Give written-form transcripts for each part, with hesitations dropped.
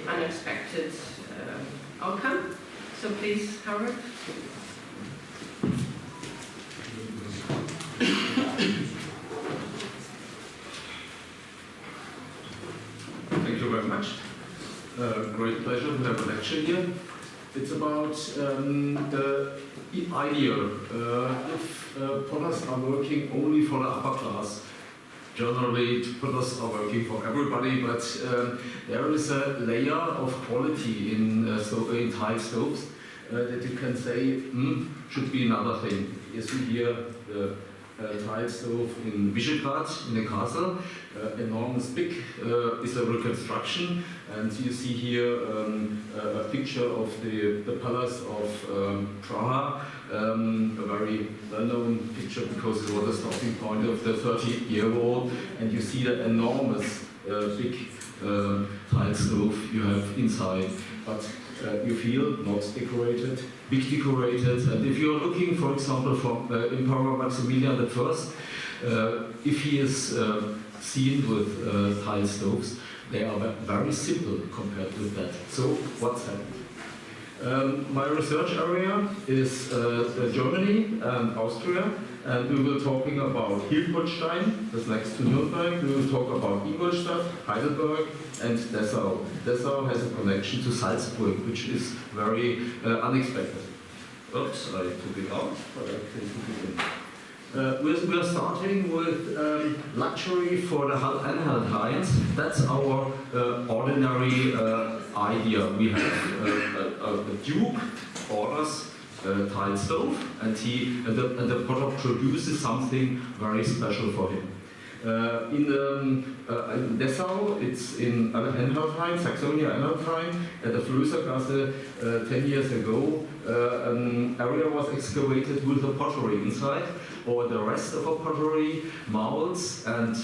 unexpected outcome. So please, Howard. Thank you very much. Great pleasure to have a lecture here. It's about the idea if potters are working only for the upper class. Generally, potters are working for everybody, but there is a layer of quality in tile stoves that you can say should be another thing. You see here the tile stove in Visegrad, in a castle, enormous big, is a reconstruction, and you see here a picture of the palace of Praha, a very well-known picture because it was the starting point of the 30-year war, and you see the enormous big tile stove you have inside, but you feel not decorated, big decorated, and if you're looking, for example, from Emperor Maximilian I, if he is seen with tile stoves, they are very simple compared with that. So what's happened? My research area is Germany and Austria, and we will talking about Hilpoltstein, that's next to Nuremberg. We will talk about Ingolstadt, Heidelberg, and Dessau. Dessau has a connection to Salzburg, which is very unexpected. Oops, I took it out, but I can put it in. We are starting with luxury for the Anhaltines. That's our ordinary idea. We have a duke orders tile stove, and the potter produces something very special for him. In Dessau, it's in Anhaltine, Saxonia-Anhaltine, at the Flößergasse 10 years ago, an area was excavated with a pottery inside, or the rest of a pottery, molds and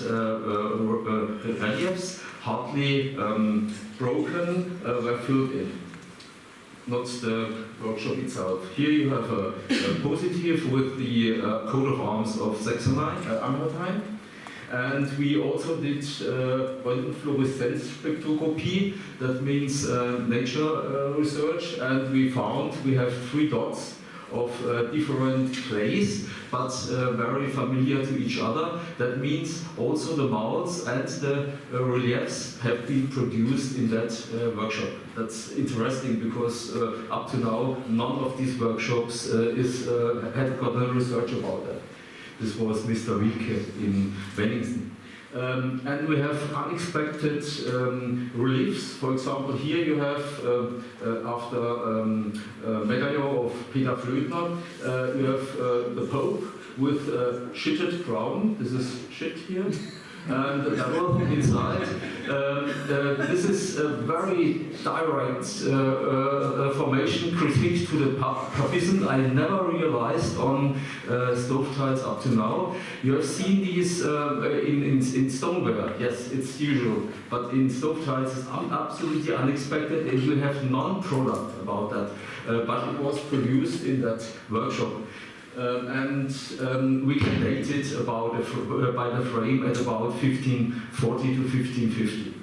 reliefs, hardly broken, were filled in. Not the workshop itself. Here you have a positive with the coat of arms of Saxony-Anhaltine. And we also did fluorescence spectroscopy, that means nature research, and we found we have 3 dots of different clays, but very familiar to each other. That means also the molds and the reliefs have been produced in that workshop. That's interesting because up to now none of these workshops had got a research about that. This was Mr. Wilke in Wenningsen. And we have unexpected reliefs. For example, here you have, after medallion of Peter Flötner, you have the Pope with a shitted crown. This is shit here. And the devil inside. This is a very direct formation critique to the papism. I never realized on stove tiles up to now. You have seen these in stoneware. Yes, it's usual. But in stove tiles, it's absolutely unexpected, and you have non-product about that. But it was produced in that workshop. And we can date it about by the frame at about 1540 to 1550.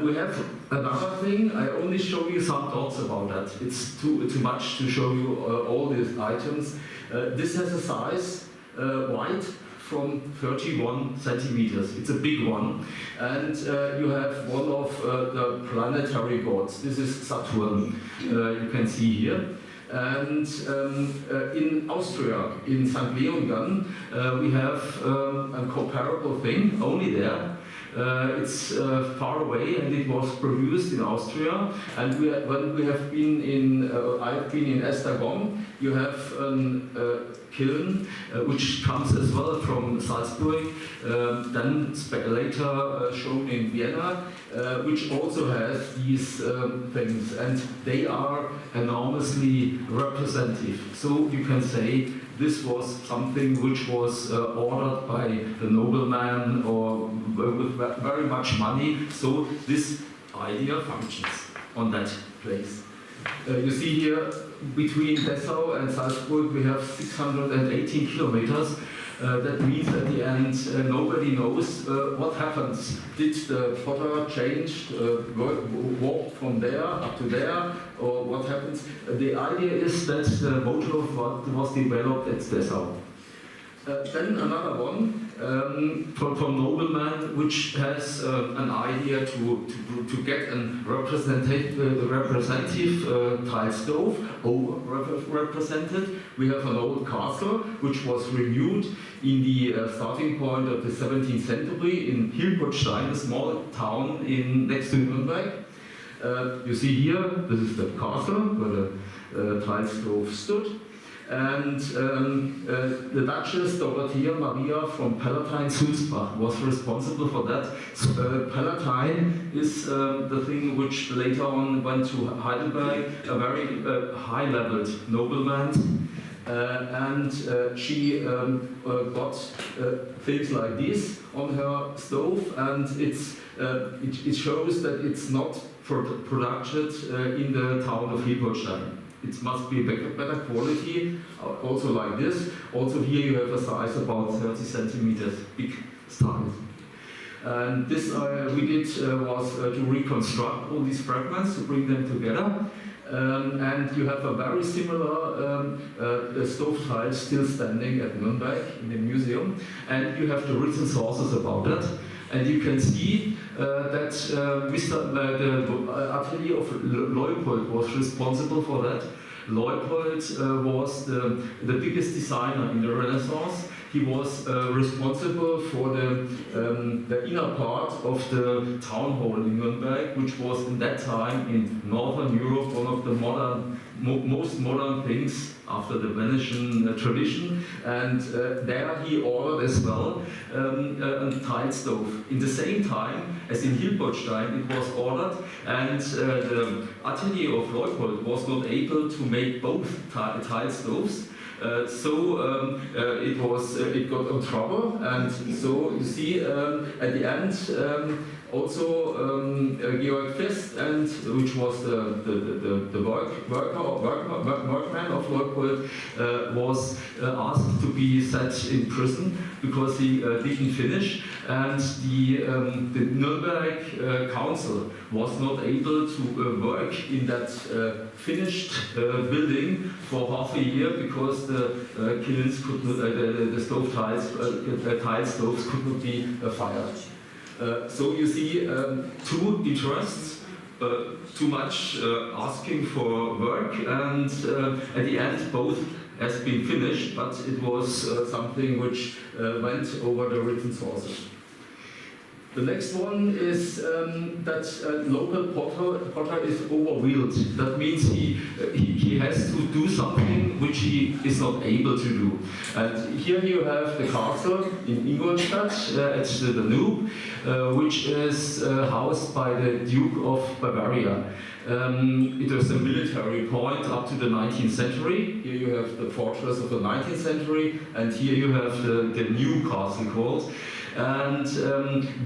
We have another thing. I only show you some dots about that. It's too much to show you all these items. This has a size wide from 31 centimeters. It's a big one. And you have one of the planetary gods. This is Saturn, you can see here. And in Austria, in St. Leongan, we have a comparable thing, only there. It's far away, and it was produced in Austria. And when we have been in, I've been in Esztergom, you have a kiln, which comes as well from Salzburg, then later shown in Vienna, which also has these things, and they are enormously representative. So you can say this was something which was ordered by the nobleman or with very much money, so this idea functions on that place. You see here, between Dessau and Salzburg, we have 618 kilometers. That means at the end nobody knows what happens. Did the potter change, walk from there up to there, or what happens? The idea is that the motor was developed at Dessau. Then another one from nobleman, which has an idea to get a representative tile stove over-represented. We have an old castle which was renewed in the starting point of the 17th century in Hilpoltstein, a small town next to Nürnberg. You see here, this is the castle where the tile stove stood. And the Duchess Dorothea Maria from Palatine-Sulzbach was responsible for that. Palatine is the thing which later on went to Heidelberg, a very high-leveled nobleman. And she got things like this on her stove, and it shows that it's not produced in the town of Hilpoltstein. It must be better quality, also like this. Also here you have a size about 30 centimeters, big size. And this we did was to reconstruct all these fragments, to bring them together. And you have a very similar stove tile still standing at Nürnberg in the museum. And you have the written sources about that. And you can see that the atelier of Leupold was responsible for that. Leupold was the biggest designer in the Renaissance. He was responsible for the inner part of the town hall in Nürnberg, which was in that time in Northern Europe one of the most modern things after the Venetian tradition, and there he ordered as well a tile stove. In the same time as in Hilpoltstein it was ordered, and the atelier of Leupold was not able to make both tile stoves. So it got in trouble, and so you see at the end also Georg Fest, and which was the workman of Leupold, was asked to be set in prison because he didn't finish, and the Nürnberg council was not able to work in that finished building for half a year because the kilns could not, the stove tiles, tile stoves could not be fired. So you see two interests, too much asking for work, and at the end both has been finished, but it was something which went over the written sources. The next one is that local potter is overwhelmed. That means he has to do something which he is not able to do. And here you have the castle in Ingolstadt at the Danube, which is housed by the Duke of Bavaria. It was a military point up to the 19th century. Here you have the fortress of the 19th century, and here you have the new castle called. And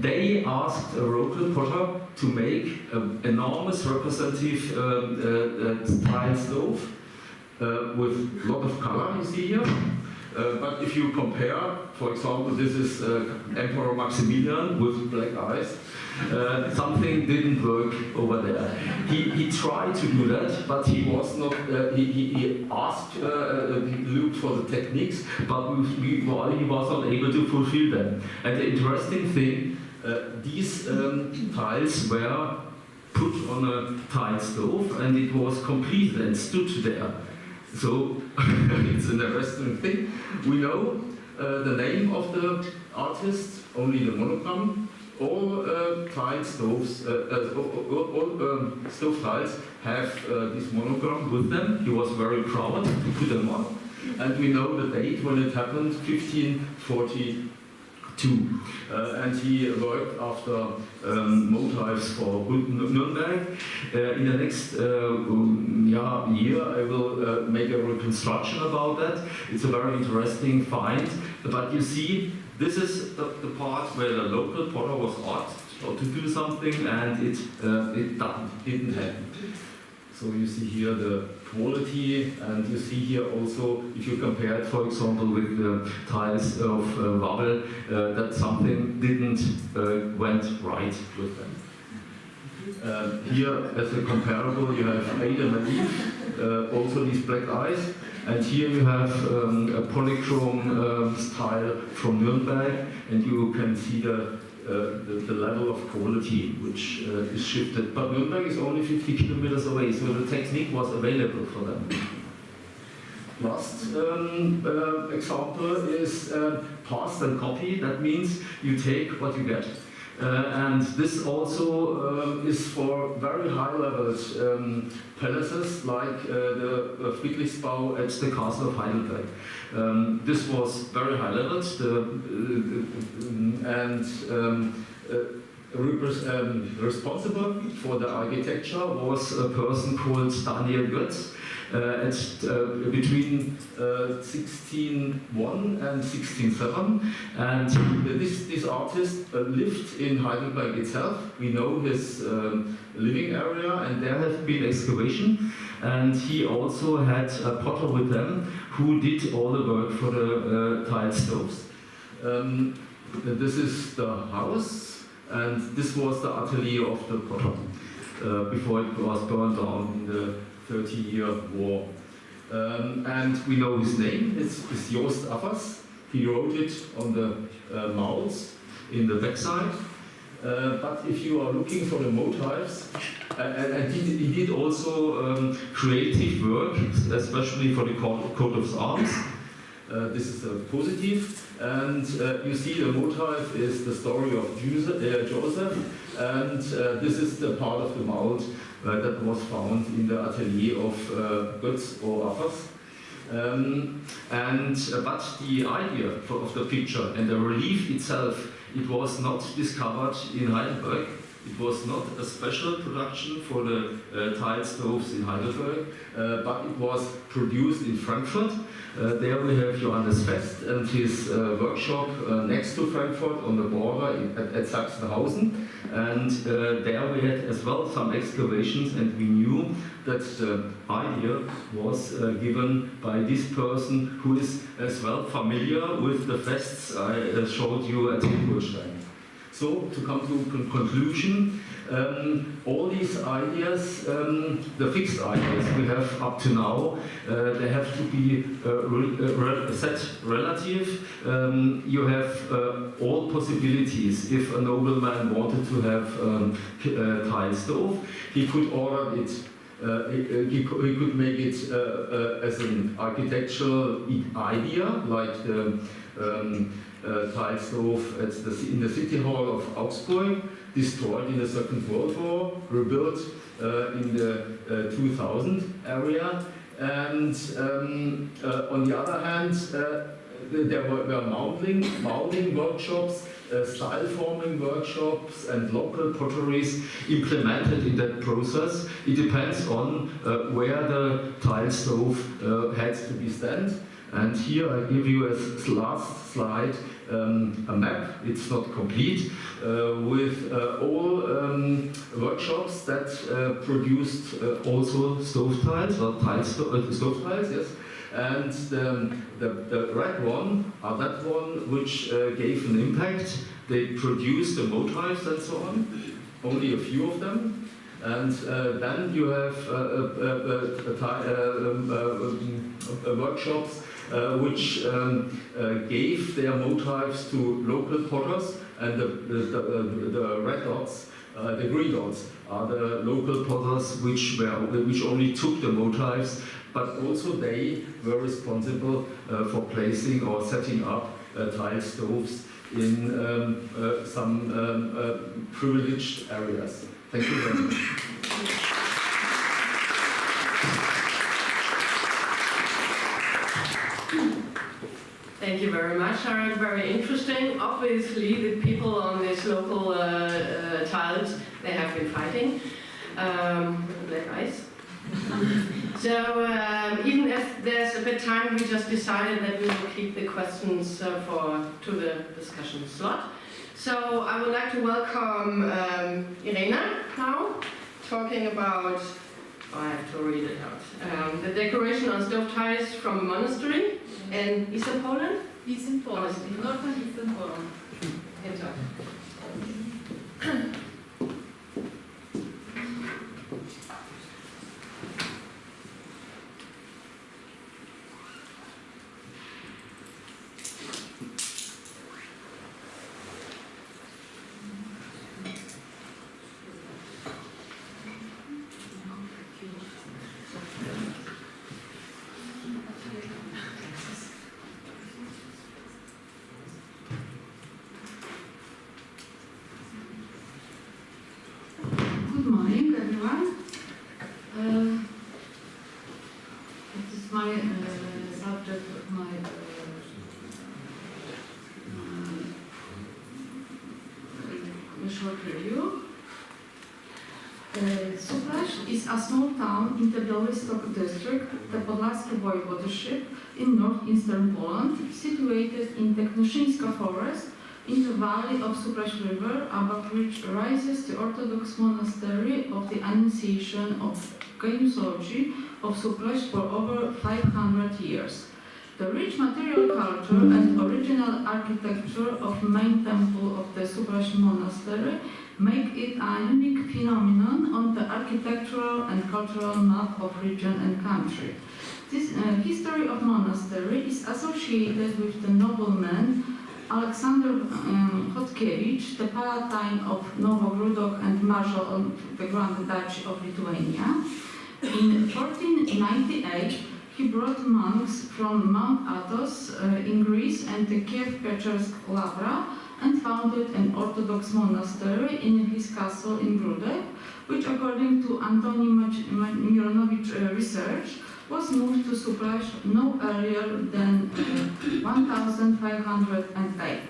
they asked a local potter to make an enormous representative tile stove with a lot of color, you see here. But if you compare, for example, this is Emperor Maximilian with black eyes. Something didn't work over there. He tried to do that, but he was not. He asked, looked for the techniques, but he was not able to fulfill them. And the interesting thing, these tiles were put on a tile stove, and it was completed and stood there. So it's an interesting thing. We know the name of the artist, only the monogram. All tile stoves, all stove tiles have this monogram with them. He was very proud to put them on. And we know the date when it happened, 1542. And he worked after motifs for Nürnberg. In the next year I will make a reconstruction about that. It's a very interesting find. But you see, this is the part where the local potter was asked to do something, and it didn't happen. So you see here the quality, and you see here also, if you compare it, for example, with the tiles of Wabel, that something didn't went right with them. Here, as a comparable, you have Adam and Eve, also these black eyes, and here you have a polychrome style from Nuremberg, and you can see the level of quality which is shifted. But Nuremberg is only 50 kilometers away, so the technique was available for them. Last example is paste and copy. That means you take what you get. And this also is for very high levels palaces like the Friedrichsbau at the Castle of Heidelberg. This was very high levels responsible for the architecture was a person called Daniel Götz. Between 1601 and 1607, and this artist lived in Heidelberg itself. We know his living area, and there has been excavation, and he also had a potter with them who did all the work for the tile stoves. This is the house, and this was the atelier of the potter before it was burned down in the 30-year war. And we know his name, it's Joost Affers. He wrote it on the mouths in the backside. But if you are looking for the motifs, and he did also creative work, especially for the coat of arms. This is a positive, and you see the motif is the story of Joseph, and this is the part of the mold that was found in the atelier of Götz or Affers. But the idea of the picture and the relief itself, it was not discovered in Heidelberg. It was not a special production for the tile stoves in Heidelberg, but it was produced in Frankfurt. There we have Johannes Fest and his workshop next to Frankfurt on the border at Sachsenhausen. And there we had as well some excavations, and we knew that the idea was given by this person who is as well familiar with the fests I showed you at Ingolstein. So, to come to conclusion, all these ideas, the fixed ideas we have up to now, they have to be set relative. You have all possibilities. If a nobleman wanted to have a tile stove, he could order it. He could make it as an architectural idea, like the tile stove in the city hall of Augsburg, destroyed in the Second World War, rebuilt in the 2000 area. And on the other hand, there were molding workshops, style forming workshops, and local potteries implemented in that process. It depends on where the tile stove had to be stand. And here I give you as last slide a map. It's not complete, with all workshops that produced also stove tiles or stove tiles, yes. And the red one are that one which gave an impact. They produced the motifs and so on, only a few of them. And then you have workshops which gave their motifs to local potters, and the red dots, the green dots, are the local potters which only took the motifs, but also they were responsible for placing or setting up tile stoves in some privileged areas. Thank you very much. Thank you very much, Harald. Very interesting. Obviously, the people on these local tiles, they have been fighting with the black ice. So even if there's a bit time, we just decided that we will keep the questions to the discussion slot. So I would like to welcome Irena now, talking about Oh, I have to read it out. The decoration on stove ties from a monastery in Eastern Poland. Eastern Poland, in northern Eastern Poland. Enjoy. Good morning, everyone. This is my subject of my short review. Zaprasza is a small town in the Białystok district, the Podlaskie Voivodeship in northeastern Poland, situated in the Knuszyńska forest in the valley of Zaprasza River, above which rises the Orthodox monastery of the Annunciation of Geniusology of Zaprasza for over 500 years. The rich material culture and original architecture of main temple of the Zaprasza monastery make it a unique phenomenon on the architectural and cultural map of region and country. This history of monastery is associated with the nobleman Alexander Chodkiewicz, the Palatine of Nowogródok and Marshal of the Grand Duchy of Lithuania. In 1498, he brought monks from Mount Athos in Greece and the Kiev-Peczersk Lavra and founded an Orthodox monastery in his castle in Gródek, which, according to Antoni Mironowicz research, was moved to Zaprasza no earlier than 1508.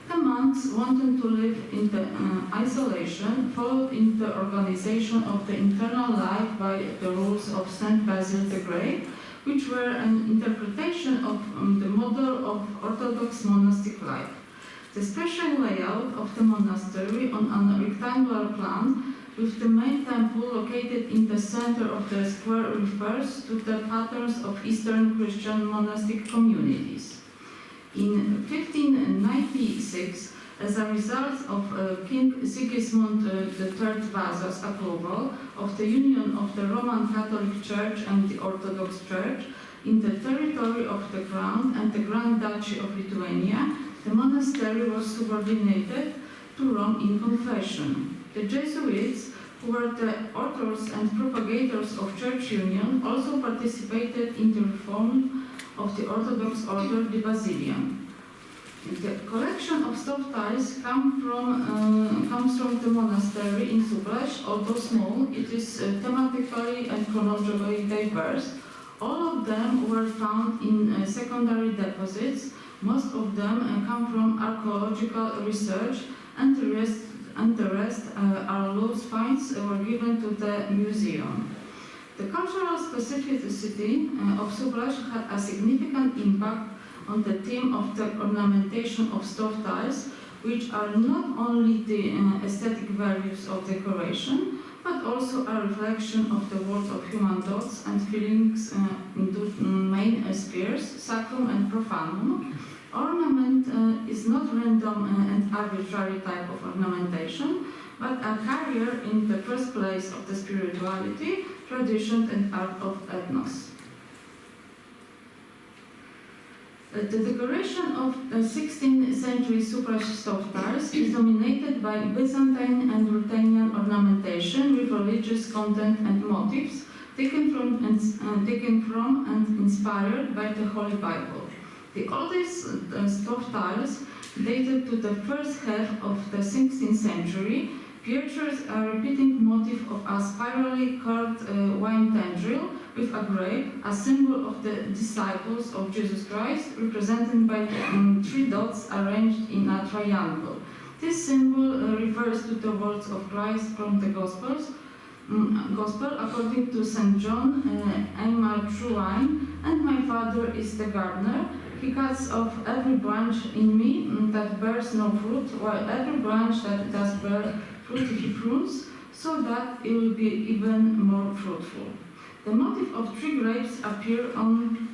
The monks, wanting to live in the isolation, followed in the organization of the internal life by the rules of Saint Basil the Great, which were an interpretation of the model of Orthodox monastic life. The special layout of the monastery on a rectangular plan with the main temple located in the center of the square refers to the patterns of Eastern Christian monastic communities. In 1596, as a result of King Sigismund III Vasa's approval of the union of the Roman Catholic Church and the Orthodox Church in the territory of the Crown and the Grand Duchy of Lithuania, the monastery was subordinated to Rome in confession. The Jesuits, who were the authors and propagators of church union, also participated in the reform of the Orthodox order, the Basilian. The collection of stove tiles comes from the monastery in Zaprasza. Although small, it is thematically and chronologically diverse. All of them were found in secondary deposits. Most of them come from archaeological research, and the rest are loose finds were given to the museum. The cultural specificity of Zaprasza had a significant impact on the theme of the ornamentation of stove tiles, which are not only the aesthetic values of decoration, but also a reflection of the world of human thoughts and feelings into main spheres, sacrum and profanum. Ornament is not random and arbitrary type of ornamentation, but a carrier in the first place of the spirituality, tradition and art of ethnos. The decoration of the 16th century Zaprasza stove tiles is dominated by Byzantine and Ruthenian ornamentation with religious content and motifs taken from and inspired by the Holy Bible. The oldest stove tiles, dated to the first half of the 16th century, features a repeating motif of a spirally curved wine tendril with a grape, a symbol of the disciples of Jesus Christ, represented by three dots arranged in a triangle. This symbol refers to the words of Christ from the Gospel according to St. John, I'm a true vine, and my Father is the gardener. He cuts off every branch in me that bears no fruit, while every branch that does bear fruit he prunes, so that it will be even more fruitful. The motif of 3 grapes appear on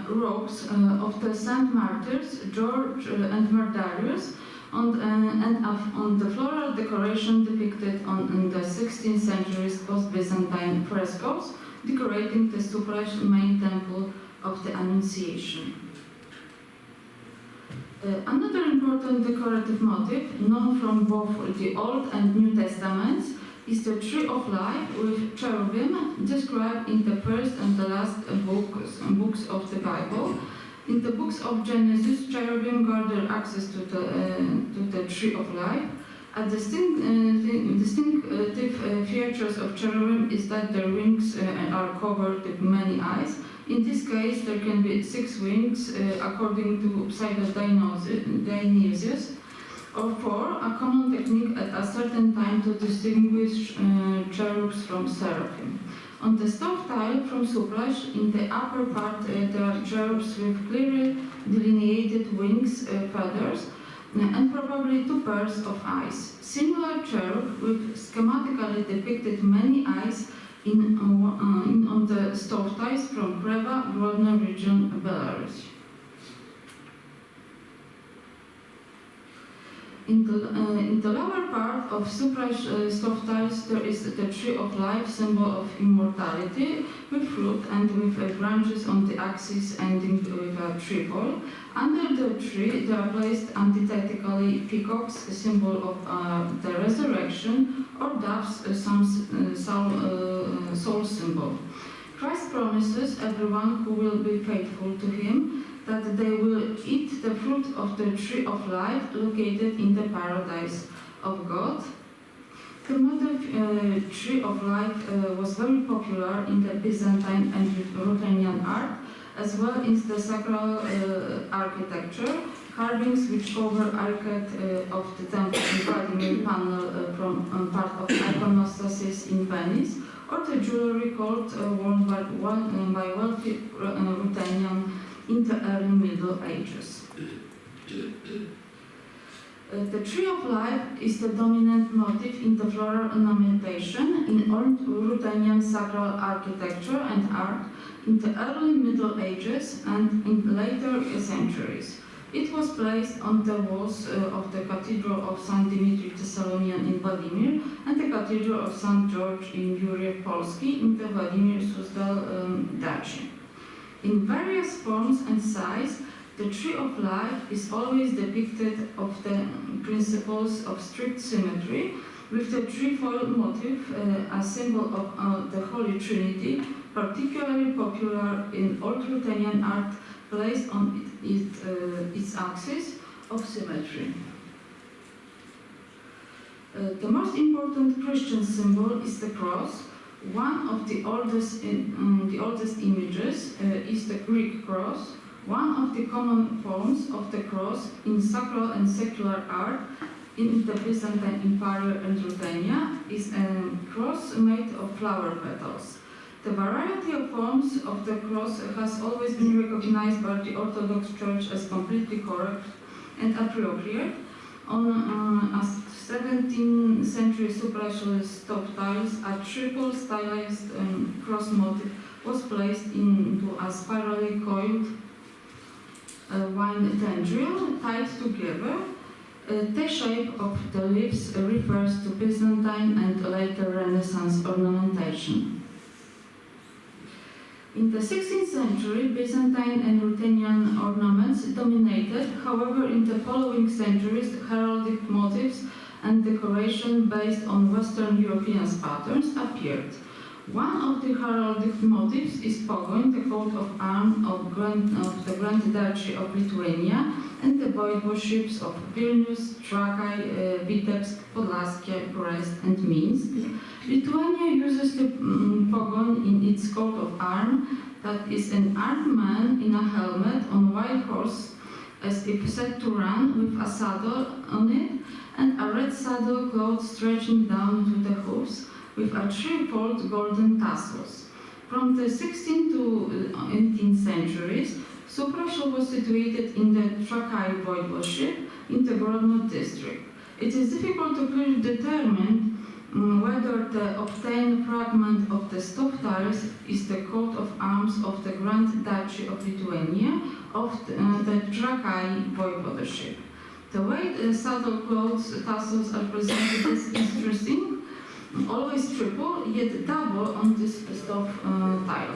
robes of the Saint Martyrs, George and Mardarius, and on the floral decoration depicted in the 16th century's post-Byzantine frescoes, decorating the Suprash main temple of the Annunciation. Another important decorative motif, known from both the Old and New Testaments, is the Tree of Life with cherubim, described in the first and the last books of the Bible. In the books of Genesis, cherubim guarded access to the Tree of Life. A distinctive features of cherubim is that their wings are covered with many eyes. In this case, there can be 6 wings, according to Pseudo-Dionysius, or 4, a common technique at a certain time to distinguish cherubs from seraphim. On the stove tile from Suprash, in the upper part, there are cherubs with clearly delineated wings, feathers, and probably 2 pairs of eyes. Similar cherub with schematically depicted many eyes on the stove tiles from Kreva, Grodno region, Belarus. In the lower part of Suprash stove tiles, there is the Tree of Life, symbol of immortality, with fruit and with branches on the axis ending with a tripole. Under the tree, there are placed antithetically peacocks, a symbol of the resurrection, or doves, some soul symbol. Christ promises everyone who will be faithful to him that they will eat the fruit of the Tree of Life located in the paradise of God. The motif Tree of Life was very popular in the Byzantine and Ruthenian art, as well as the sacral architecture. Carvings which cover arcade of the temple in Vladimir panel from part of iconostasis in Venice, or the jewelry called worn by wealthy Ruthenian in the early Middle Ages. The Tree of Life is the dominant motif in the floral ornamentation in Old Ruthenian sacral architecture and art in the early Middle Ages and in later centuries. It was placed on the walls of the Cathedral of St. Dimitri Thessalonian in Vladimir and the Cathedral of St. George in Wydział, Polskiej in the Vladimir Suzdal Duchy. In various forms and size, the Tree of Life is always depicted of the principles of strict symmetry, with the trefoil motif, a symbol of the Holy Trinity, particularly popular in Old Ruthenian art, placed on its axis of symmetry. The most important Christian symbol is the cross. One of the oldest images is the Greek cross. One of the common forms of the cross in sacral and secular art in the Byzantine Empire and Ruthenia is a cross made of flower petals. The variety of forms of the cross has always been recognized by the Orthodox Church as completely correct and appropriate. On a 17th century Suprash stove tiles, a triple stylized cross motif was placed into a spirally coiled wine tendril tied together. The shape of the leaves refers to Byzantine and later Renaissance ornamentation. In the 16th century, Byzantine and Ruthenian ornaments dominated. However, in the following centuries, heraldic motifs and decoration based on Western European patterns appeared. One of the heraldic motifs is Pogoń, the coat of arms of the Grand Duchy of Lithuania and the voivodeships of Vilnius, Trakai, Vitebsk, Podlaskie, Brest and Minsk. Lithuania uses the Pogoń in its coat of arms, that is an armed man in a helmet on a white horse as if set to run with a saddle on it and a red saddle cloth stretching down to the hoofs, with a threefold golden tassels. From the 16th to 18th centuries, Suprash was situated in the Trakai voivodeship in the Grodno district. It is difficult to clearly determine whether the obtained fragment of the stop tiles is the coat of arms of the Grand Duchy of Lithuania of the Trakai voivodeship. The way the saddle clothes tassels are presented is interesting, always triple, yet double on this stop tile.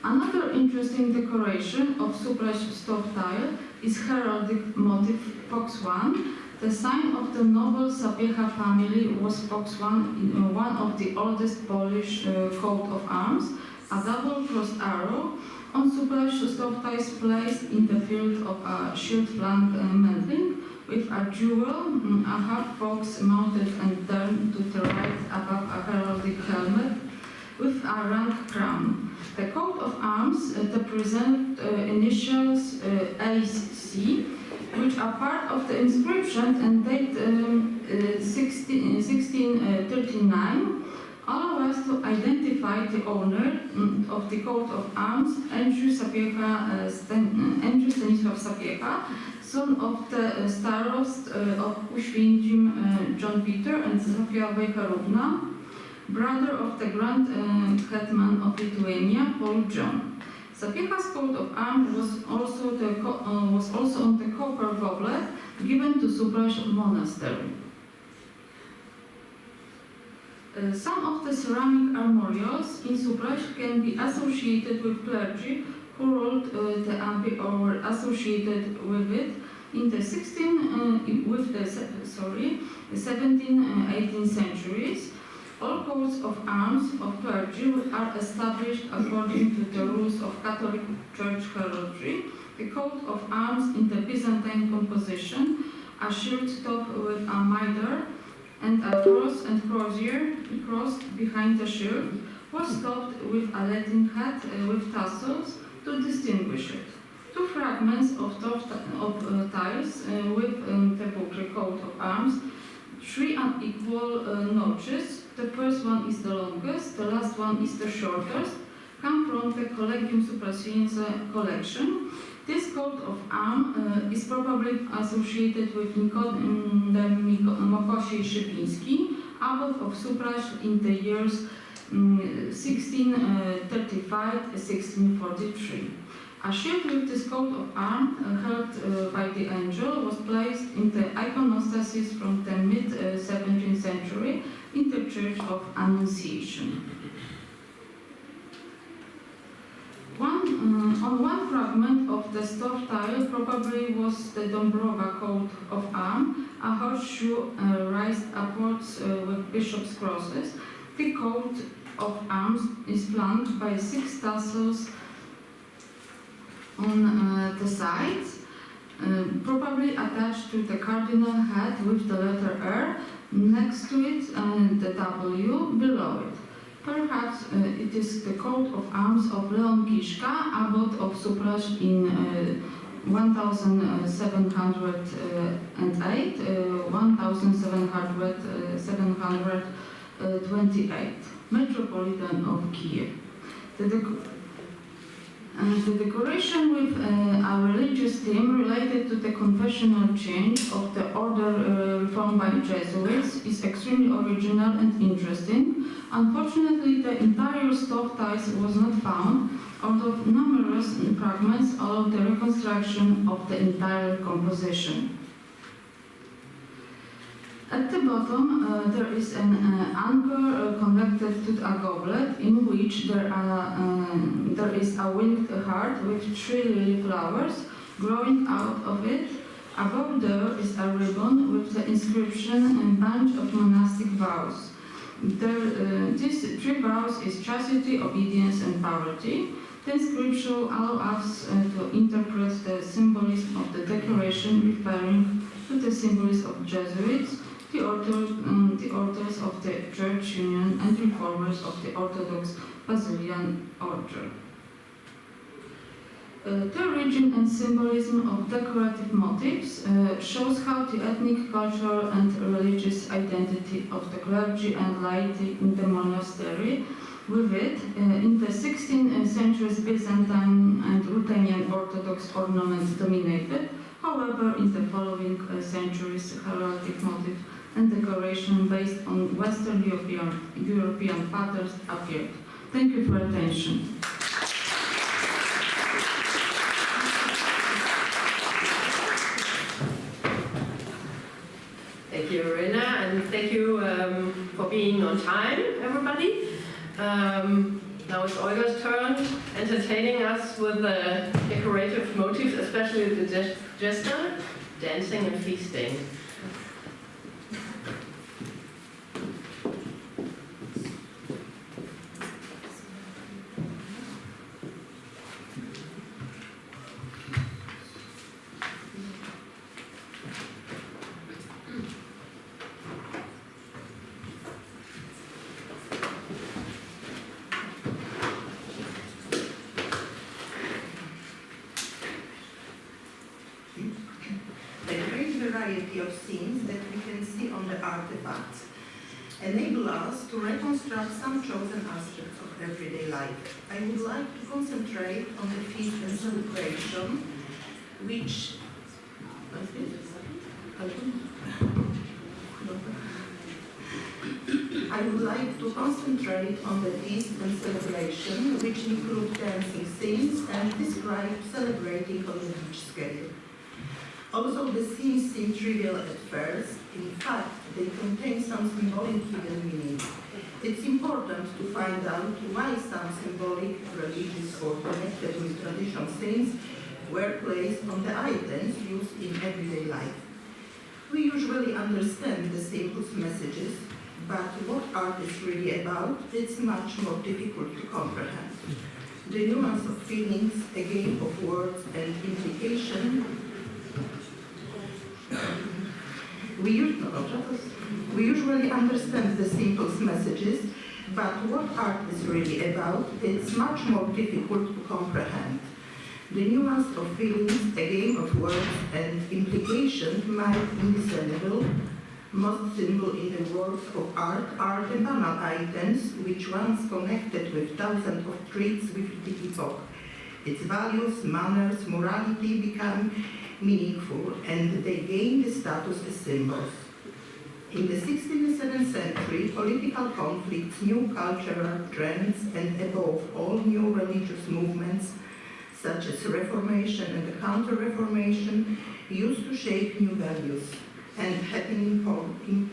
Another interesting decoration of Supra's stop tile is heraldic motif Fox 1. The sign of the noble Sapiecha family was Fox 1, one of the oldest Polish coat of arms, a double-crossed arrow. On Supra's stop tiles placed in the field of a shield flank mantling with a jewel, a half fox mounted and turned to the right above a heraldic helmet with a rank crown. The coat of arms represent initials AC, which are part of the inscription and date 1639, allow us to identify the owner of the coat of arms, Andrew Stanisław Sapiecha, son of the starost of Uświęcim John Peter and Zofia Wejherówna, brother of the Grand Hetman of Lithuania, Paul John. Sapiecha's coat of arms was also on the copper goblet given to Supra's monastery. Some of the ceramic armorials in Suprash can be associated with clergy who ruled the abbey or were associated with it in the 17th and 18th centuries. All coats of arms of clergy are established according to the rules of Catholic Church heraldry. The coat of arms in the Byzantine composition, a shield top with a mitre and a cross and crozier crossed behind the shield, was topped with a Latin hat with tassels to distinguish it. Two fragments of tiles with the boucle coat of arms, three unequal notches. The first one is the longest, the last one is the shortest, come from the Collegium Supraciense collection. This coat of arm is probably associated with Mokosiej Szybiński, abbot of Suprash in the years 1635-1643. A shield with this coat of arm, held by the angel, was placed in the iconostasis from the mid-17th century in the Church of Annunciation. On one fragment of the stop tile probably was the Dąbrowa coat of arm, a horseshoe raised upwards with bishop's crosses. The coat of arms is flanked by 6 tassels on the sides, probably attached to the cardinal hat with the letter R next to it and the W below it. Perhaps it is the coat of arms of Leon Kiszka, abbot of Suprash in 1728, Metropolitan of Kiev. The decoration with a religious theme related to the confessional change of the order reformed by Jesuits is extremely original and interesting. Unfortunately, the entire stop tiles was not found, although numerous fragments allow the reconstruction of the entire composition. At the bottom, there is an anchor connected to a goblet in which there is a winged heart with 3 lily flowers growing out of it. Above there is a ribbon with the inscription "Bunch of Monastic Vows." These 3 vows is chastity, obedience, and poverty. The inscription allows us to interpret the symbolism of the decoration referring to the symbolism of Jesuits, the authors of the Church Union, and reformers of the Orthodox Basilian Order. The origin and symbolism of decorative motifs shows how the ethnic, cultural, and religious identity of the clergy and laity in the monastery with it in the 16th century Byzantine and Ruthenian Orthodox ornaments dominated. However, in the following centuries, heraldic motifs and decoration based on Western European patterns appeared. Thank you for attention. Thank you, Irina, and thank you for being on time, everybody. Now it's Olga's turn, entertaining us with the decorative motifs, especially the jester, dancing and feasting. Of scenes that we can see on the artifacts enable us to reconstruct some chosen aspects of everyday life. I would like to concentrate on the feast and celebration, which include dancing scenes and describe celebrating on a huge scale. Although the scenes seem trivial at first, in fact, they contain some symbolic hidden meaning. It's important to find out why some symbolic, religious, or connected with tradition scenes were placed on the items used in everyday life. We usually understand the simplest messages, but what art is really about, it's much more difficult to comprehend. The nuance of feelings, a game of words and implication, we usually understand the simplest messages, but what art is really about, it's much more difficult to comprehend. The nuance of feelings, a game of words and implication might be indiscernible. Most symbols in the world of art are the banal items which once connected with thousands of traits with the epoch. Its values, manners, morality become meaningful, and they gain the status as symbols. In the 16th and 17th century, political conflicts, new cultural trends, and above all, new religious movements, such as Reformation and the Counter-Reformation, used to shape new values and had an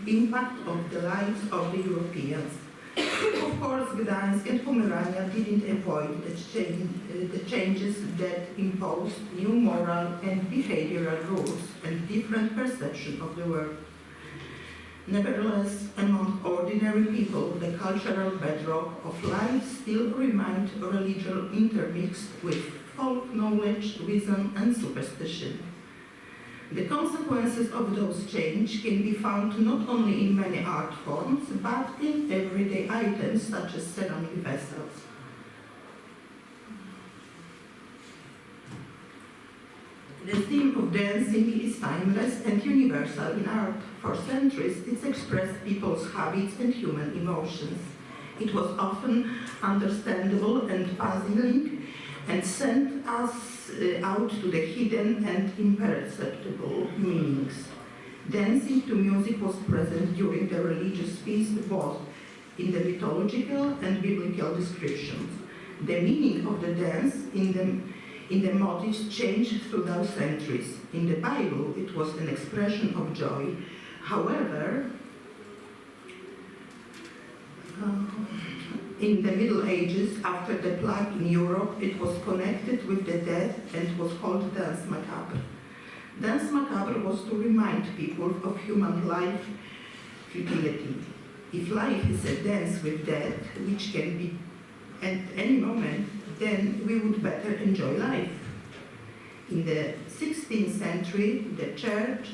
impact on the lives of the Europeans. Of course, Gdańsk and Pomerania didn't avoid the changes that imposed new moral and behavioral rules and different perception of the world. Nevertheless, among ordinary people, the cultural bedrock of life still remained religion intermixed with folk knowledge, wisdom, and superstition. The consequences of those changes can be found not only in many art forms, but in everyday items such as ceramic vessels. The theme of dancing is timeless and universal in art. For centuries, it's expressed people's habits and human emotions. It was often understandable and puzzling, and sent us out to the hidden and imperceptible meanings. Dancing to music was present during the religious feast, both in the mythological and biblical descriptions. The meaning of the dance in the motifs changed throughout centuries. In the Bible, it was an expression of joy. However, in the Middle Ages, after the plague in Europe, it was connected with the dead and was called Dance Macabre. Dance Macabre was to remind people of human life futility. If life is a dance with death, which can be at any moment, then we would better enjoy life. In the 16th century, the church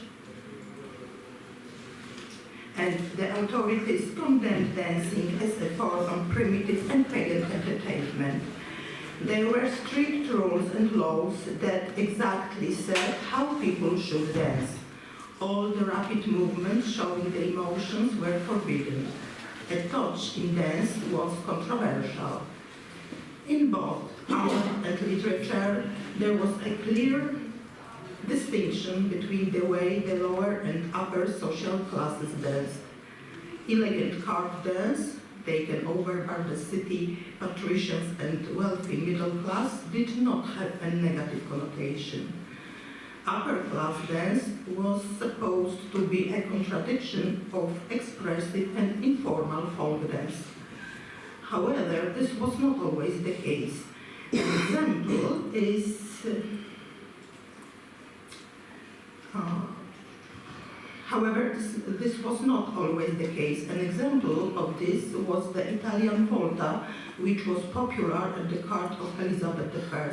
and the authorities condemned dancing as a form of primitive and pagan entertainment. There were strict rules and laws that exactly said how people should dance. All the rapid movements showing the emotions were forbidden. A touch in dance was controversial. In both art and literature, there was a clear distinction between the way the lower and upper social classes danced. Elegant court dance, taken over by the city patricians and wealthy middle class, did not have a negative connotation. Upper class dance was supposed to be a contradiction of expressive and informal folk dance. However, this was not always the case. An example is However, this was not always the case. An example of this was the Italian volta, which was popular at the court of Elizabeth I.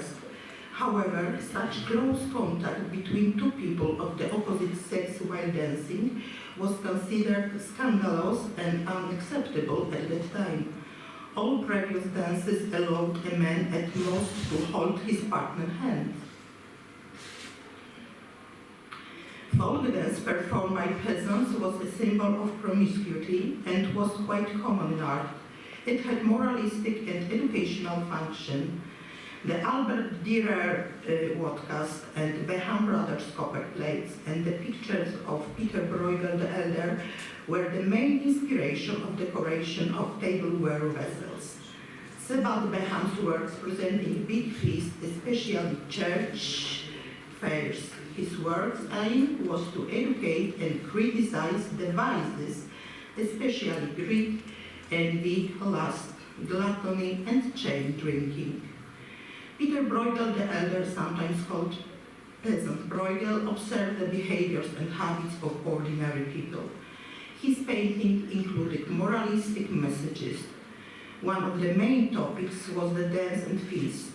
However, such close contact between two people of the opposite sex while dancing was considered scandalous and unacceptable at that time. All previous dances allowed a man at most to hold his partner's hand. Folk dance performed by peasants was a symbol of promiscuity and was quite common in art. It had moralistic and educational function. The Albert Dürer Wadcast and Beham Brothers copper plates and the pictures of Peter Bruegel the Elder were the main inspiration of decoration of tableware vessels. Sebald Beham's works presenting big feasts, especially church fairs. His work's aim was to educate and criticize the vices, especially greed, envy, lust, gluttony, and chain drinking. Peter Bruegel the Elder, sometimes called Peasant Bruegel, observed the behaviors and habits of ordinary people. His paintings included moralistic messages. One of the main topics was the dance and feast.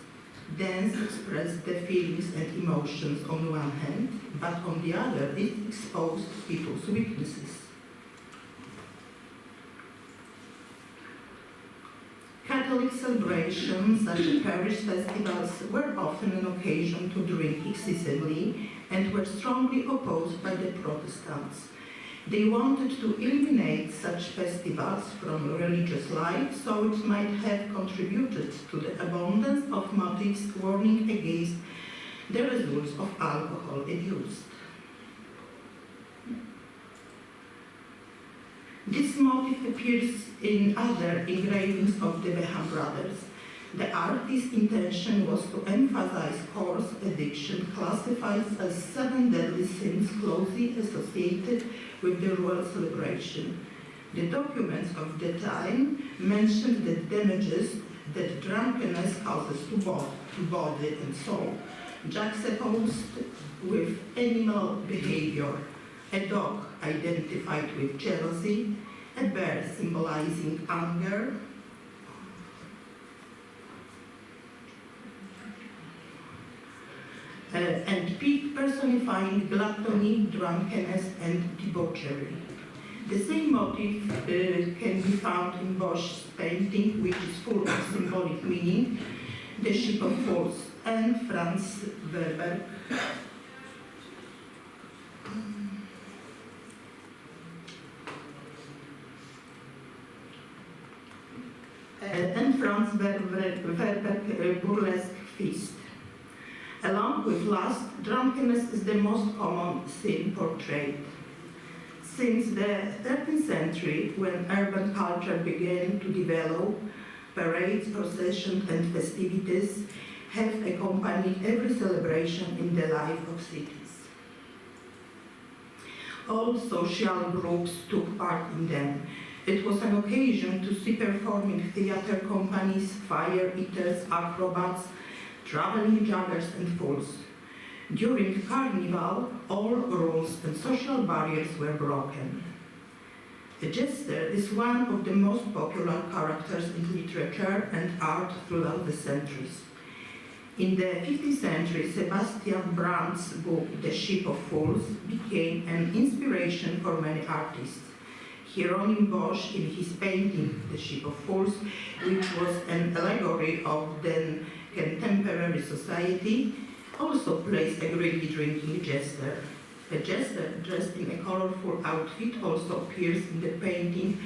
Dance expressed the feelings and emotions on one hand, but on the other it exposed people's weaknesses. Catholic celebrations, such as parish festivals, were often an occasion to drink excessively and were strongly opposed by the Protestants. They wanted to eliminate such festivals from religious life, so it might have contributed to the abundance of motives warning against the results of alcohol abuse. This motive appears in other engravings of the Beham brothers. The artist's intention was to emphasize coarse addiction, classified as 7 deadly sins closely associated with the rural celebration. The documents of the time mentioned the damages that drunkenness causes to body and soul, juxtaposed with animal behavior. A dog identified with jealousy, a bear symbolizing anger, and pig personifying gluttony, drunkenness, and debauchery. The same motif can be found in Bosch's painting, which is full of symbolic meaning, The Ship of Fools, and Franz Werber. And Franz Werber burlesque feast. Along with lust, drunkenness is the most common sin portrayed. Since the 13th century, when urban culture began to develop, parades, processions, and festivities have accompanied every celebration in the life of cities. All social groups took part in them. It was an occasion to see performing theater companies, fire eaters, acrobats, traveling joggers, and fools. During Carnival, all rules and social barriers were broken. The jester is one of the most popular characters in literature and art throughout the centuries. In the 15th century, Sebastian Brandt's book, The Ship of Fools, became an inspiration for many artists. Hieronyme Bosch, in his painting, The Ship of Fools, which was an allegory of then contemporary society, also plays a greedy drinking jester. A jester dressed in a colorful outfit also appears in the painting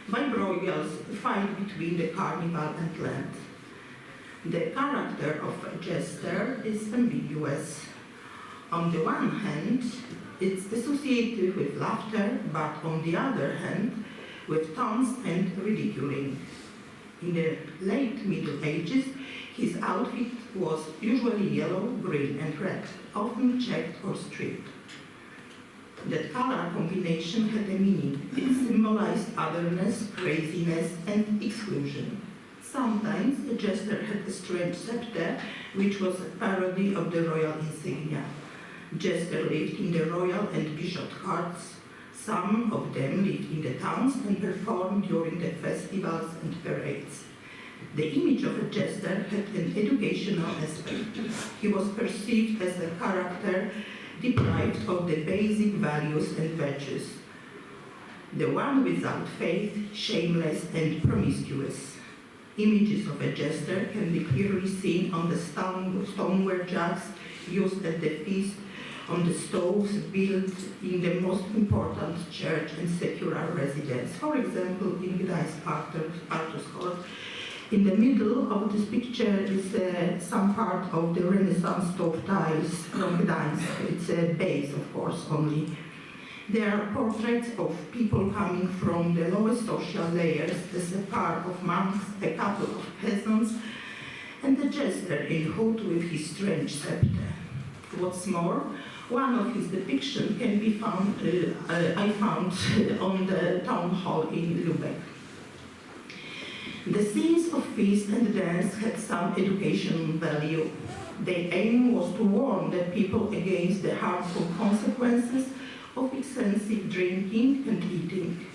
by Bruegel's fight between the carnival and Lent. The character of a jester is ambiguous. On the one hand, it's associated with laughter, but on the other hand, with taunts and ridiculing. In the late Middle Ages, his outfit was usually yellow, green, and red, often checked or striped. That color combination had a meaning. It symbolized otherness, craziness, and exclusion. Sometimes a jester had a strange scepter, which was a parody of the royal insignia. Jester lived in the royal and bishop courts. Some of them lived in the towns and performed during the festivals and parades. The image of a jester had an educational aspect. He was perceived as a character deprived of the basic values and virtues. The one without faith, shameless and promiscuous. Images of a jester can be clearly seen on the stoneware jugs used at the feast, on the stoves built in the most important church and secular residence. For example, in Gdańsk Artus Court. In the middle of this picture is some part of the Renaissance stove tiles from Gdańsk. It's a base, of course, only. There are portraits of people coming from the lowest social layers as a part of monks, a couple of peasants, and a jester in hood with his strange scepter. What's more, one of his depictions can be found, I found on the town hall in Lübeck. The scenes of feast and dance had some educational value. Their aim was to warn the people against the harmful consequences of excessive drinking and eating.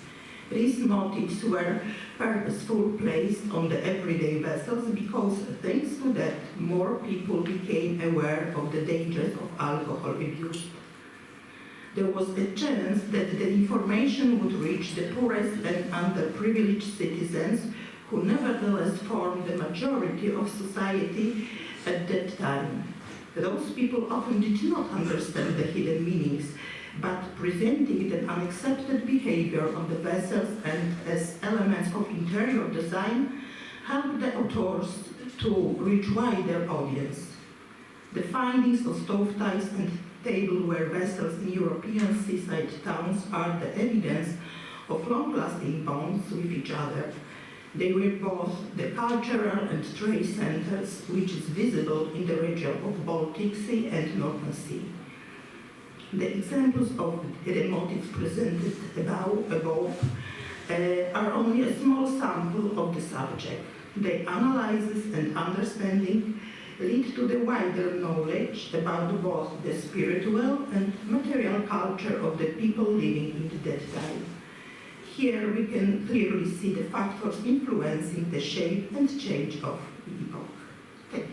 These motives were purposefully placed on the everyday vessels because, thanks to that, more people became aware of the dangers of alcohol abuse. There was a chance that the information would reach the poorest and underprivileged citizens who nevertheless formed the majority of society at that time. Those people often did not understand the hidden meanings, but presenting the unaccepted behavior of the vessels and as elements of interior design helped the authors to reach wider audience. The findings of stove ties and tableware vessels in European seaside towns are the evidence of long-lasting bonds with each other. They were both the cultural and trade centers, which is visible in the region of Baltic Sea and Northern Sea. The examples of the motifs presented above are only a small sample of the subject. Their analysis and understanding lead to the wider knowledge about both the spiritual and material culture of the people living in that time. Here we can clearly see the factors influencing the shape and change of the epoch. Thank you.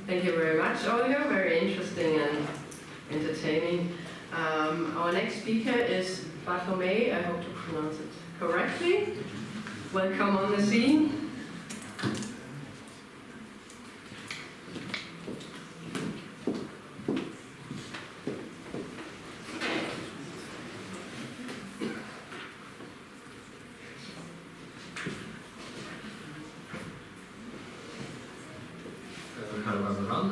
Thank you very much, Olga. Very interesting and entertaining. Our next speaker is Bartolomei. I hope to pronounce it correctly. Welcome on the scene. Hello everyone,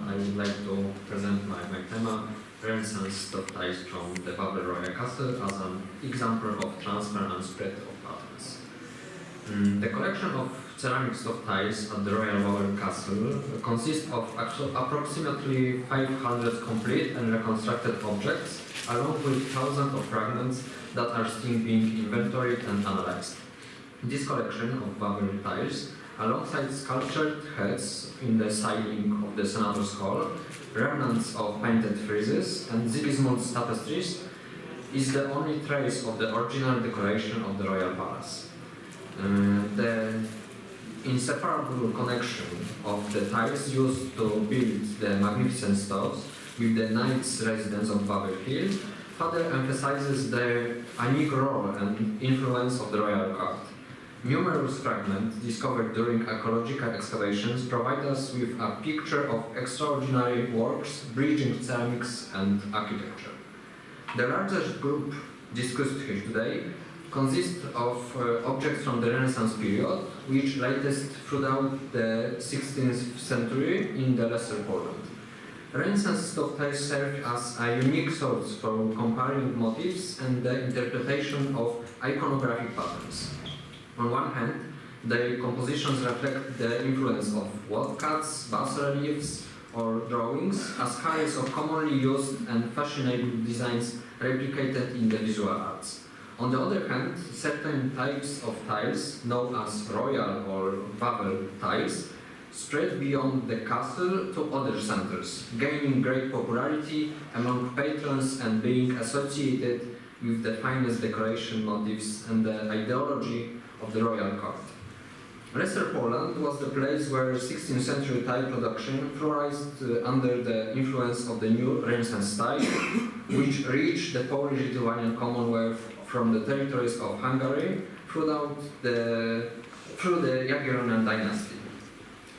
I would like to present my theme, Renaissance stove ties from the Babel Royal Castle as an example of transfer and spread of patterns. The collection of ceramic stove ties at the Royal Babel Castle consists of approximately 500 complete and reconstructed objects, along with thousands of fragments that are still being inventoried and analyzed. This collection of Babel tiles, alongside sculptured heads in the ceiling of the Senator's Hall, remnants of painted friezes and Sigismund's tapestries, is the only trace of the original decoration of the royal palace. The inseparable connection of the tiles used to build the magnificent stoves with the knight's residence of Babel Hill further emphasizes the unique role and influence of the royal court. Numerous fragments discovered during archaeological excavations provide us with a picture of extraordinary works bridging ceramics and architecture. The largest group discussed here today consists of objects from the Renaissance period, which latest throughout the 16th century in the Lesser Poland. Renaissance stove tiles served as a unique source for comparing motifs and the interpretation of iconographic patterns. On one hand, the compositions reflect the influence of woodcuts, bas-reliefs, or drawings as scales of commonly used and fashionable designs replicated in the visual arts. On the other hand, certain types of tiles, known as royal or Wawel tiles, spread beyond the castle to other centers, gaining great popularity among patrons and being associated with the finest decoration motifs and the ideology of the royal court. Lesser Poland was the place where 16th century tile production flourished under the influence of the new Renaissance style, which reached the Polish-Lithuanian Commonwealth from the territories of Hungary through the Jagiellonian dynasty.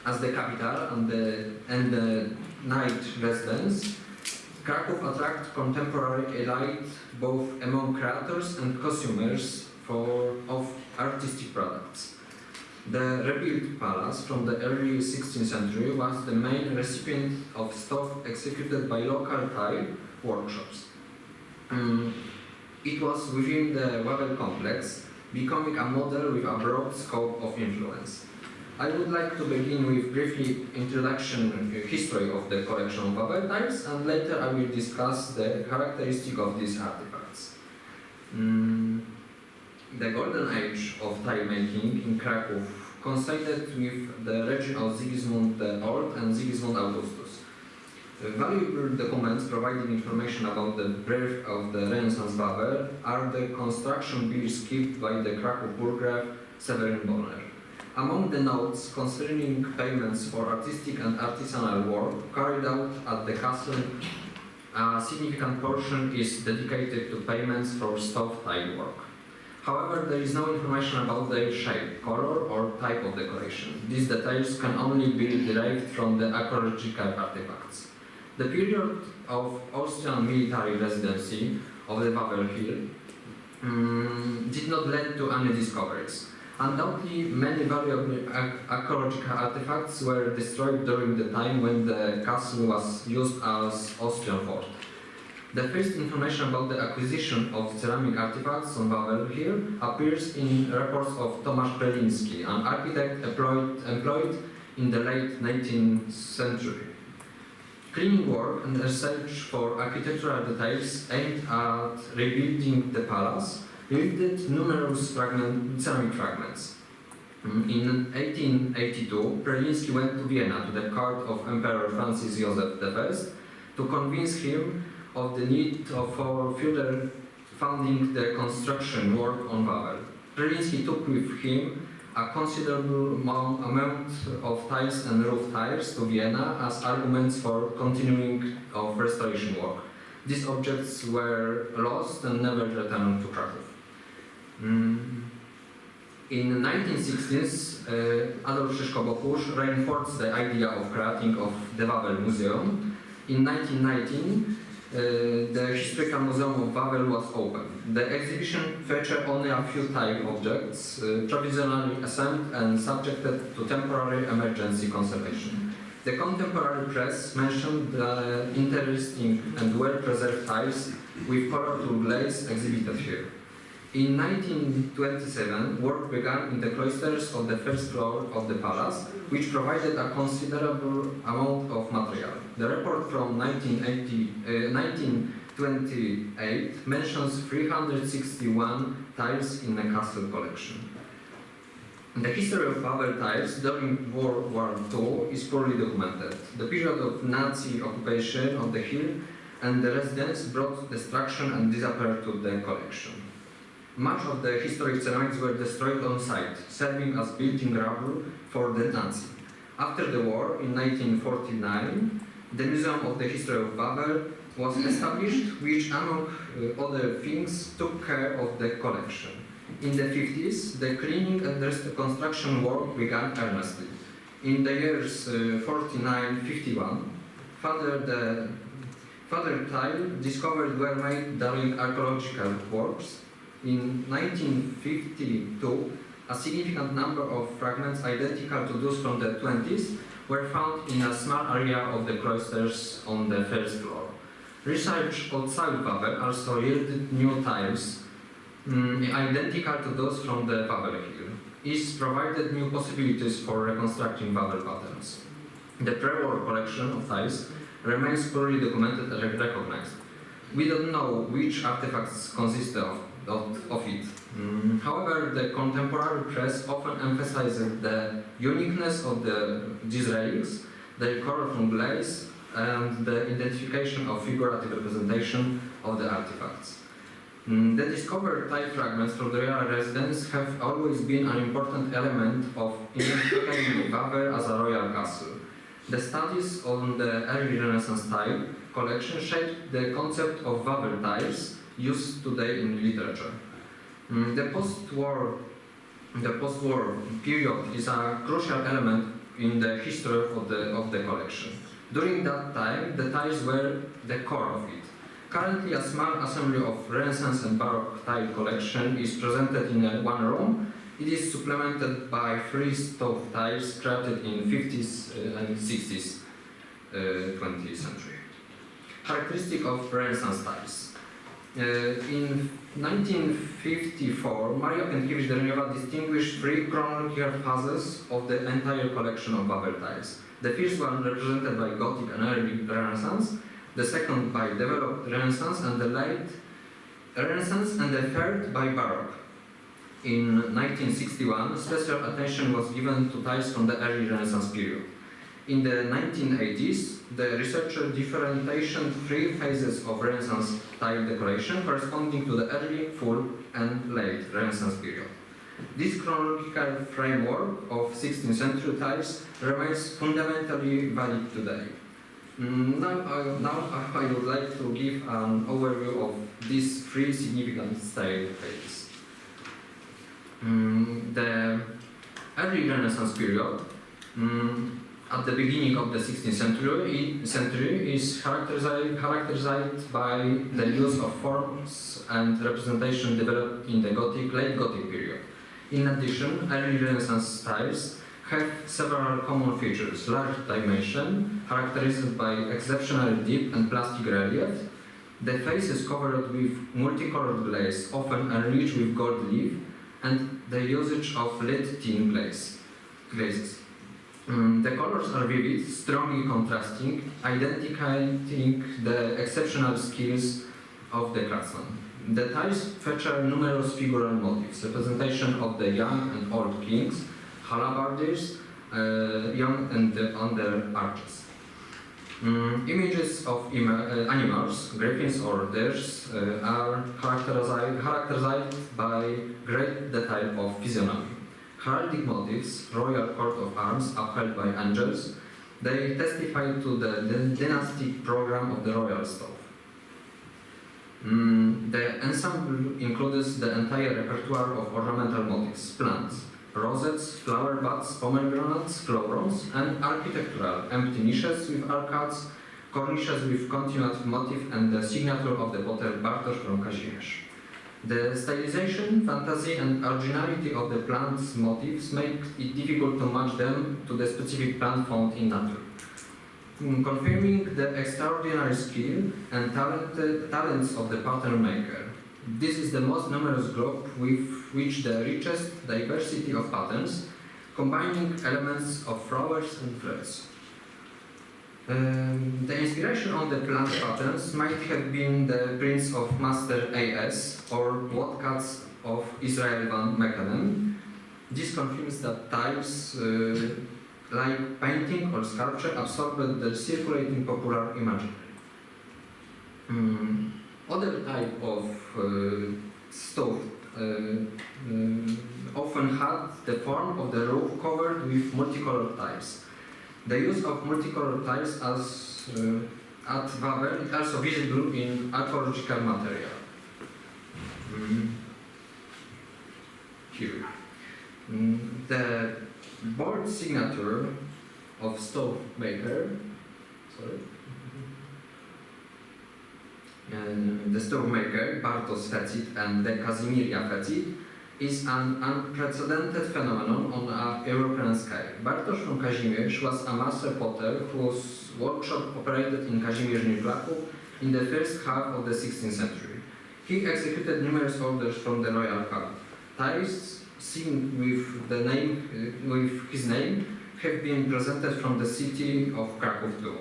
As the capital and the night residence, Kraków attracts contemporary elite both among creators and consumers of artistic products. The rebuilt palace from the early 16th century was the main recipient of stuff executed by local tile workshops. It was within the Wawel complex, becoming a model with a broad scope of influence. I would like to begin with briefly introduction history of the collection of Wawel tiles, and later I will discuss the characteristic of these artifacts. The golden age of tile making in Kraków coincided with the reign of Sigismund the Old and Sigismund Augustus. Valuable documents providing information about the birth of the Renaissance Wawel are the construction bills kept by the Kraków Burgraf Severin Bonner. Among the notes concerning payments for artistic and artisanal work carried out at the castle, a significant portion is dedicated to payments for stove tile work. However, there is no information about their shape, color, or type of decoration. These details can only be derived from the archaeological artifacts. The period of Austrian military residency of the Wawel Hill did not lead to any discoveries. Undoubtedly, many valuable archaeological artifacts were destroyed during the time when the castle was used as Austrian fort. The first information about the acquisition of ceramic artifacts on Wawel Hill appears in reports of Tomasz Brelinski, an architect employed in the late 19th century. Cleaning work and research for architectural details aimed at rebuilding the palace yielded numerous ceramic fragments. In 1882, Brelinski went to Vienna to the court of Emperor Francis Joseph I to convince him of the need for further funding the construction work on Wawel. Brelinski took with him a considerable amount of tiles and roof tiles to Vienna as arguments for continuing of restoration work. These objects were lost and never returned to Kraków. In the 1960s, Adolf Szyszko-Bokusz reinforced the idea of creating of the Wawel Museum. In 1919, the Historical Museum of Wawel was opened. The exhibition featured only a few tile objects, provisionally assembled and subjected to temporary emergency conservation. The contemporary press mentioned the interesting and well-preserved tiles with colorful glaze exhibited here. In 1927, work began in the cloisters of the first floor of the palace, which provided a considerable amount of material. The report from 1928 mentions 361 tiles in the castle collection. The history of Wawel tiles during World War II is poorly documented. The period of Nazi occupation of the hill and the residence brought destruction and disappeared to the collection. Much of the historic ceramics were destroyed on site, serving as building rubble for the Nazi. After the war, in 1949, the Museum of the History of Wawel was established, which among other things took care of the collection. In the 50s, the cleaning and reconstruction work began earnestly. In the years 49-51, further tile discovered were made during archaeological works. In 1952, a significant number of fragments identical to those from the 20s were found in a small area of the cloisters on the first floor. Research outside Babel also yielded new tiles identical to those from the Babel Hill. It provided new possibilities for reconstructing Babel patterns. The pre-war collection of tiles remains poorly documented and recognized. We don't know which artifacts consist of it. However, the contemporary press often emphasizes the uniqueness of these relics, their colorful glaze, and the identification of figurative representation of the artifacts. The discovered tile fragments from the royal residence have always been an important element of identifying Babel as a royal castle. The studies on the early Renaissance tile collection shaped the concept of Babel tiles used today in literature. The post-war period is a crucial element in the history of the collection. During that time, the tiles were the core of it. Currently, a small assembly of Renaissance and Baroque tile collection is presented in one room. It is supplemented by 3 stove tiles created in 50s and 60s 20th century. Characteristic of Renaissance tiles. In 1954, Maria Pętkiewicz-Derniewa distinguished 3 chronological phases of the entire collection of Babel tiles. The first one represented by Gothic and early Renaissance, the second by developed Renaissance and the late Renaissance, and the third by Baroque. In 1961, special attention was given to tiles from the early Renaissance period. In the 1980s, the researcher differentiated 3 phases of Renaissance tile decoration corresponding to the early, full, and late Renaissance period. This chronological framework of 16th century tiles remains fundamentally valid today. Now I would like to give an overview of these 3 significant style phases. The early Renaissance period, at the beginning of the 16th century, is characterized by the use of forms and representation developed in the late Gothic period. In addition, early Renaissance styles have several common features: large dimension, characterized by exceptionally deep and plastic relief. The face is covered with multicolored glaze, often enriched with gold leaf, and the usage of lead tin glazes. The colors are vivid, strongly contrasting, identifying the exceptional skills of the craftsman. The tiles feature numerous figural motifs, representation of the young and old kings, halberdiers, young and under arches. Images of animals, griffins or deers, are characterized by great detail of physiognomy. Heraldic motifs, royal coat of arms upheld by angels, they testify to the dynastic program of the royal stove. The ensemble includes the entire repertoire of ornamental motifs: plants, rosettes, flower buds, pomegranates, florons, and architectural empty niches with arcades, cornices with continuous motif, and the signature of the potter Bartosz from Kazimierz. The stylization, fantasy, and originality of the plant's motifs make it difficult to match them to the specific plant found in nature, confirming the extraordinary skill and talents of the pattern maker. This is the most numerous group with which the richest diversity of patterns, combining elements of flowers and threads. The inspiration on the plant patterns might have been the prints of Master A.S. or woodcuts of Israel van Mechelen. This confirms that types like painting or sculpture absorbed the circulating popular imagery. Other type of stove often had the form of the roof covered with multicolored tiles. The use of multicolored tiles at Wawel is also visible in archaeological material. Here. The board signature of stove maker, the stove maker Bartosz Fecit and the Kazimierza Fecit is an unprecedented phenomenon on an European scale. Bartosz from Kazimierz was a master potter whose workshop operated in Kazimierz near Kraków in the first half of the 16th century. He executed numerous orders from the royal court. Tiles seen with his name have been presented from the city of Kraków too.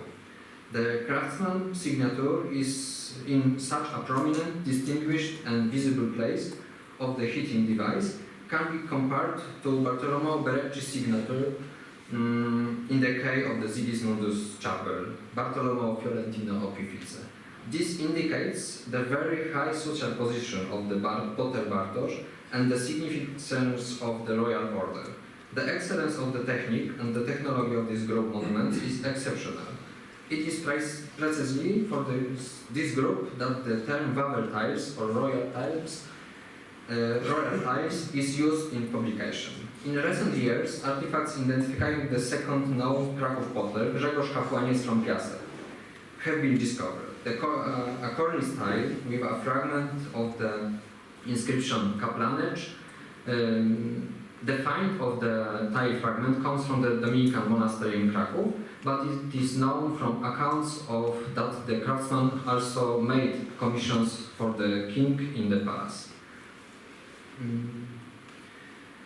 The craftsman signature is in such a prominent, distinguished and visible place of the heating device can be compared to Bartolomeo Berecci's signature in the key of the Sigismundus Chapel, Bartolomeo Fiorentino Opifice. This indicates the very high social position of the potter Bartosz and the significance of the royal order. The excellence of the technique and the technology of this group monuments is exceptional. It is precisely for this group that the term Wawel tiles or royal tiles is used in publication. In recent years, artifacts identifying the second known Kraków potter, Grzegorz Kapłaniec from Piasek, have been discovered. A cornice tile with a fragment of the inscription Kaplanecz. The find of the tile fragment comes from the Dominican monastery in Kraków, but it is known from accounts of that the craftsman also made commissions for the king in the palace.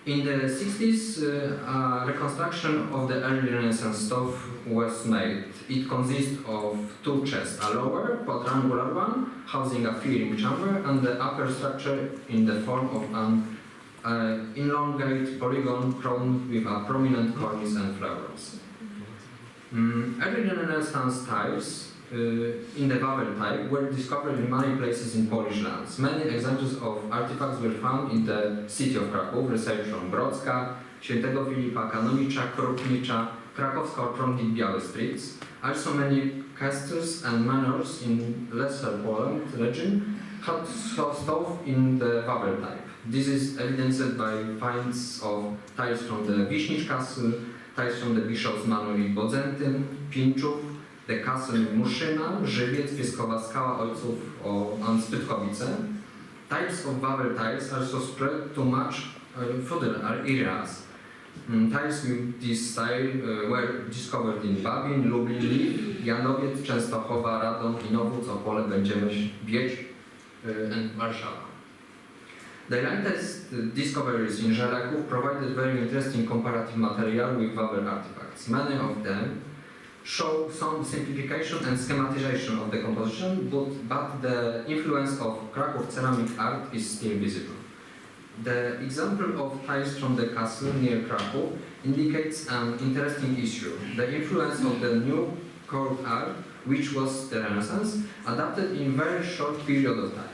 In the 60s, a reconstruction of the early Renaissance stove was made. It consists of two chests, a lower, quadrangular one, housing a filling chamber, and the upper structure in the form of an elongate polygon crowned with a prominent cornice and flowers. Early Renaissance tiles in the Wawel type were discovered in many places in Polish lands. Many examples of artifacts were found in the city of Kraków, research from Brodzka, Świętego Filipa, Kanonicza, Krupnicza, Krakowska or Prądnik Biały streets. Also many castles and manors in Lesser Poland region had stove in the Wawel type. This is evidenced by finds of tiles from the Wiśnicz Castle, tiles from the Bishop's Manor in Bodzentyn, Pińczów, the castle in Muszyna, Żywiec, Pieskowa Skała, Ojców and Spytkowice. Types of Wawel tiles also spread to much further areas. Tiles with this style were discovered in Babin, Lublin, Lwiw, Janowiec, Częstochowa, Radom, Inowłódz, Opole, Będziemyśl, Biedź and Warszawa. The latest discoveries in Żelaków provided very interesting comparative material with Wawel artifacts. Many of them show some simplification and schematization of the composition, but the influence of Kraków ceramic art is still visible. The example of tiles from the castle near Kraków indicates an interesting issue. The influence of the new court art, which was the Renaissance, adapted in a very short period of time.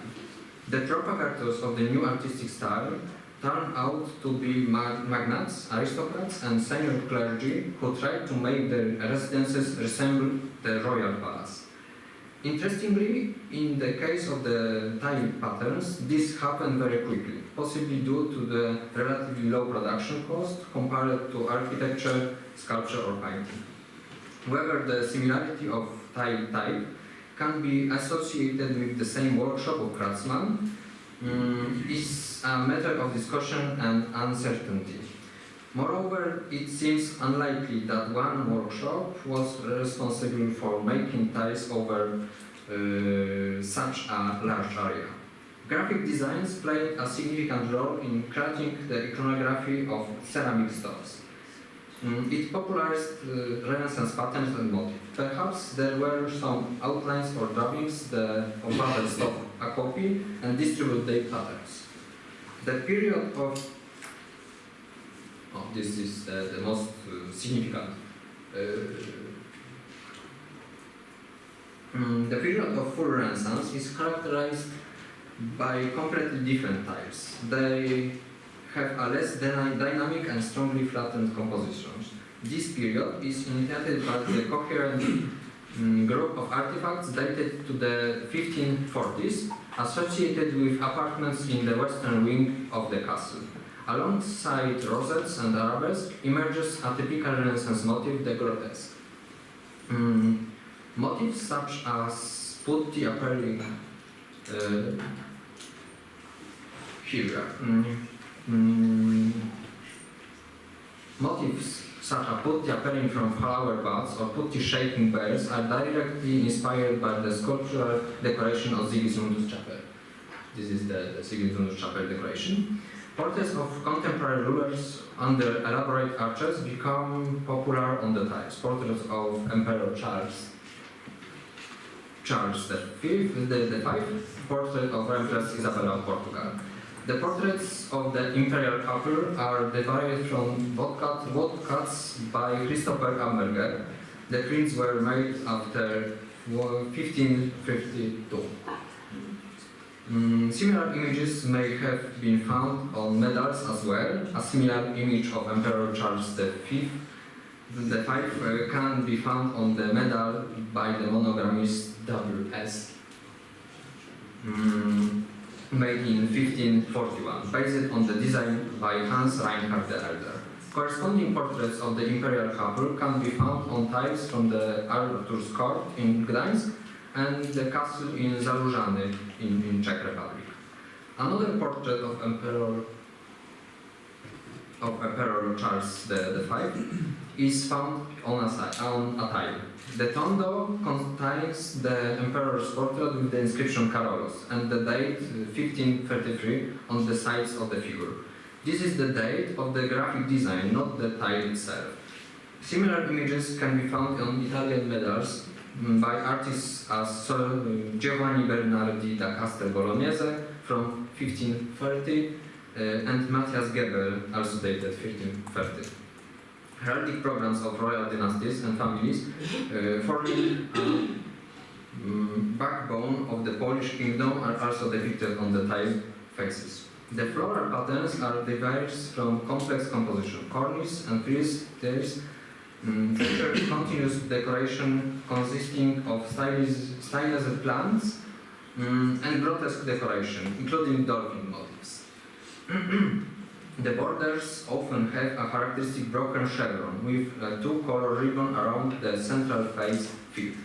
The propagators of the new artistic style turned out to be magnates, aristocrats and senior clergy who tried to make their residences resemble the royal palace. Interestingly, in the case of the tile patterns, this happened very quickly, possibly due to the relatively low production cost compared to architecture, sculpture or painting. However, the similarity of tile type can be associated with the same workshop of craftsmen is a matter of discussion and uncertainty. Moreover, it seems unlikely that one workshop was responsible for making tiles over such a large area. Graphic designs played a significant role in creating the iconography of ceramic stoves. It popularized Renaissance patterns and motifs. Perhaps there were some outlines or drawings of Wawel stove, a copy, and distributed patterns. The period of this is the most significant. The period of full Renaissance is characterized by completely different tiles. They have a less dynamic and strongly flattened compositions. This period is initiated by the coherent group of artifacts dated to the 1540s, associated with apartments in the western wing of the castle. Alongside rosettes and arabesque emerges a typical Renaissance motif, the grotesque. Motifs such as putti appearing motifs such as putti appearing from flower buds or putti shaking bears are directly inspired by the sculptural decoration of Sigismundus Chapel. This is the Sigismundus Chapel decoration. Portraits of contemporary rulers under elaborate arches become popular on the tiles. Portraits of Emperor Charles V, portrait of Empress Isabella of Portugal. The portraits of the imperial couple are derived from woodcuts by Christopher Amberger. The prints were made after 1552. Similar images may have been found on medals as well. A similar image of Emperor Charles V can be found on the medal by the monogrammist W.S. Made in 1541, based on the design by Hans Reinhard the Elder. Corresponding portraits of the imperial couple can be found on tiles from the Artur's court in Gdańsk and the castle in Zalużany in Czech Republic. Another portrait of Emperor Charles V is found on a tile. The tondo contains the emperor's portrait with the inscription Carolus and the date 1533 on the sides of the figure. This is the date of the graphic design, not the tile itself. Similar images can be found on Italian medals by artists as Giovanni Bernardi da Castel Bolognese from 1530 and Matthias Gebel, also dated 1530. Heraldic programs of royal dynasties and families forming backbone of the Polish kingdom are also depicted on the tile faces. The floral patterns are derived from complex composition. Cornice and frieze tiles feature continuous decoration consisting of stylized plants and grotesque decoration, including dolphin motifs. The borders often have a characteristic broken chevron with a two-color ribbon around the central face field.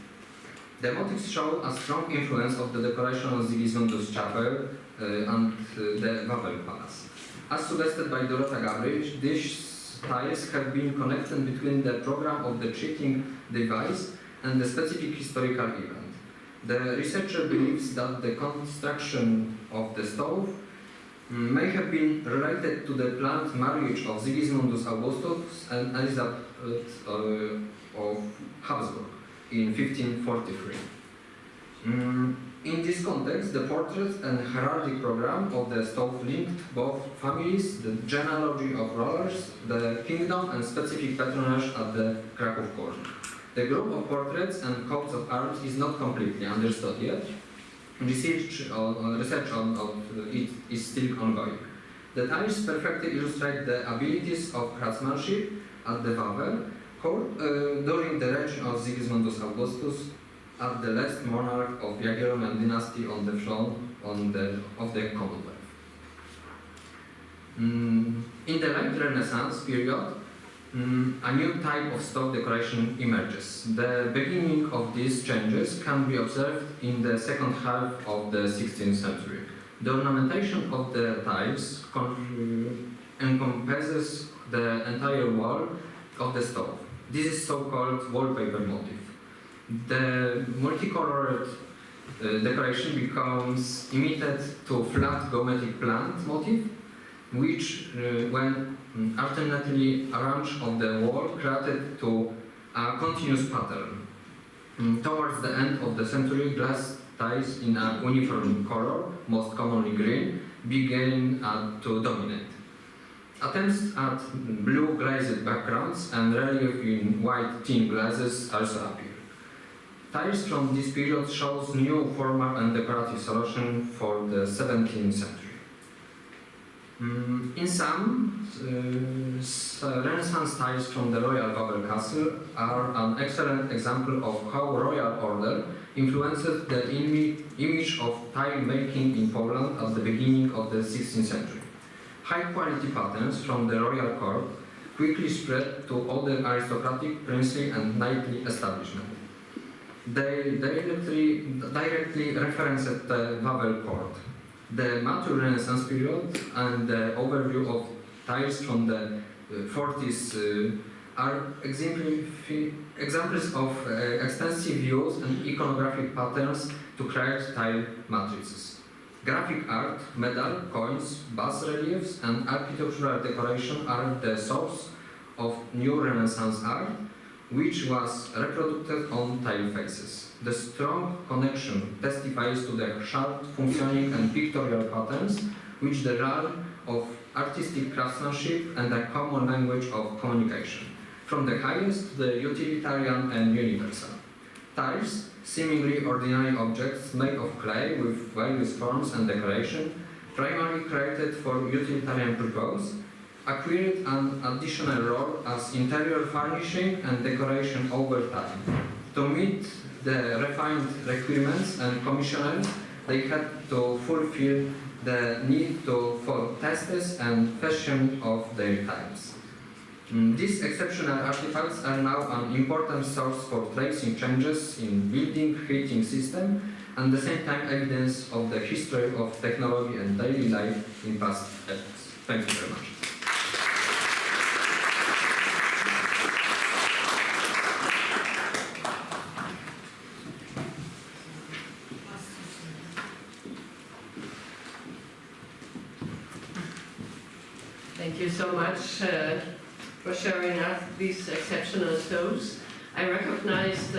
The motifs show a strong influence of the decoration of Sigismundus Chapel and the Wawel Palace. As suggested by Dorota Gabryś, these tiles have been connected between the program of the cheating device and the specific historical event. The researcher believes that the construction of the stove may have been related to the planned marriage of Sigismundus Augustus and Elizabeth of Habsburg in 1543. In this context, the portrait and heraldic program of the stove linked both families, the genealogy of rulers, the kingdom, and specific patronage at the Krakow court. The group of portraits and coats of arms is not completely understood yet. Research on it is still ongoing. The tiles perfectly illustrate the abilities of craftsmanship at the Wawel court during the reign of Sigismundus Augustus as the last monarch of Jagiellonian dynasty on the throne of the Commonwealth. In the late Renaissance period, a new type of stove decoration emerges. The beginning of these changes can be observed in the second half of the 16th century. The ornamentation of the tiles encompasses the entire wall of the stove. This is so-called wallpaper motif. The multicolored decoration becomes imitated to flat geometric plant motif, which, when alternately arranged on the wall, created to a continuous pattern. Towards the end of the century, glass tiles in a uniform color, most commonly green, began to dominate. Attempts at blue glazed backgrounds and relief in white thin glazes also appear. Tiles from this period shows new formal and decorative solution for the 17th century. In sum, Renaissance tiles from the Royal Babel Castle are an excellent example of how royal order influenced the image of tile making in Poland at the beginning of the 16th century. High-quality patterns from the royal court quickly spread to other aristocratic, princely and knightly establishments. They directly referenced the Babel court. The mature Renaissance period and the overview of tiles from the 40s are examples of extensive use and iconographic patterns to create tile matrices. Graphic art, metal, coins, bas-reliefs and architectural decoration are the source of new Renaissance art, which was reproduced on tile faces. The strong connection testifies to the sharp functioning and pictorial patterns, which the realm of artistic craftsmanship and a common language of communication, from the highest to the utilitarian and universal. Tiles, seemingly ordinary objects made of clay with various forms and decoration, primarily created for utilitarian purpose, acquired an additional role as interior furnishing and decoration over time. To meet the refined requirements and commissioners, they had to fulfill the need for tastes and fashion of their times. These exceptional artifacts are now an important source for tracing changes in building heating system and at the same time evidence of the history of technology and daily life in past epochs. Thank you very much. Thank you so much for showing us these exceptional stoves. I recognized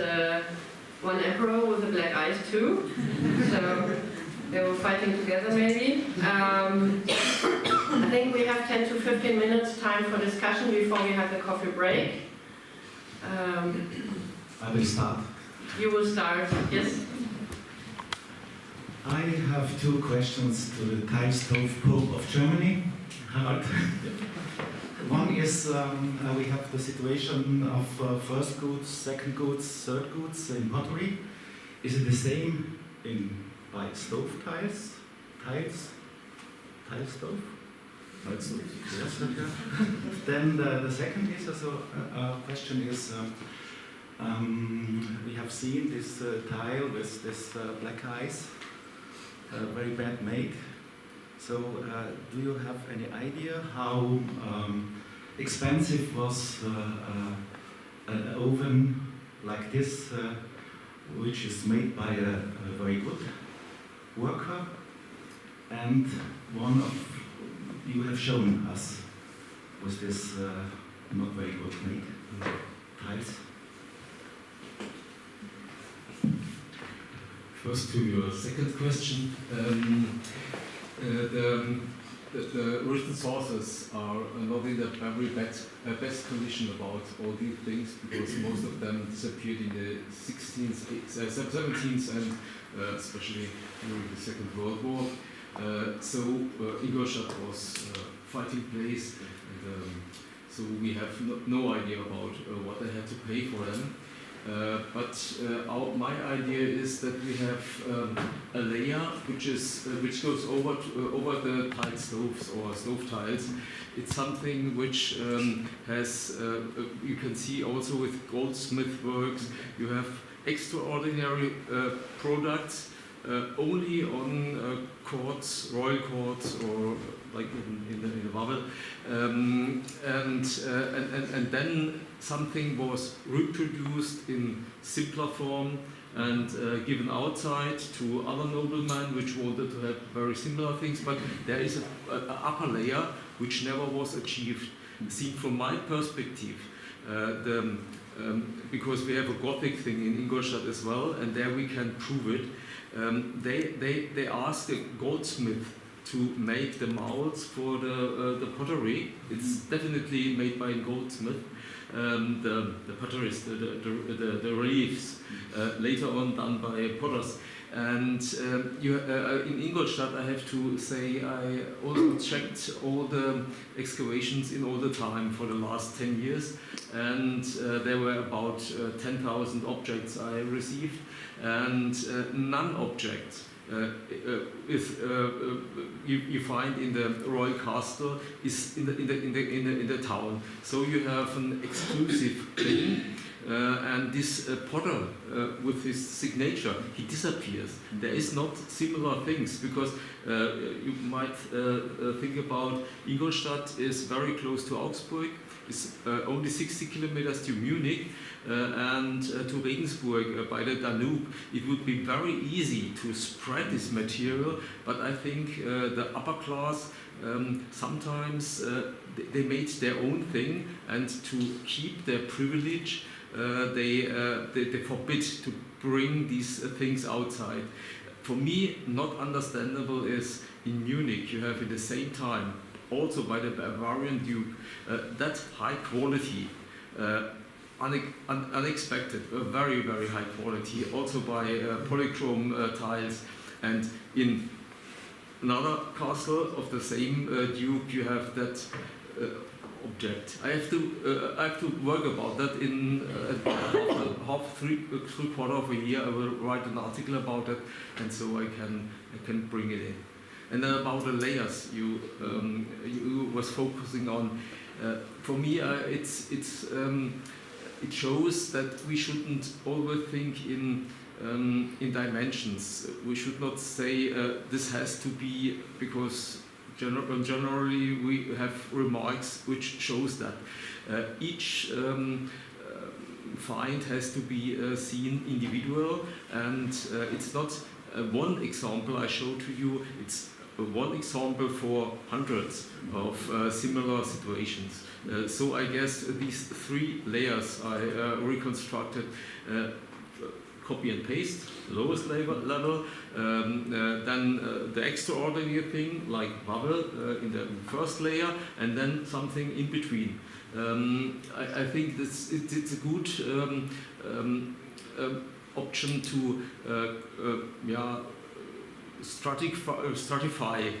one emperor with the black eyes too, so they were fighting together maybe. I think we have 10 to 15 minutes time for discussion before we have the coffee break. I will start. You will start, yes? I have two questions to the tile stove Pope of Germany. One is we have the situation of first goods, second goods, third goods in pottery. Is it the same by stove tiles? Tile stove? Tile stove. Yes. Then the second is also question is we have seen this tile with this black eyes, very bad make. So, do you have any idea how expensive was an oven like this, which is made by a very good worker, and one of you have shown us with this not very good made tiles? First to your second question. The written sources are not in the very best condition about all these things, because most of them disappeared in the 16th, 17th and especially during the Second World War. So Ingolstadt was fighting place, and so we have no idea about what they had to pay for them. But my idea is that we have a layer which goes over the tile stoves or stove tiles. It's something which has you can see also with goldsmith works. You have extraordinary products only on courts, royal courts, or like in the Babel, and then something was reproduced in simpler form and given outside to other noblemen which wanted to have very similar things, but there is an upper layer which never was achieved. Seen from my perspective, because we have a Gothic thing in Ingolstadt as well, and there we can prove it. They asked the goldsmith to make the molds for the pottery. It's definitely made by a goldsmith. The potteries, the reliefs, later on done by potters. And in Ingolstadt, I have to say, I also checked all the excavations in all the time for the last 10 years, and there were about 10,000 objects I received, and none object you find in the royal castle is in the town. So you have an exclusive thing. And this potter with his signature, he disappears. There is not similar things because you might think about Ingolstadt is very close to Augsburg, it's only 60 kilometers to Munich and to Regensburg by the Danube. It would be very easy to spread this material, but I think the upper class sometimes they made their own thing, and to keep their privilege they forbid to bring these things outside. For me, not understandable is in Munich you have at the same time, also by the Bavarian Duke, that high quality, unexpected, very, very high quality, also by polychrome tiles. And in another castle of the same Duke you have that object. I have to work about that in three quarter of a year. I will write an article about it, and so I can bring it in. And then about the layers you was focusing on. For me, it shows that we shouldn't always think in dimensions. We should not say this has to be because. Generally, we have remarks which shows that each find has to be seen individual, and it's not one example I show to you. It's one example for hundreds of similar situations. So I guess these three layers I reconstructed. Copy and paste, lowest level, then the extraordinary thing like bubble in the first layer, and then something in between. I think it's a good option to stratify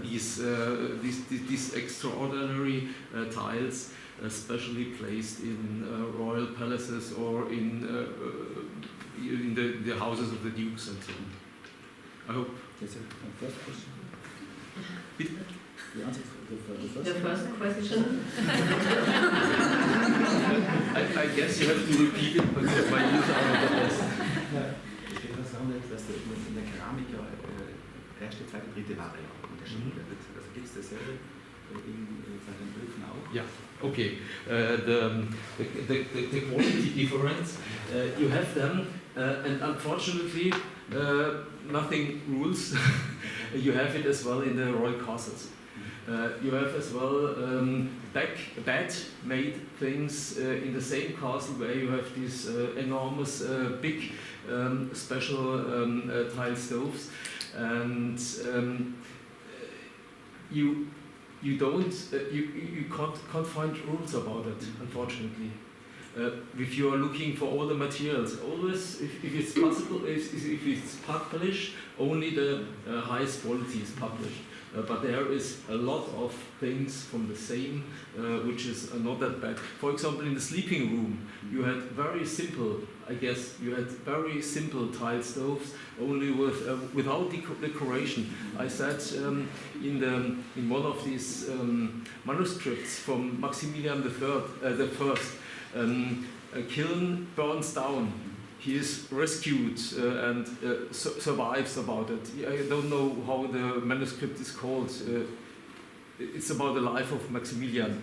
these extraordinary tiles, especially placed in royal palaces or in the houses of the dukes and so on. I hope. That's it. First question. The answer to The first question. I guess you have to repeat it because my ears are not the best. Ich will nur sagen, dass in der Keramik ja erste, zweite, dritte Variante unterschieden wird. Also gibt es dasselbe bei den Öfen auch? Yeah. Okay. The quality difference, you have them, and unfortunately, nothing rules. You have it as well in the royal castles. You have as well bed-made things in the same castle where you have these enormous, big, special tile stoves, and you can't find rules about it, unfortunately. If you are looking for all the materials, always, if it's possible, if it's published, only the highest quality is published. But there is a lot of things from the same, which is not that bad. For example, in the sleeping room, you had very simple, I guess, you had very simple tile stoves, only without decoration. I said in one of these manuscripts from Maximilian the First, a kiln burns down. He is rescued and survives about it. I don't know how the manuscript is called. It's about the life of Maximilian.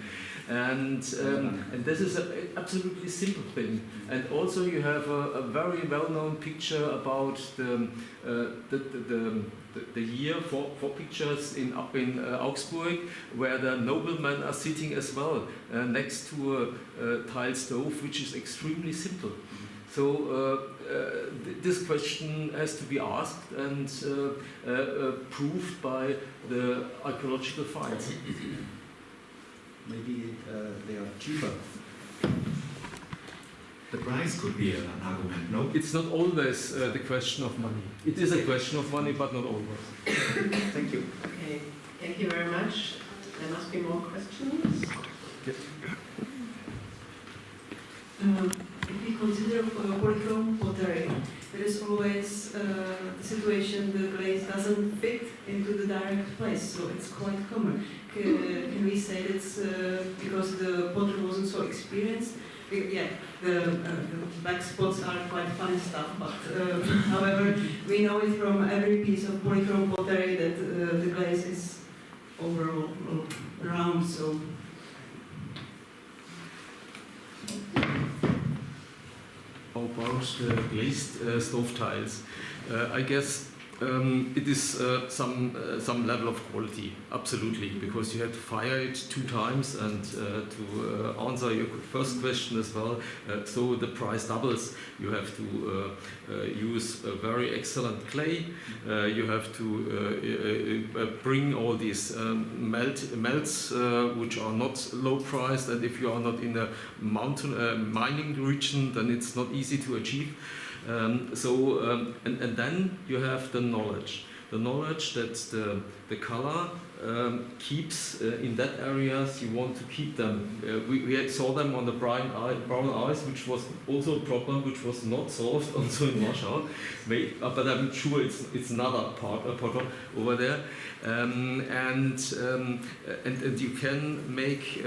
And this is an absolutely simple thing. And also you have a very well-known picture about the year, four pictures in Augsburg, where the noblemen are sitting as well next to a tile stove, which is extremely simple. So this question has to be asked and proved by the archaeological finds. Maybe they are cheaper. the price could be an argument, no? It's not always the question of money. It is a question of money, but not always. Thank you. Okay, thank you very much. There must be more questions. If we consider polychrome pottery, there is always the situation the glaze doesn't fit into the direct place, so it's quite common. Can we say it's because the potter wasn't so experienced? Yeah, the black spots are quite funny stuff, but however, we know it from every piece of polychrome pottery that the glaze is overall round, so. About the glazed stove tiles, I guess it is some level of quality, absolutely, because you have to fire it 2 times, and to answer your first question as well, so the price doubles. You have to use a very excellent clay. You have to bring all these melts which are not low priced, and if you are not in a mountain mining region, then it's not easy to achieve. And then you have the knowledge that the color keeps in that areas you want to keep them. We saw them on the brown ice, which was also a problem, which was not solved also in Warsaw. But I'm sure it's another part over there. And you can make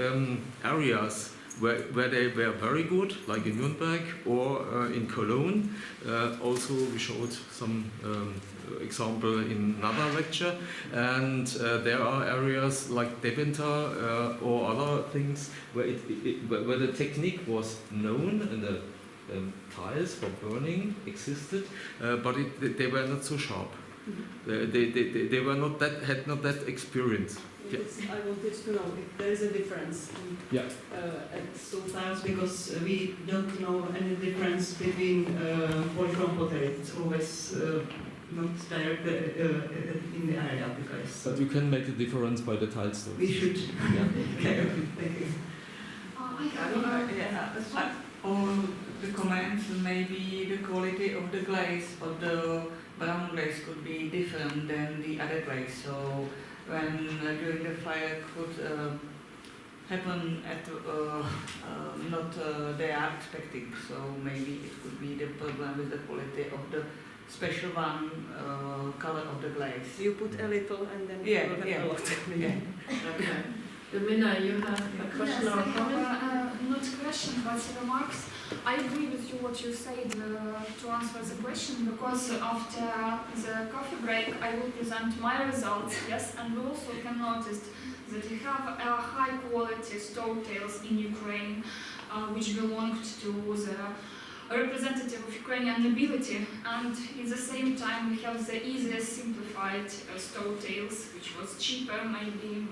areas where they were very good, like in Nuremberg or in Cologne. Also, we showed some example in another lecture. And there are areas like Deventer or other things where where the technique was known and the tiles for burning existed, but they were not so sharp. They were not that, had not that experience. Yes, I wanted to know if there is a difference in, at stove tiles, because we don't know any difference between polychrome pottery. It's always not direct in the area of the place. But you can make a difference by the tile stones. We should. Okay, thank you. On the comments, maybe the quality of the glaze of the brown glaze could be different than the other glaze. So when during the fire could happen at not they are expecting. So maybe it could be the problem with the quality of the special one color of the glaze. You put a little and then you have a lot. Okay. Domina, you have a question or a comment? Not a question, but remarks. I agree with you what you said to answer the question, because after the coffee break I will present my results, yes, and we also can notice that we have high quality stove tails in Ukraine, which belonged to the representative of Ukrainian nobility, and at the same time we have the easiest simplified stove tails, which was cheaper, maybe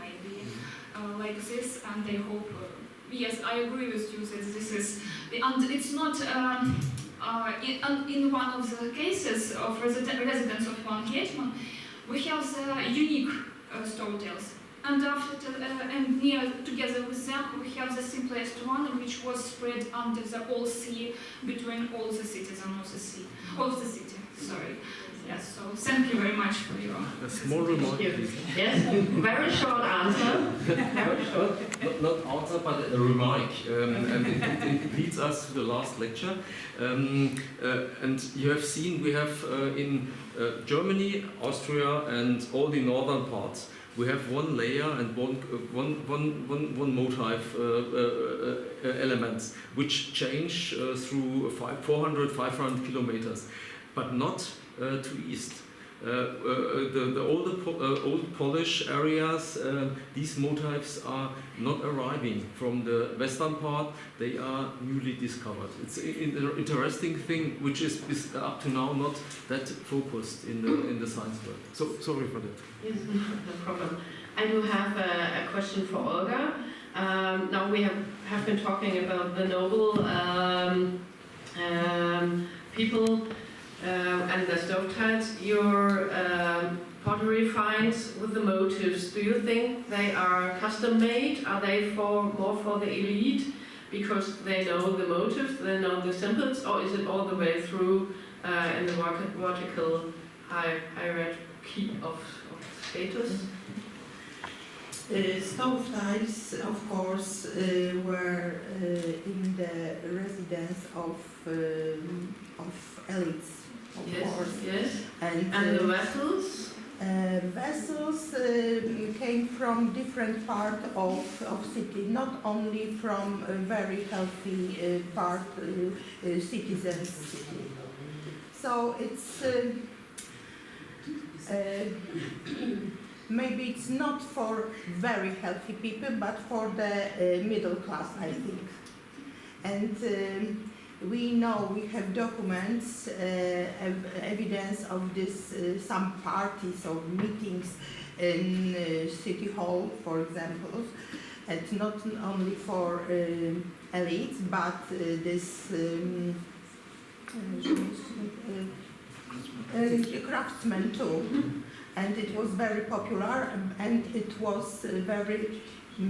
like this, and I hope. Yes, I agree with you that this is, and it's not in one of the cases of residents of one hetman, we have the unique stove tails, and after and near together with them we have the simplest one, which was spread under the whole sea between all the citizens of the city. Sorry. Yes, so thank you very much for your a small remark. Yes, very short answer. Very short. Not answer, but a remark, and it leads us to the last lecture. And you have seen we have in Germany, Austria, and all the northern parts. We have one layer and one motif elements which change through 400-500 kilometers, but not to east. The old Polish areas, these motifs are not arriving from the western part, they are newly discovered. It's an interesting thing which is up to now not that focused in the science world. So sorry for that. Yes, no problem. I do have a question for Olga. Now we have been talking about the noble people and the stove tiles. Your pottery finds with the motifs, do you think they are custom made? Are they more for the elite? because they know the motives, they know the symbols, or is it all the way through in the vertical hierarchy of status? Stove tiles, of course, were in the residence of elites, of course. Yes. And the vessels? Vessels came from different part of city, not only from a very healthy part citizens city. So it's maybe it's not for very healthy people, but for the middle class, I think. And we know, we have documents, evidence of this, some parties or meetings in City Hall, for example, and not only for elites, but this craftsmen too. And it was very popular, and it was a very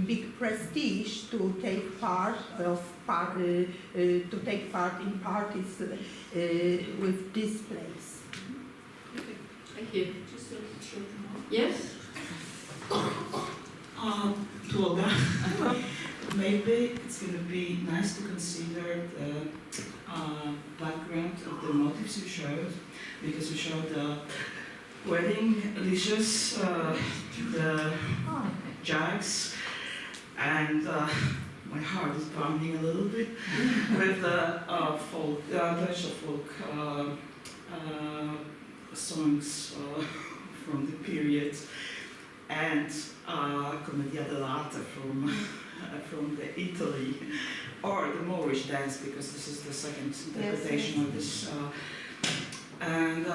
big prestige to take part in parties with this place. Thank you. Yes. To Olga, maybe it's going to be nice to consider the background of the motifs you showed, because you showed the wedding dishes, the jugs, and my heart is pounding a little bit with the folk, traditional folk songs from the period, and commedia dell'arte from the Italy, or the Moorish dance, because this is the second interpretation of this, and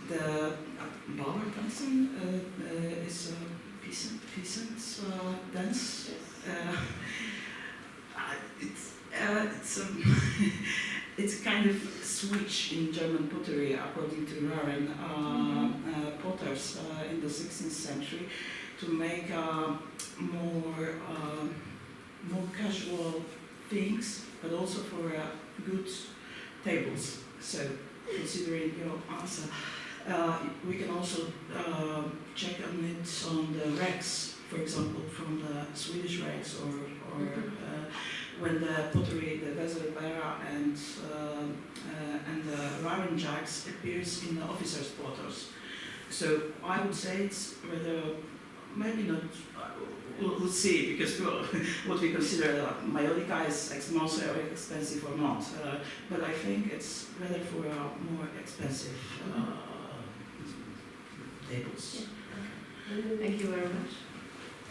the Bauer dancing is a peasant dance. It's kind of switch in German pottery, according to Raren potters in the 16th century, to make more casual things, but also for good tables. So, considering your answer, we can also check on it on the wrecks, for example, from the Swedish wrecks, or when the pottery, the Weserbeera and the Raren jugs appears in the officers' quarters. So I would say it's rather, maybe not, we'll see, because what we consider Maiolica is expensive or expensive or not. But I think it's rather for more expensive tables. Thank you very much.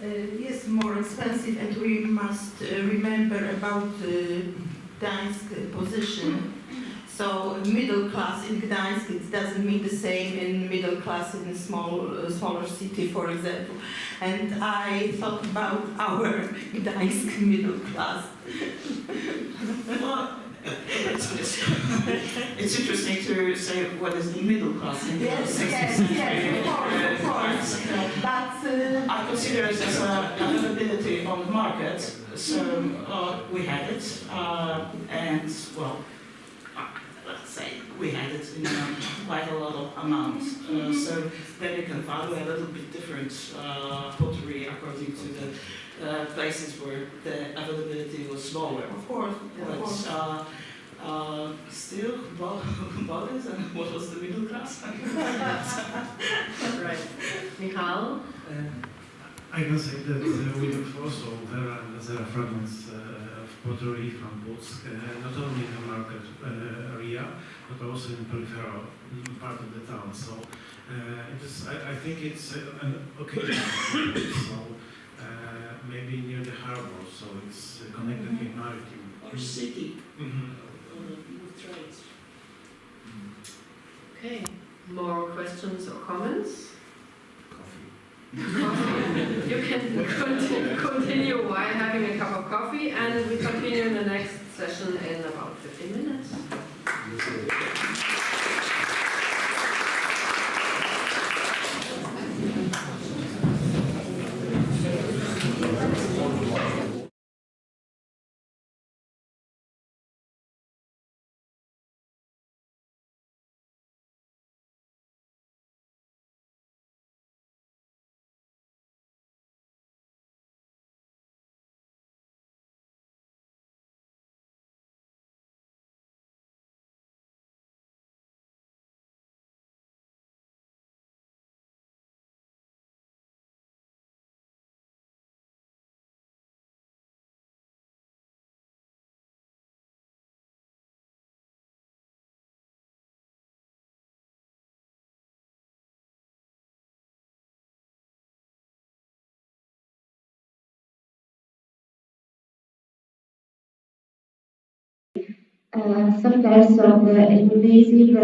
Yes, more expensive, and we must remember about Gdańsk position. So middle class in Gdańsk, it doesn't mean the same in middle class in a smaller city, for example. And I thought about our Gdańsk middle class. Well, it's interesting to say what is the middle class in the 16th century. Of course. But I consider it as availability on the market, so we had it, and well, let's say we had it in quite a lot of amount. So then you can value a little bit different pottery according to the places where the availability was lower. of course, Still, bodies, and what was the middle class? Right. Michal? I can say that we look also there are fragments of pottery from Polsk, not only in the market area, but also in peripheral part of the town. So I think it's an occasion. So maybe near the harbor, so it's connected with maritime. Or city. With trades. Okay. More questions or comments? Coffee. You can continue while having a cup of coffee, and we continue in the next session in about 15 minutes. some types of invasive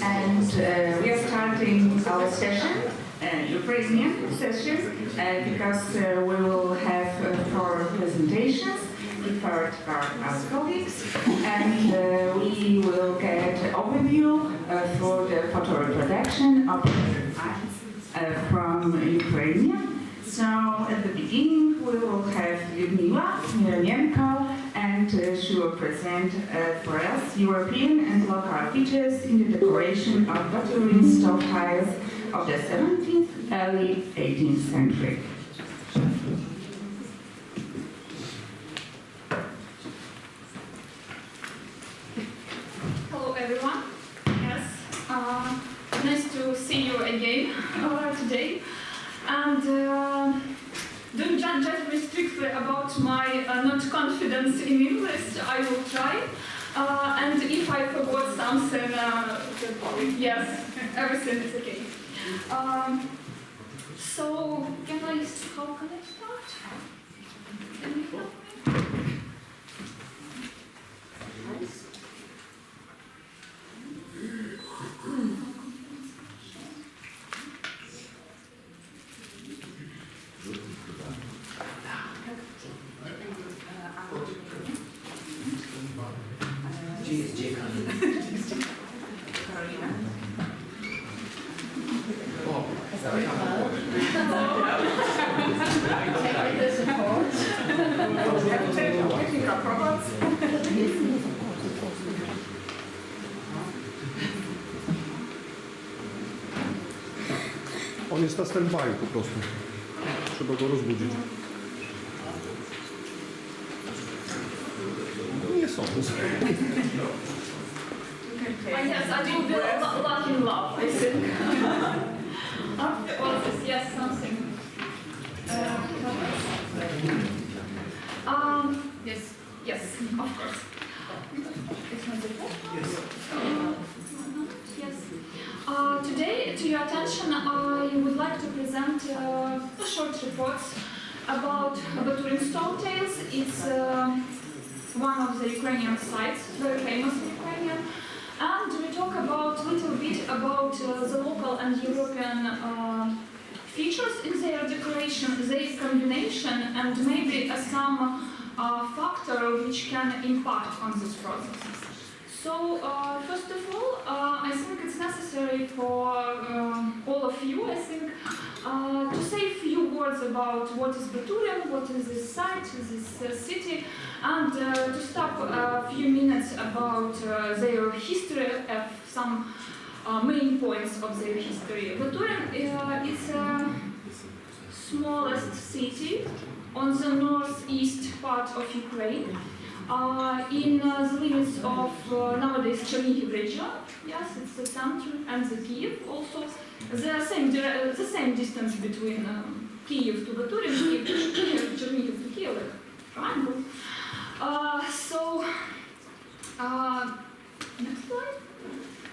And we are starting our session, Ukrainian session, because we will have 4 presentations prepared by our colleagues, and we will get an overview for the photo reproduction of from Ukraine. So at the beginning we will have Lyudmila Mironenko, and she will present for us European and local features in the decoration of pottery stone tiles of the 17th, early 18th century. Hello everyone. Yes, nice to see you again today. And don't judge me strictly about my not confidence in English. I will try. And if I forgot something, yes, everything is okay. So, how can I start? Can you help me? On jest na stand-by po prostu. Trzeba go rozbudzić. Nie sądzę. Yes, I will be lucky in love, I think. After all this, yes, something. Yes, of course. It's not the first one? Yes. Today, to your attention, I would like to present a short report about Baturin stone tales. It's one of the Ukrainian sites, very famous in Ukraine. And we talk about a little bit about the local and European features in their decoration, their combination, and maybe some factor which can impact on this process. So, first of all, I think it's necessary for all of you, I think, to say a few words about what is Baturin, what is this site, this city, and to stop a few minutes about their history, some main points of their history. Baturin is the smallest city on the northeast part of Ukraine, in the limits of nowadays Chernihiv region. Yes, it's the center, and the Kiev also. The same distance between Kiev to Baturin, Kiev to Chernihiv to Kiev, like triangle. Next slide.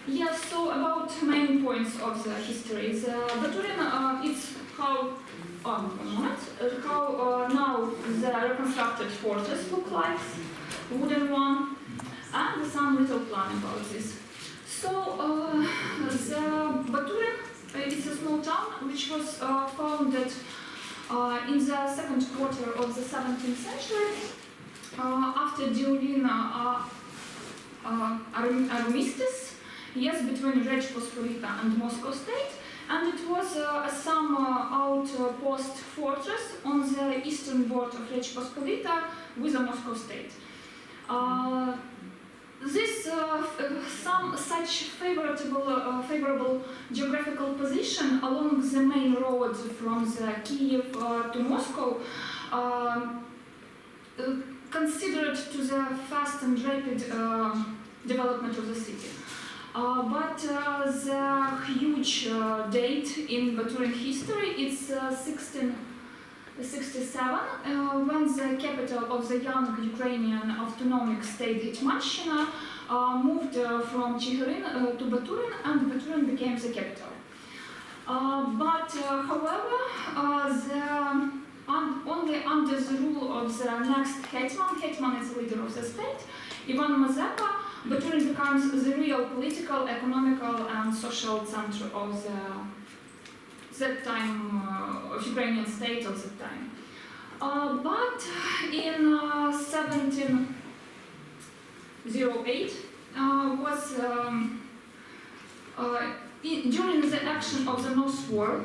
Yes, so about main points of the history. The Baturin, it's how now the reconstructed fortress look like, wooden one, and some little plan about this. So the Baturin, it's a small town which was founded in the second quarter of the 17th century after during armistice, yes, between Rzecz Pospolita and Moscow state. And it was some outpost fortress on the eastern border of Rzecz Pospolita with the Moscow state. Some such favorable geographical position along the main road from the Kiev to Moscow considered to the fast and rapid development of the city. But the huge date in Baturin history is 1667, when the capital of the young Ukrainian autonomic state Hetmanshchina moved from Cheherin to Baturin, and Baturin became the capital. However, only under the rule of the next hetman is the leader of the state, Ivan Mazepa, Baturin becomes the real political, economical, and social center of that time of Ukrainian state of that time. But in 1708 during the action of the North War,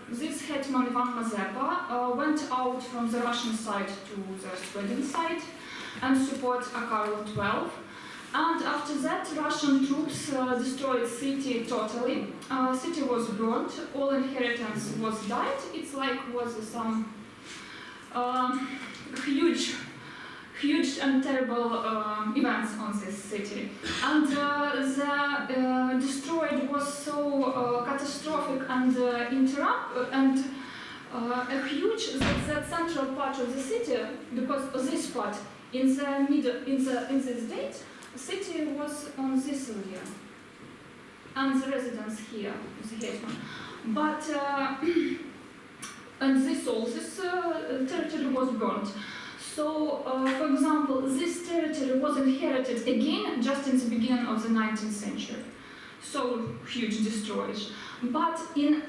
this hetman Ivan Mazepa went out from the Russian side to the Sweden side and support Karl XII. And after that, Russian troops destroyed the city totally. City was burnt, all inheritance was died. It's like was some huge and terrible events on this city. And the destroyed was so catastrophic and huge that central part of the city, because of this part in the middle in this date, the city was on this area, and the residence here is the hetman. But and this territory was burnt. So, for example, this territory was inherited again just in the beginning of the 19th century. So huge destroyed. But in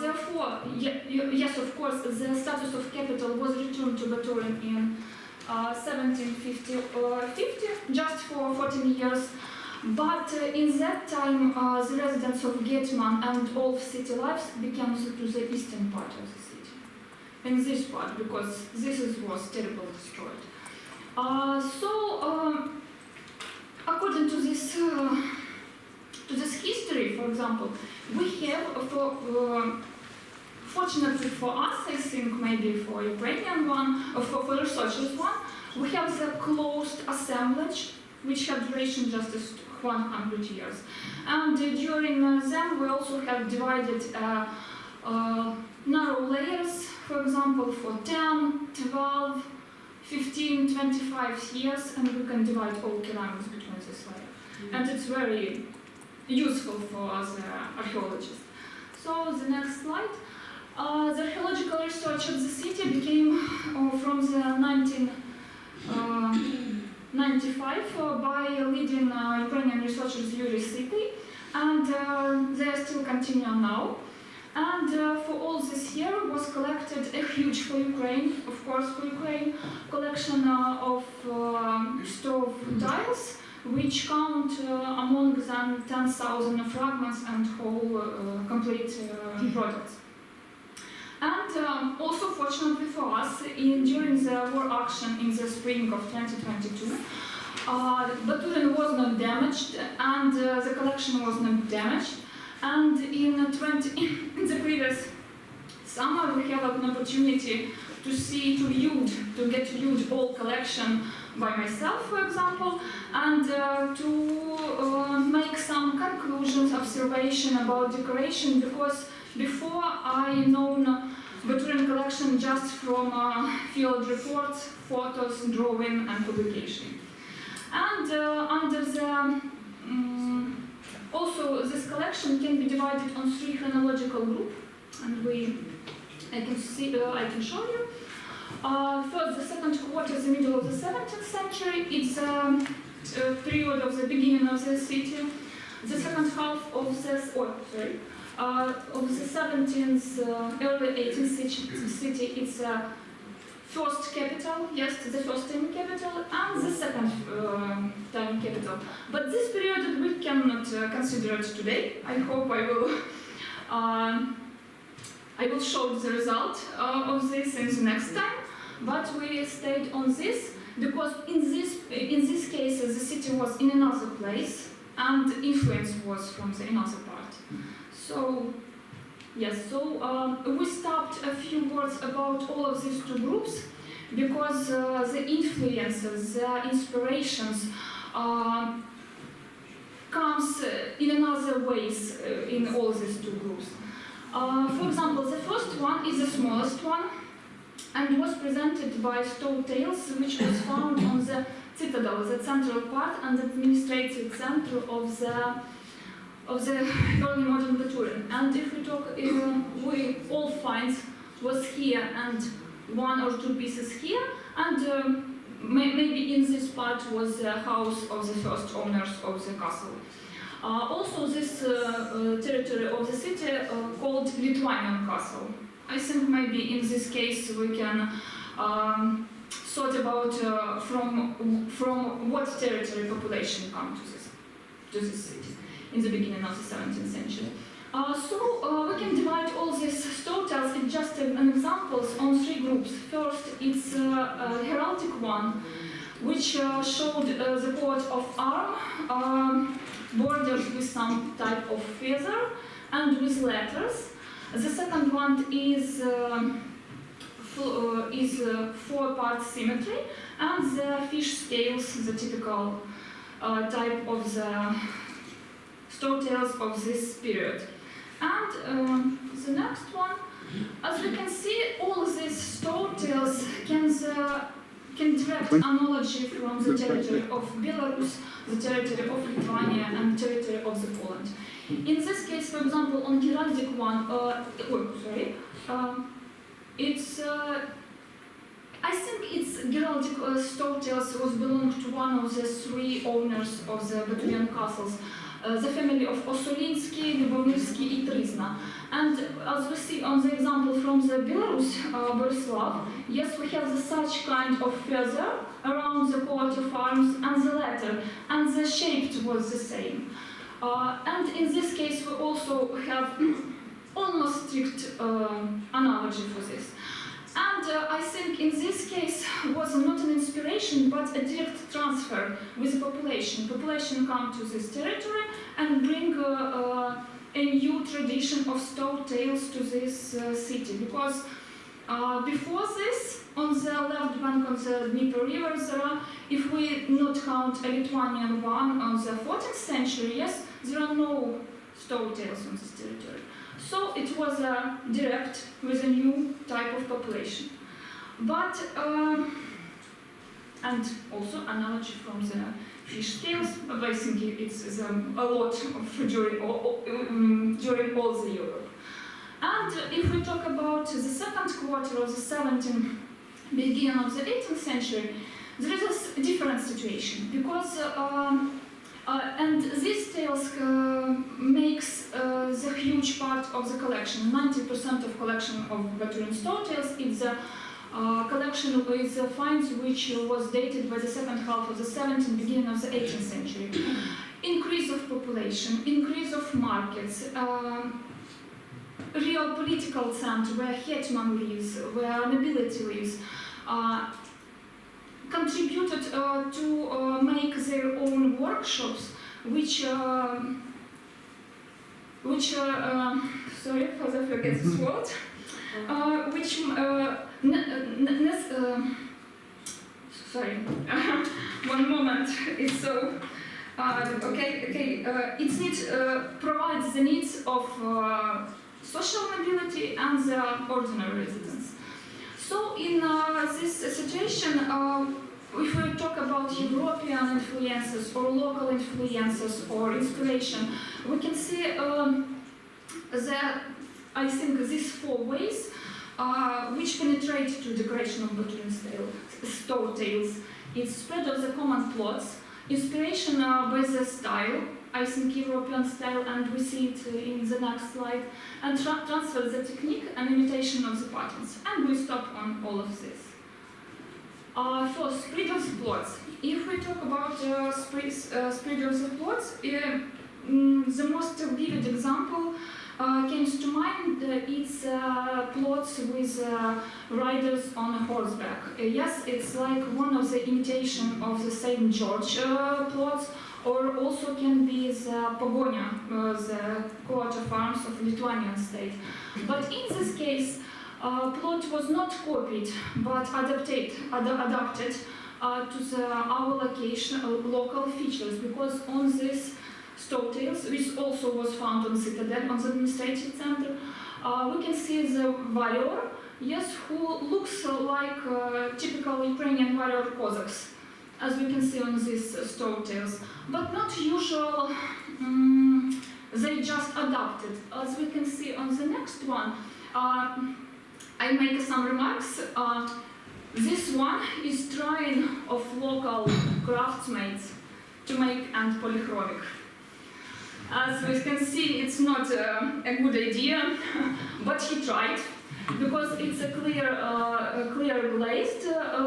therefore, yes, of course, the status of capital was returned to Baturin in 1750, just for 14 years. But in that time, the residence of Hetman and all city lives became to the eastern part of the city. In this part, because this was terribly destroyed. According to this history, for example, we have, fortunately for us, I think maybe for Ukrainian one, or for researchers one, we have the closed assemblage, which had duration just 100 years. And during them, we also have divided narrow layers, for example, for 10, 12, 15, 25 years, and we can divide all ceramics between this layer. And it's very useful for the archaeologists. So the next slide. The archaeological research of the city became from the 1995 by leading Ukrainian researchers Yuri Sitty, and they still continue now. And for all this year was collected a huge, for Ukraine, of course for Ukraine, collection of stove tiles, which count among them 10,000 fragments and whole complete products. And also, fortunately for us, during the war action in the spring of 2022, Baturin was not damaged, and the collection was not damaged. And in the previous summer, we had an opportunity to get viewed all collection by myself, for example, and to make some conclusions, observation about decoration, because before I known Baturin collection just from field reports, photos, drawing, and publication. And under the also, this collection can be divided on 3 chronological groups, and I can show you. First, the second quarter, the middle of the 17th century, it's a period of the beginning of the city. The second half of the 17th, early 18th city, it's first capital, yes, the first time capital, and the second time capital. But this period we cannot consider it today. I hope I will show the result of this in the next time. But we stayed on this because in this case the city was in another place and the influence was from the another part. So yes, so we stopped a few words about all of these 2 groups because the influences, the inspirations comes in another ways in all these 2 groups. For example, the first one is the smallest one and was presented by stone tails, which was found on the citadel, the central part and the administrative center of the early modern Baturin. And if we talk, we all find was here and 1 or 2 pieces here, and maybe in this part was the house of the first owners of the castle. Also, this territory of the city called Lithuanian Castle. I think maybe in this case we can thought about from what territory population come to this city in the beginning of the 17th century. So we can divide all these storytales in just an examples on three groups. First, it's a heraldic one, which showed the coat of arm, bordered with some type of feather and with letters. The second one is four-part symmetry, and the fish scales, the typical type of the storytales of this period. And the next one, as we can see, all these storytales can direct analogy from the territory of Belarus, the territory of Lithuania, and the territory of the Poland. In this case, for example, on heraldic one, it's I think it's heraldic storytales was belong to one of the three owners of the Batulian castles, the family of Osolinsky, Lubomirski, and Trizna. And as we see on the example from the Belarus, Borislav, yes, we have such kind of feather around the coat of arms and the letter, and the shape was the same. And in this case, we also have almost strict analogy for this. And I think in this case was not an inspiration, but a direct transfer with the population. Population come to this territory and bring a new tradition of storytales to this city. Because before this, on the left bank of the Dnieper River, there are, if we not count a Lithuanian one on the 14th century, yes, there are no storytales on this territory. So it was direct with a new type of population. But, and also analogy from the fish scales, but I think it's a lot of during all the Europe. And if we talk about the second quarter of the 17th, beginning of the 18th century, there is a different situation, because and these tales makes the huge part of the collection. 90% of collection of Batulian storytales is the collection with finds which was dated by the second half of the 17th, beginning of the 18th century. Increase of population, increase of markets, real political center where hetman lives, where nobility lives, contributed to make their own workshops, which sorry for the forget this word, which sorry, one moment. It's so its needs provides the needs of social mobility and the ordinary residents. So in this situation, if we talk about European influences or local influences or inspiration, we can see I think these four ways which penetrate to the creation of Batulian storytales. It's spread of the common plots, inspiration by the style, I think European style, and we see it in the next slide, and transfer the technique and imitation of the patterns. And we stop on all of this. First, spread of the plots. If we talk about spread of the plots, the most vivid example comes to mind. It's plots with riders on horseback. Yes, it's like one of the imitation of the St. George plots, or also can be the Pogonia, the coat of arms of Lithuanian state. But in this case, plot was not copied, but adapted to our local features, because on this storytales, which also was found on Citadel, on the administrative center, we can see the warrior, yes, who looks like typical Ukrainian warrior Cossacks, as we can see on these storytales, but not usual. They just adapted, as we can see on the next one. I make some remarks. This one is trying of local craftsmen to make and polychromic. As we can see, it's not a good idea, but he tried, because it's a clear glazed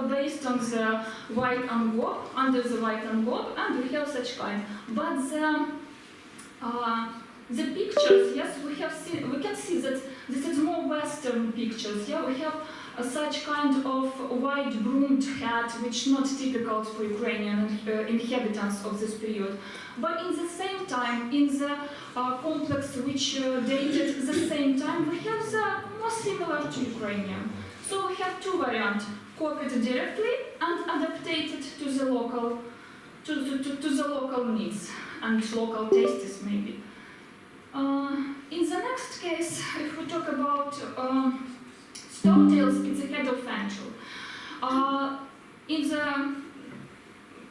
based on the white envelope, under the white envelope, and we have such kind. But the pictures, yes, we can see that this is more Western pictures. Yeah, we have such kind of white broomed hat, which not typical for Ukrainian inhabitants of this period. But in the same time, in the complex which dated the same time, we have the more similar to Ukrainian. So we have two variants: copied directly and adapted to the local, to the local needs and local tastes, maybe. In the next case, if we talk about stone tails, it's a head of angel.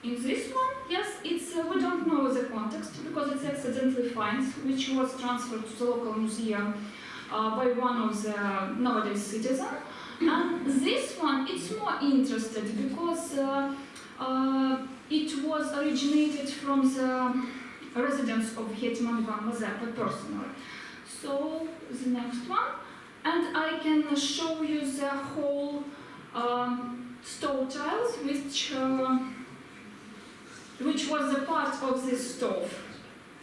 In this one, yes, it's we don't know the context because it's accidentally finds, which was transferred to the local museum by one of the nowadays citizens. And this one, it's more interested because it was originated from the residence of Hetman Ivan Mazepa personally. So the next one, and I can show you the whole stove tiles, which was a part of this stove.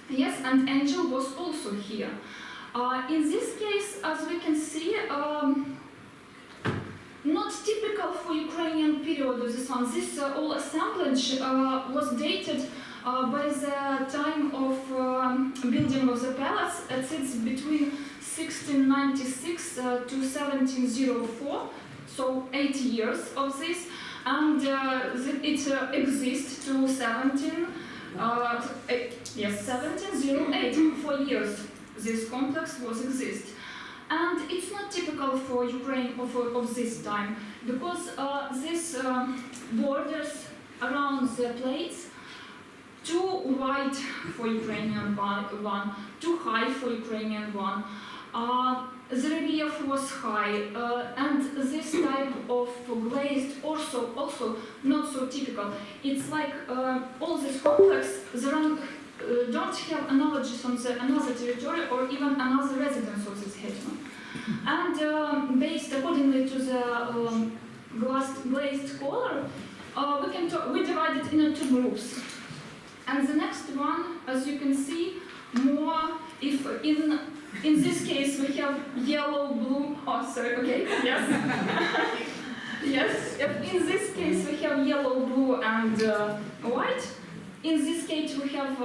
Yes, and angel was also here. In this case, as we can see, not typical for Ukrainian period of this one. This whole assemblage was dated by the time of building of the palace. It's between 1696 to 1704, so 8 years of this, and it exists to 1708. 4 years this complex was exist. And it's not typical for Ukraine of this time, because these borders around the plates, too wide for Ukrainian one, too high for Ukrainian one. The relief was high, and this type of glazed also not so typical. It's like all this complex, don't have analogies on another territory or even another residence of this hetman. And based accordingly to the glazed color, we divide it into two groups. And the next one, as you can see, more if in this case we have yellow, blue. Oh, sorry. Okay. Yes. Yes. In this case we have yellow, blue, and white. In this case, we have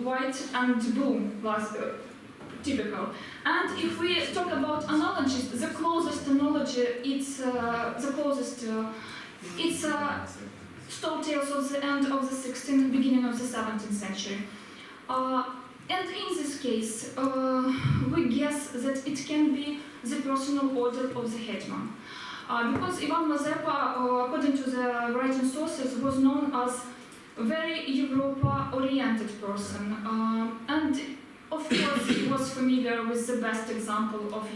white and blue, typical. And if we talk about analogies, the closest analogy, it's stove tales of the end of the 16th, beginning of the 17th century. And in this case, we guess that it can be the personal order of the hetman. Because Ivan Mazepa, according to the writing sources, was known as a very Europa-oriented person, and of course he was familiar with the best example of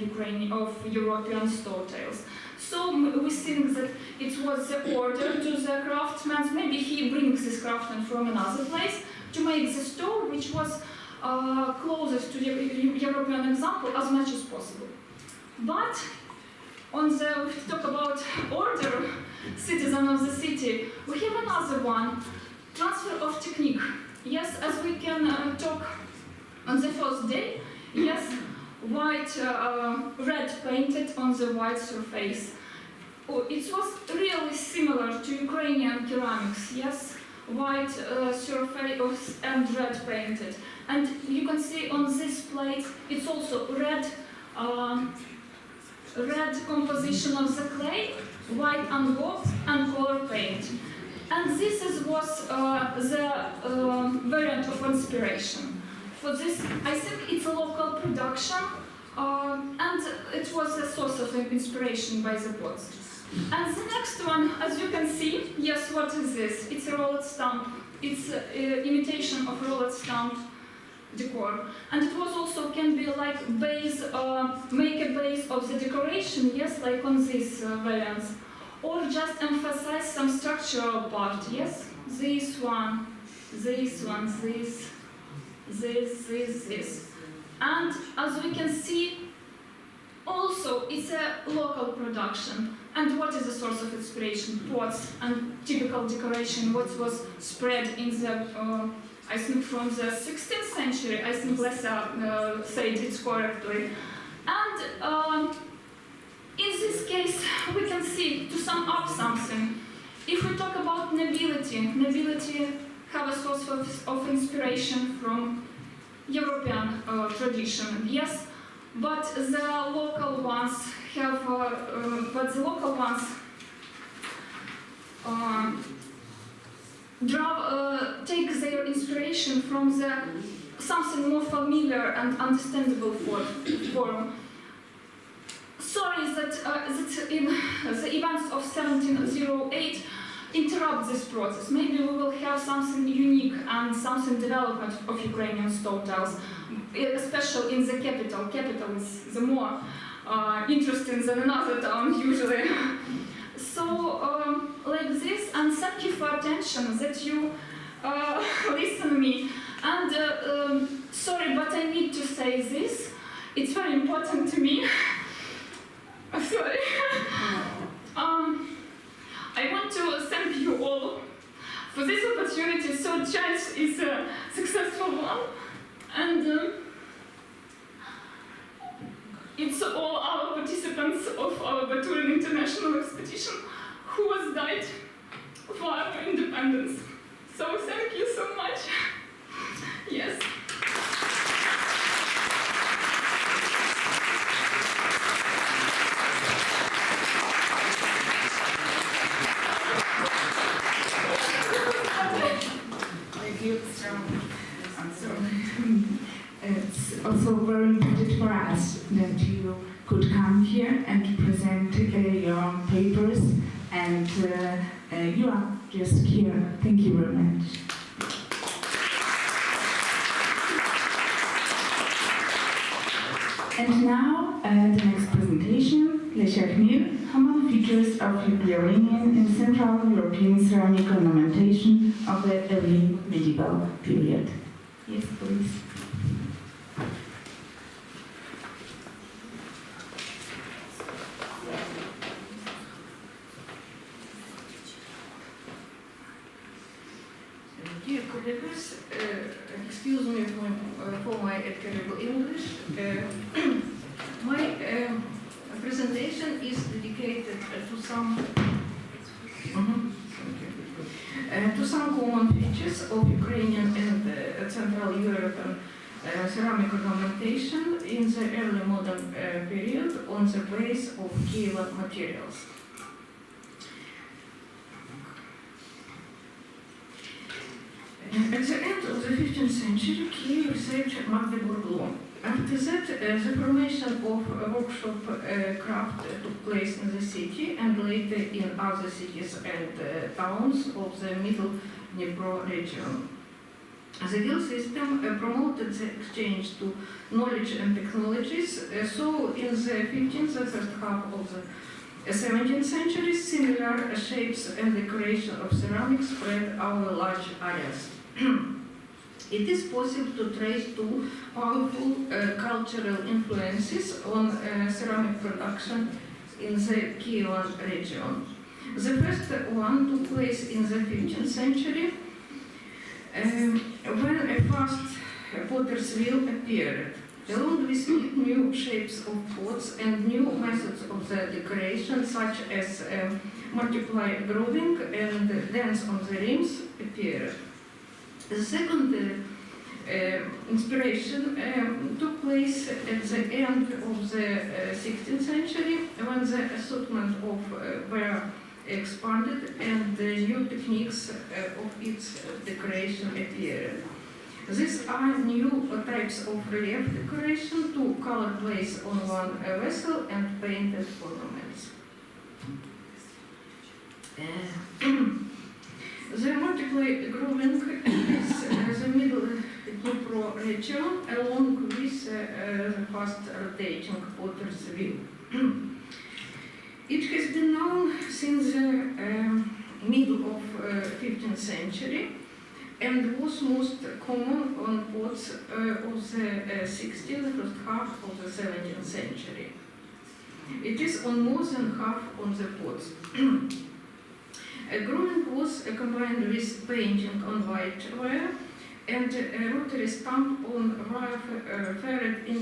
European stove tales. So we think that it was the order to the craftsmen. Maybe he brings this craftsman from another place to make the stove, which was closest to the European example as much as possible. But if we talk about order, citizen of the city, we have another one. Transfer of technique. Yes, as we can talk on the first day, yes, white, red painted on the white surface. It was really similar to Ukrainian ceramics, yes, white surface and red painted. And you can see on this plate, it's also red, red composition of the clay, white envelope, and color paint. And this was the variant of inspiration. For this, I think it's a local production, and it was a source of inspiration by the pots. And the next one, as you can see, yes, what is this? It's a rolled stamp. It's imitation of rolled stamp decor. And it was also can be like base, make a base of the decoration, yes, like on these variants. or just emphasize some structural part. Yes, this one, this, and as we can see, also it's a local production. And what is the source of inspiration? Pots and typical decoration. What was spread in the I think from the 16th century. I think Lessa said it correctly. And in this case, we can see, to sum up something, if we talk about nobility have a source of inspiration from European tradition, yes, but the local ones have, take their inspiration from something more familiar and understandable form. Sorry that in the events of 1708 interrupt this process. Maybe we will have something unique and something development of Ukrainian stone tiles, especially in the capital. Capital is the more interesting than another town usually. So like this, and thank you for attention that you listen to me. And sorry, but I need to say this. It's very important to me. Sorry. I want to thank you all for this opportunity. So chance is a successful one, and it's all our participants of our Baturin International Expedition who has died for our independence. So thank you so much. Yes. It's also very important for us that you could come here and present your papers, and you are just here. Thank you very much. And now, the next presentation, Common Features of Ukrainian and Central European Ceramic Ornamentation of the early medieval period. Yes, please. Dear colleagues, excuse me for my terrible English. My presentation is dedicated to some common features of Ukrainian and Central European ceramic ornamentation in the early modern period on the base of Kievan materials. At the end of the 15th century, Kiev received Magdeburg law. After that, the formation of workshop craft took place in the city and later in other cities and towns of the middle Dnipro region. The guild system promoted the exchange to knowledge and technologies, so in the 15th and first half of the 17th century, similar shapes and decoration of ceramics spread over large areas. It is possible to trace two powerful cultural influences on ceramic production in the Kievan region. The first one took place in the 15th century when a first potter's wheel appeared, along with new shapes of pots and new methods of the decoration, such as multiply grooving and dance on the rims appeared. The second inspiration took place at the end of the 16th century when the assortment of were expanded and the new techniques of its decoration appeared. These are new types of relief decoration, two colored plates on one vessel and painted ornaments. The multiply grooving is the middle Dnipro region along with the fast rotating potter's wheel. It has been known since the middle of 15th century and was most common on pots of the 16th, the first half of the 17th century. It is on more than half on the pots. Growing was combined with painting on white ware and a rotary stamp on wire ferret in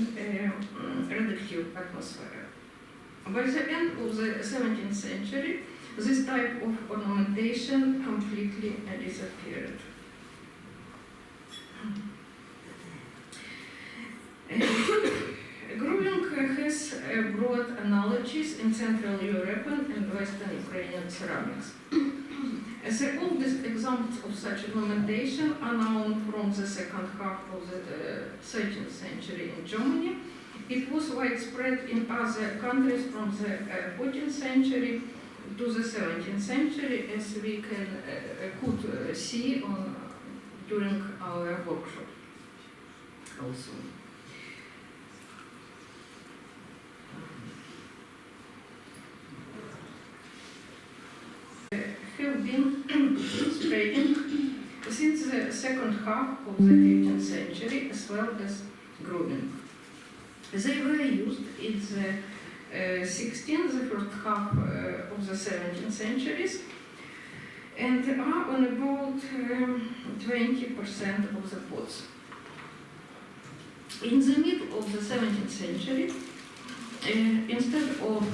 radioactive atmosphere. By the end of the 17th century, this type of ornamentation completely disappeared. Growing has broad analogies in Central European and Western Ukrainian ceramics. The oldest examples of such ornamentation are known from the second half of the 13th century in Germany. It was widespread in other countries from the 14th century to the 17th century, as we could see during our workshop also. Have been spreading since the second half of the 15th century as well as growing. They were used in the 16th, the first half of the 17th centuries, and are on about 20% of the pots. In the middle of the 17th century, instead of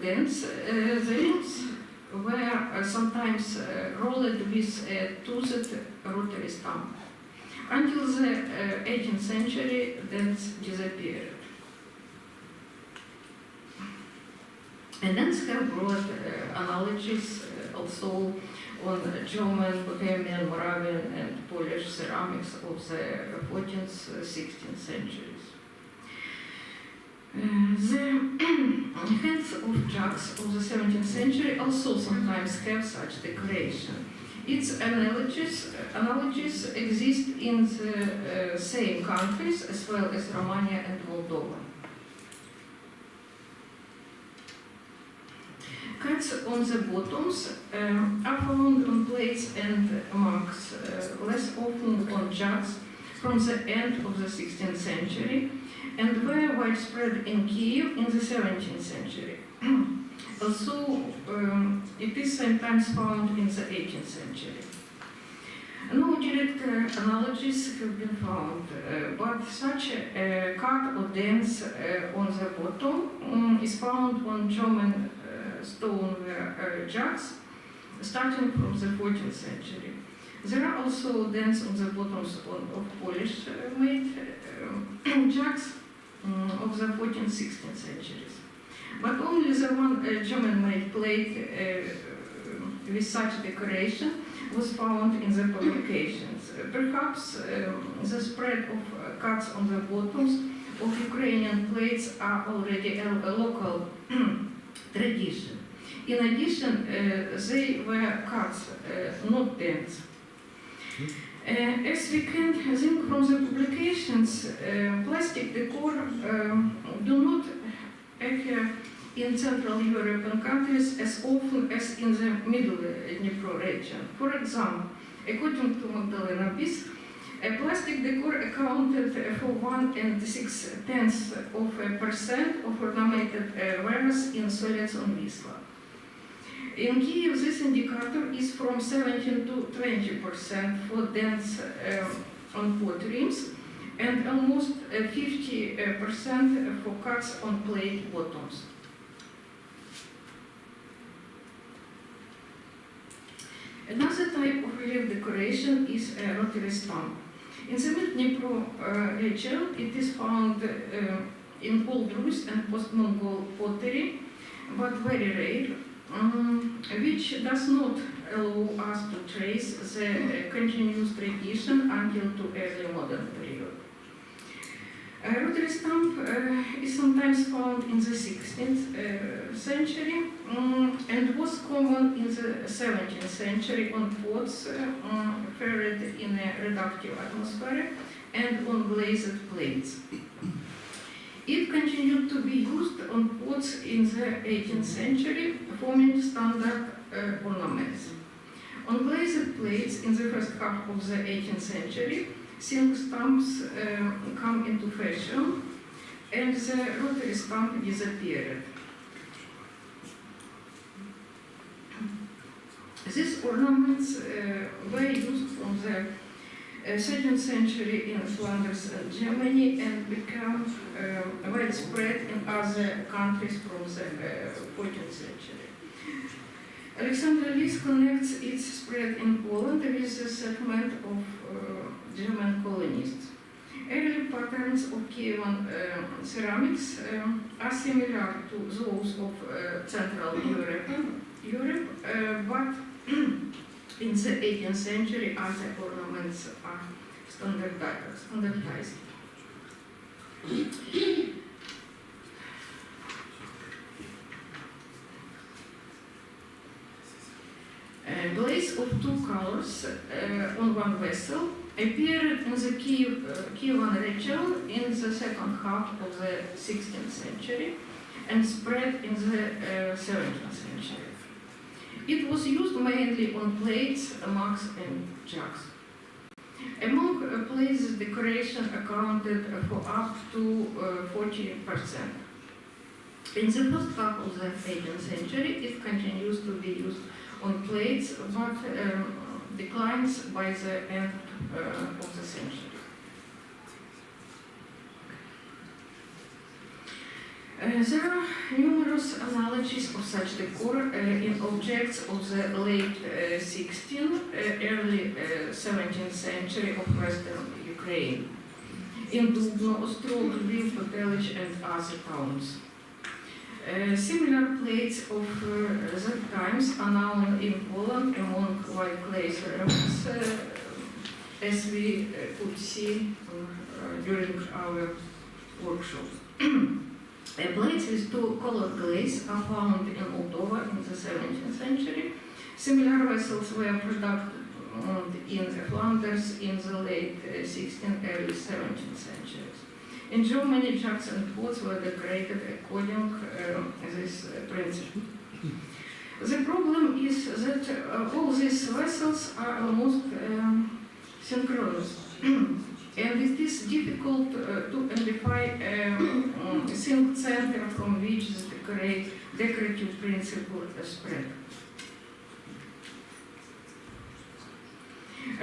dents, the rings were sometimes rolled with a toothed rotary stamp. Until the 18th century, dents disappeared. And dents have broad analogies also on German, Bohemian, Moravian, and Polish ceramics of the 14th, 16th centuries. The heads of jugs of the 17th century also sometimes have such decoration. Its analogies exist in the same countries as well as Romania and Moldova. Cuts on the bottoms are found on plates and mugs, less often on jugs from the end of the 16th century, and were widespread in Kiev in the 17th century. Also, it is sometimes found in the 18th century. No direct analogies have been found, but such a cut or dents on the bottom is found on German stoneware jugs starting from the 14th century. There are also dents on the bottoms of Polish-made jugs of the 14th, 16th centuries. But only the one German-made plate with such decoration was found in the publications. Perhaps the spread of cuts on the bottoms of Ukrainian plates are already a local tradition. In addition, they were cuts, not dents. As we can think from the publications, plastic decor do not occur in Central European countries as often as in the Middle Dnipro region. For example, according to Magdalena Bis, plastic decor accounted for 1.6% of ornamented wares in Solets on Wisla. In Kiev, this indicator is from 17 to 20% for dents on pot rims and almost 50% for cuts on plate bottoms. Another type of relief decoration is a rotary stamp. In the Mid-Dnipro region, it is found in Old Rus and Post-Mongol pottery, but very rare, which does not allow us to trace the continuous tradition until to early modern period. A rotary stamp is sometimes found in the 16th century and was common in the 17th century on pots ferried in a reductive atmosphere and on glazed plates. It continued to be used on pots in the 18th century, forming standard ornaments. On glazed plates in the first half of the 18th century, silk stamps come into fashion, and the rotary stamp disappeared. These ornaments were used from the 13th century in Flanders and Germany and became widespread in other countries from the 14th century. Alexander Lis connects its spread in Poland with the settlement of German colonists. Early patterns of Kievan ceramics are similar to those of Central Europe, but in the 18th century other ornaments are standardized. Glaze of two colors on one vessel appeared in the Kievan region in the second half of the 16th century and spread in the 17th century. It was used mainly on plates, mugs, and jugs. Among plates, decoration accounted for up to 40%. In the first half of the 18th century, it continues to be used on plates, but declines by the end of the century. There are numerous analogies of such decor in objects of the late 16th, early 17th century of Western Ukraine, in Dubno, Ostrog, Lviv, Potelych, and other towns. Similar plates of that times are known in Poland among white clay ceramics, as we could see during our workshop. Plates with two colored glaze are found in Moldova in the 17th century. Similar vessels were produced in Flanders in the late 16th, early 17th centuries. In Germany, jugs and pots were decorated according to this principle. The problem is that all these vessels are almost synchronous. And it is difficult to identify a single center from which the decorative principle spread.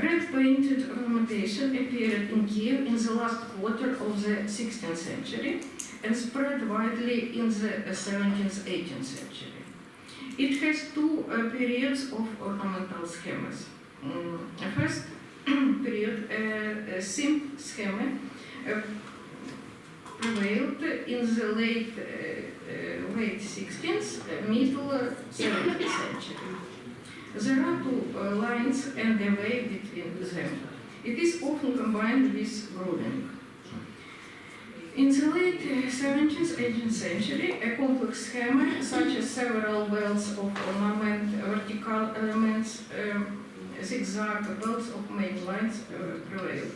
Red painted ornamentation appeared in Kiev in the last quarter of the 16th century and spread widely in the 17th, 18th century. It has two periods of ornamental schemas. First period, sim schema prevailed in the late 16th, middle 17th century. There are two lines and a way between them. It is often combined with grooving. In the late 17th, 18th century, a complex schema, such as several belts of ornament, vertical elements, zigzag belts of main lines prevailed.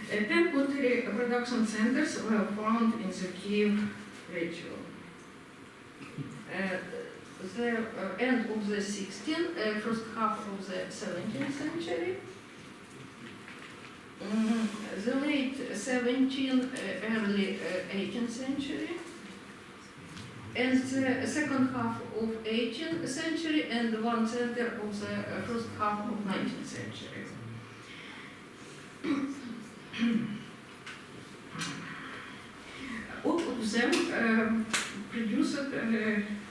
Temporary production centers were found in the Kiev region. The end of the 16th, first half of the 17th century, the late 17th, early 18th century, and the second half of 18th century and one center of the first half of 19th century. All of them produced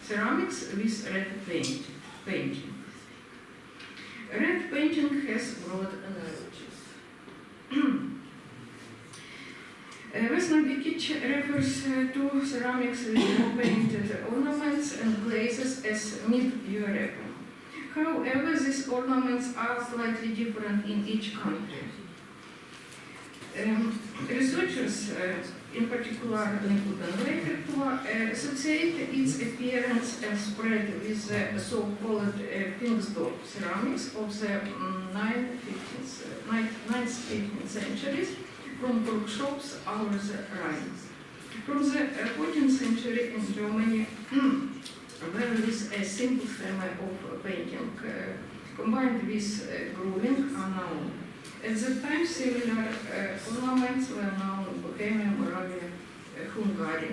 ceramics with red painting. Red painting has broad analogies. Vesna refers to ceramics with painted ornaments and glazes as mid-European. However, these ornaments are slightly different in each country. Researchers in particular liquid and vaporfluid, associate its appearance and spread with the so-called Pinksdorf ceramics of the 9th, 15th centuries from workshops over the Rhine. From the 14th century in Germany, there is a simple scheme of painting combined with grooving are known. At the time, similar ornaments were known in Bohemia, Moravia, Hungary.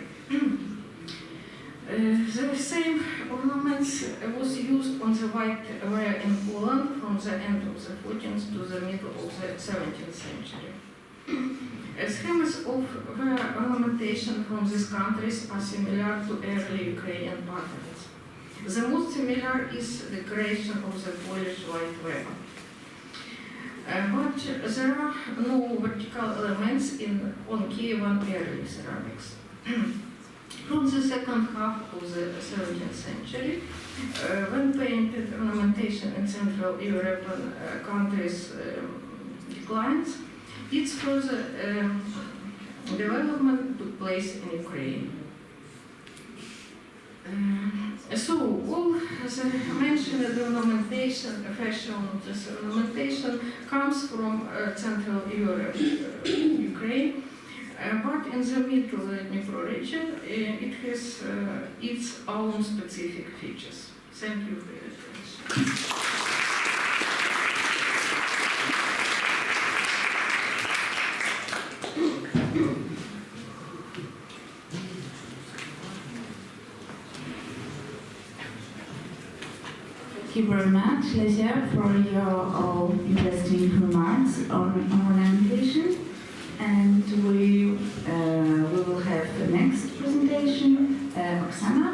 The same ornaments was used on the white ware in Poland from the end of the 14th to the middle of the 17th century. Schemes of ware ornamentation from these countries are similar to early Ukrainian patterns. The most similar is the creation of the Polish white ware. But there are no vertical elements on Kievan early ceramics. From the second half of the 17th century, when painted ornamentation in Central European countries declines, its further development took place in Ukraine. So all the mentioned ornamentation, fashion of this ornamentation comes from Central Europe, Ukraine, but in the mid-Dnipro region, it has its own specific features. Thank you for your attention. Thank you very much, Lesia, for your interesting remarks on ornamentation. And we will have the next presentation, Oksana,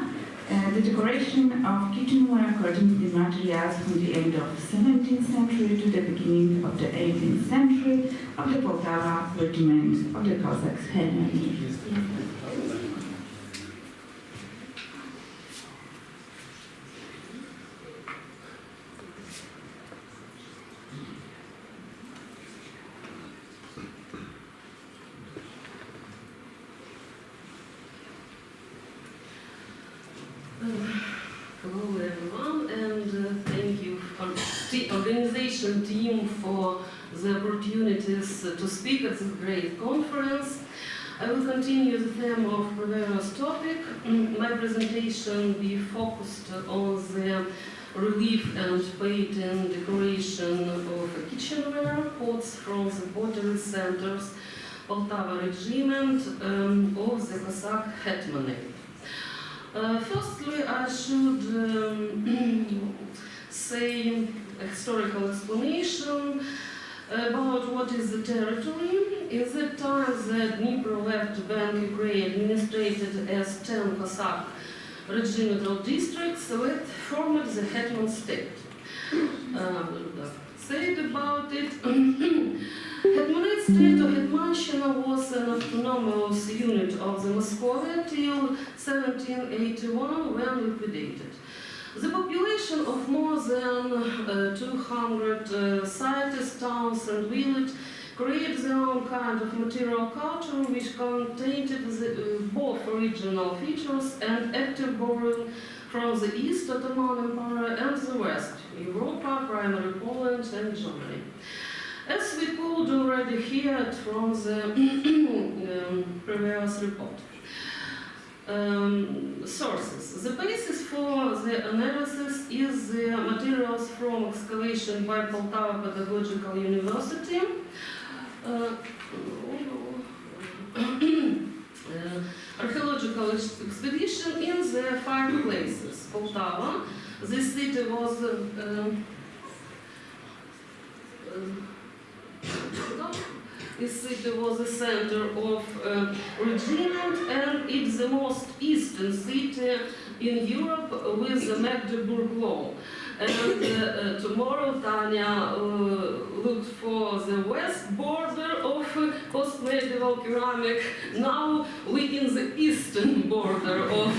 the decoration of kitchenware according to the materials from the end of the 17th century to the beginning of the 18th century of the Poltava regiment of the Cossacks. Hello everyone, and thank you for the organization team for the opportunities to speak at this great conference. I will continue the theme of previous topic. My presentation will be focused on the relief and painting decoration of kitchenware, pots from the pottery centers Poltava regiment of the Cossack Hetmanate. Firstly, I should say a historical explanation about what is the territory. In that time, the Dnipro left bank Ukraine administrated as 10 Cossack regimental districts that formed the Hetman state. Said about it, Hetmanate state of Hetmanshina was an autonomous unit of the Moscovia till 1781 when liquidated. The population of more than 200 cities, towns and villages created their own kind of material culture which contained both original features and active borrowing from the East Ottoman Empire and the West, Europa, primarily Poland and Germany. As we could already hear it from the previous report. Sources. The basis for the analysis is the materials from excavation by Poltava Pedagogical University, archaeological expedition in the 5 places. Poltava, this city was this city was the center of regiment, and it's the most eastern city in Europe with the Magdeburg Law. And tomorrow Tanya looked for the west border of post-medieval ceramic. Now we in the eastern border of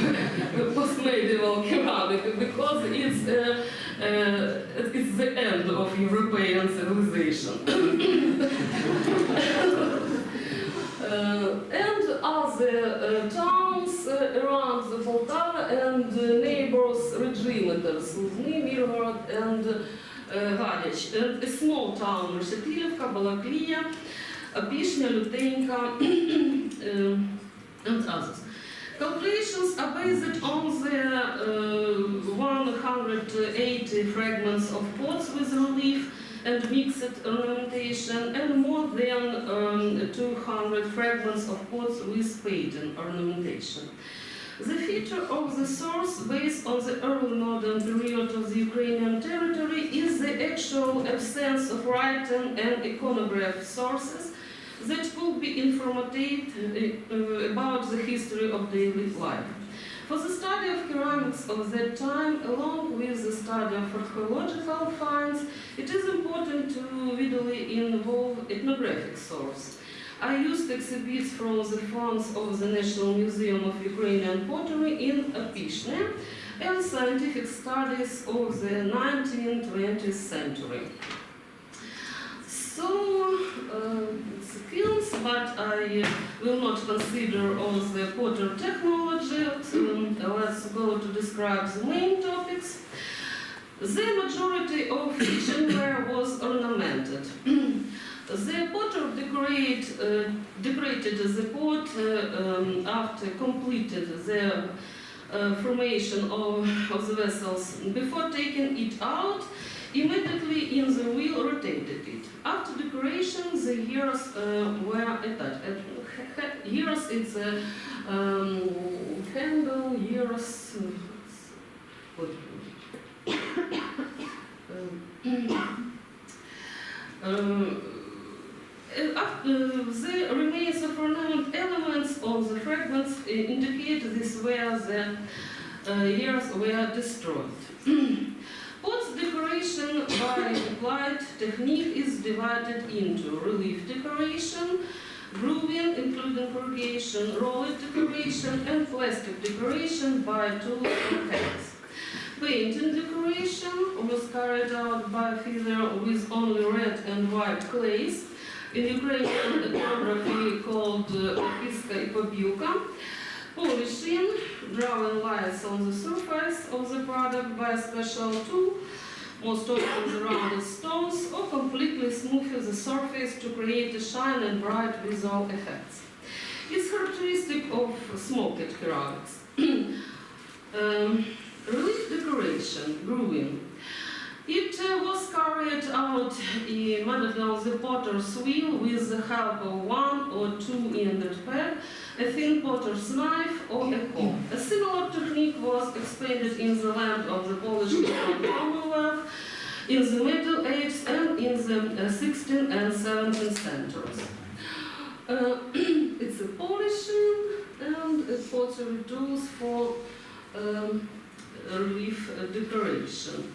post-medieval ceramic, because it's the end of European civilization. and other towns around the Poltava and neighbors regimeters, Luzhny, Mirgorod and Hadich, and a small town, Reshetilivka, Balaklia, Pishnya, Lutenka, and others. Calculations are based on the 180 fragments of pots with relief and mixed ornamentation, and more than 200 fragments of pots with pagan ornamentation. The feature of the source, based on the early modern period of the Ukrainian territory, is the actual absence of writing and iconograph sources that could be informative about the history of daily life. For the study of ceramics of that time, along with the study of archaeological finds, it is important to vividly involve ethnographic source. I used exhibits from the funds of the National Museum of Ukrainian Pottery in Pishnya and scientific studies of the 19th-20th century. So, skills, but I will not consider all the potter technology. Let's go to describe the main topics. The majority of kitchenware was ornamented. The potter decorated the pot after completed the formation of the vessels. Before taking it out, immediately in the wheel rotated it. After decoration, the gears were attached. Gears, it's a handle, gears. The remains of ornament elements on the fragments indicate this where the gears were destroyed. Pot's decoration by applied technique is divided into relief decoration, grooving, including corrugation, rolled decoration, and plastic decoration by tools and hands. Painting decoration was carried out by feather with only red and white clays, in Ukrainian ethnography called Piska и Popilka. Polishing, drawing lines on the surface of the product by a special tool, most often the rounded stones, or completely smoothing the surface to create a shine and bright visual effects. It's characteristic of smoked ceramics. Relief decoration, grooving. It was carried out immediately on the potter's wheel with the help of one or two-ended peg, a thin potter's knife, or a comb. A similar technique was expanded in the land of the Polish Commonwealth in the Middle Ages and in the 16th and 17th centuries. It's a polishing and a pottery tools for relief decoration.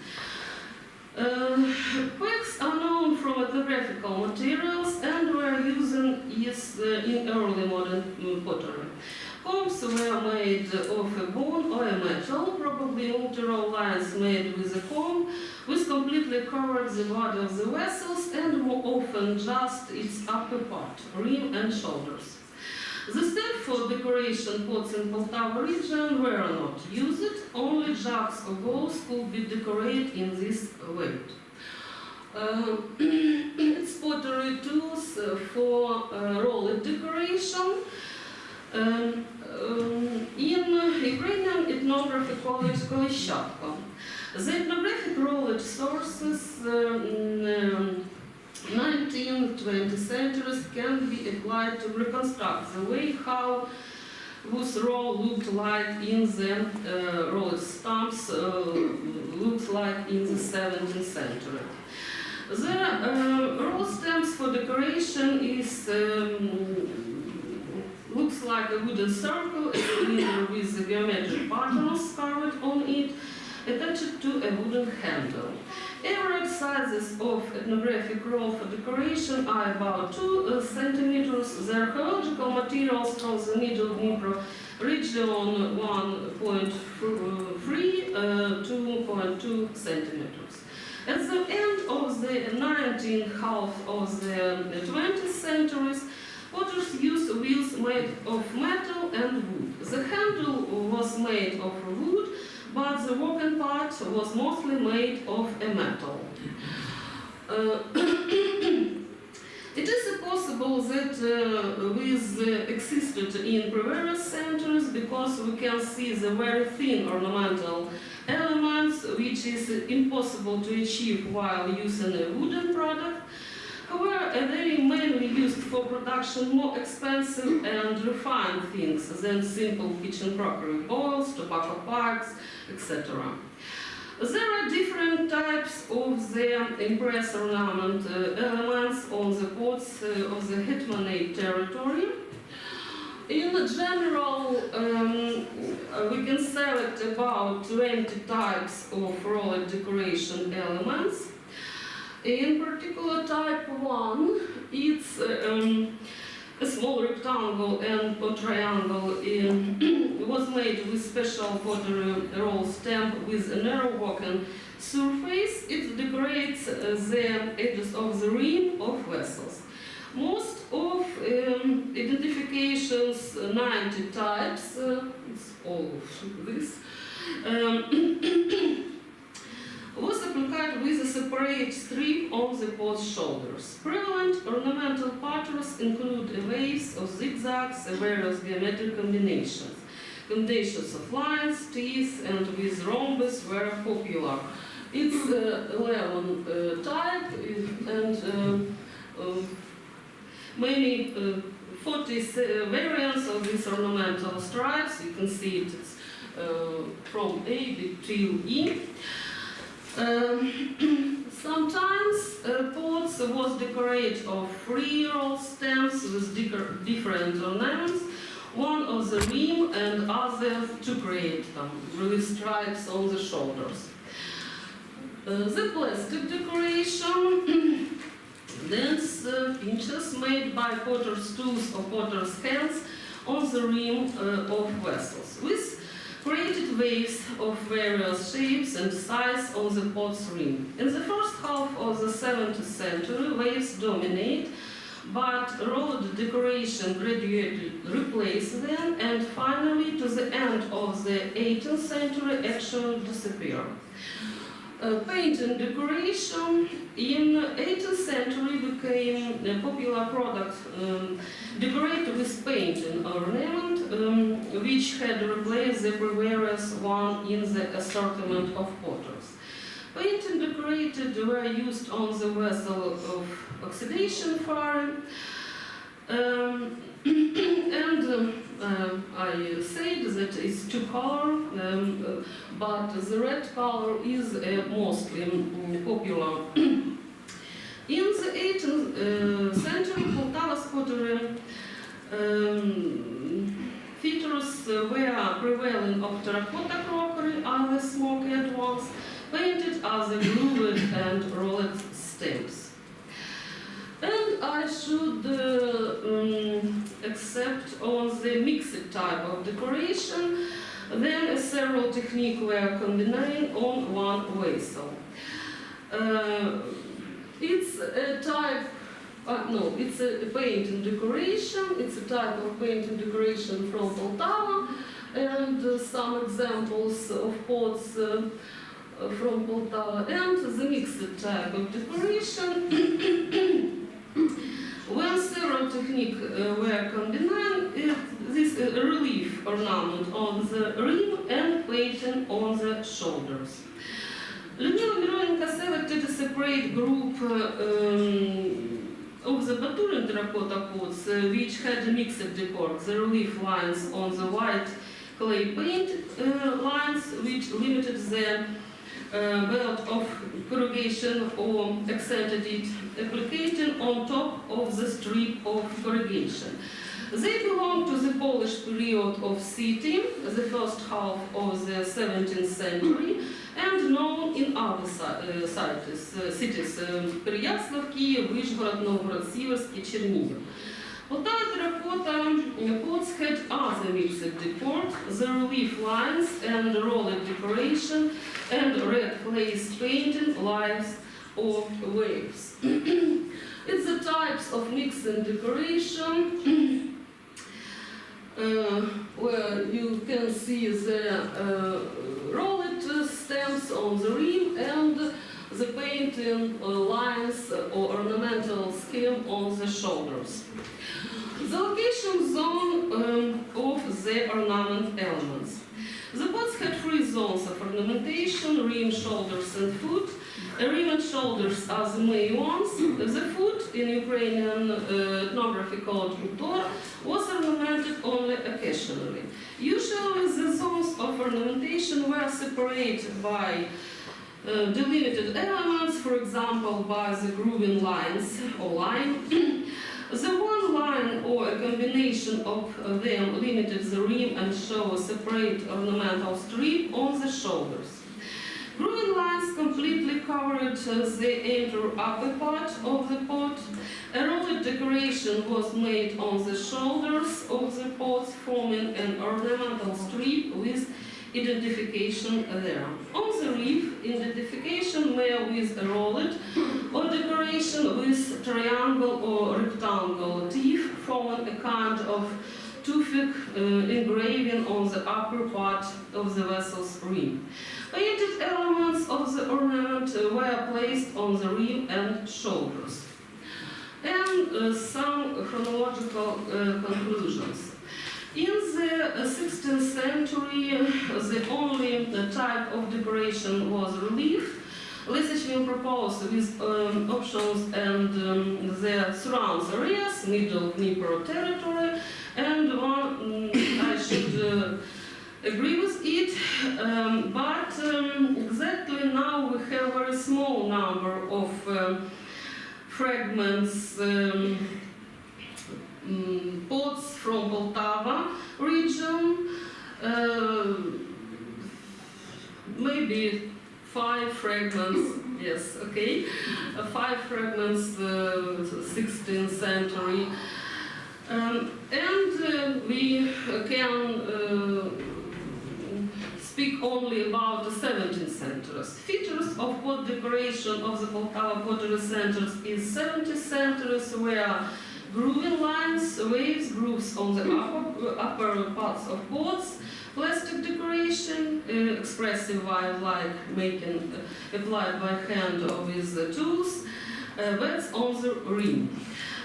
Pegs are known from ethnographical materials and were used in early modern pottery. Combs were made of a bone or a metal, probably multi-row lines made with a comb, which completely covered the body of the vessels and more often just its upper part, rim and shoulders. The step for decoration pots in Poltava region were not used, only jugs or bowls could be decorated in this way. It's pottery tools for rolled decoration. In Ukrainian ethnography called it koleshatka. The ethnographic rolled sources 19th, 20th centuries can be applied to reconstruct the way how this roll looked like in the rolled stamps looked like in the 17th century. The roll stamps for decoration is looks like a wooden circle, a cylinder with the geometric patterns carved on it, attached to a wooden handle. Average sizes of ethnographic roll for decoration are about 2 centimeters. The archaeological materials from the Middle Dnipro region 1.3 to 2.2 centimeters. At the end of the 19th half of the 20th centuries, potters used wheels made of metal and wood. The handle was made of wood, but the working part was mostly made of a metal. It is possible that this existed in previous centuries because we can see the very thin ornamental elements which is impossible to achieve while using a wooden product. However, they are mainly used for production more expensive and refined things than simple kitchen crockery, bowls, tobacco pipes, etc. There are different types of the impress ornament elements on the pots of the Hetmanate territory. In general, we can select about 20 types of rolled decoration elements. In particular, type 1, it's a small rectangle and a triangle was made with special pottery roll stamp with a narrow working surface. It decorates the edges of the rim of vessels. Most of identifications, 90 types, it's all of this, was applied with a separate strip on the pot's shoulders. Prevalent ornamental patterns include waves of zigzags, various geometric combinations. Combinations of lines, teeth, and with rhombus were popular. It's 11 type and many 40 variants of these ornamental stripes. You can see it from A to E. Sometimes pots was decorated of free roll stamps with different ornaments, one of the rim and other to create them, with stripes on the shoulders. The plastic decoration, dents, pinches made by potter's tools or potter's hands on the rim of vessels, with created waves of various shapes and sizes on the pot's rim. In the first half of the 17th century, waves dominate, but rolled decoration gradually replaced them, and finally, to the end of the 18th century, actually disappeared. Painting decoration in 18th century became a popular product decorated with painting ornament, which had replaced the previous one in the assortment of potters. Painting decorated were used on the vessel of oxidation fire, I said that it's two color, but the red color is mostly popular. In the 18th century, Poltava's pottery features were prevailing of terracotta crockery, other smoky ones, painted as a glued and rolled stamps. And I should accept on the mixed type of decoration, then several techniques were combined on one vessel. It's a type, it's a painting decoration, it's a type of painting decoration from Poltava, and some examples of pots from Poltava, and the mixed type of decoration. When several techniques were combined, this relief ornament on the rim and painting on the shoulders. Ludmila Mironenko selected a separate group of the Baturin terracotta pots, which had mixed decor, the relief lines on the white clay paint lines, which limited the belt of corrugation or accented it, applicating on top of the strip of corrugation. They belong to the Polish period of city, the first half of the 17th century, and known in other cities, Переяслав, Kyiv, Vyshgorod, Novgorod, Siversky, Chernihiv. Poltava terracotta pots had other mixed decor, the relief lines and rolled decoration, and red glazed painting, lines or waves. It's the types of mixed decoration where you can see the rolled stamps on the rim and the painting lines or ornamental scheme on the shoulders. The location zone of the ornament elements. The pots had 3 zones of ornamentation: rim, shoulders, and foot. Rim and shoulders are the main ones. The foot, in Ukrainian ethnography called utor, was ornamented only occasionally. Usually the zones of ornamentation were separated by delimited elements, for example by the grooving lines or line. The one line or a combination of them limited the rim and show a separate ornamental strip on the shoulders. Grooving lines completely covered the entire upper part of the pot. A rolled decoration was made on the shoulders of the pots, forming an ornamental strip with identification there. On the roof, identification may with a rolled or decoration with triangle or rectangle teeth, forming a kind of tufic engraving on the upper part of the vessel's rim. Painted elements of the ornament were placed on the rim and shoulders. And some chronological conclusions. In the 16th century, the only type of decoration was relief. This has been proposed with options and the surrounds areas, middle Dnieper territory, and one, I should agree with it, but exactly now we have a very small number of fragments, pots from Poltava region, maybe 5 fragments, yes, okay, 5 fragments, 16th century, and we can speak only about the 17th century. Features of pot decoration of the Poltava pottery centers is 17th century, where grooving lines, waves, grooves on the upper parts of pots, plastic decoration, expressive wildlife making applied by hand or with the tools, that's on the rim.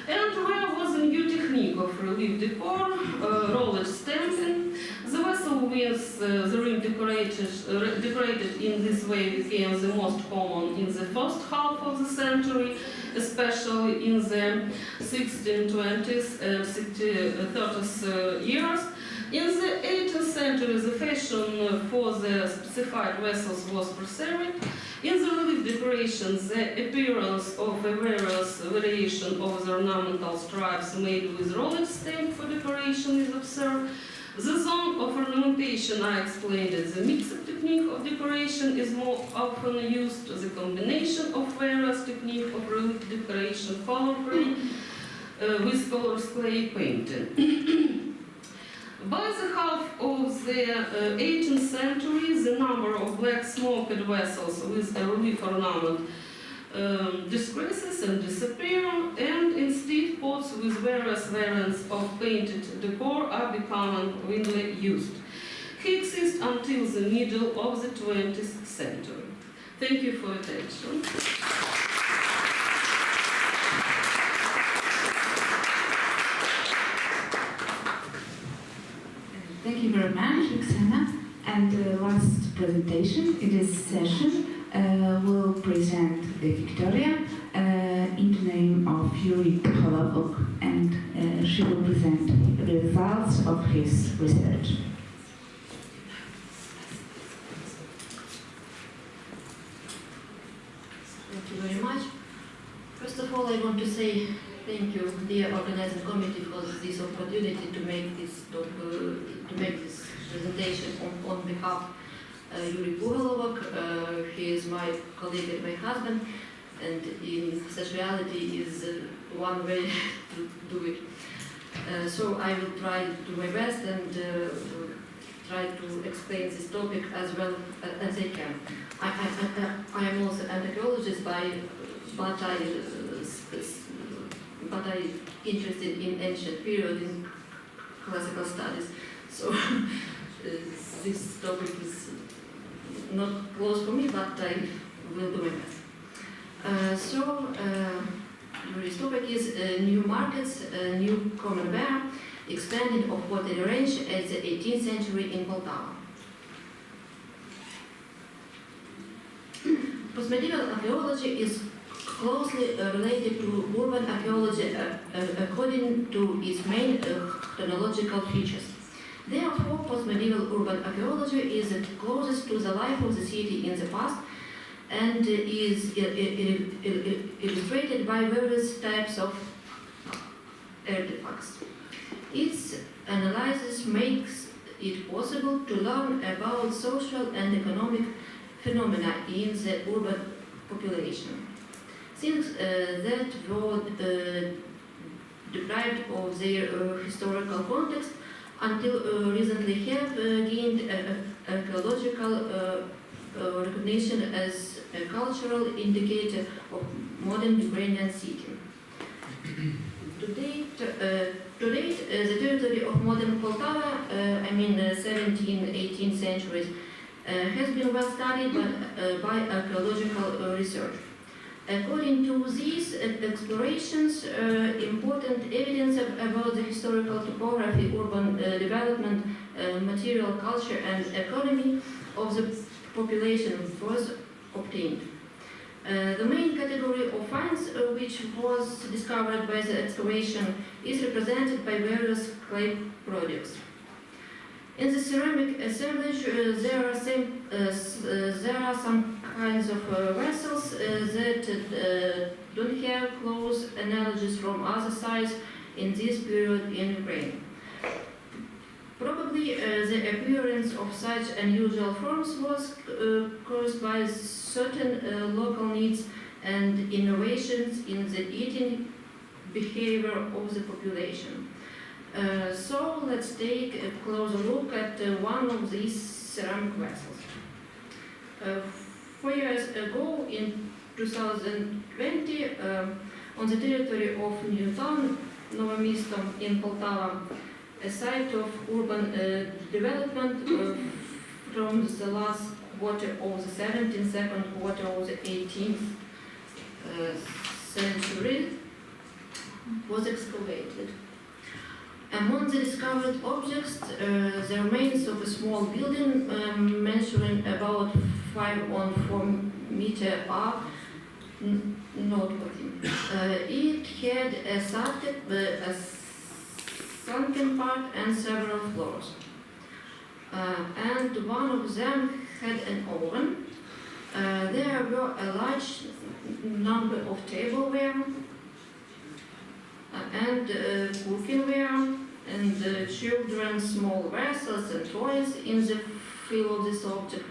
And where was a new technique of relief decor, rolled stamping. The vessel with the rim decorated in this way became the most common in the first half of the century, especially in the 1620s and 30s years. In the 18th century, the fashion for the specified vessels was preserved. In the relief decorations, the appearance of a various variation of the ornamental stripes made with rolled stamp for decoration is observed. The zone of ornamentation I explained as the mixed technique of decoration is more often used. The combination of various techniques of relief decoration, color clay, with colors clay painting. By the half of the 18th century, the number of black smoked vessels with a relief ornament decreases and disappear, and instead pots with various variants of painted decor are becoming widely used. He exists until the middle of the 20th century. Thank you for attention. Thank you very much, Oksana. And the last presentation in this session will present the Victoria in the name of Yuri Holovok, and she will present the results of his research. Thank you very much. First of all, I want to say thank you, dear organizing committee, for this opportunity to make this presentation on behalf of Yuri Puhalovok. He is my colleague and my husband, and in such reality is one way to do it. So I will try to do my best and try to explain this topic as well as I can. I am also an archaeologist, but I interested in ancient period in classical studies, so this topic is not close for me, but I will do my best. Today's topic is new markets, new common ware, expanding of pottery range at the 18th century in Poltava. Postmedieval archaeology is closely related to urban archaeology according to its main chronological features. Therefore, postmedieval urban archaeology is the closest to the life of the city in the past and is illustrated by various types of artifacts. Its analysis makes it possible to learn about social and economic phenomena in the urban population. Things that were deprived of their historical context until recently have gained archaeological recognition as a cultural indicator of modern Ukrainian city. To date, the territory of modern Poltava, 17th, 18th centuries, has been well studied by archaeological research. According to these explorations, important evidence about the historical topography, urban development, material culture, and economy of the population was obtained. The main category of finds which was discovered by the excavation is represented by various clay products. In the ceramic assemblage, there are some kinds of vessels that don't have close analogies from other sites in this period in Ukraine. Probably the appearance of such unusual forms was caused by certain local needs and innovations in the eating behavior of the population. So let's take a closer look at one of these ceramic vessels. 4 years ago, in 2020, on the territory of New Town, Novo Mesto in Poltava, a site of urban development from the last quarter of the 17th, second quarter of the 18th century, was excavated. Among the discovered objects, the remains of a small building measuring about 5 on 4 meters are noteworthy. It had a sunken part and several floors. And one of them had an oven. There were a large number of tableware and cookingware and children's small vessels and toys in the field of this object.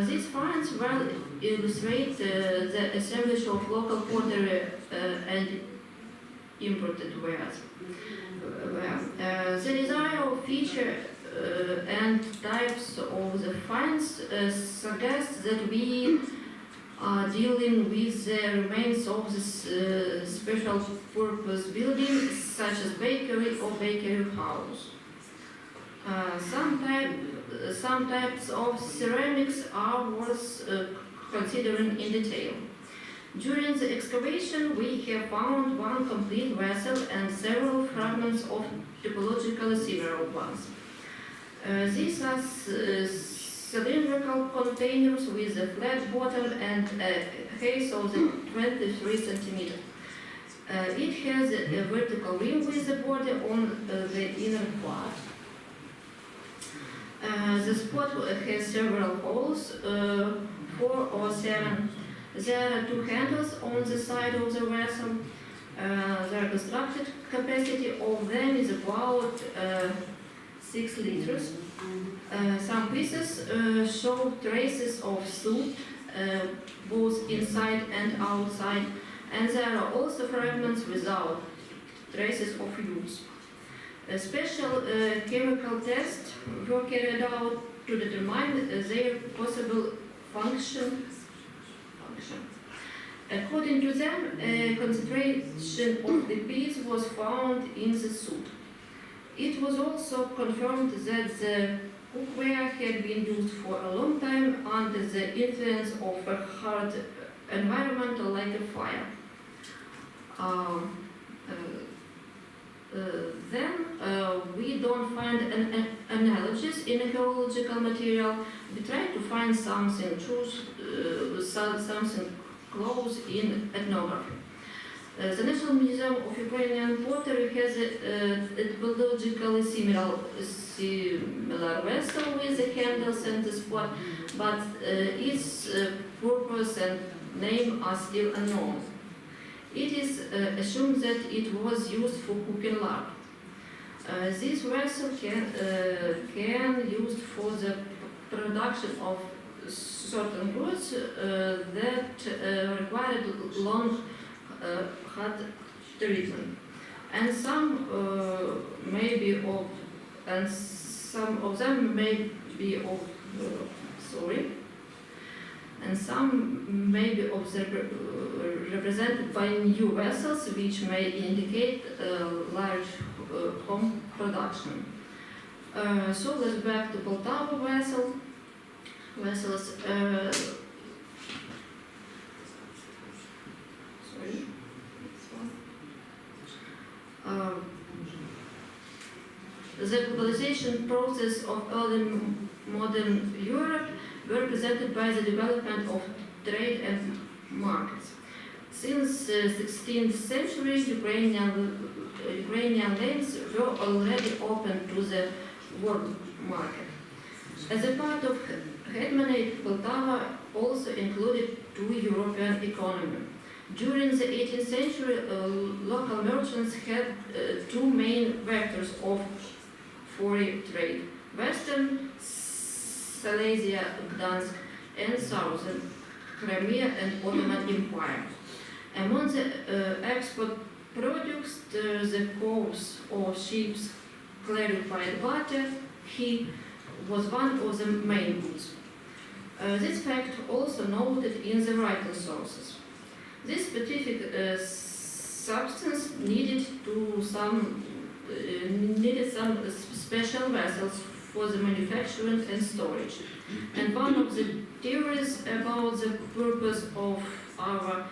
These finds well illustrate the assemblage of local pottery and imported wares. The desire feature and types of the finds suggest that we are dealing with the remains of this special purpose building, such as bakery or bakery house. Some types of ceramics are worth considering in detail. During the excavation, we have found one complete vessel and several fragments of typologically similar ones. These are cylindrical containers with a flat bottom and a height of 23 centimeters. It has a vertical rim with a border on the inner part. The spot has several holes, 4 or 7. There are 2 handles on the side of the vessel. The constructed capacity of them is about 6 liters. Some pieces show traces of soot, both inside and outside, and there are also fragments without traces of use. A special chemical tests were carried out to determine their possible function. According to them, a concentration of the piece was found in the soot. It was also confirmed that the cookware had been used for a long time under the influence of a hard environment like a fire. Then we don't find analogies in archaeological material. We try to find something something close in ethnography. The National Museum of Ukrainian Pottery has etymologically similar vessel with the handles and the spot, but its purpose and name are still unknown. It is assumed that it was used for cooking lard. This vessel can used for the production of certain goods that required long hot treatment, and some some of them may be of and some may be represented by new vessels, which may indicate large home production. So let's back to Poltava vessels. The globalization process of early modern Europe were represented by the development of trade and markets. Since the 16th century, Ukrainian lands were already open to the world market. As a part of Hetmanate, Poltava also included two European economies. During the 18th century, local merchants had two main vectors of foreign trade: Western Silesia, Gdansk, and Southern Crimea and Ottoman Empire. Among the export products, the cows or sheep's clarified butter, he was one of the main goods. This fact also noted in the writing sources. This specific substance needed some special vessels for the manufacturing and storage. And one of the theories about the purpose of our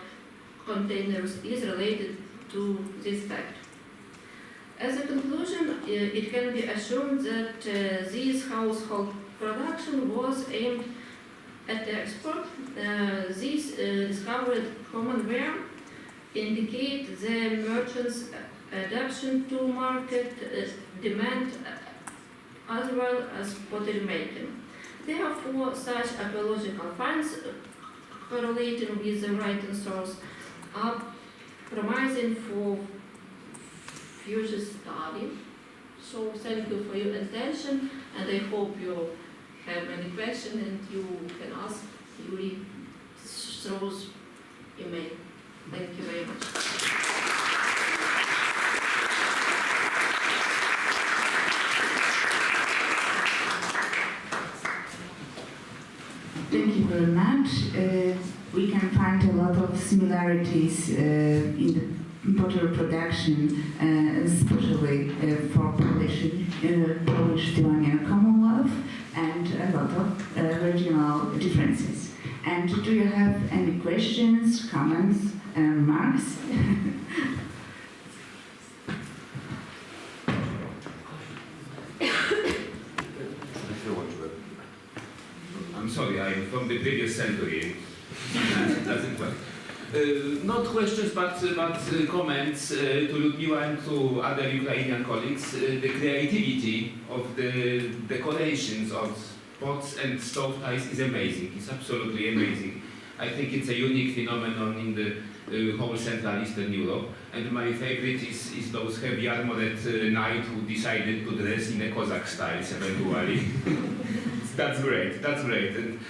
containers is related to this fact. As a conclusion, it can be assumed that this household production was aimed at export. This discovered common ware indicate the merchants' adaptation to market demand as well as pottery making. Therefore, such archaeological finds correlating with the writing source are promising for future study. So thank you for your attention, and I hope you have any questions and you can ask Yuri through email. Thank you very much. Thank you very much. We can find a lot of similarities in the pottery production, especially for Polish-Lithuanian Commonwealth, and a lot of regional differences. And do you have any questions, comments, remarks? I'm sorry, I'm from the previous century. Doesn't work. Not questions, but comments to Ludmila and to other Ukrainian colleagues. The creativity of the decorations of pots and stove ties is amazing. It's absolutely amazing. I think it's a unique phenomenon in the whole Central Eastern Europe. And my favorite is those heavy armored knight who decided to dress in a Cossack style eventually. That's great. That's great. And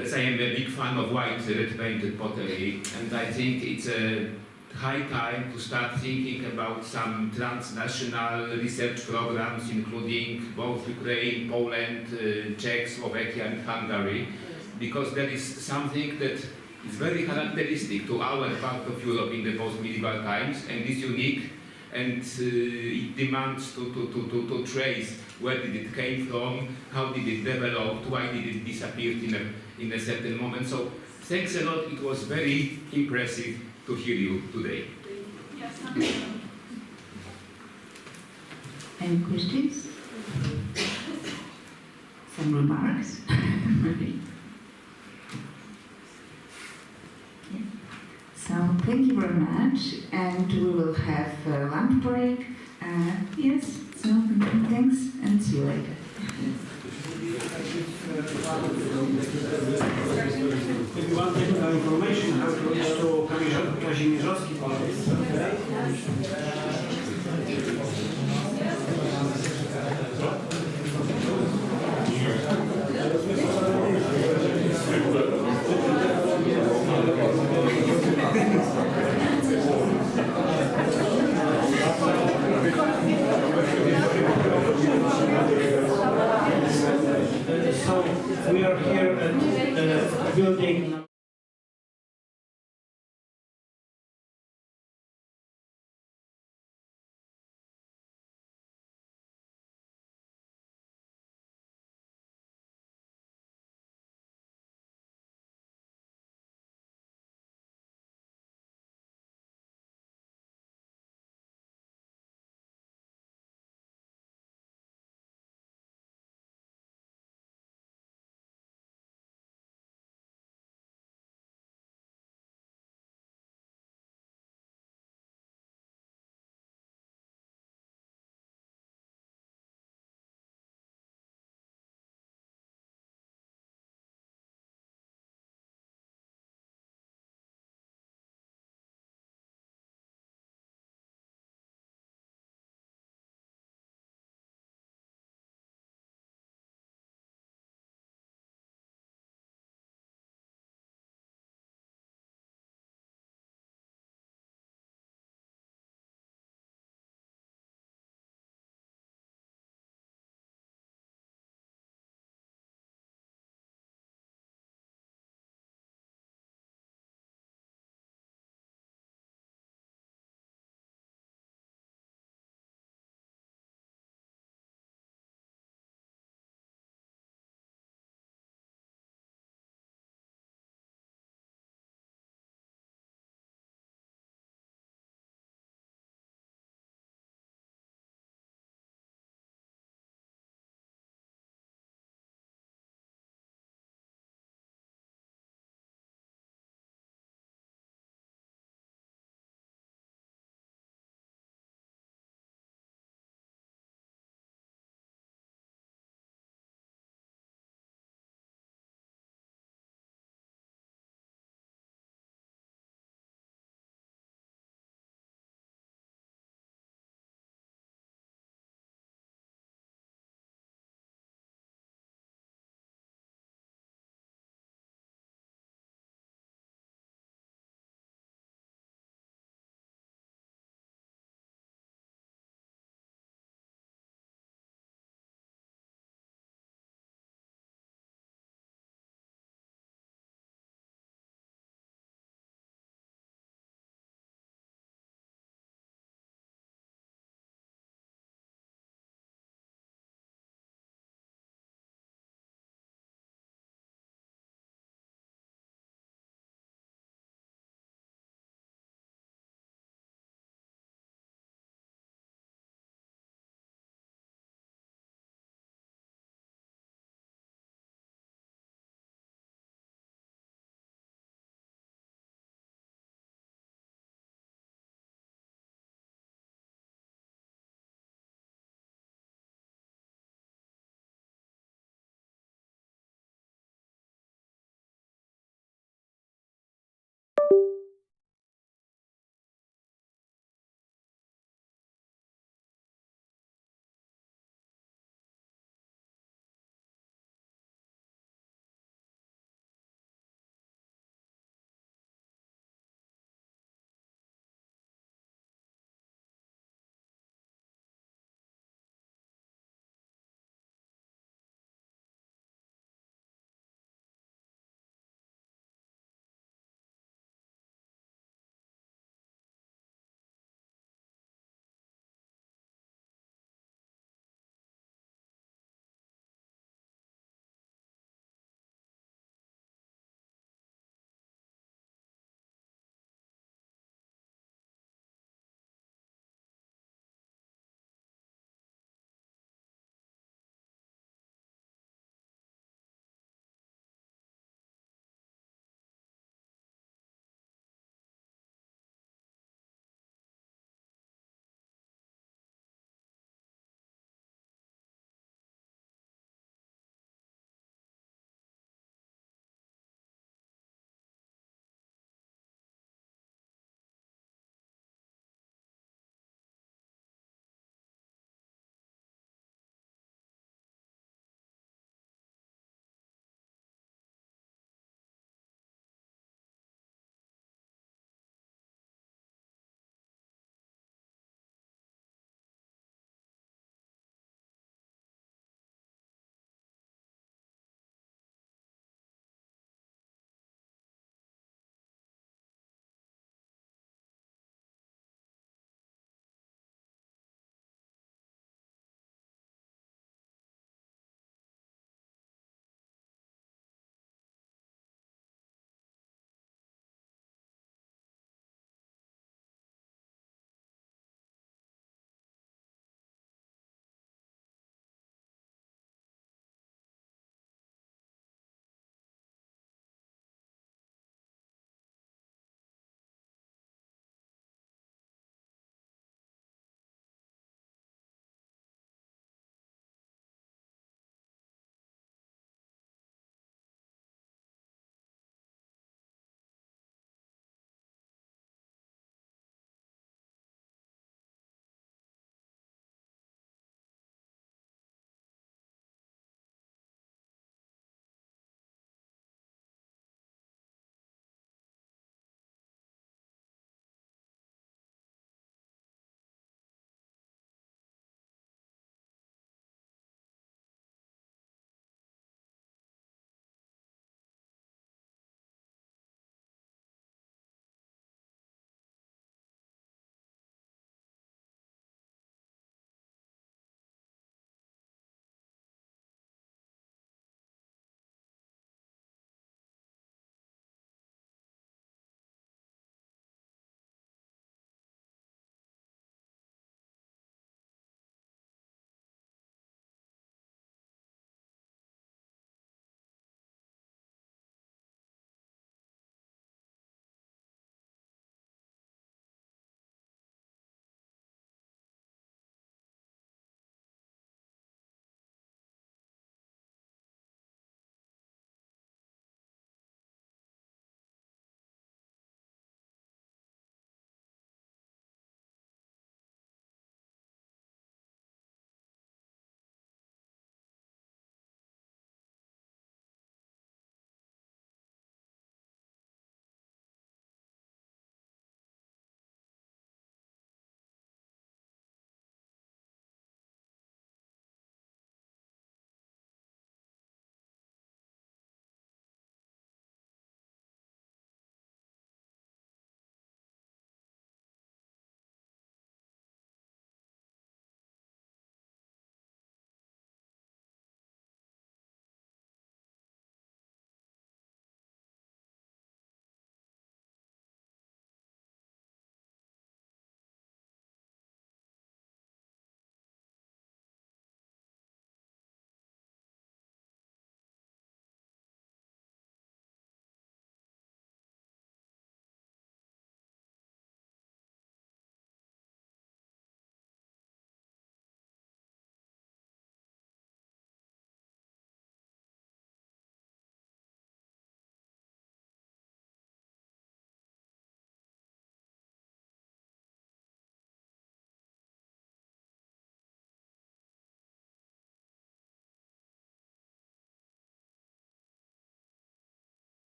as I am a big fan of white red painted pottery, and I think it's a high time to start thinking about some transnational research programs, including both Ukraine, Poland, Czech, Slovakia, and Hungary, because there is something that is very characteristic to our part of Europe in the post-medieval times and is unique and it demands to trace where did it came from, how did it develop, why did it disappear in a certain moment. So thanks a lot, it was very impressive to hear you today. Yes, thank you. Any questions? Some remarks? Yeah. So thank you very much, and we will have a lunch break. Yes, so thanks, and see you later. Maybe one technical information how to reach to Kazimierzowski Place. So we are here at the building.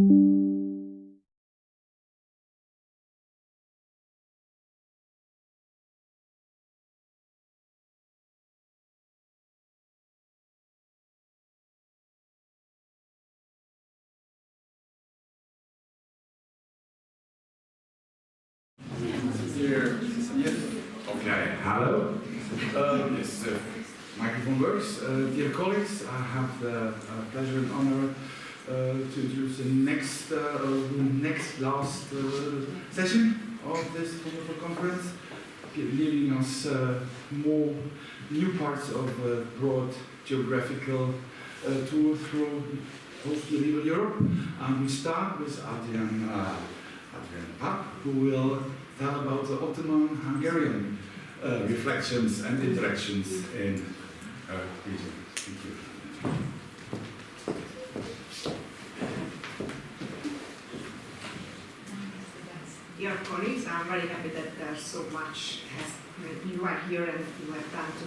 Okay, hello. Yes, microphone works. Dear colleagues, I have the pleasure and honor to introduce the next last session of this wonderful conference, leading us more new parts of a broad geographical tour through post-medieval Europe. And we start with Adrian Papp, who will tell about the Ottoman-Hungarian reflections and interactions in our region. Thank you. Dear colleagues, I'm very happy that there's so much you are here and you have done to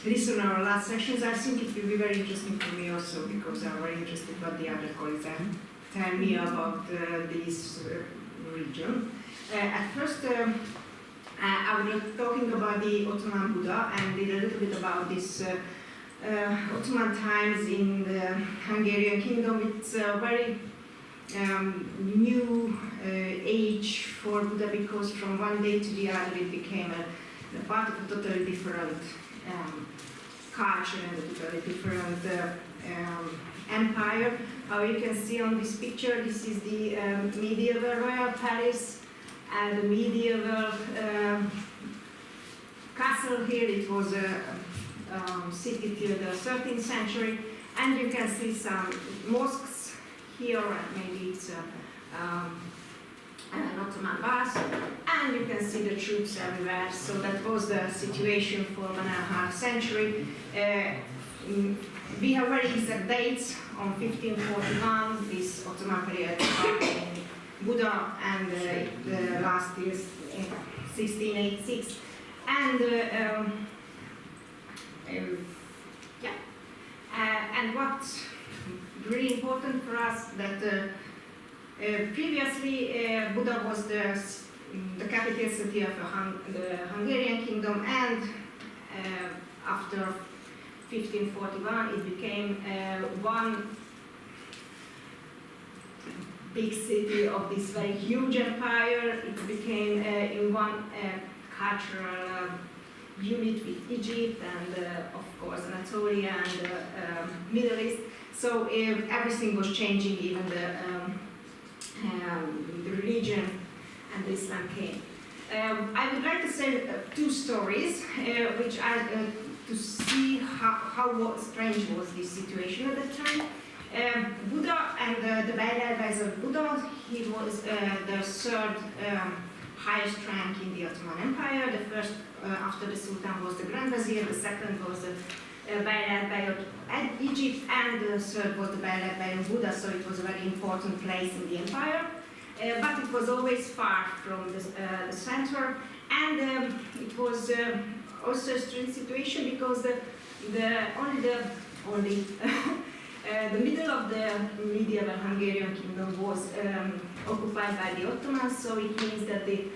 listen to our last sessions. I think it will be very interesting for me also because I'm very interested what the other colleagues have tell me about this region. At first, I was talking about the Ottoman Buddha and did a little bit about this Ottoman times in the Hungarian kingdom. It's a very new age for Buddha because from one day to the other it became a part of a totally different culture and a totally different empire. How you can see on this picture, this is the medieval royal palace and the medieval castle here. It was a city till the 13th century, and you can see some mosques here, maybe it's an Ottoman bath, and you can see the troops everywhere. So that was the situation for 1.5 centuries. We have very exact dates on 1541, this Ottoman period started in Buda, and the last is 1686. And and what's really important for us that previously Buda was the capital city of the Hungarian kingdom, and after 1541 it became one big city of this very huge empire. It became in one cultural unit with Egypt and of course Anatolia and Middle East. So everything was changing, even the religion and Islam came. I would like to say 2 stories which are to see how strange was this situation at that time. Buddha and the Belle advisor Buddha, he was the 3rd highest rank in the Ottoman Empire. The first after the Sultan was the Grand Vizier, the second was the Belle of Egypt, and the 3rd was the Belle of Buddha, so it was a very important place in the empire. But it was always far from the center, and it was also a strange situation because the middle of the medieval Hungarian kingdom was occupied by the Ottomans, so it means that the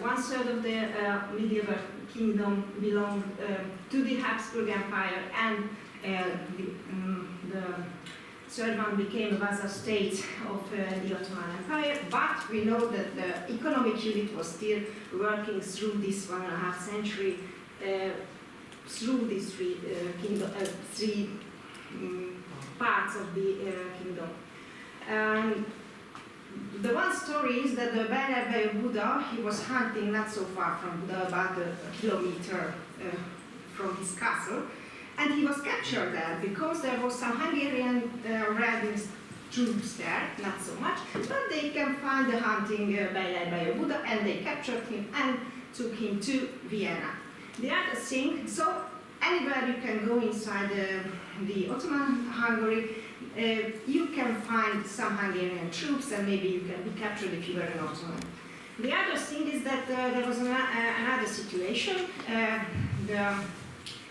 1/3 of the medieval kingdom belonged to the Habsburg Empire, and the 3rd one became a vassal state of the Ottoman Empire. But we know that the economic unit was still working through this 1.5 century, through these three parts of the kingdom. The one story is that the Belle of Buddha, he was hunting not so far from Buddha, about a kilometer from his castle, and he was captured there because there was some Hungarian riding troops there, not so much, but they can find the hunting Belle of Buddha, and they captured him and took him to Vienna. The other thing, so anywhere you can go inside the Ottoman Hungary, you can find some Hungarian troops, and maybe you can be captured if you were an Ottoman. The other thing is that there was another situation. The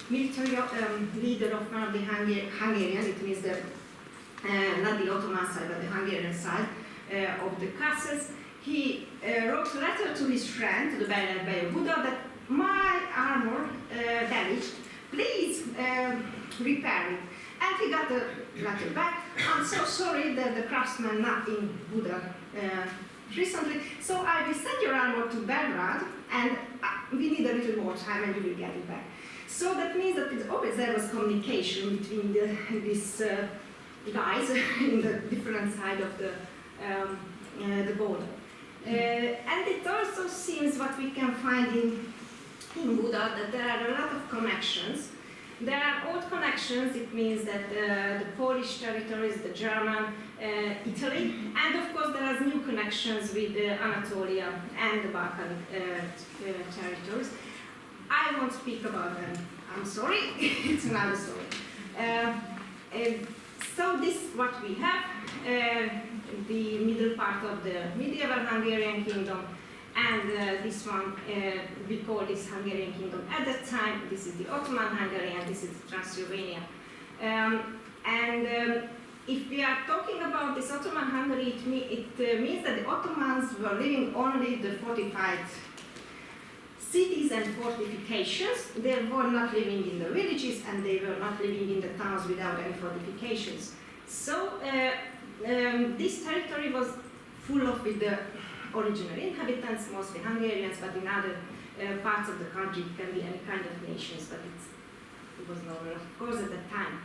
military leader of one of the Hungarian, it means the not the Ottoman side, but the Hungarian side of the castles. He wrote a letter to his friend, to the Baron Buddha, that my armor damaged, please repair it. And he got the letter back. I'm so sorry that the craftsman not in Buddha recently, so I will send your armor to Belgrade, and we need a little more time and you will get it back. So that means that it's always there was communication between these guys in the different side of the border. And it also seems what we can find in Buddha, that there are a lot of connections. There are old connections, it means that the Polish territories, the German, Italy, and of course there are new connections with Anatolia and the Balkan territories. I won't speak about them, I'm sorry, it's another story. So this is what we have, the middle part of the medieval Hungarian kingdom, and this one, we call this Hungarian kingdom at that time. This is the Ottoman Hungary, and this is Transylvania. If we are talking about this Ottoman Hungary, it means that the Ottomans were living only the fortified cities and fortifications. They were not living in the villages, and they were not living in the towns without any fortifications. So this territory was full of with the original inhabitants, mostly Hungarians, but in other parts of the country it can be any kind of nations, but it was normal, of course, at that time.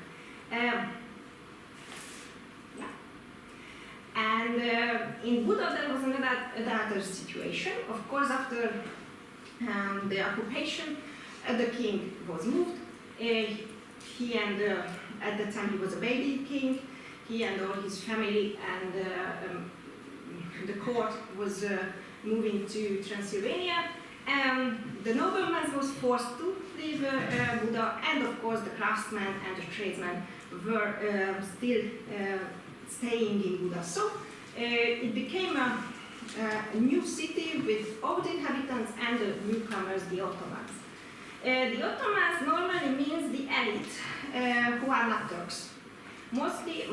In Buda there was another situation. Of course, after the occupation, the king was moved. He and, at that time he was a baby king, he and all his family and the court was moving to Transylvania. The nobleman was forced to leave Buda, and of course the craftsmen and the tradesmen were still staying in Buda. So it became a new city with old inhabitants and the newcomers, the Ottomans. The Ottomans normally means the elite, who are not Turks. Mostly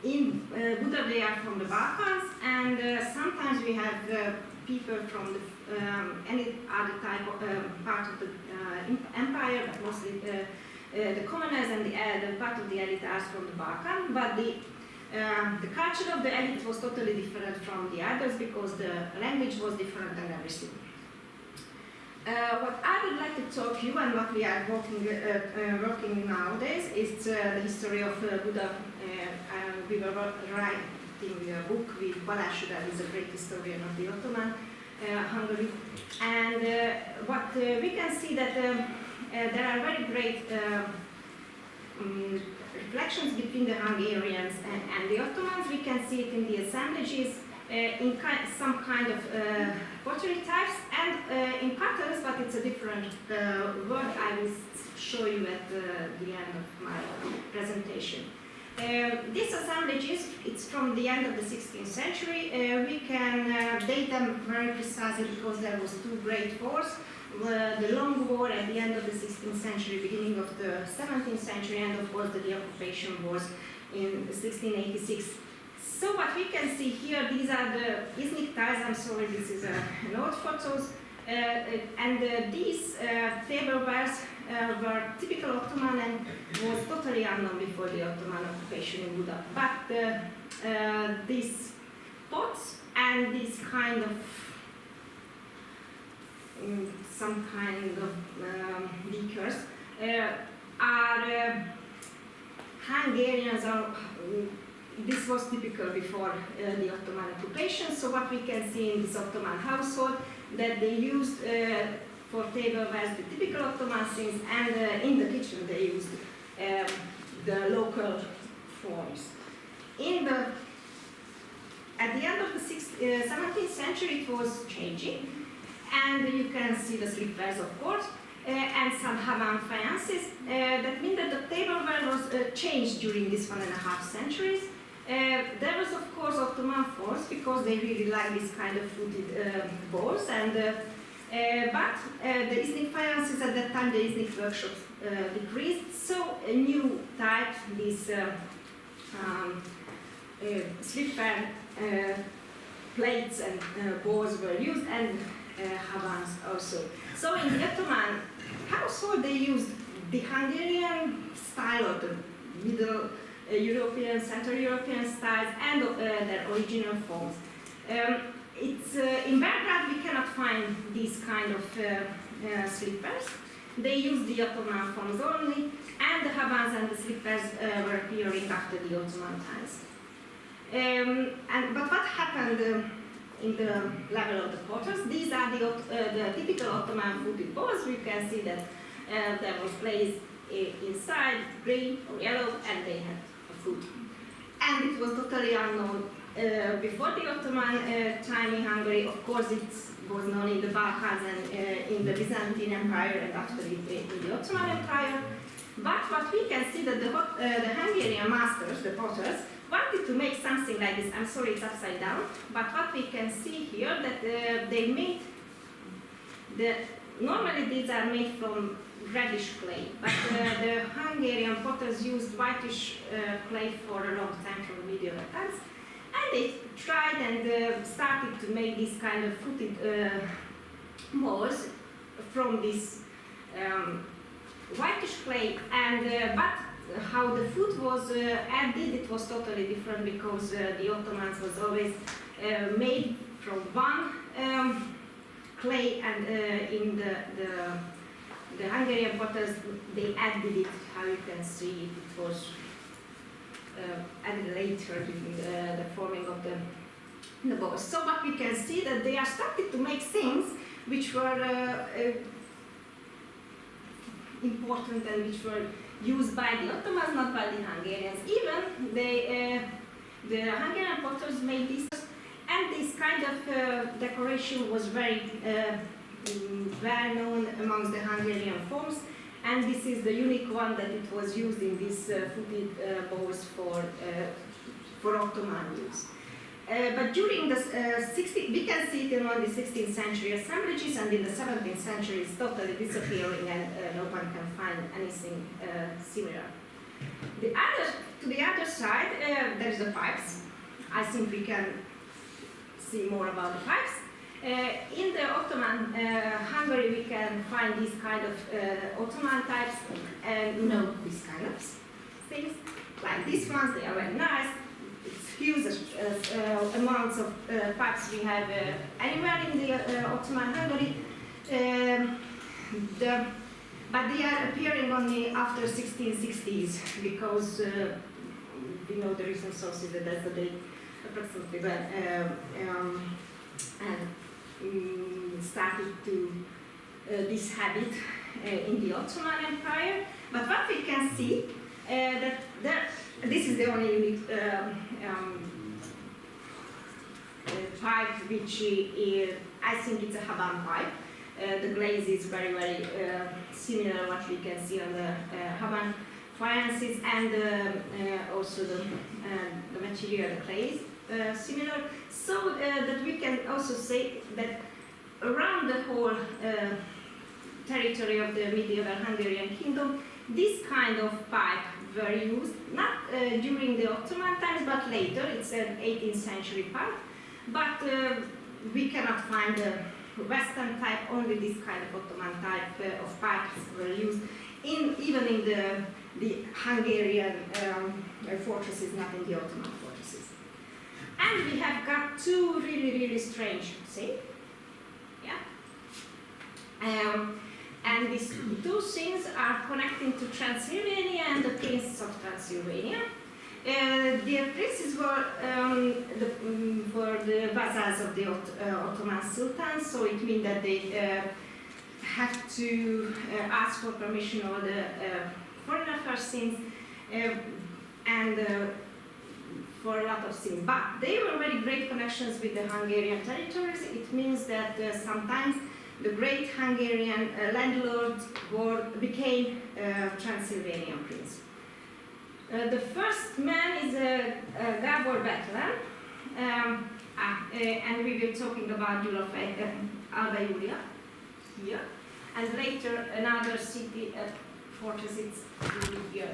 in Buda they are from the Balkans, and sometimes we have people from any other type of part of the empire, but mostly the commoners and the part of the elite are from the Balkan. But the culture of the elite was totally different from the others because the language was different and everything. What I would like to talk to you and what we are working nowadays is the history of Buda. We were writing a book with Balázs, that is a great historian of the Ottoman Hungary. And what we can see that there are very great reflections between the Hungarians and the Ottomans. We can see it in the assemblages, in some kind of pottery types, and in patterns, but it's a different word. I will show you at the end of my presentation. These assemblages, it's from the end of the 16th century. We can date them very precisely because there was two great wars. The Long War at the end of the 16th century, beginning of the 17th century, and of course the occupation wars in 1686. So what we can see here, these are the Iznik tiles. I'm sorry, this is an old photos. And these tableware were typical Ottoman and was totally unknown before the Ottoman occupation in Buda. But these pots and these kind of some kind of liquors are Hungarians are. This was typical before the Ottoman occupation. So what we can see in this Ottoman household, that they used for tableware the typical Ottoman things, and in the kitchen they used the local forms. At the end of the 17th century, it was changing, and you can see the slippers, of course, and some Havan fancies. That means that the tableware was changed during this 1.5 centuries. There was, of course, Ottoman force because they really like this kind of footed bowls, and but the Iznik fayances at that time, the Iznik workshops decreased, so a new type, these slipper plates and bowls were used, and havans also. So in the Ottoman household, they used the Hungarian style of the Middle European, Central European styles, and their original forms. It's in Belgrade we cannot find these kind of slippers. They used the Ottoman forms only, and the havans and the slippers were appearing after the Ottoman times. But what happened in the level of the potters? These are the typical Ottoman footed bowls. You can see that there was glaze inside, green or yellow, and they had food. And it was totally unknown before the Ottoman time in Hungary. Of course, it was known in the Balkans and in the Byzantine Empire, and after in the Ottoman Empire. But what we can see that the Hungarian masters, the potters, wanted to make something like this. I'm sorry, it's upside down. But what we can see here that they made normally these are made from reddish clay, but the Hungarian potters used whitish clay for a long time, from the medieval times, and they tried and started to make this kind of footed bowls from this whitish clay, and but how the food was added, it was totally different, because the Ottomans was always made from one clay, and in the Hungarian potters, they added it, how you can see it was added later during the forming of the bowls. So what we can see that they are started to make things which were important and which were used by the Ottomans, not by the Hungarians. Even the Hungarian potters made this, and this kind of decoration was very well known amongst the Hungarian forms, and this is the unique one that it was used in these footed bowls for Ottoman use. But during the we can see it in the 16th century assemblages, and in the 17th century it's totally disappearing, and no one can find anything similar. To the other side, there's the pipes. I think we can see more about the pipes. In the Ottoman Hungary, we can find these kind of Ottoman types, and these kind of things, like these ones. They are very nice. It's huge amounts of pipes we have anywhere in the Ottoman Hungary, but they are appearing only after 1660s, because we know the recent sources that that's the date approximately when started to this habit in the Ottoman Empire. But what we can see that this is the only unique pipe, which I think it's a Haban pipe. The glaze is very, very similar what we can see on the Haban fayances, and also the material, the clay is similar. So that we can also say that around the whole territory of the medieval Hungarian kingdom, this kind of pipe were used, not during the Ottoman times, but later. It's an 18th century pipe, but we cannot find the Western type. Only this kind of Ottoman type of pipes were used, even in the Hungarian fortresses, not in the Ottoman fortresses. And we have got two really, really strange things. Yeah. And these two things are connecting to Transylvania and the princes of Transylvania. The princes were the vassals of the Ottoman Sultan, so it means that they have to ask for permission over the foreign affairs things and for a lot of things. But they were very great connections with the Hungarian territories. It means that sometimes the great Hungarian landlords became Transylvanian prince. The first man is Gábor Bethlen, and we were talking about Alba Iulia here, and later another city importance is here.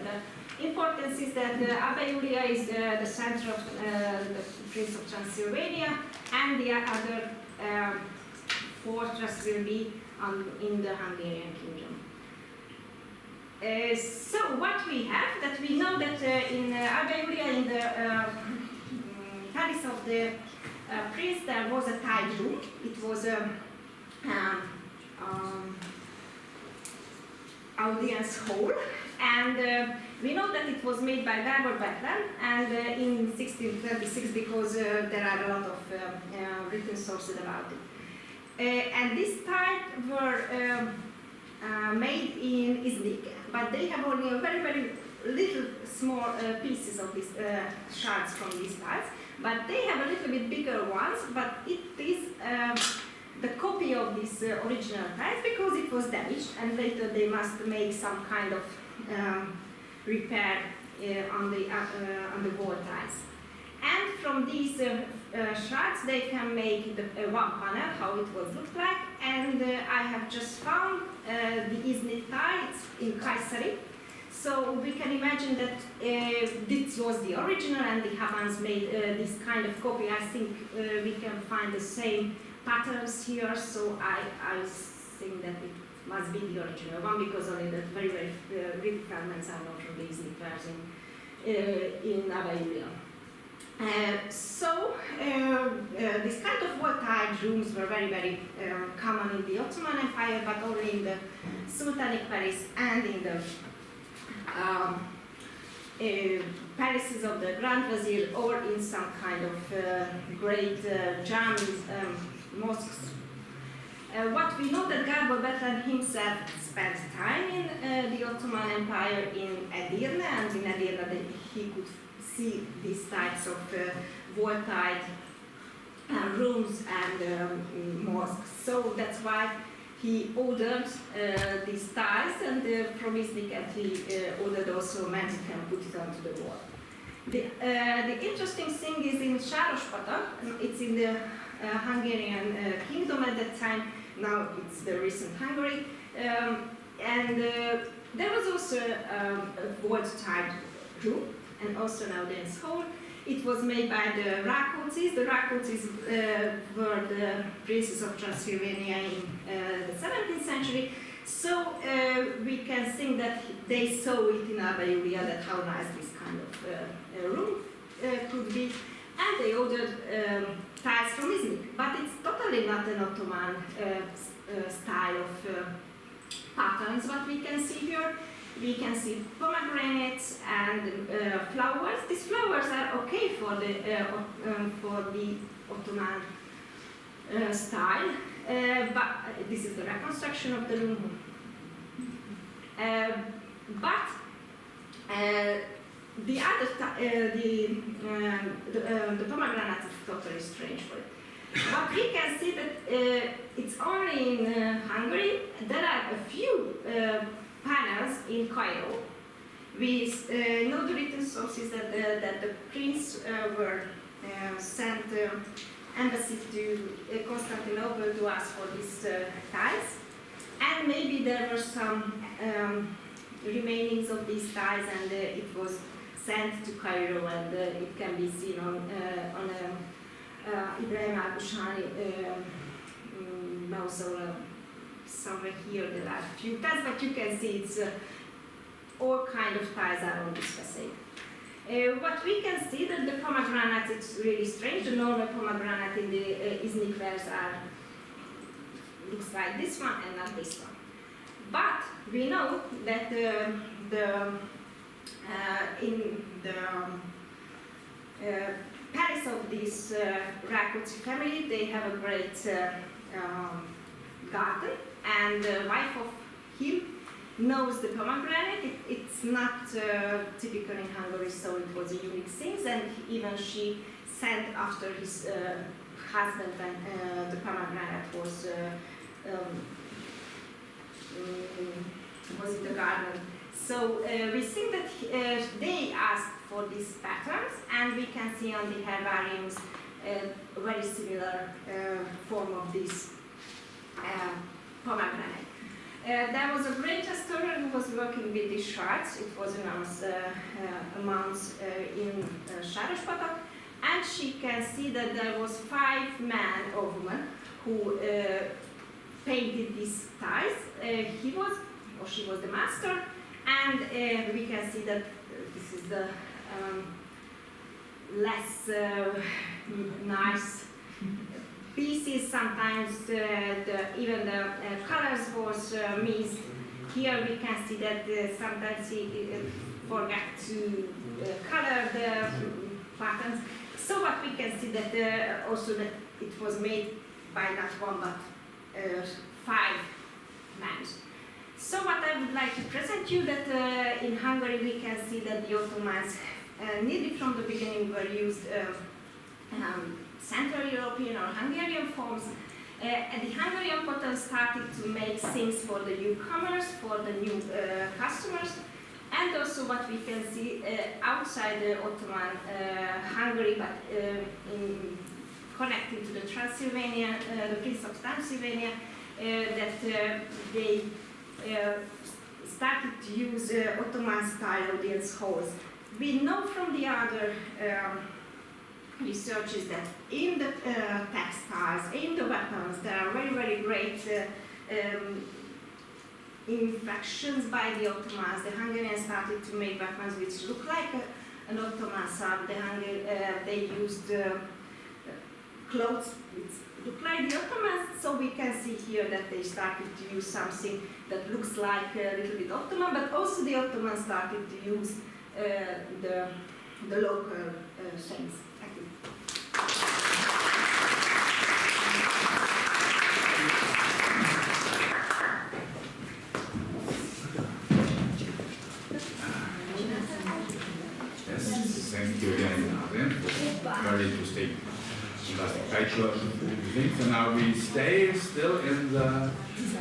The importance is that Abba Iulia is the center of the Prince of Transylvania, and the other fortress will be in the Hungarian kingdom. So what we have, that we know that in Abba Iulia, in the palace of the prince, there was a tide room. It was a audience hall, and we know that it was made by Gábor Bethlen, and in 1626, because there are a lot of written sources about it. And these tides were made in Iznik, but they have only a very, very little small pieces of these shards from these tides, but they have a little bit bigger ones, but it is the copy of this original tiles because it was damaged, and later they must make some kind of repair on the wall tiles. And from these shards they can make the one panel, how it was looked like, and I have just found the Iznik tiles in Kayseri. So we can imagine that this was the original, and the Havans made this kind of copy. I think we can find the same patterns here, so I think that it must be the original one, because only the very, very little fragments are known from the Iznik version in Abba Iulia. This kind of wall-tiled rooms were very, very common in the Ottoman Empire, but only in the Sultanic Palace and in the palaces of the Grand Vizier, or in some kind of great jamis, mosques. What we know that Gábor Bethlen himself spent time in the Ottoman Empire in Edirne, and in Edirne he could see these types of wall-tiled rooms and mosques. So that's why he ordered these tiles, and from Iznik, and he ordered also magic and put it onto the wall. The interesting thing is in Sárospata, it's in the Hungarian kingdom at that time, now it's the recent Hungary, and there was also a wall-tiled room, and also an audience hall. It was made by the Rákóczis. The Rákóczis were the princes of Transylvania in the 17th century. So we can think that they saw it in Abba Iulia, that how nice this kind of room could be. And they ordered tiles from Iznik. But it's totally not an Ottoman style of patterns what we can see here. We can see pomegranates and flowers. These flowers are okay for the Ottoman style, but this is the reconstruction of the room. But the pomegranate is totally strange for it. But we can see that it's only in Hungary. There are a few panels in Cairo. We know the written sources that the prince were sent embassy to Constantinople to ask for these tiles, and maybe there were some remainings of these tiles, and it was sent to Cairo, and it can be seen on Ibrahim al-Bushani mausoleum. Somewhere here there are a few tiles, but you can see it's all kind of tiles are on this facade. What we can see that the pomegranate is really strange. The normal pomegranate in the Iznik wares looks like this one and not this one. But we know that in the palace of this Rákóczi family, they have a great garden, and the wife of him knows the pomegranate. It's not typical in Hungary, so it was a unique thing, and even she sent after his husband when the pomegranate was in the garden. So we think that they asked for these patterns, and we can see on the herbariums a very similar form of this pomegranate. There was a great historian who was working with these shards. It was announced a month in Saraspatak, and she can see that there was 5 men or women who painted these tiles. He was or she was the master, and we can see that this is the less nice pieces. Sometimes even the colors was missed. Here we can see that sometimes he forgot to color the patterns. So what we can see that also that it was made by not 1 but 5 men. So what I would like to present you that in Hungary we can see that the Ottomans nearly from the beginning were used Central European or Hungarian forms. And the Hungarian potters started to make things for the newcomers, for the new customers, and also what we can see outside the Ottoman Hungary, but connected to the Transylvania, the Prince of Transylvania, that they started to use Ottoman-style audience halls. We know from the other researches that in the textiles, in the weapons, there are very, very great inflections by the Ottomans. The Hungarians started to make weapons which look like an Ottoman sword. They used clothes which look like the Ottomans, so we can see here that they started to use something that looks like a little bit Ottoman, but also the Ottomans started to use the local things. Thank you. Yes, thank you again, Adrian, for very interesting cultural things. So now we stay still in the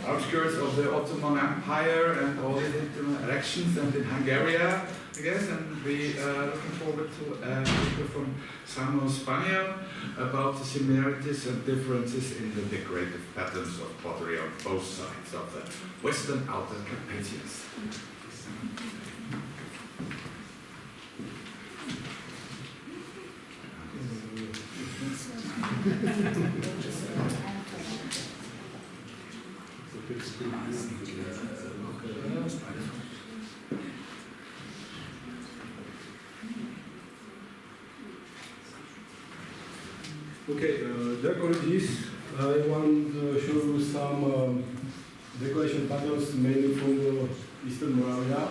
outskirts of the Ottoman Empire and all the interactions and in Hungary, I guess, and we are looking forward to a speaker from Samuel Spaniel about the similarities and differences in the decorative patterns of pottery on both sides of the Western Outer Carpathians. Okay, dear colleagues, I want to show you some decoration patterns mainly from the Eastern Moravia.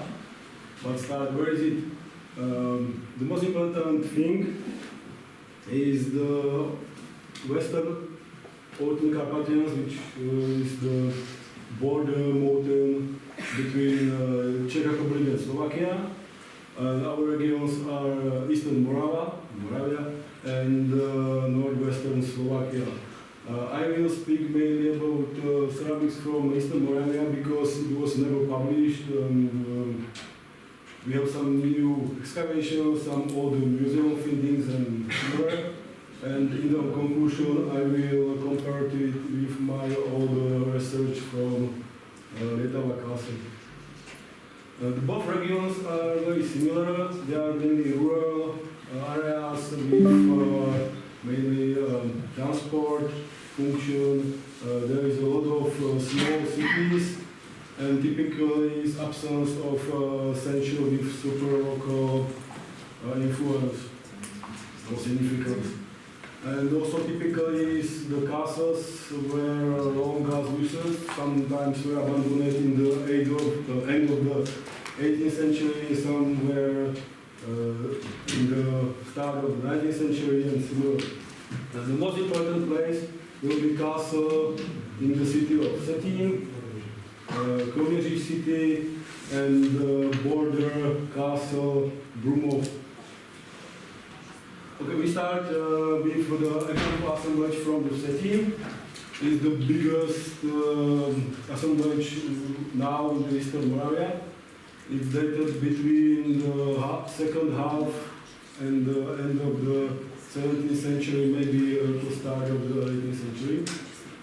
But start, where is it? The most important thing is the Western Outer Carpathians, which is the border mountain between Czech Republic and Slovakia. Our regions are Eastern Moravia, and northwestern Slovakia. I will speak mainly about ceramics from Eastern Moravia because it was never published. We have some new excavations, some old museum findings and more. And in the conclusion, I will compare it with my old research from Letava Castle. Both regions are very similar. They are mainly rural areas with mainly transport function. There is a lot of small cities, and typically is absence of central with super local influence or significance. And also typically is the castles were long as uses, sometimes were abandoned in the end of the 18th century, some were in the start of the 19th century and similar. The most important place will be castle in the city of Cetin, Kroměříž city, and the border castle Brumov. Okay, we start with the example assemblage from the Cetin. It's the biggest assemblage now in the Eastern Moravia. It's dated between the second half and the end of the 17th century, maybe the start of the 18th century.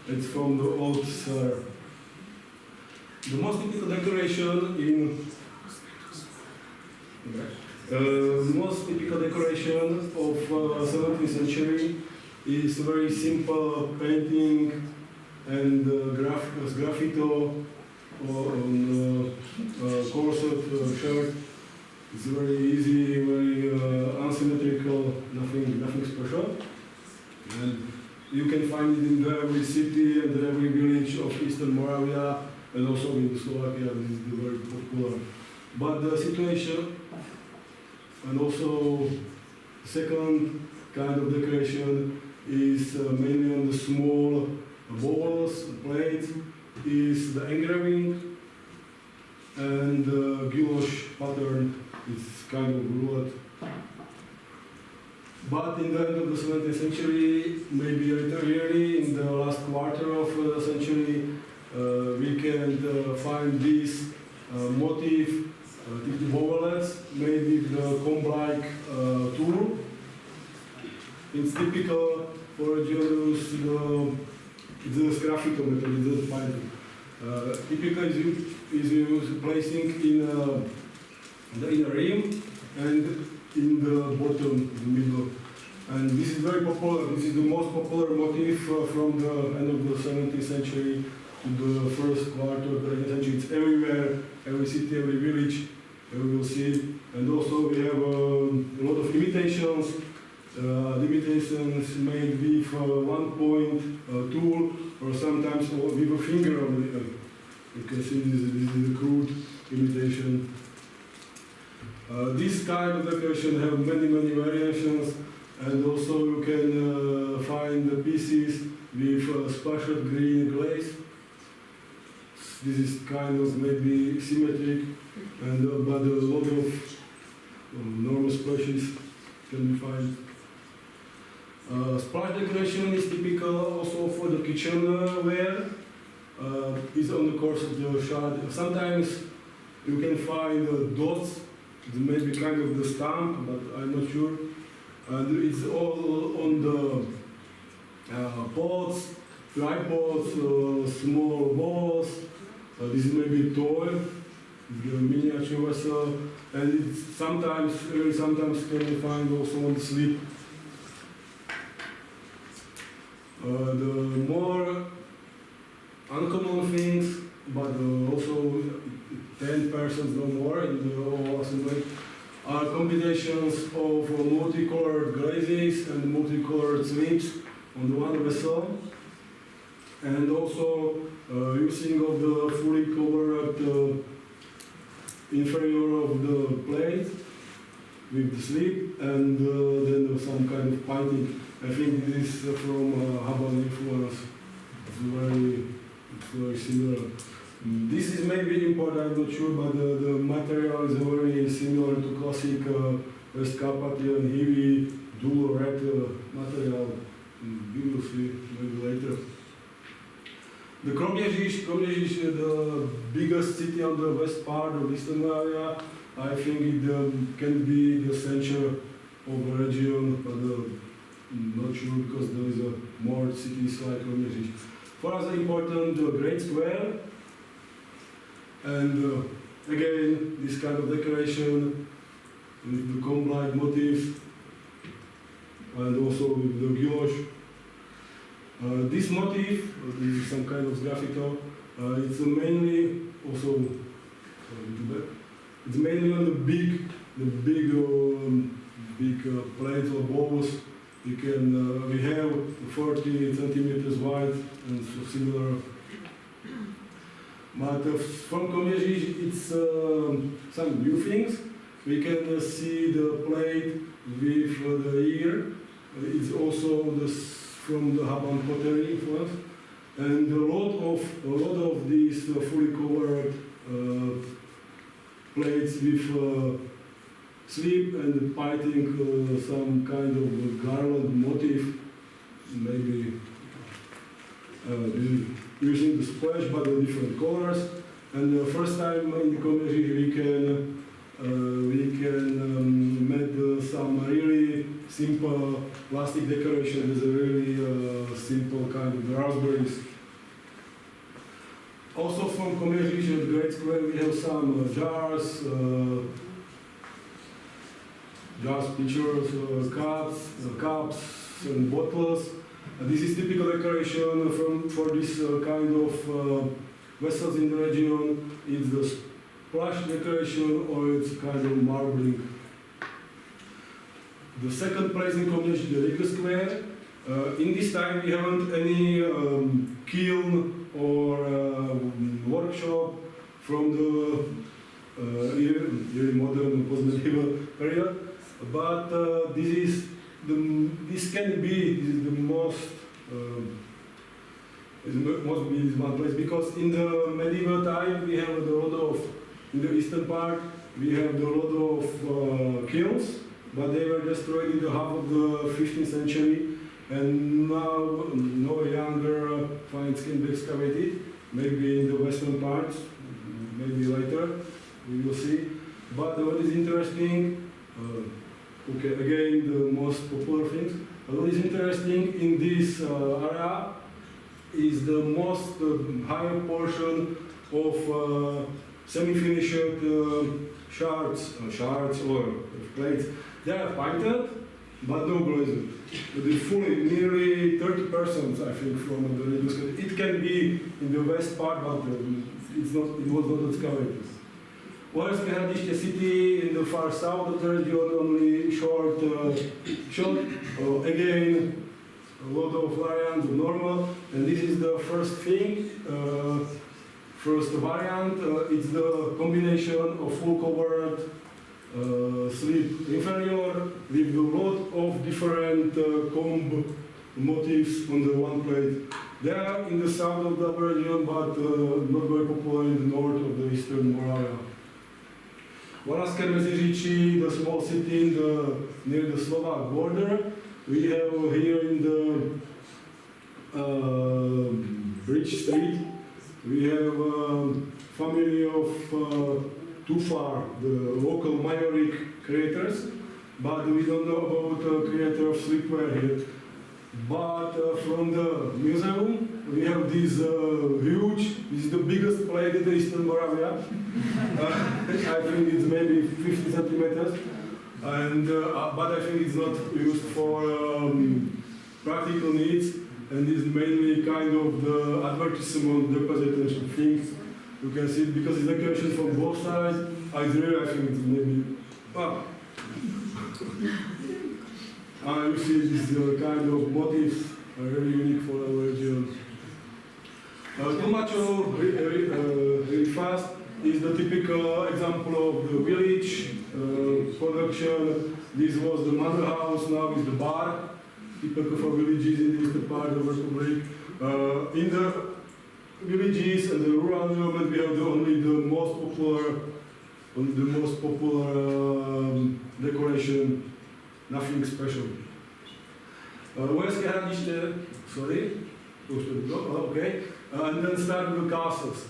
It's from the old cellar. The most typical decoration in most typical decoration of 17th century is very simple painting and graffito on corset shirt. It's very easy, very unsymmetrical, nothing special. And you can find it in every city and every village of Eastern Moravia, and also in Slovakia. This is very popular. But the situation, and also second kind of decoration is mainly on the small bowls, plates, is the engraving and the gouache pattern. It's kind of roulette. But in the end of the 17th century, maybe a little early, in the last quarter of the century, we can find this motif, the bowlets, made with the comb-like tool. It's typical for a use the graffito method, the painting. Typical is used placing in the inner rim and in the bottom, the middle. And this is very popular. This is the most popular motif from the end of the 17th century to the first quarter of the 18th century. It's everywhere, every city, every village, we will see it. And also we have a lot of imitations. Imitations made with one-point tool or sometimes with a finger on it. You can see this is a crude imitation. This kind of decoration have many variations, and also you can find the pieces with splashed green glaze. This is kind of maybe symmetric, and but a lot of normal splashes can be found. Splash decoration is typical also for the kitchenware. It's on the course of the shard. Sometimes you can find dots. It may be kind of the stamp, but I'm not sure. And it's all on the pots, tripods, small balls. This is maybe a toy, the miniature vessel, and it's sometimes can you find also on the slip. The more uncommon things, but also 10 persons no more in the whole assembly, are combinations of multicolored glazes and multicolored slips on the one vessel, and also using of the fully covered inferior of the plate with the slip, and then some kind of painting. I think this is from Haban influence. It's very similar. This is maybe important, I'm not sure, but the material is very similar to classic West Carpathian heavy dual red material. We will see maybe later. The Kroměříž, the biggest city on the west part of Eastern area, I think it can be the center of the region, but not sure because there is more cities like Kroměříž. For us, important Great Square, and again this kind of decoration with the comb-like motif, and also with the gouache. This motif, this is some kind of graffito. It's mainly also it's mainly on the big plates or bowls. You can we have 40 centimeters wide and so similar. But from Kroměříž, it's some new things. We can see the plate with the ear. It's also from the Haban pottery influence, and a lot of these fully covered plates with slip and piping some kind of garland motif, maybe using the splash but in different colors. And the first time in Kroměříž we can make some really simple plastic decoration with a really simple kind of raspberries. Also from communication at grade square we have some jars, pitchers, cups and bottles. This is typical decoration for this kind of vessels in the region. It's the splash decoration or it's kind of marbling. The second place in community, the Riga Square. In this time we haven't any kiln or workshop from the early modern post-medieval period, but this can be the most must be this one place, because in the medieval time we have a lot of, in the eastern part we have a lot of kilns, but they were destroyed in the half of the 15th century. And now no younger finds can be excavated, maybe in the western parts, maybe later, we will see. But what is interesting, okay, again the most popular things, what is interesting in this area is the most higher portion of semi-finished shards or plates. They are painted, but no glazed. The fully, nearly 30%, I think, from the reduced. It can be in the west part, but it's not. It was not excavated. Warszawskiego city in the far south of the region, only short. Again, a lot of variants of normal, and this is the first thing. First variant. It's the combination of full covered. Slip inferior with a lot of different comb motifs on the one plate. They are in the south of the region, but not very popular in the north of the eastern Moravia. Warszawské Meziříčí, the small city near the Slovak border. We have here in the Bridge Street, we have a family of too far, the local Majoric creators, but we don't know about the creator of sleepwear here. But from the museum, we have this huge, this is the biggest plate in the Eastern Moravia. I think it's maybe 50 centimeters, and but I think it's not used for practical needs, and is mainly kind of the advertisement deposition things. You can see it because it's decoration from both sides. I think it's maybe. You see this kind of motifs are really unique for our region. Tlumačov, really fast, is the typical example of the village production. This was the mother house, now is the bar. Typical for villages in the eastern part of the Republic. In the villages and the rural environment, we have only the most popular decoration, nothing special. Vojenské hradiště, sorry, okay, and then start with the castles.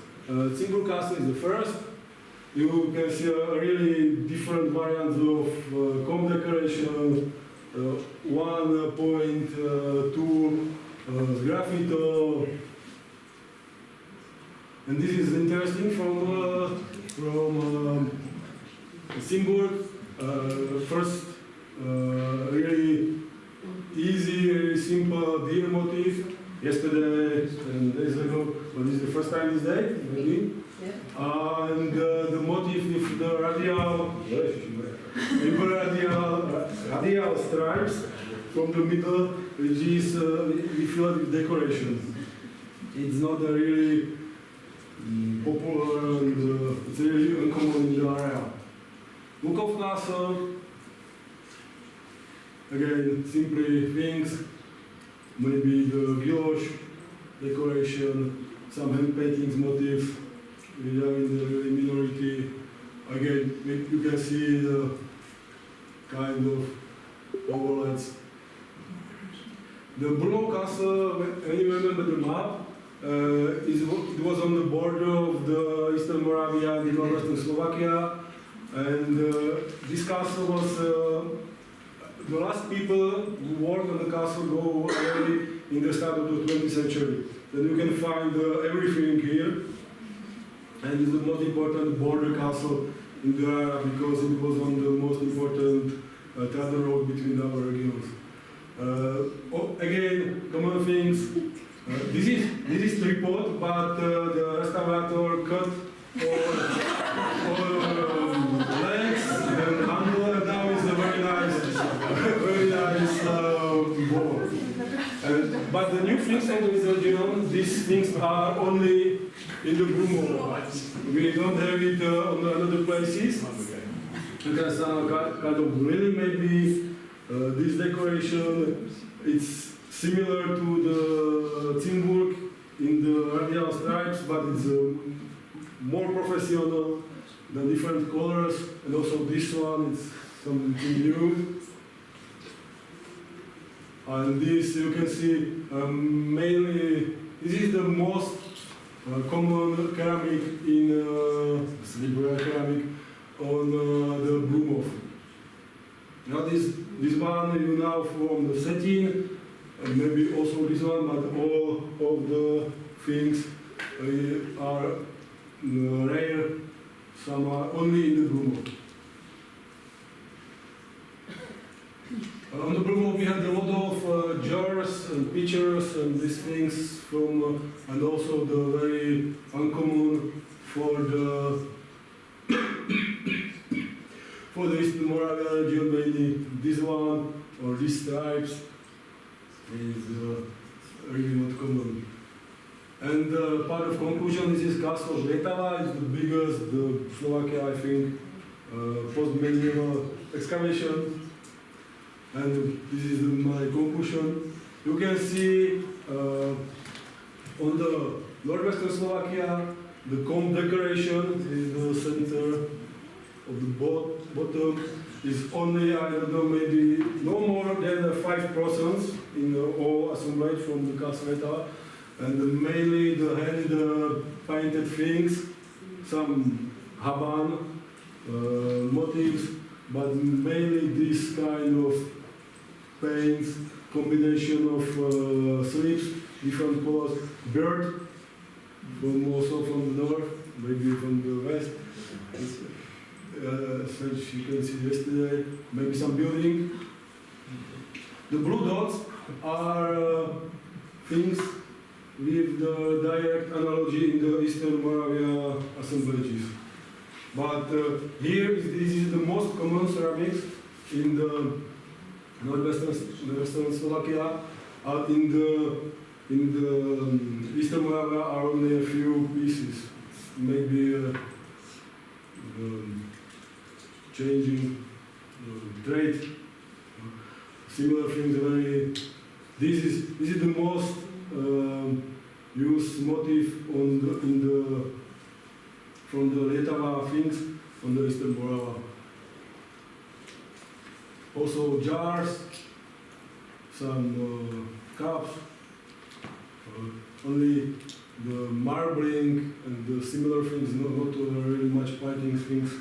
Single castle is the first. You can see really different variants of comb decoration, 1.2 graffito. And this is interesting from Simburg. First, really easy, really simple deer motif. Yesterday and days ago, but this is the first time this day, maybe. Yeah. And the motif with the radial stripes from the middle, which is we fill it with decoration. It's not a really popular and it's really uncommon in the area. Lukov Castle, again, simply things, maybe the guilloche decoration, some hand paintings, motifs, we are in the really minority. Again, you can see the kind of overlaps. The Brno Castle, when you remember the map, it was on the border of the Eastern Moravia and the northwestern Slovakia, and this castle was the last people who worked on the castle go away in the start of the 20th century. Then you can find everything here, and it's the most important border castle in the area because it was on the most important travel road between our regions. Again, common things. This is tripod, but the restaurator cut all legs and handle. Now it's a very nice board. But the new things on the region, these things are only in the Brumo. We don't have it on other places. You can see kind of really maybe this decoration. It's similar to the Timburg in the radial stripes, but it's more professional, the different colors, and also this one, it's something new. And this you can see mainly, this is the most common ceramic in liberal ceramic on the Brumov. Now this one you know from the setting, and maybe also this one, but all of the things are rare. Some are only in the Brumov. On the Brumov we had a lot of jars and pictures and these things from, and also the very uncommon for the for the Eastern Moravia region, mainly this one or these stripes is really not common. And part of conclusion, this is Castle Letava, it's the biggest, the Slovakia, I think, post-medieval excavation. And this is my conclusion. You can see on the northwestern Slovakia, the comb decoration is the center of the bottom. Is only, I don't know, maybe no more than 5% in all assemblage from the Castle. And mainly the hand painted things, some Haban motifs, but mainly this kind of paints, combination of slips, different colors, bird, also from the north, maybe from the west. Such you can see yesterday, maybe some building. The blue dots are things with the direct analogy in the Eastern Moravia assemblages. But here, this is the most common ceramics in the northwestern Slovakia. In the Eastern Moravia are only a few pieces. Maybe changing trade. Similar things. This is the most used motif from the Letava things on the Eastern Moravia. Also jars, some cups, only the marbling and the similar things, not really much fighting things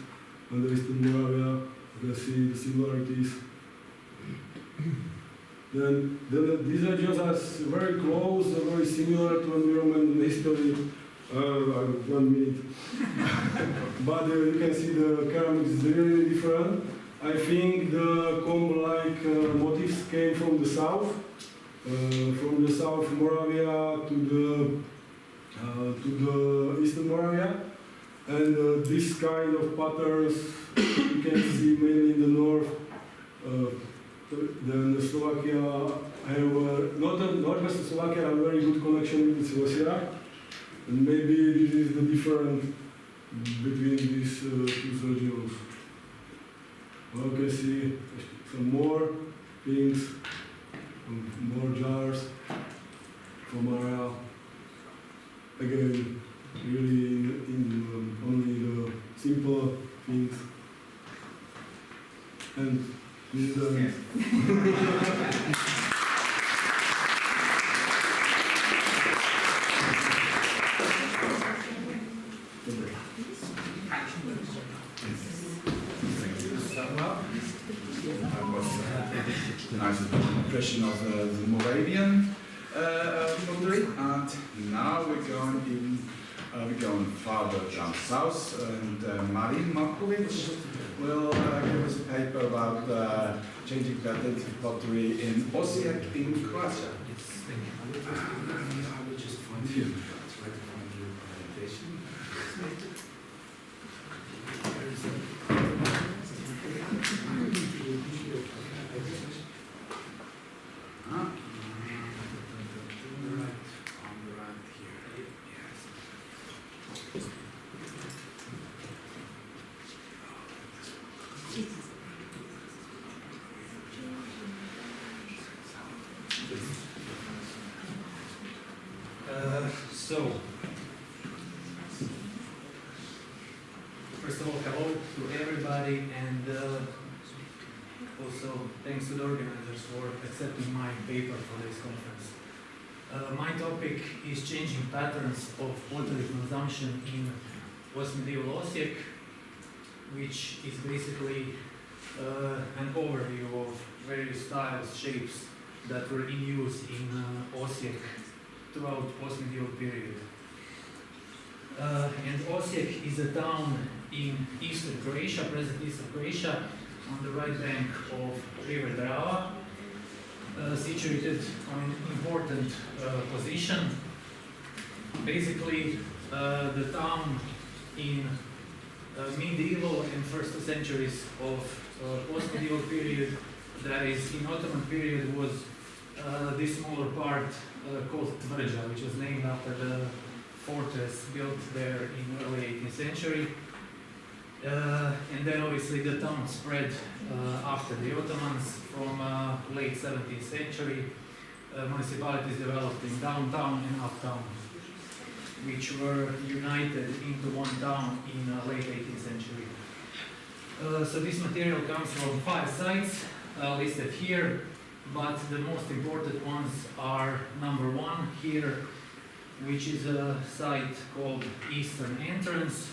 on the Eastern Moravia. You can see the similarities. Then these regions are very close, very similar to environment and history. 1 minute. But you can see the ceramics is really different. I think the comb-like motifs came from the south Moravia to the Eastern Moravia, and this kind of patterns you can see mainly in the north. Then Slovakia have northwestern Slovakia have a very good connection with Russia, and maybe this is the difference between these two regions. Okay, see some more things, more jars from area. Again, really in only the simple things. And this is the nice impression of the Moravian boundary, and now we're going in we're going farther down south, and Marin Markovic will give us a paper about changing patterns of pottery in Osijek in Croatia. I will just find you. Try to find your presentation. So, first of all, hello to everybody, and also thanks to the organizers for accepting my paper for this conference. My topic is changing patterns of pottery consumption in post-medieval Osijek, which is basically an overview of various styles, shapes that were in use in Osijek throughout post-medieval period. And Osijek is a town in eastern Croatia, present eastern Croatia, on the right bank of River Drava, situated on an important position. Basically, the town in medieval and first 2 centuries of post-medieval period, that is in Ottoman period, was this smaller part called Tvrđa, which was named after the fortress built there in early 18th century. And then obviously the town spread after the Ottomans from late 17th century. Municipalities developed in downtown and uptown, which were united into one town in late 18th century. So this material comes from 5 sites listed here, but the most important ones are number 1 here, which is a site called Eastern Entrance,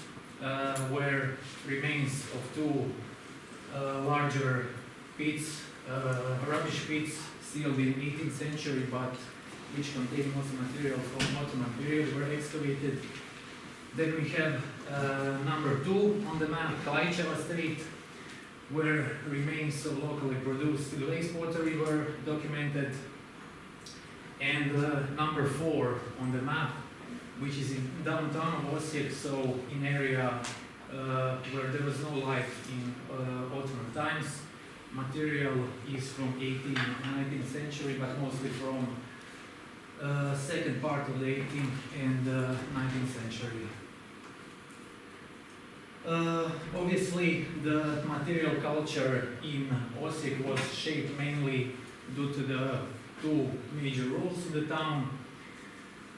where remains of 2 larger pits, rubbish pits, sealed in 18th century, but which contain most material from Ottoman period, were excavated. Then we have number 2 on the map, Klaicheva Street, where remains of locally produced glaze pottery were documented. And number 4 on the map, which is in downtown of Osijek, so in area where there was no life in Ottoman times. Material is from 18th and 19th century, but mostly from second part of the 18th and 19th century. Obviously, the material culture in Osijek was shaped mainly due to the 2 major rules in the town.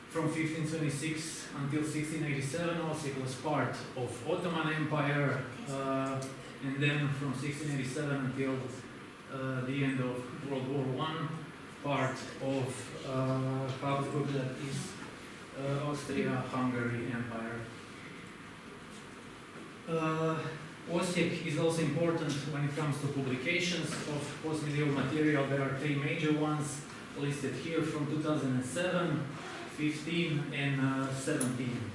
From 1526 until 1687, Osijek was part of Ottoman Empire, and then from 1687 until the end of World War I, part of Habsburg, that is Austria-Hungary Empire. Osijek is also important when it comes to publications of post-medieval material. There are 3 major ones listed here from 2007, 15 and 17.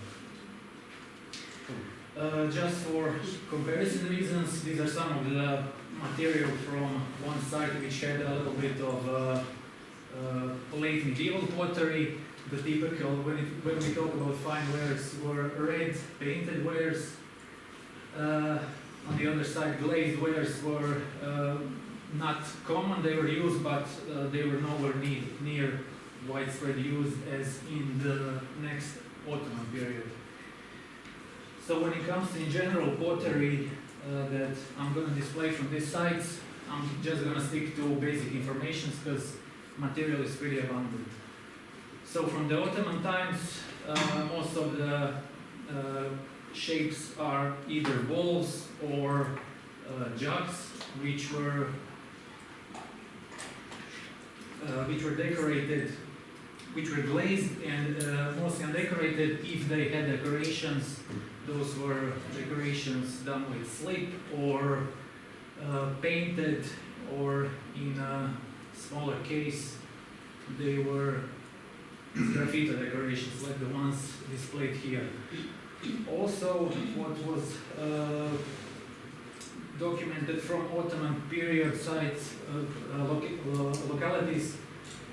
Just for comparison reasons, these are some of the material from one site which had a little bit of late medieval pottery. The typical, when we talk about fine wares, were red painted wares. On the other side, glazed wares were not common, they were used, but they were nowhere near widespread use as in the next Ottoman period. So when it comes to in general pottery that I'm going to display from these sites, I'm just going to stick to basic information because material is pretty abundant. So from the Ottoman times, most of the shapes are either bowls or jugs, which were decorated, which were glazed and mostly undecorated. If they had decorations, those were decorations done with slip or painted, or in a smaller case, they were graffiti decorations like the ones displayed here. Also, what was documented from Ottoman period sites, localities,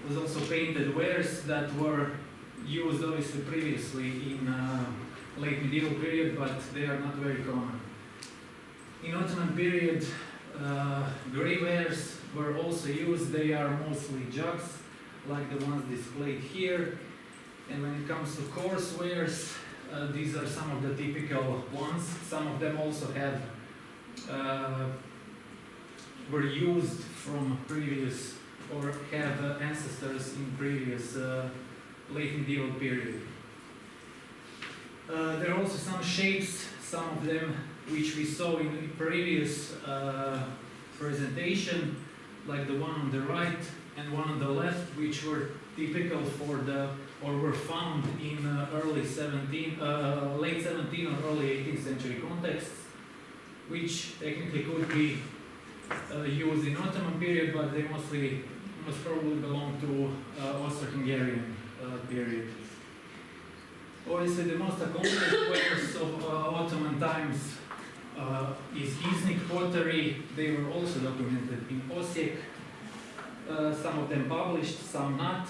was also painted wares that were used obviously previously in late medieval period, but they are not very common. In Ottoman period, grey wares were also used. They are mostly jugs, like the ones displayed here. And when it comes to coarse wares, these are some of the typical ones. Some of them also have were used from previous or have ancestors in previous late medieval period. There are also some shapes, some of them which we saw in previous presentation, like the one on the right and one on the left, which were typical for the, or were found in late 17th or early 18th century contexts, which technically could be used in Ottoman period, but they most probably belong to Austro-Hungarian period. Obviously, the most accomplished wares of Ottoman times is Iznik pottery. They were also documented in Osijek. Some of them published, some not.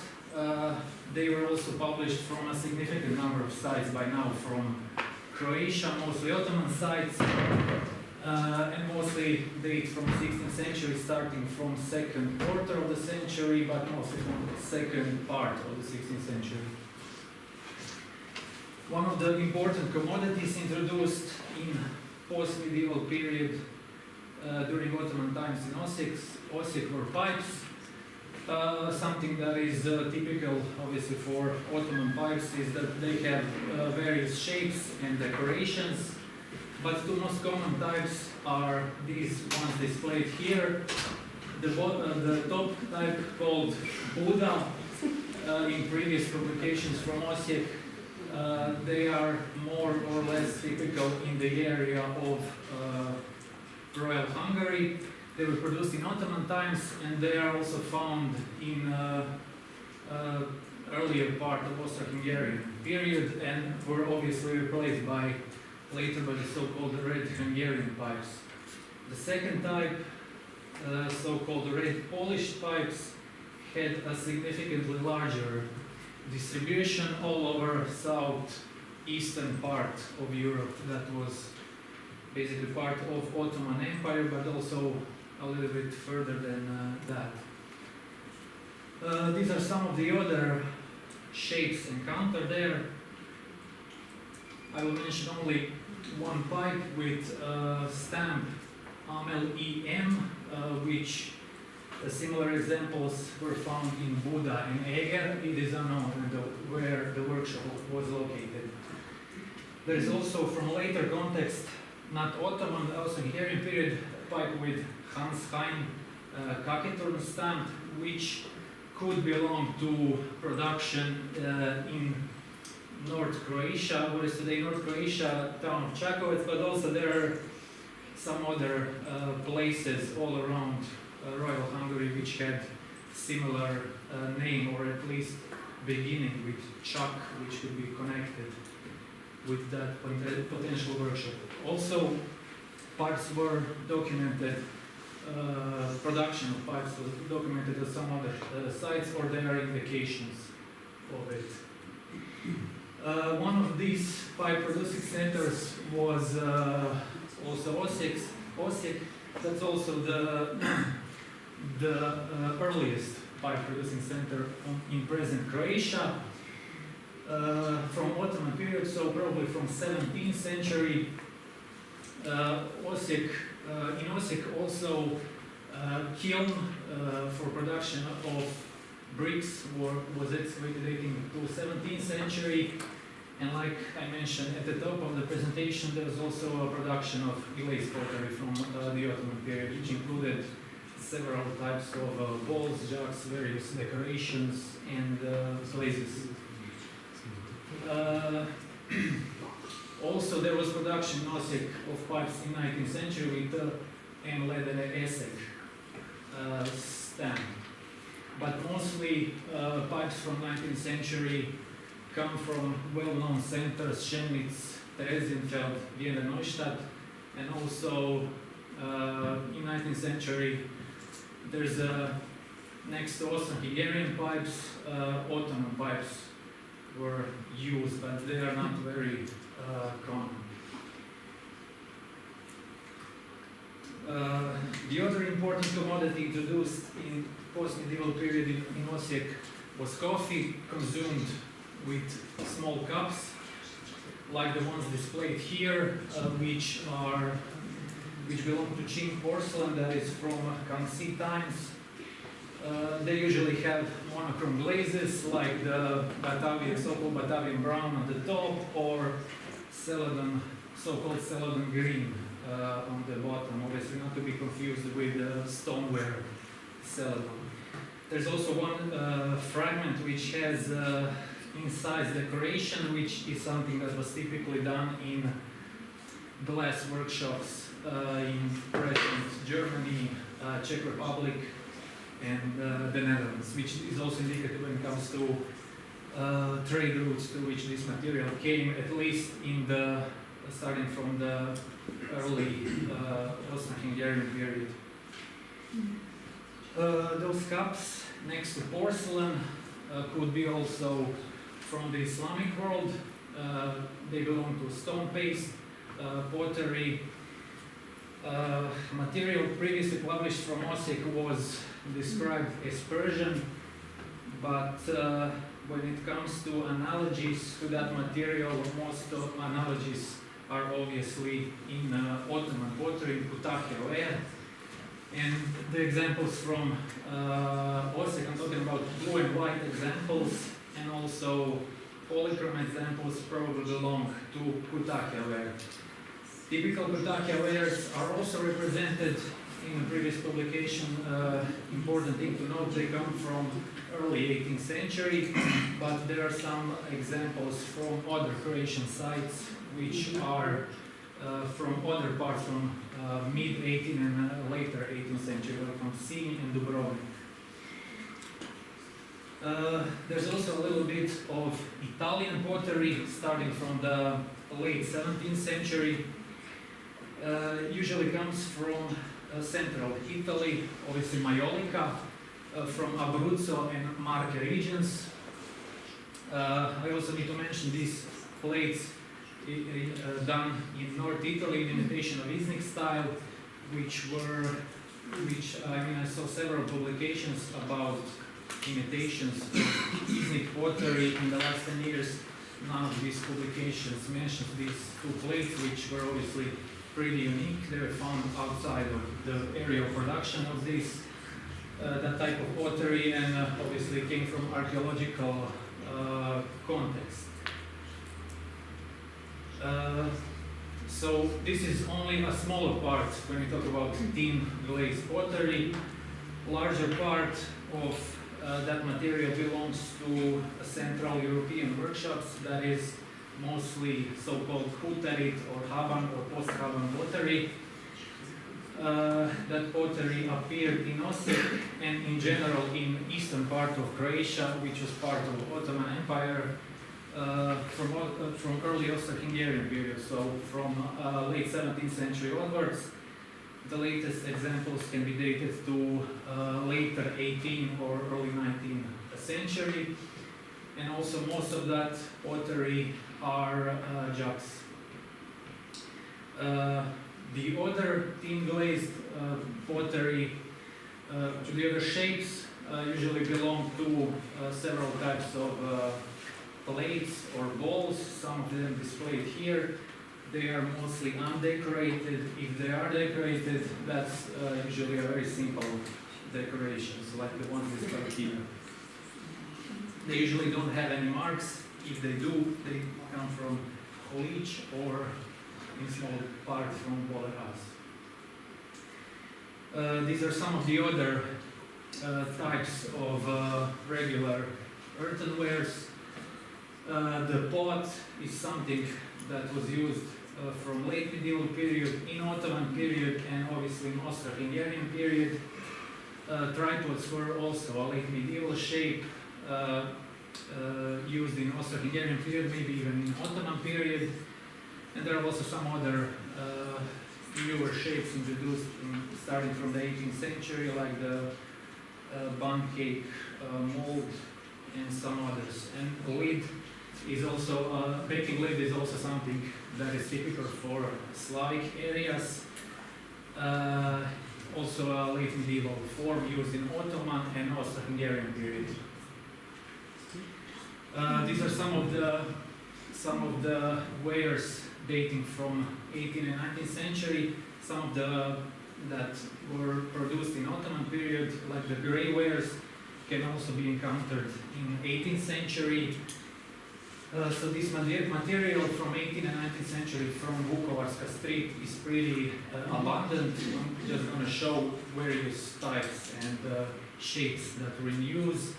They were also published from a significant number of sites by now, from Croatia, mostly Ottoman sites, and mostly date from 16th century, starting from second quarter of the century, but mostly from the second part of the 16th century. One of the important commodities introduced in post-medieval period during Ottoman times in Osijek were pipes. Something that is typical, obviously, for Ottoman pipes is that they have various shapes and decorations, but the most common types are these ones displayed here. The top type called Buddha in previous publications from Osijek. They are more or less typical in the area of Royal Hungary. They were produced in Ottoman times, and they are also found in earlier part of Austro-Hungarian period, and were obviously replaced later by the so-called red Hungarian pipes. The second type, so-called red polished pipes, had a significantly larger distribution all over southeastern part of Europe. That was basically part of Ottoman Empire, but also a little bit further than that. These are some of the other shapes encountered there. I will mention only one pipe with stamp AMEL-EM, which similar examples were found in Buda and Eger. It is unknown where the workshop was located. There is also, from later context, not Ottoman, also Hungarian period, pipe with Hans Hein Kaketurn stamp, which could belong to production in North Croatia, what is today North Croatia, town of Čakovec, but also there are some other places all around Royal Hungary which had similar name, or at least beginning with Čak, which could be connected with that potential workshop. Also, pipes were documented, production of pipes was documented at some other sites, or there are indications of it. One of these pipe producing centers was also Osijek. That's also the earliest pipe producing center in present Croatia. From Ottoman period, so probably from 17th century. In Osijek also kiln for production of bricks was excavated dating to 17th century, and like I mentioned at the top of the presentation, there was also a production of glaze pottery from the Ottoman period, which included several types of bowls, jugs, various decorations, and glazes. Also, there was production in Osijek of pipes in 19th century with the M. Ledene Esek stamp. but mostly pipes from 19th century come from well-known centers, Chemnitz, Theresienfeld, Wiener Neustadt, and also in 19th century there's next to Austro-Hungarian pipes, Ottoman pipes were used, but they are not very common. The other important commodity introduced in post-medieval period in Osijek was coffee, consumed with small cups, like the ones displayed here, which belong to Qing porcelain, that is from Kangxi times. They usually have monochrome glazes, like the Batavian, so-called Batavian brown on the top, or Celadon, so-called Celadon green on the bottom, obviously not to be confused with stoneware Celadon. There's also one fragment which has inside decoration, which is something that was typically done in glass workshops in present Germany, Czech Republic, and the Netherlands, which is also indicative when it comes to trade routes to which this material came, at least in the starting from the early Austro-Hungarian period. Those cups next to porcelain could be also from the Islamic world. They belong to stone paste, pottery. Material previously published from Osijek was described as Persian, but when it comes to analogies to that material, most of analogies are obviously in Ottoman pottery, Kütahya ware. And the examples from Osijek, I'm talking about blue and white examples, and also polychrome examples probably belong to Kütahya ware. Typical Kütahya wares are also represented in the previous publication. Important thing to note, they come from early 18th century, but there are some examples from other Croatian sites which are from other parts from mid-18th and later 18th century, like from Sinj and Dubrovnik. There's also a little bit of Italian pottery starting from the late 17th century. Usually comes from central Italy, obviously Maiolica, from Abruzzo and Marche regions. I also need to mention these plates done in North Italy in imitation of Iznik style, I saw several publications about imitations of Iznik pottery in the last 10 years. None of these publications mentioned these two plates, which were obviously pretty unique. They were found outside of the area of production of this that type of pottery, and obviously came from archaeological context. So this is only a smaller part when we talk about tin glazed pottery. Larger part of that material belongs to Central European workshops, that is mostly so-called Huterit or Haban or post-Haban pottery. That pottery appeared in Osijek and in general in eastern part of Croatia, which was part of Ottoman Empire from early Austro-Hungarian period, so from late 17th century onwards. The latest examples can be dated to later 18th or early 19th century, and also most of that pottery are jugs. The other tin glazed pottery, the other shapes usually belong to several types of plates or bowls, some of them displayed here. They are mostly undecorated. If they are decorated, that's usually a very simple decorations, like the ones displayed here. They usually don't have any marks. If they do, they come from bleach or in small part from boleras. These are some of the other types of regular earthenwares. The pot is something that was used from late medieval period, in Ottoman period, and obviously in Austro-Hungarian period. Tripods were also a late medieval shape used in Austro-Hungarian period, maybe even in Ottoman period. And there are also some other newer shapes introduced starting from the 18th century, like the bun cake mold and some others. And lid is also, baking lid is also something that is typical for Slavic areas. Also a late medieval form used in Ottoman and Austro-Hungarian period. These are some of the wares dating from 18th and 19th century. Some of the that were produced in Ottoman period, like the grey wares, can also be encountered in 18th century. So this material from 18th and 19th century from Vukovarska Street is pretty abundant. I'm just going to show various types and shapes that were in use.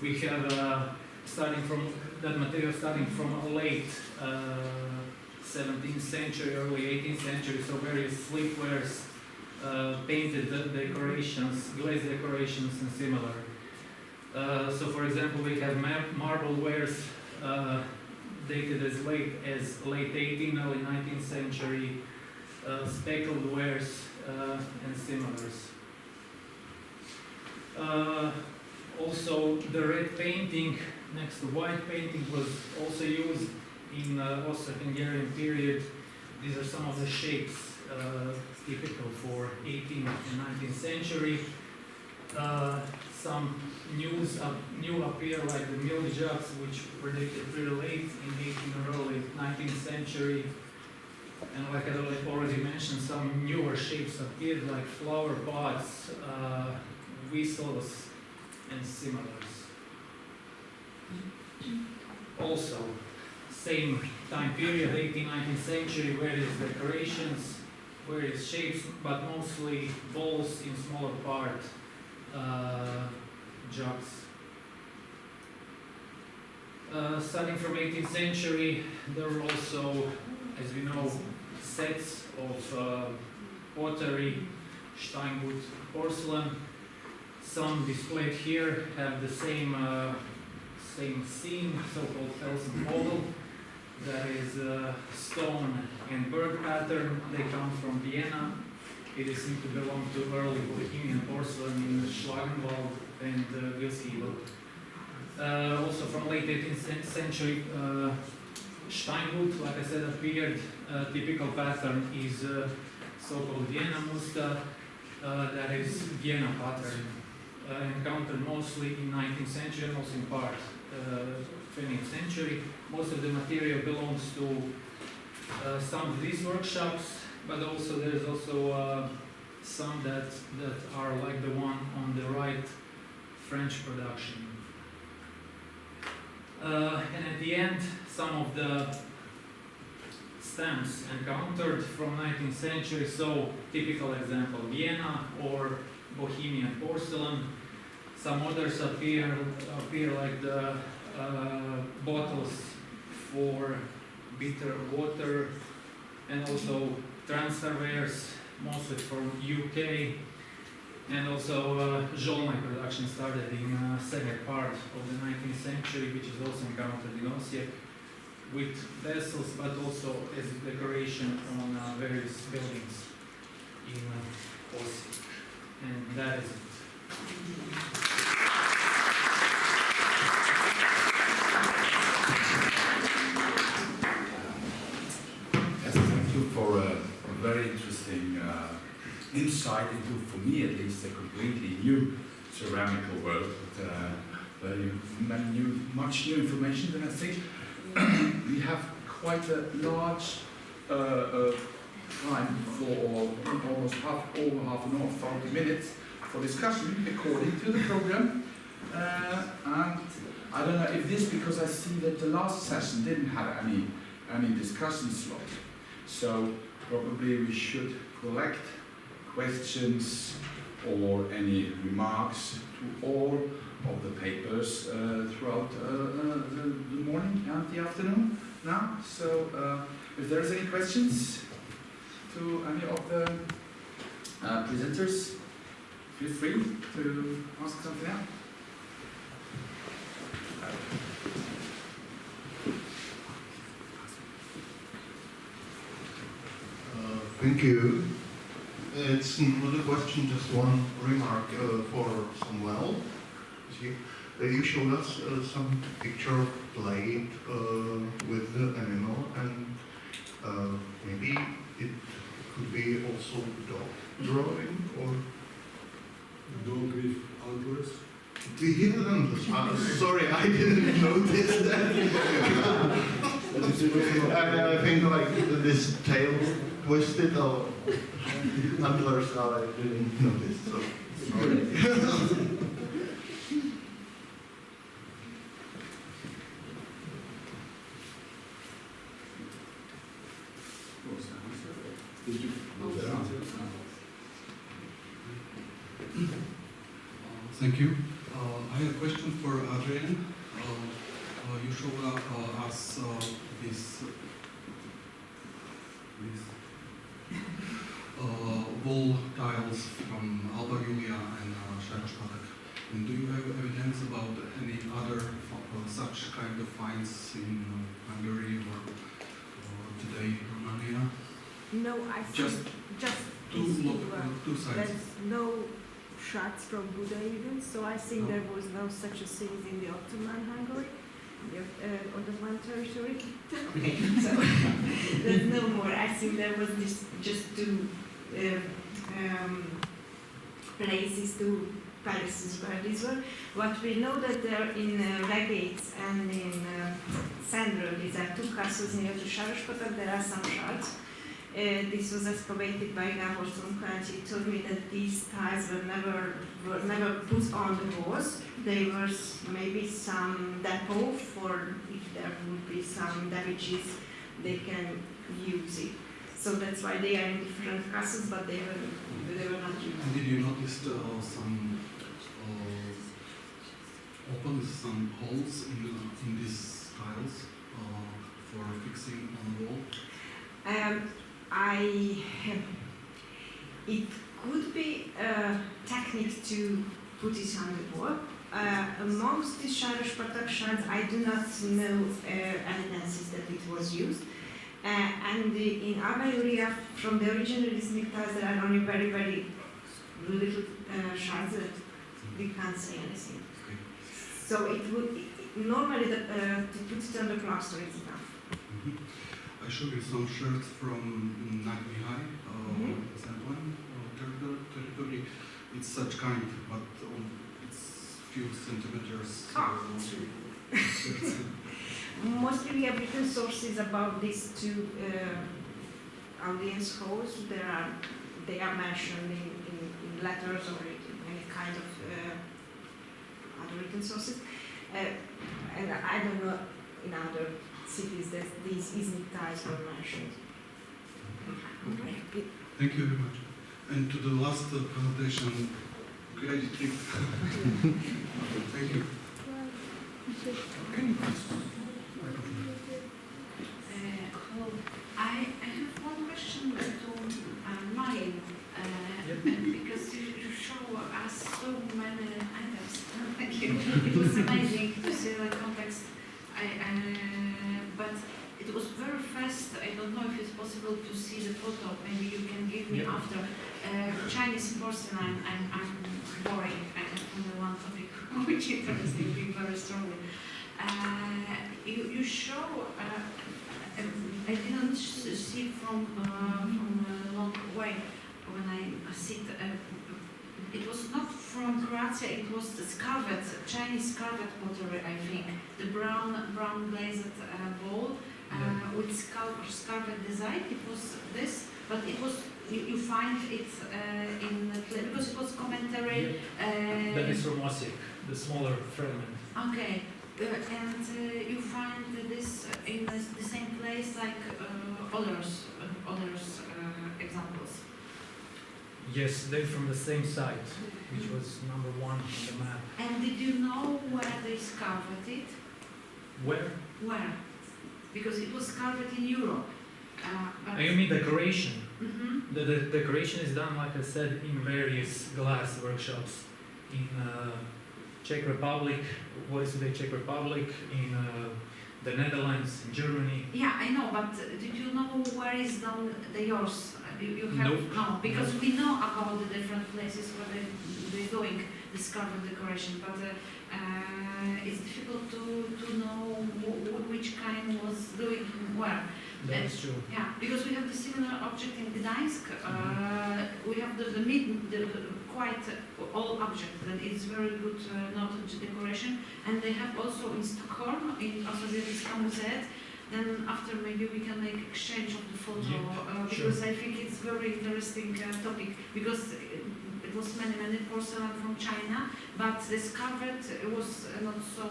We have starting from that material starting from late 17th century, early 18th century, so various sleepwares, painted decorations, glazed decorations, and similar. So, for example, we have marble wares dated as late 18th, early 19th century, speckled wares, and similars. Also, the red painting next to white painting was also used in Austro-Hungarian period. These are some of the shapes typical for 18th and 19th century. Some new appear like the milk jugs, which were dated pretty late in 18th or early 19th century. And like I already mentioned, some newer shapes appeared like flower pots, whistles, and similars. Also, same time period, 18th, 19th century, various decorations, various shapes, but mostly bowls in smaller part, jugs. Starting from 18th century, there were also, as we know, sets of pottery, Steingut, porcelain. Some displayed here have the same scene, so-called Felsenmodel. That is stone and bird pattern. They come from Vienna. It is seen to belong to early Bohemian porcelain in Schlagenwald and Wilsgiebel. Also from late 18th century, Steingut, like I said, appeared. Typical pattern is so-called Vienna muster. That is Vienna pattern. Encountered mostly in 19th century and also in part 20th century. Most of the material belongs to some of these workshops, but also there's also some that are like the one on the right, French production. And at the end, some of the stamps encountered from 19th century, so typical example, Vienna or Bohemian porcelain. Some others appear like the bottles for bitter water, and also transferwares, mostly from UK, and also Zsolnay production started in second part of the 19th century, which is also encountered in Osijek, with vessels, but also as decoration on various buildings in Osijek. And that is it. Yes, thank you for a very interesting insight into, for me at least, a completely new ceramical world with much new information. And I think we have quite a large time for almost over half an hour, 40 minutes for discussion according to the program. And I don't know if this, because I see that the last session didn't have any discussion slot. So probably we should collect questions or any remarks to all of the papers throughout the morning and the afternoon now. So if there's any questions to any of the presenters, feel free to ask something now. Thank you. It's not a question, just one remark for Samuel. You showed us some picture of plate with the animal, and maybe it could be also dog drawing or dog with antlers. Sorry, I didn't notice that. I think like this tail twisted or antlers, I didn't notice. So sorry. Thank you. I have a question for Adrian. You showed us this wall tiles from Alba Julia and Początek. And do you have evidence about any other such kind of finds in Hungary or today in Romania? No, I think Just two sides. There's no shards from Buddha even, so I think there was no such a thing in the Ottoman Hungary, on the Ottoman territory. Okay, so there's no more. I think there was just two places, two palaces where these were. What we know that there in Regates and in Sandro, these are two castles near to Saraspatak, there are some shards. This was excavated by Gábor Szonka, and he told me that these tiles were never put on the walls. They were maybe some depot for if there would be some damages, they can use it. So that's why they are in different castles, but they were not used. And did you notice some some holes in these tiles for fixing on the wall? It could be a technique to put it on the wall. Amongst the Saraspatak shards, I do not know evidences that it was used. And in Alba Julia, from the original Islamic tiles, there are only very, very little shards that we can't say anything. So it would normally to put it on the plaster is enough. I showed you some shirts from Nagnihai, that one, territory. It's such kind, but it's few centimeters. Mostly we have written sources about these two audience halls. They are mentioned in letters or in any kind of other written sources. And I don't know in other cities that these Islamic tiles were mentioned. Thank you very much. And to the last presentation, great trip. Thank you. Can you please? Hello. I have one question to Marian, because you show us so many items. Thank you. It was amazing to see the context. But it was very fast. I don't know if it's possible to see the photo. Maybe you can give me after. Chinese porcelain. I'm boring. I have only one topic which interests me very strongly. You show. I didn't see from a long way when I sit. It was not from Croatia. It was the scarvet, Chinese scarvet pottery. I think the brown glazed bowl with scarvet design. It was this, but it was you find it in because it was commentary. That is from Osijek, the smaller fragment. Okay. And you find this in the same place like others examples. Yes, they're from the same site, which was number 1 on the map. And did you know where they scarved it? Where? Where? Because it was scarved in Europe. You mean decoration? The decoration is done, like I said, in various glass workshops in Czech Republic, what is the Czech Republic, in the Netherlands, in Germany. Yeah, I know, but did you know where is the yours? You have Nope. no, because we know about the different places where they're doing this carving decoration, but it's difficult to know which kind was doing where. That's true. Yeah, because we have the similar object in Gdańsk. We have the quite old object, and it's very good knowledge decoration. And they have also in Stockholm, in Archeologii Museet. Then after maybe we can make exchange of the photo, because I think it's very interesting topic, because it was many porcelain from China, but discovered it was not so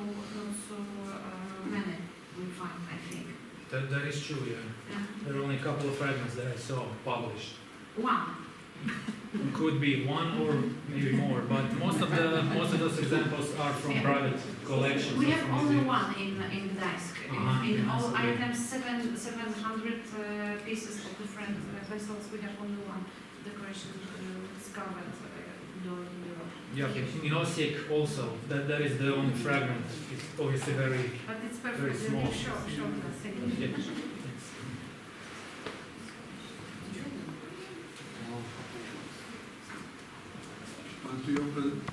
many we find, I think. That is true, yeah. There are only a couple of fragments that I saw published. One. Could be one or maybe more, but most of those examples are from private collections. We have only one in Gdańsk. In all 700 items, 700 pieces of different vessels. We have only one decoration discovered during Europe. Yeah, in Osijek also, that is the only fragment. It's obviously very, but it's perfect. very small. Show us. Yeah. To your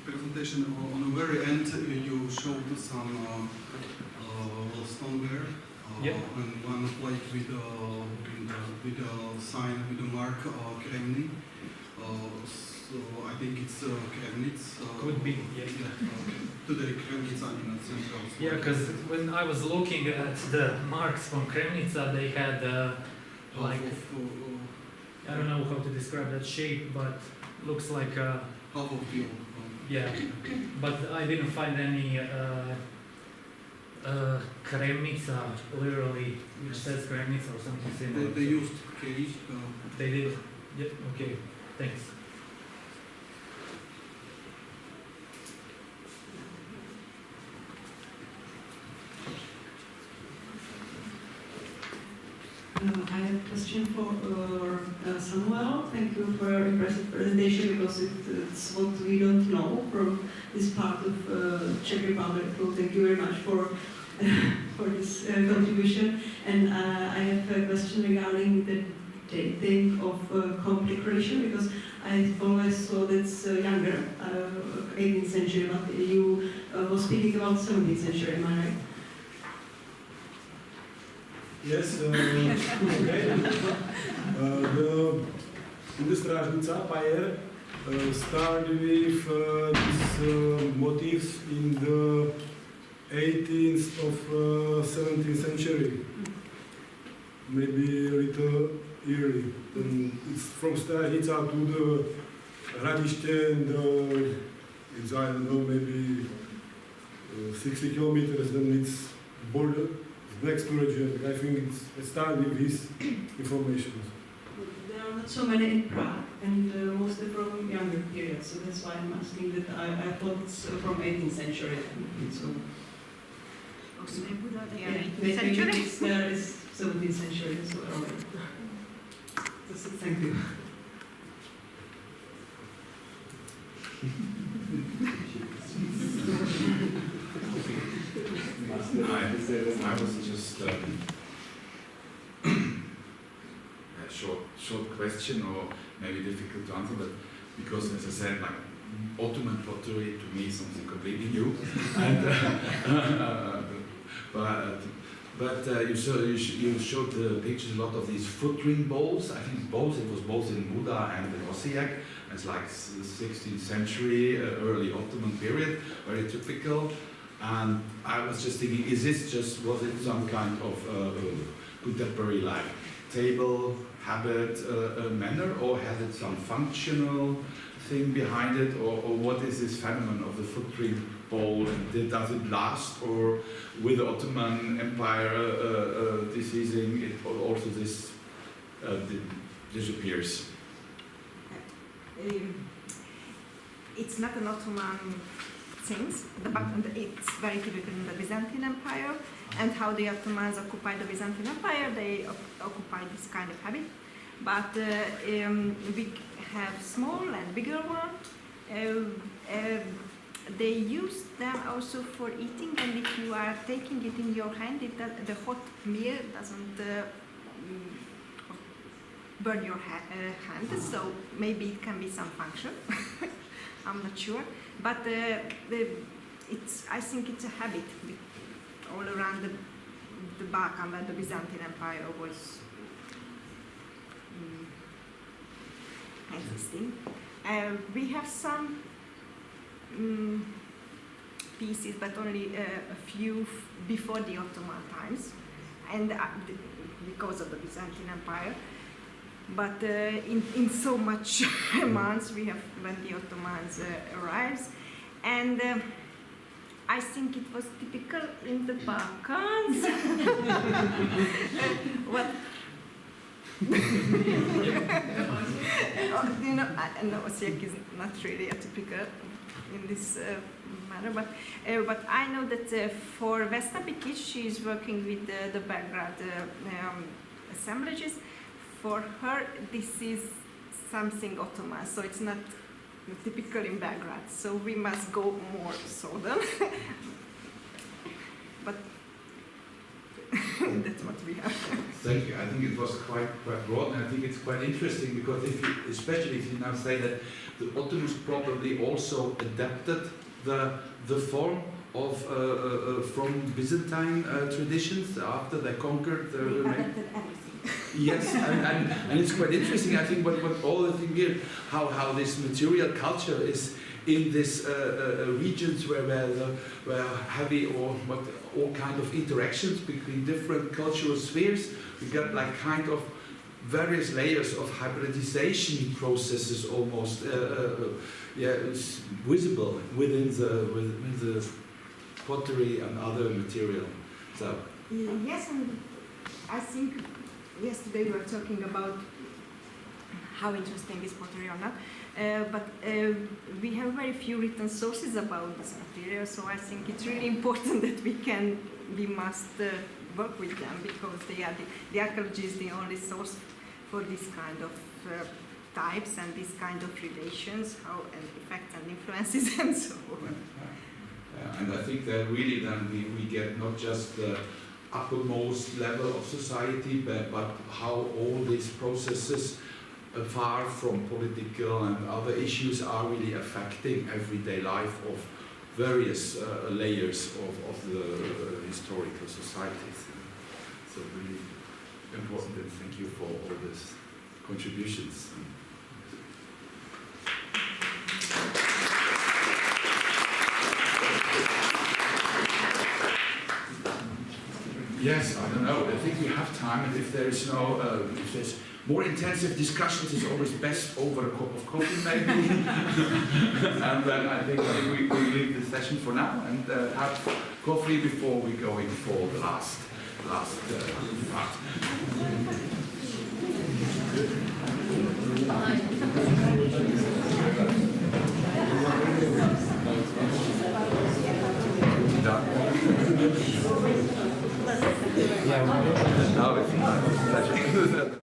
presentation, on the very end, you showed some stoneware and one plate with the sign, with the mark Kremny. So I think it's Kremnitz. Could be, yes. Today Kremnitz in Central. Yeah, because when I was looking at the marks from Kremnica, they had like, I don't know how to describe that shape, but looks like a half of the yeah, but I didn't find any Kremnica, literally, which says Kremnica or something similar. They used cage. They did? Yep, okay, thanks. I have a question for Samuel. Thank you for your impressive presentation, because it's what we don't know from this part of Czech Republic. So thank you very much for this contribution. And I have a question regarding the dating of comp decoration, because I always saw that's younger, 18th century, but you were speaking about 17th century, am I right? Yes, okay. The Strážnica pyre started with these motifs in the 18th of 17th century, maybe a little early. And it's from Strážnica to the Hradiště, and it's, I don't know, maybe 60 kilometers, then it's border. Next to region, I think it started with his information. There are not so many in Prague, and mostly from younger periods, so that's why I'm asking that. I thought it's from 18th century. So, maybe there is 17th century as well. Thank you. I was just a short question, or maybe difficult to answer, but because, as I said, like Ottoman pottery to me is something completely new. And, you showed the pictures, a lot of these foot-ring bowls. I think it was both in Buda and in Osijek. It's like 16th century, early Ottoman period, very typical. And I was just thinking, was it some kind of contemporary like table, habit, manner, or has it some functional thing behind it, or what is this phenomenon of the foot-ring bowl, and does it last, or with the Ottoman Empire deceasing, it also this disappears? It's not an Ottoman things, but it's very typical in the Byzantine Empire, and how the Ottomans occupied the Byzantine Empire, they occupied this kind of habit. but we have small and bigger one. They use them also for eating, and if you are taking it in your hand, the hot meal doesn't burn your hand, so maybe it can be some function. I'm not sure, but I think it's a habit all around the Balkan, where the Byzantine Empire was existing. We have some pieces, but only a few before the Ottoman times, and because of the Byzantine Empire. But in so much amounts we have when the Ottomans arrives, and I think it was typical in the Balkans. What? No, Osijek is not really atypical in this manner, but I know that for Vesna Bikic, she is working with the Belgrade assemblages. For her, this is something Ottoman, so it's not typical in Belgrade. So we must go more southern. But that's what we have. Thank you. I think it was quite broad, and I think it's quite interesting because especially if you now say that the Ottomans probably also adapted the form of from Byzantine traditions after they conquered the adapted everything. Yes, and it's quite interesting. I think what all the thing here, how this material culture is in these regions where heavy or all kind of interactions between different cultural spheres. We got like kind of various layers of hybridization processes almost it's visible within the pottery and other material. So yes, and I think yesterday we were talking about how interesting is pottery or not, but we have very few written sources about this material, so I think it's really important that we must work with them, because the archaeology is the only source for this kind of types and this kind of relations, how and effects and influences and so on. And I think that really then we get not just the uppermost level of society, but how all these processes, far from political and other issues, are really affecting everyday life of various layers of the historical societies. So really important, and thank you for all these contributions. Yes, I don't know. I think we have time, and if there's more intensive discussions, it's always best over a cup of coffee, maybe. And then I think we leave the session for now and have coffee before we go in for the last part. No, it's not. Pleasure.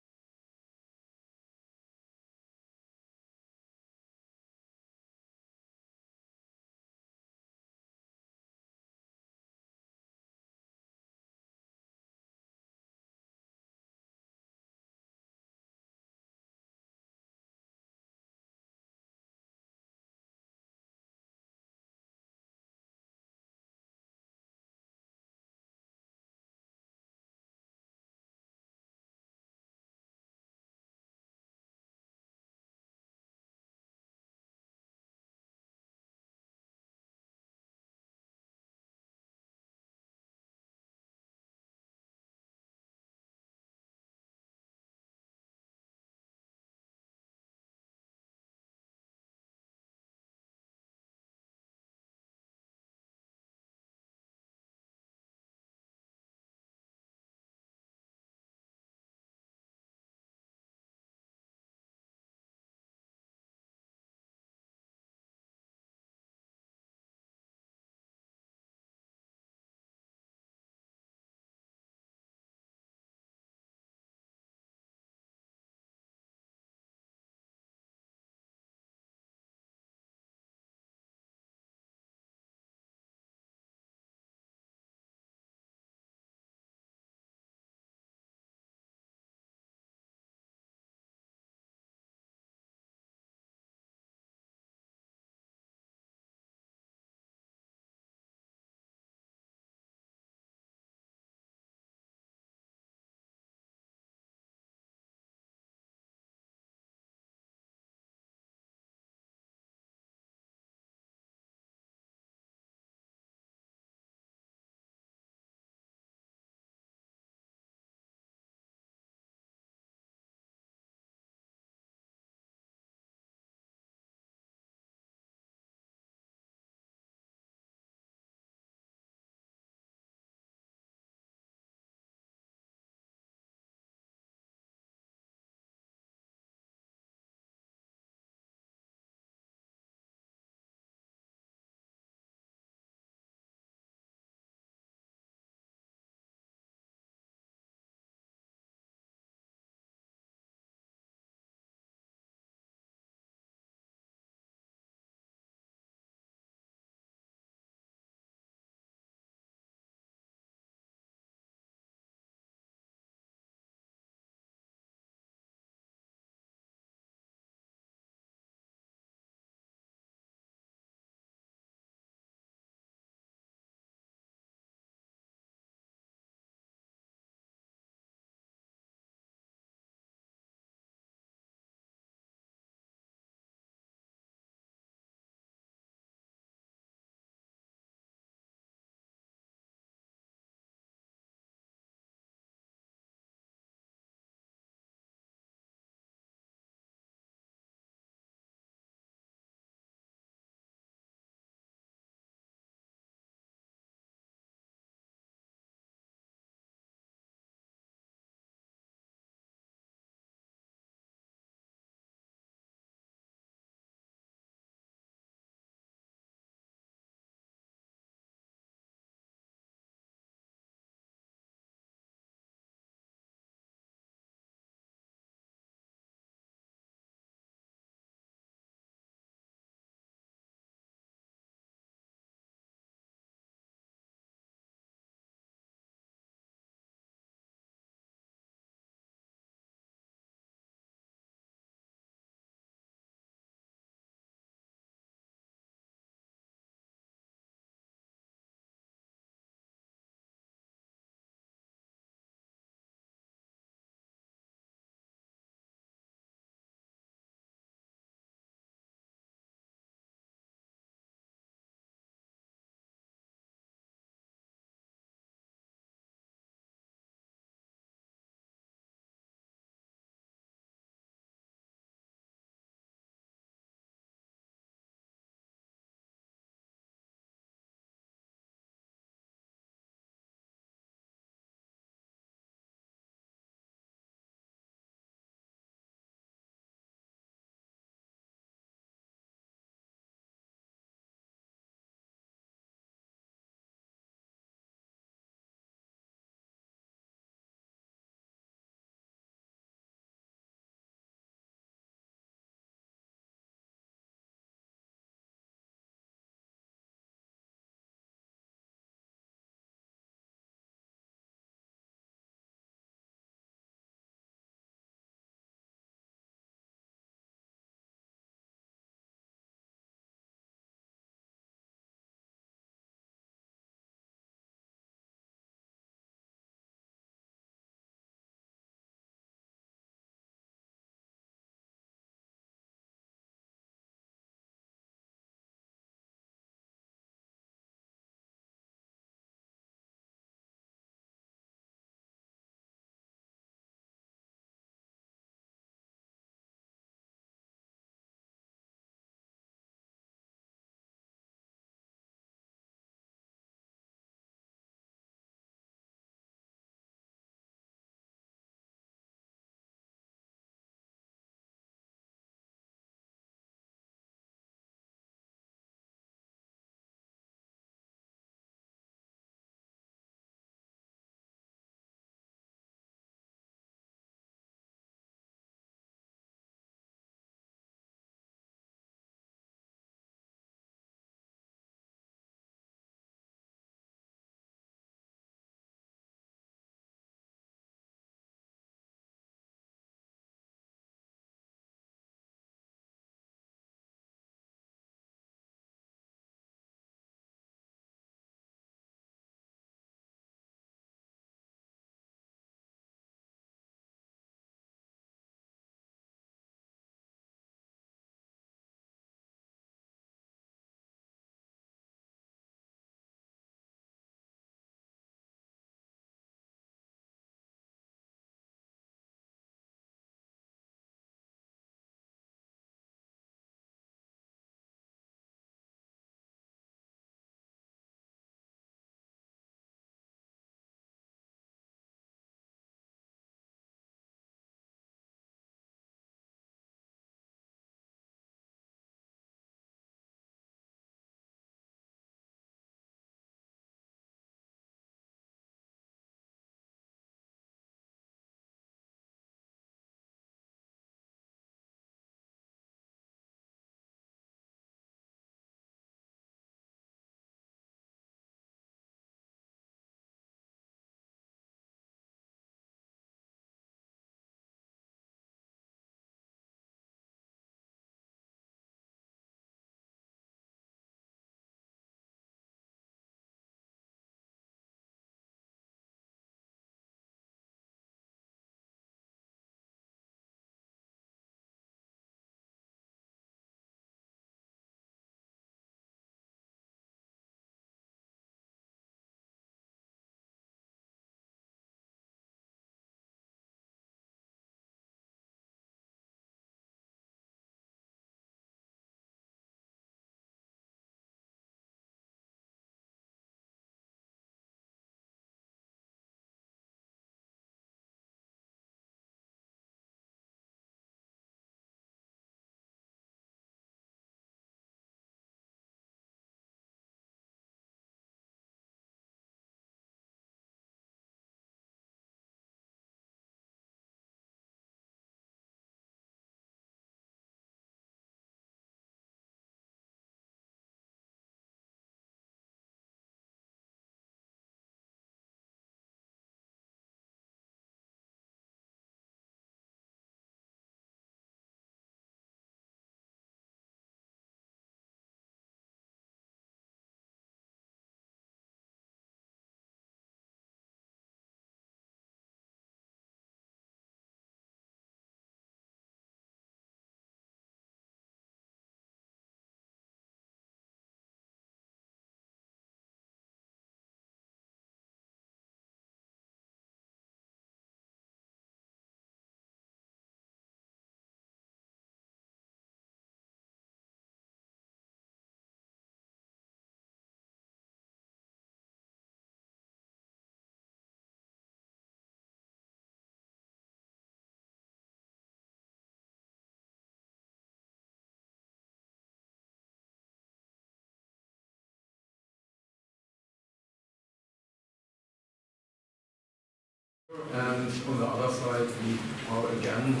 and on the other side we are again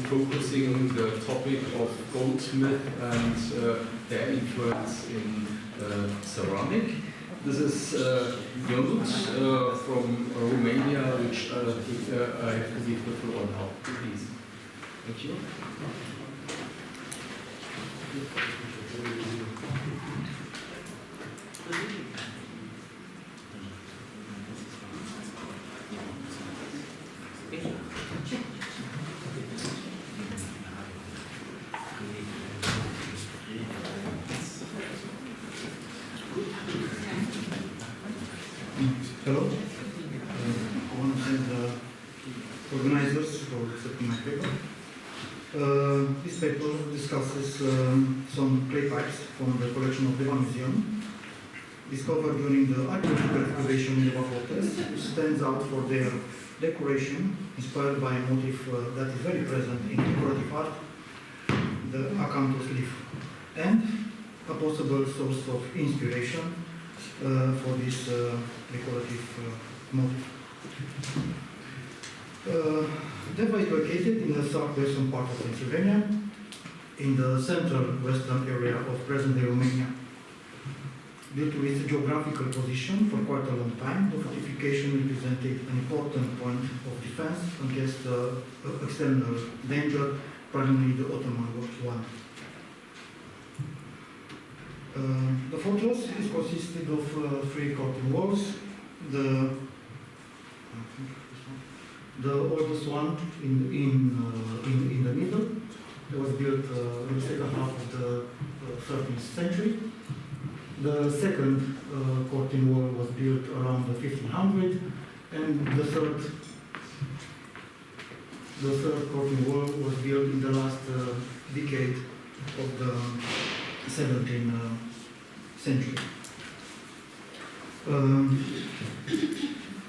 focusing the topic of goldsmith and their influence in ceramic. This is Ionut from Romania, which I have to give the floor now, please. Thank you. Hello. I want to thank the organizers for accepting my paper. This paper discusses some clay pipes from the collection of Deva Museum, discovered during the archaeological excavation in Deva Fortress, which stands out for their decoration, inspired by a motif that is very present in decorative art, the acanthus leaf, and a possible source of inspiration for this decorative motif. Deva is located in the southwestern part of Pennsylvania, in the central western area of present-day Romania. Due to its geographical position, for quite a long time, the fortification represented an important point of defense against external danger, primarily the Ottoman one. The fortress is consisted of 3 curtain walls. The oldest one in the middle. It was built in the second half of the 13th century. The second curtain wall was built around the 1500, and the third curtain wall was built in the last decade of the 17th century.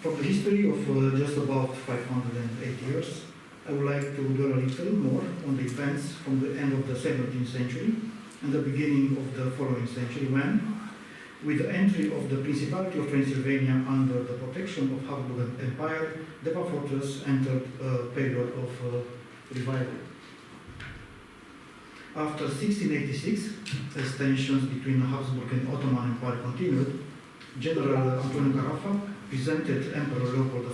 From the history of just about 508 years, I would like to dwell a little more on the events from the end of the 17th century and the beginning of the following century when, with the entry of the Principality of Transylvania under the protection of Habsburg Empire, Deva Fortress entered a period of revival. After 1686, as tensions between the Habsburg and Ottoman Empire continued, General Antonio Carafa presented Emperor Leopold I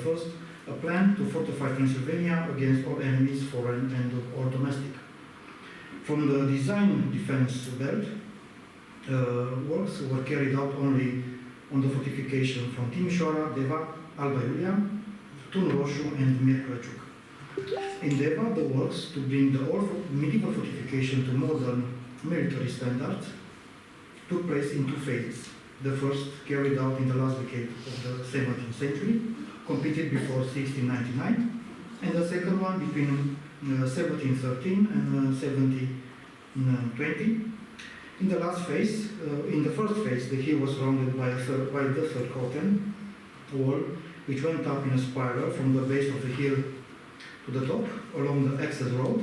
a plan to fortify Transylvania against all enemies, foreign or domestic. From the design defense belt, works were carried out only on the fortification from Timișoara, Deva, Alba Iulia, Tun Roșu, and Mir Crăciuc. In Deva, the works to bring the old medieval fortification to modern military standards took place in 2 phases. The first, carried out in the last decade of the 17th century, completed before 1699, and the second one between 1713 and 1720. In the last phase, in the first phase, the hill was surrounded by the third curtain wall, which went up in a spiral from the base of the hill to the top along the access road.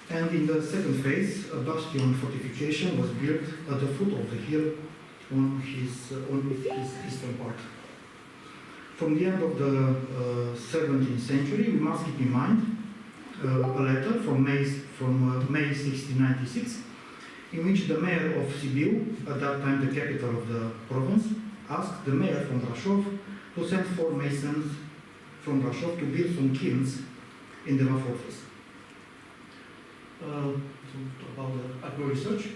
And in the second phase, a bastion fortification was built at the foot of the hill on its eastern part. From the end of the 17th century, we must keep in mind a letter from May 1696, in which the mayor of Sibiu, at that time the capital of the province, asked the mayor from Brașov to send 4 masons from Brașov to build some kilns in the Deva Fortress. About the archaeological research.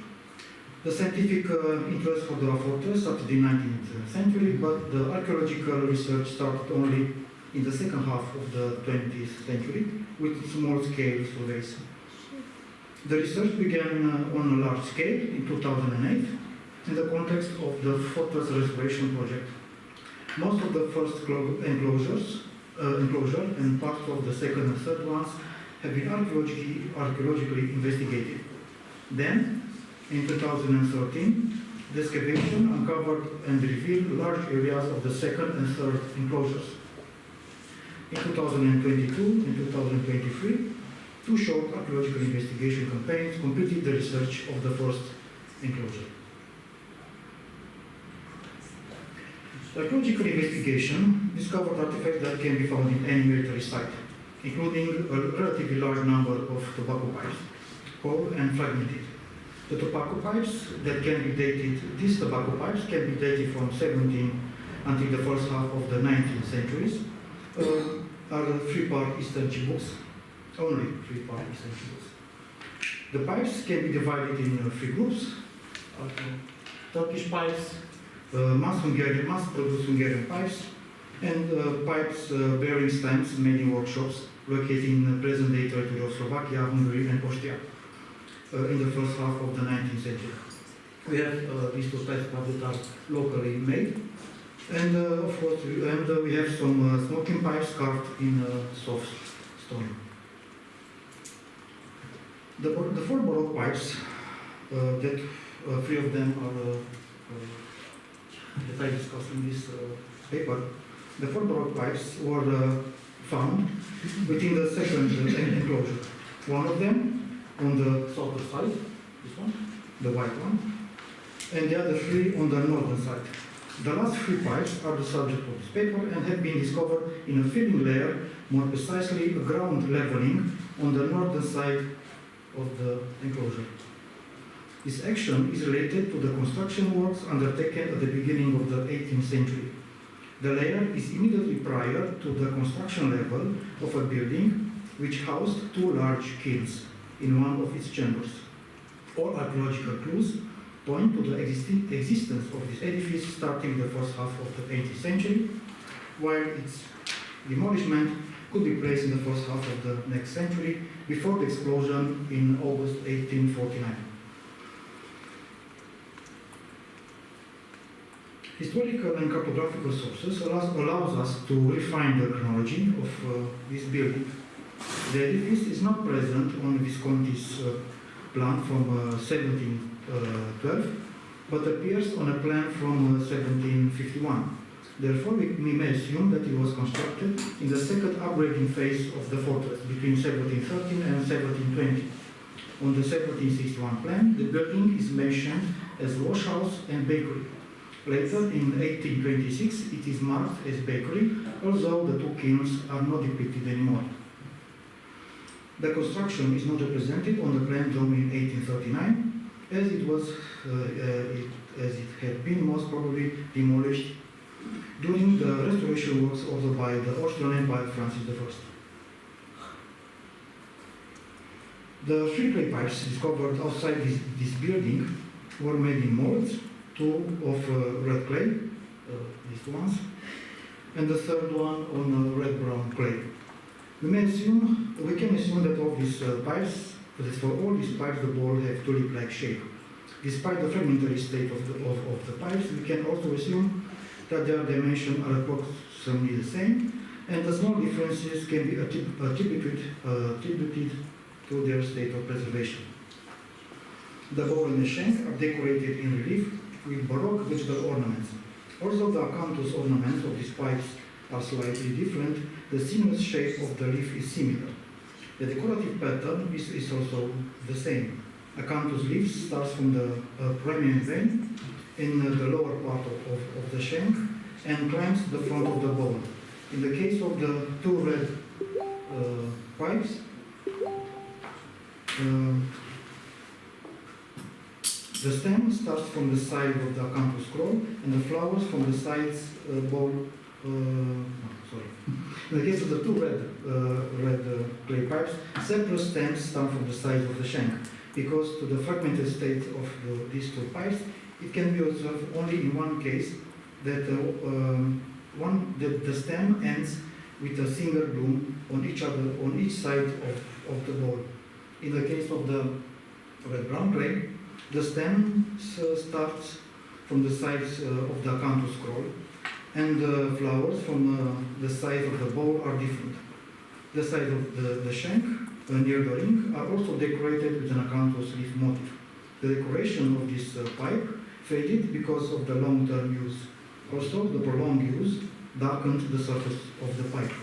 The scientific interest for the Deva Fortress started in the 19th century, but the archaeological research started only in the second half of the 20th century with small-scale surveys. The research began on a large scale in 2008 in the context of the Fortress Restoration Project. Most of the first enclosure and parts of the second and third ones have been archaeologically investigated. Then, in 2013, the excavation uncovered and revealed large areas of the second and third enclosures. In 2022 and 2023, 2 short archaeological investigation campaigns completed the research of the first enclosure. Archaeological investigation discovered artifacts that can be found in any military site, including a relatively large number of tobacco pipes, whole and fragmented. The tobacco pipes that can be dated, these tobacco pipes can be dated from 17 until the first half of the 19th centuries, are the three-part Eastern chibuks, only three-part Eastern chibuks. The pipes can be divided in three groups: Turkish pipes, mass-produced Hungarian pipes, and pipes bearing stamps made in workshops located in present-day territory of Slovakia, Hungary, and Austria in the first half of the 19th century. We have these two types that are locally made, and of course, we have some smoking pipes carved in soft stone. The four Baroque pipes, that three of them are that I discussed in this paper. The four Baroque pipes were found within the second enclosure. One of them on the southern side, this one, the white one, and the other three on the northern side. The last three pipes are the subject of this paper and have been discovered in a filling layer, more precisely a ground leveling on the northern side of the enclosure. This action is related to the construction works undertaken at the beginning of the 18th century. The layer is immediately prior to the construction level of a building which housed two large kilns in one of its chambers. All archaeological clues point to the existence of this edifice starting the first half of the 18th century, while its demolishment could be placed in the first half of the next century before the explosion in August 1849. Historical and cartographical sources allows us to refine the chronology of this building. The edifice is not present on Visconti's plan from 1712, but appears on a plan from 1751. Therefore, we may assume that it was constructed in the second upgrading phase of the fortress between 1713 and 1720. On the 1761 plan, the building is mentioned as wash house and bakery. Later, in 1826, it is marked as bakery, although the two kilns are not depicted anymore. The construction is not represented on the plan drawn in 1839, as it had been most probably demolished during the restoration works ordered by the Austrian Empire Francis I. The three clay pipes discovered outside this building were made in molds, two of red clay, these ones, and the third one on red-brown clay. We can assume that all these pipes, that for all these pipes the ball have tulip-like shape. Despite the fragmentary state of the pipes, we can also assume that their dimensions are approximately the same, and the small differences can be attributed to their state of preservation. The bowl and the shank are decorated in relief with Baroque vegetal ornaments. Although the acanthus ornaments of these pipes are slightly different, the sinuous shape of the leaf is similar. The decorative pattern is also the same. Acanthus leaves starts from the prominent vein in the lower part of the shank and climbs the front of the bowl. In the case of the two red pipes, the stem starts from the side of the acanthus scroll and the flowers from the sides bowl. In the case of the two red clay pipes, separate stems start from the sides of the shank. Because to the fragmented state of these two pipes, it can be observed only in one case that the stem ends with a single bloom on each side of the bowl. In the case of the red-brown clay, the stem starts from the sides of the acanthus scroll, and the flowers from the sides of the bowl are different. The sides of the shank near the ring are also decorated with an acanthus leaf motif. The decoration of this pipe faded because of the long-term use. Also, the prolonged use darkened the surface of the pipe.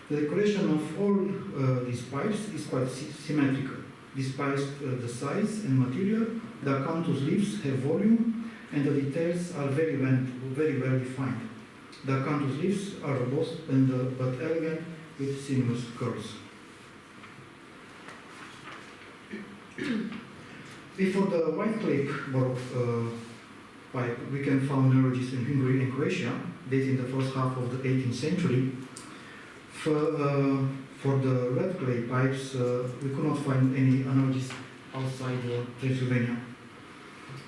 The decoration of all these pipes is quite symmetrical. Despite the size and material, the acanthus leaves have volume and the details are very well defined. The acanthus leaves are robust and but elegant with sinuous curves. Before the white clay Baroque pipe, we can find analogies in Hungary and Croatia, dating the first half of the 18th century. For the red clay pipes, we could not find any analogies outside Transylvania.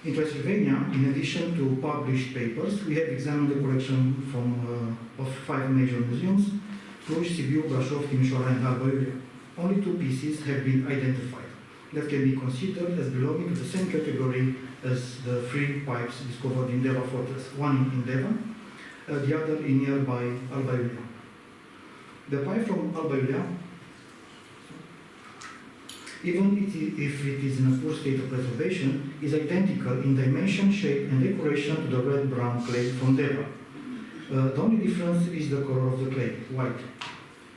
In Transylvania, in addition to published papers, we have examined the collection of 5 major museums, Cluj, Sibiu, Brașov, Timișoara, and Alba Iulia. Only 2 pieces have been identified that can be considered as belonging to the same category as the 3 pipes discovered in Deva Fortress, one in Deva, the other in nearby Alba Iulia. The pipe from Alba Iulia, even if it is in a poor state of preservation, is identical in dimension, shape, and decoration to the red-brown clay from Deva. The only difference is the color of the clay, white.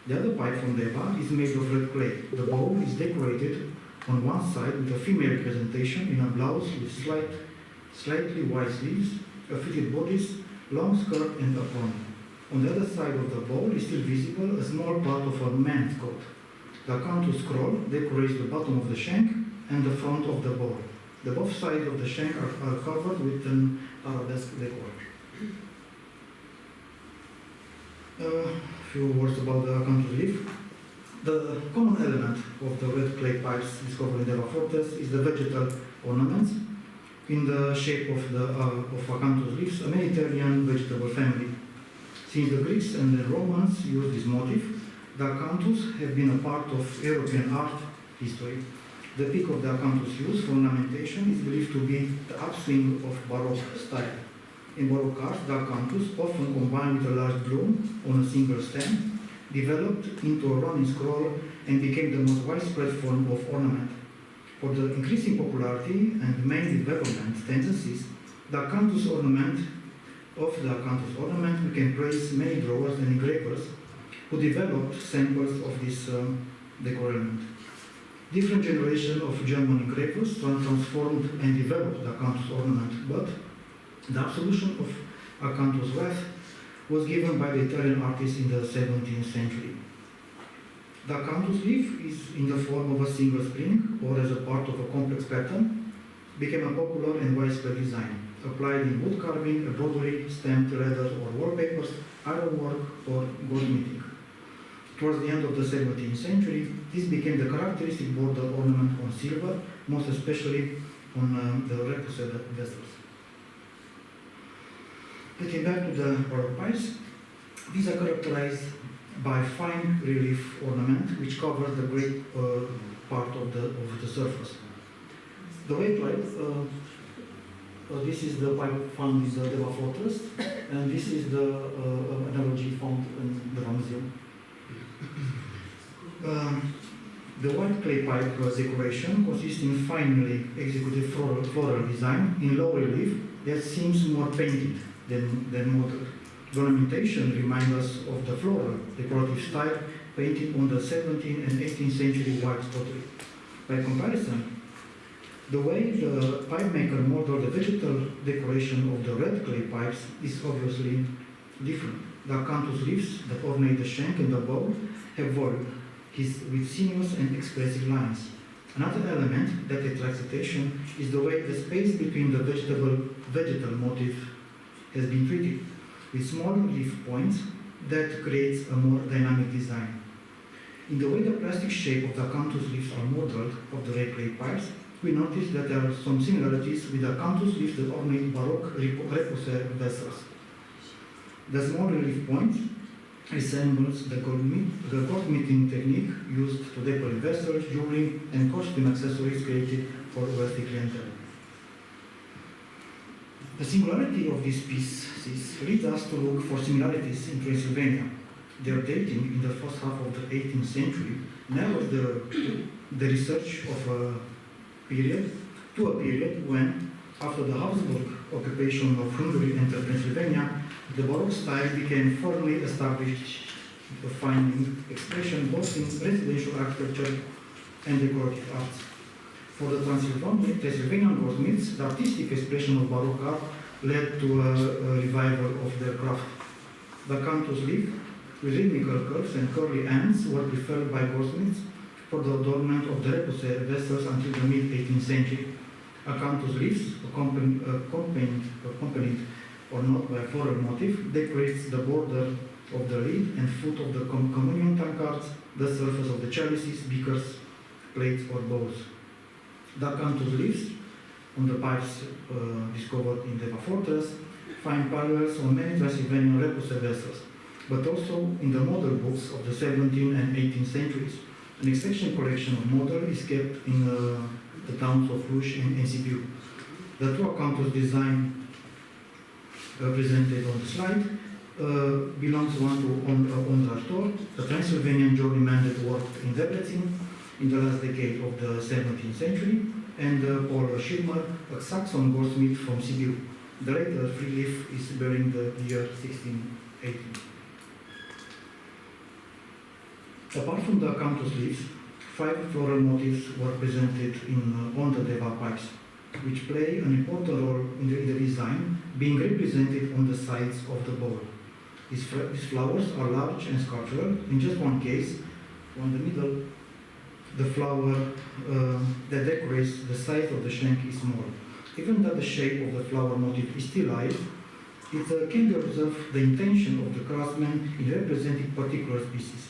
The other pipe from Deva is made of red clay. The bowl is decorated on one side with a female representation in a blouse with slightly wide sleeves, a fitted bodice, long skirt, and a pony. On the other side of the bowl is still visible a small part of a man's coat. The acanthus scroll decorates the bottom of the shank and the front of the bowl. The both sides of the shank are covered with an arabesque decor. A few words about the acanthus leaf. The common element of the red clay pipes discovered in Deva Fortress is the vegetal ornaments in the shape of acanthus leaves, a Mediterranean vegetable family. Since the Greeks and the Romans used this motif, the acanthus have been a part of European art history. The peak of the acanthus use for ornamentation is believed to be the upswing of Baroque style. In Baroque art, the acanthus, often combined with a large bloom on a single stem, developed into a running scroll and became the most widespread form of ornament. For the increasing popularity and main development tendencies, the acanthus ornament, we can praise many drawers and engravers who developed samples of this decor element. Different generations of German engravers transformed and developed the acanthus ornament, but the absolution of acanthus wreath was given by the Italian artists in the 17th century. The acanthus leaf is in the form of a single spring or as a part of a complex pattern, became a popular and widespread design, applied in wood carving, embroidery, stamped leather or wallpapers, ironwork, or goldsmithing. Towards the end of the 17th century, this became the characteristic border ornament on silver, most especially on the repoussé vessels. Getting back to the Baroque pipes, these are characterized by fine relief ornament which covers the great part of the surface. The red pipe, this is the pipe found in the Deva Fortress, and this is the analogy found in the museum. The white clay pipe decoration consists in finely executed floral design in low relief that seems more painted than modeled. The ornamentation reminds us of the floral decorative style painted on the 17th and 18th century white pottery. By comparison, the way the pipe maker modeled the vegetal decoration of the red clay pipes is obviously different. The acanthus leaves that ornate the shank and the bowl have volume, with sinuous and expressive lines. Another element that attracts attention is the way the space between the vegetal motif has been treated, with small leaf points that creates a more dynamic design. In the way the plastic shape of the acanthus leaves are modeled of the red clay pipes, we notice that there are some similarities with the acanthus leaves that ornate Baroque repoussé vessels. The small relief point resembles the goldsmithing technique used to decorate vessels, jewelry, and costume accessories created for wealthy clientele. The singularity of these pieces leads us to look for similarities in Transylvania. Their dating in the first half of the 18th century narrows the research of a period when, after the Habsburg occupation of Hungary and Transylvania, the Baroque style became firmly established, finding expression both in residential architecture and decorative arts. For the Transylvanian goldsmiths, the artistic expression of Baroque art led to a revival of their craft. The canthus leaf, with rhythmical curves and curly ends, were preferred by goldsmiths for the adornment of the repousse vessels until the mid-18th century. Acanthus leaves, accompanied or not by a floral motif, decorates the border of the lid and foot of the communion tankards, the surface of the chalices, beakers, plates, or bowls. The acanthus leaves on the pipes discovered in the fortress find parallels on many Transylvanian repousse vessels, but also in the model books of the 17th and 18th centuries. An extension collection of models is kept in the towns of Cluj and Sibiu. The two acanthus design presented on the slide belongs one to Ondrator, a Transylvanian journeyman that worked in Debrecen in the last decade of the 17th century, and Paul Schirmer, a Saxon goldsmith from Sibiu. The later free leaf is bearing the year 1618. Apart from the acanthus leaves, 5 floral motifs were presented on the Deva pipes, which play an important role in the design, being represented on the sides of the bowl. These flowers are large and sculptural. In just one case, on the middle, the flower that decorates the size of the shank is small. Even though the shape of the flower motif is still live, it can be observed the intention of the craftsman in representing particular species.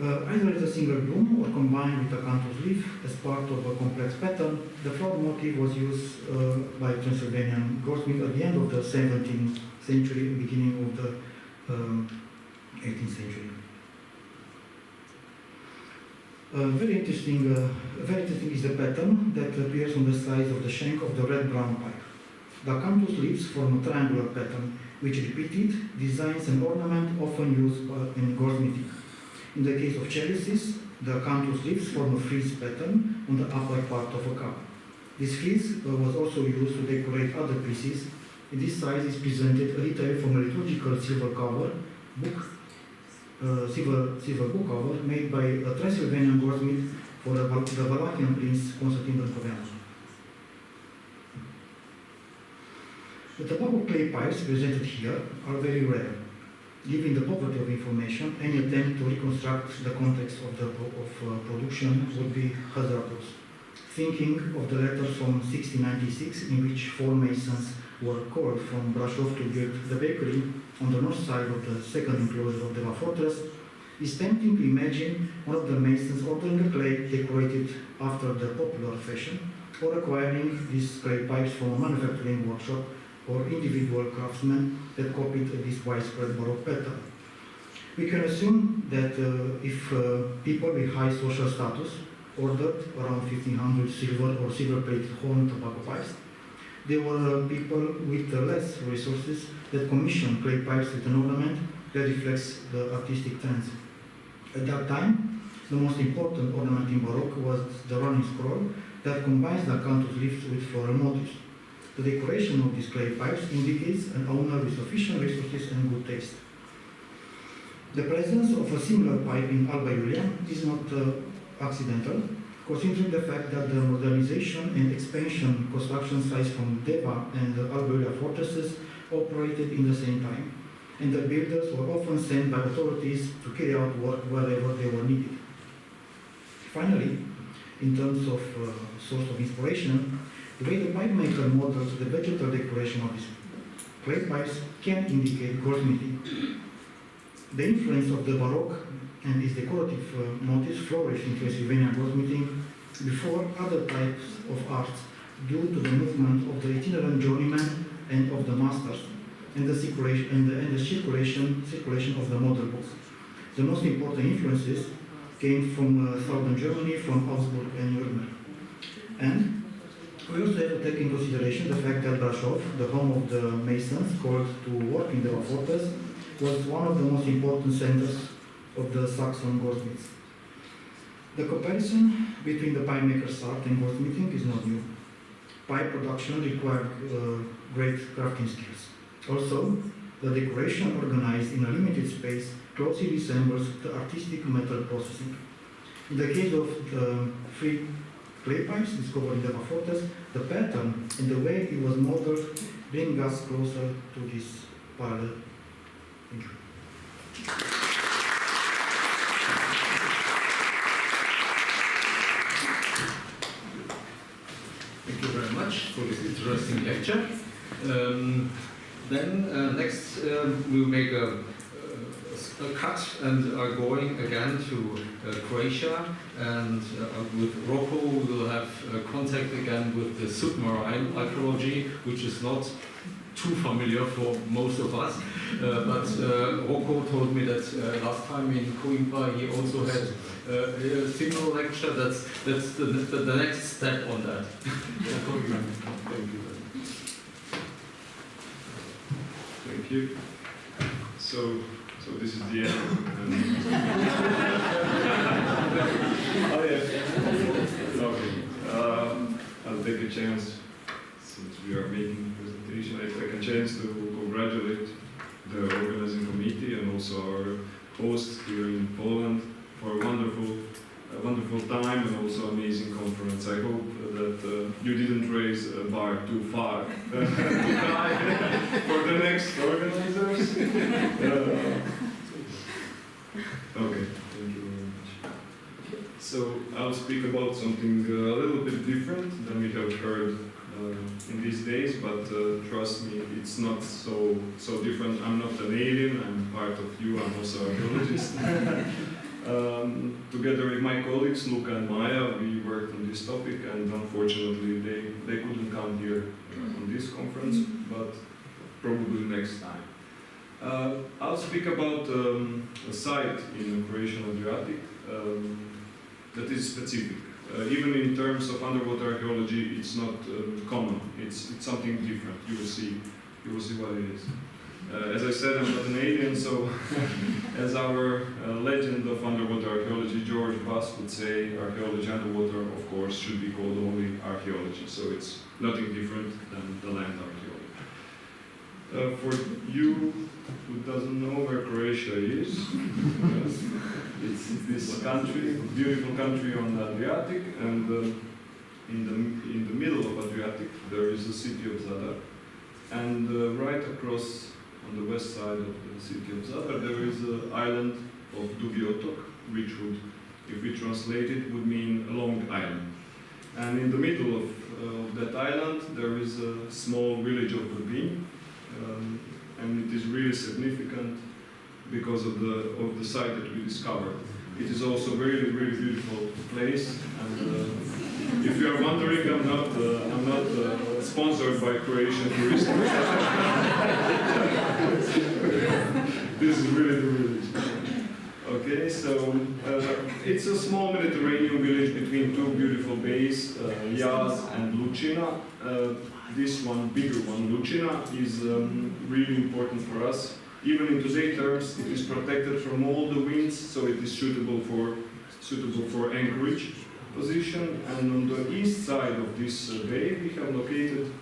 Either as a single bloom or combined with a canthus leaf as part of a complex pattern, the flower motif was used by Transylvanian goldsmiths at the end of the 17th century, beginning of the 18th century. Very interesting is the pattern that appears on the sides of the shank of the red-brown pipe. The acanthus leaves form a triangular pattern, which repeated designs and ornament often used in goldsmithing. In the case of chalices, the acanthus leaves form a frieze pattern on the upper part of a cup. This frieze was also used to decorate other pieces. In this size is presented a detail from a liturgical silver cover book, silver book cover made by a Transylvanian goldsmith for the Wallachian prince Constantine Brâncoveanu. The tobacco clay pipes presented here are very rare. Given the poverty of information, any attempt to reconstruct the context of production would be hazardous. Thinking of the letters from 1696 in which 4 masons were called from Brașov to build the bakery on the north side of the second enclosure of the fortress, it's tempting to imagine one of the masons ordering the clay decorated after the popular fashion, or acquiring these clay pipes from a manufacturing workshop or individual craftsmen that copied this widespread Baroque pattern. We can assume that if people with high social status ordered around 1500 silver or silver-plated horn tobacco pipes, there were people with less resources that commissioned clay pipes with an ornament that reflects the artistic trends. At that time, the most important ornament in Baroque was the running scroll that combines the acanthus leaves with floral motifs. The decoration of these clay pipes indicates an owner with sufficient resources and good taste. The presence of a similar pipe in Alba Iulia is not accidental, considering the fact that the modernization and expansion construction sites from Deva and the Alba Iulia fortresses operated in the same time, and the builders were often sent by authorities to carry out work wherever they were needed. Finally, in terms of source of inspiration, the way the pipe maker models the vegetal decoration of his clay pipes can indicate goldsmithing. The influence of the Baroque and its decorative motifs flourished in Transylvanian goldsmithing before other types of arts due to the movement of the itinerant journeyman and of the masters, and the circulation of the model books. The most important influences came from southern Germany, from Augsburg and Nuremberg. And we also have to take into consideration the fact that Brașov, the home of the masons called to work in the fortress, was one of the most important centers of the Saxon goldsmiths. The comparison between the pipe maker's art and goldsmithing is not new. Pipe production required great crafting skills. Also, the decoration organized in a limited space closely resembles the artistic metal processing. In the case of the free clay pipes discovered in the fortress, the pattern and the way it was modeled bring us closer to this parallel. Thank you. Thank you very much for this interesting lecture. Then next we'll make a cut and are going again to Croatia, and with Rocco we will have contact again with the submarine archaeology, which is not too familiar for most of us, but Rocco told me that last time in Coimbra he also had a similar lecture. That's the next step on that. Thank you. Thank you. So this is the end. Oh yeah. Okay. I'll take a chance, since we are making a presentation, I take a chance to congratulate the organizing committee and also our hosts here in Poland for a wonderful time and also amazing conference. I hope that you didn't raise a bar too far for the next organizers. Okay, thank you very much. So I'll speak about something a little bit different than we have heard in these days, but trust me, it's not so different. I'm not an alien, I'm part of you, I'm also an archaeologist. Together with my colleagues, Luca and Maya, we worked on this topic, and unfortunately they couldn't come here on this conference, but probably next time. I'll speak about a site in Croatian Adriatic that is specific. Even in terms of underwater archaeology, it's not common. It's something different. You will see what it is. As I said, I'm not an alien, so as our legend of underwater archaeology, George Bass would say, archaeology underwater, of course, should be called only archaeology. So it's nothing different than the land archaeology. For you who doesn't know where Croatia is, it's this country, beautiful country on the Adriatic, and in the middle of Adriatic there is the city of Zadar, and right across on the west side of the city of Zadar there is an island of Dugi Otok, which would, if we translate it, would mean a long island. And in the middle of that island there is a small village of Brbin, and it is really significant because of the site that we discovered. It is also a very, very beautiful place, and if you are wondering, I'm not sponsored by Croatian tourists. This is really the village. Okay, so it's a small Mediterranean village between two beautiful bays, Jaz and Lucina. This one, bigger one, Lucina, is really important for us. Even in today's terms, it is protected from all the winds, so it is suitable for anchorage position. And on the east side of this bay, we have located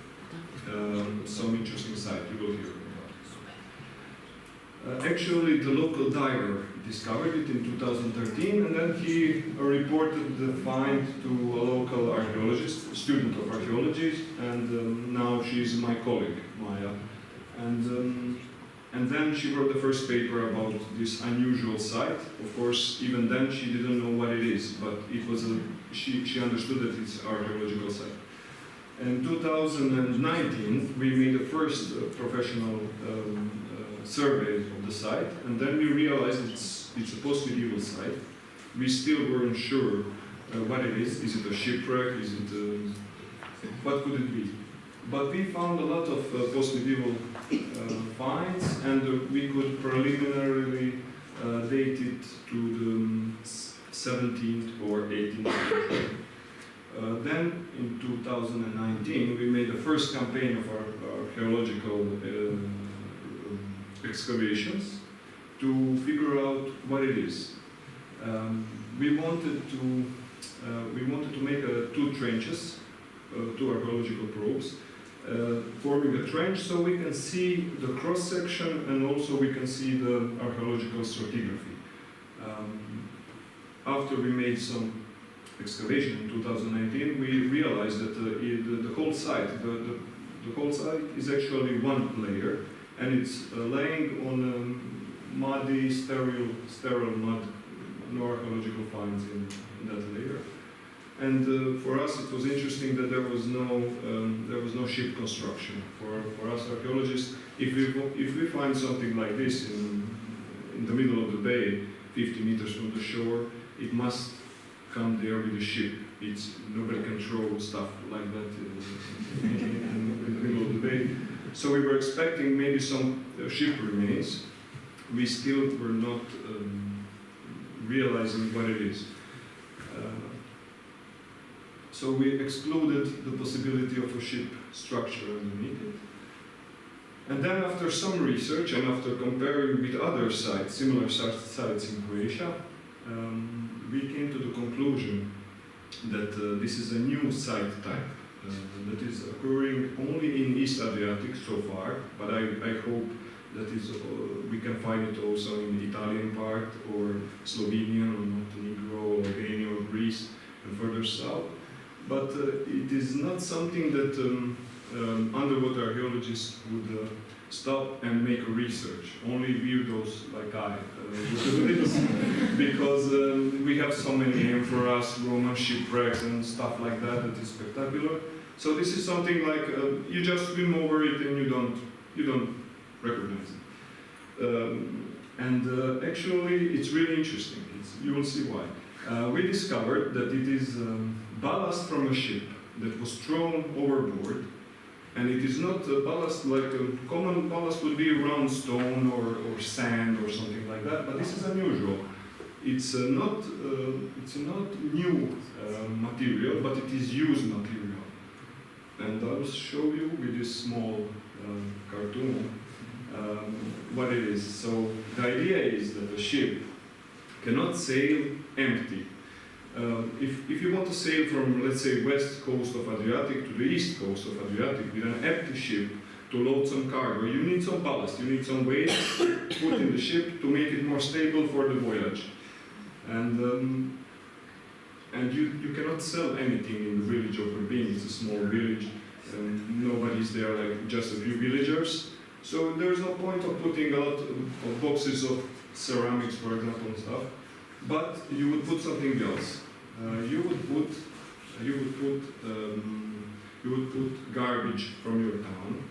some interesting site. You will hear about it. Actually, the local diver discovered it in 2013, and then he reported the find to a local archaeologist, student of archaeology, and now she's my colleague, Maya. And then she wrote the first paper about this unusual site. Of course, even then she didn't know what it is, but it was she understood that it's an archaeological site. In 2019, we made the first professional survey of the site, and then we realized it's a post-medieval site. We still weren't sure what it is. Is it a shipwreck? Is it what could it be? But we found a lot of post-medieval finds, and we could preliminarily date it to the 17th or 18th century. Then, in 2019, we made the first campaign of our archaeological excavations to figure out what it is. We wanted to make two trenches, two archaeological probes, forming a trench so we can see the cross-section and also we can see the archaeological stratigraphy. After we made some excavation in 2019, we realized that the whole site, the whole site is actually one layer, and it's laying on muddy, sterile mud, no archaeological finds in that layer. And for us, it was interesting that there was no ship construction. For us archaeologists, if we find something like this in the middle of the bay, 50 meters from the shore, it must come there with a ship. Nobody can throw stuff like that in the middle of the bay. So we were expecting maybe some ship remains. We still were not realizing what it is. So we excluded the possibility of a ship structure underneath it. And then after some research and after comparing with other sites, similar sites in Croatia, we came to the conclusion that this is a new site type that is occurring only in East Adriatic so far, but I hope that we can find it also in the Italian part or Slovenian or Montenegro, Albania or Greece and further south. But it is not something that underwater archaeologists would stop and make a research. Only weirdos like I would do this, because we have so many amphoras, Roman shipwrecks and stuff like that that is spectacular. So this is something like you just swim over it and you don't recognize it. Actually, it's really interesting. You will see why. We discovered that it is ballast from a ship that was thrown overboard, and it is not ballast like a common ballast would be round stone or sand or something like that, but this is unusual. It's not new material, but it is used material. And I will show you with this small cartoon what it is. So the idea is that a ship cannot sail empty. If you want to sail from, let's say, west coast of Adriatic to the east coast of Adriatic with an empty ship to load some cargo, you need some ballast, you need some weight put in the ship to make it more stable for the voyage. And you cannot sell anything in the village of Urbin. It's a small village, and nobody's there, like just a few villagers. So there's no point of putting a lot of boxes of ceramics, for example, and stuff. But you would put something else. You would put garbage from your town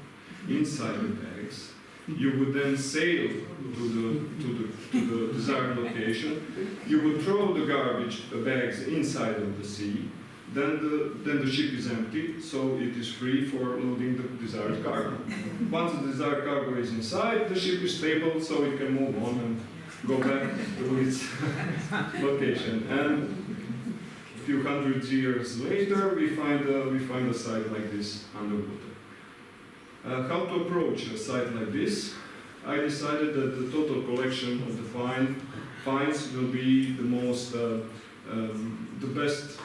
inside the bags. You would then sail to the desired location. You would throw the garbage bags inside of the sea. Then the ship is empty, so it is free for loading the desired cargo. Once the desired cargo is inside, the ship is stable, so it can move on and go back to its location. And a few hundred years later, we find a site like this underwater. How to approach a site like this? I decided that the total collection of the finds will be the best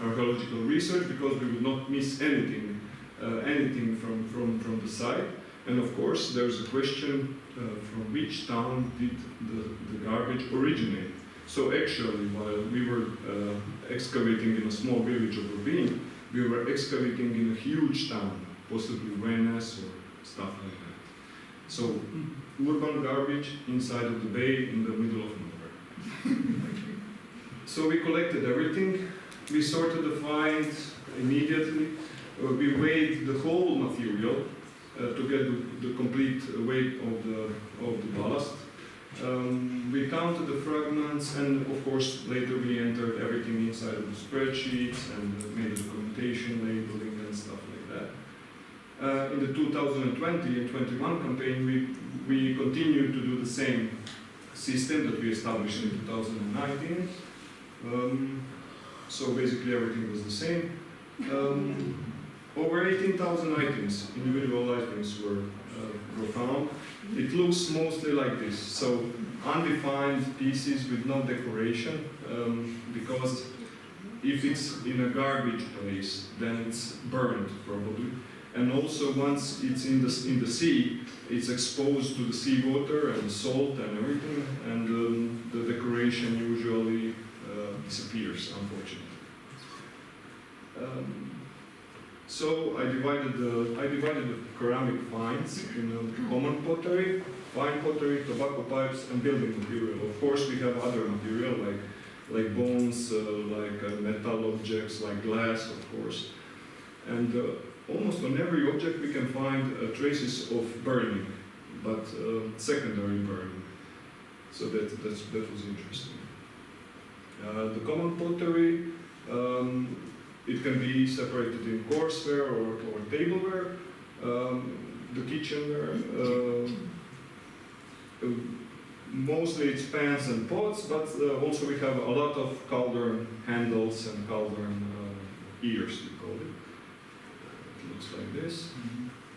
archaeological research, because we will not miss anything from the site. And of course, there's a question from which town did the garbage originate. So actually, while we were excavating in a small village of Urbin, we were excavating in a huge town, possibly Venice or stuff like that. So urban garbage inside of the bay in the middle of nowhere. So we collected everything. We sorted the finds immediately. We weighed the whole material to get the complete weight of the ballast. We counted the fragments, and of course later we entered everything inside of the spreadsheets and made a documentation, labeling and stuff like that. In the 2020 and 21 campaign, we continued to do the same system that we established in 2019. So basically everything was the same. Over 18,000 items, individual items were found. It looks mostly like this. So undefined pieces with no decoration, because if it's in a garbage place, then it's burned probably. And also once it's in the sea, it's exposed to the seawater and salt and everything, and the decoration usually disappears, unfortunately. So I divided the ceramic finds in common pottery, fine pottery, tobacco pipes, and building material. Of course, we have other material like bones, metal objects, like glass, of course. And almost on every object we can find traces of burning, but secondary burning. So that was interesting. The common pottery, it can be separated in courseware or tableware. The kitchenware, mostly it's pans and pots, but also we have a lot of cauldron handles and cauldron ears, we call it. It looks like this.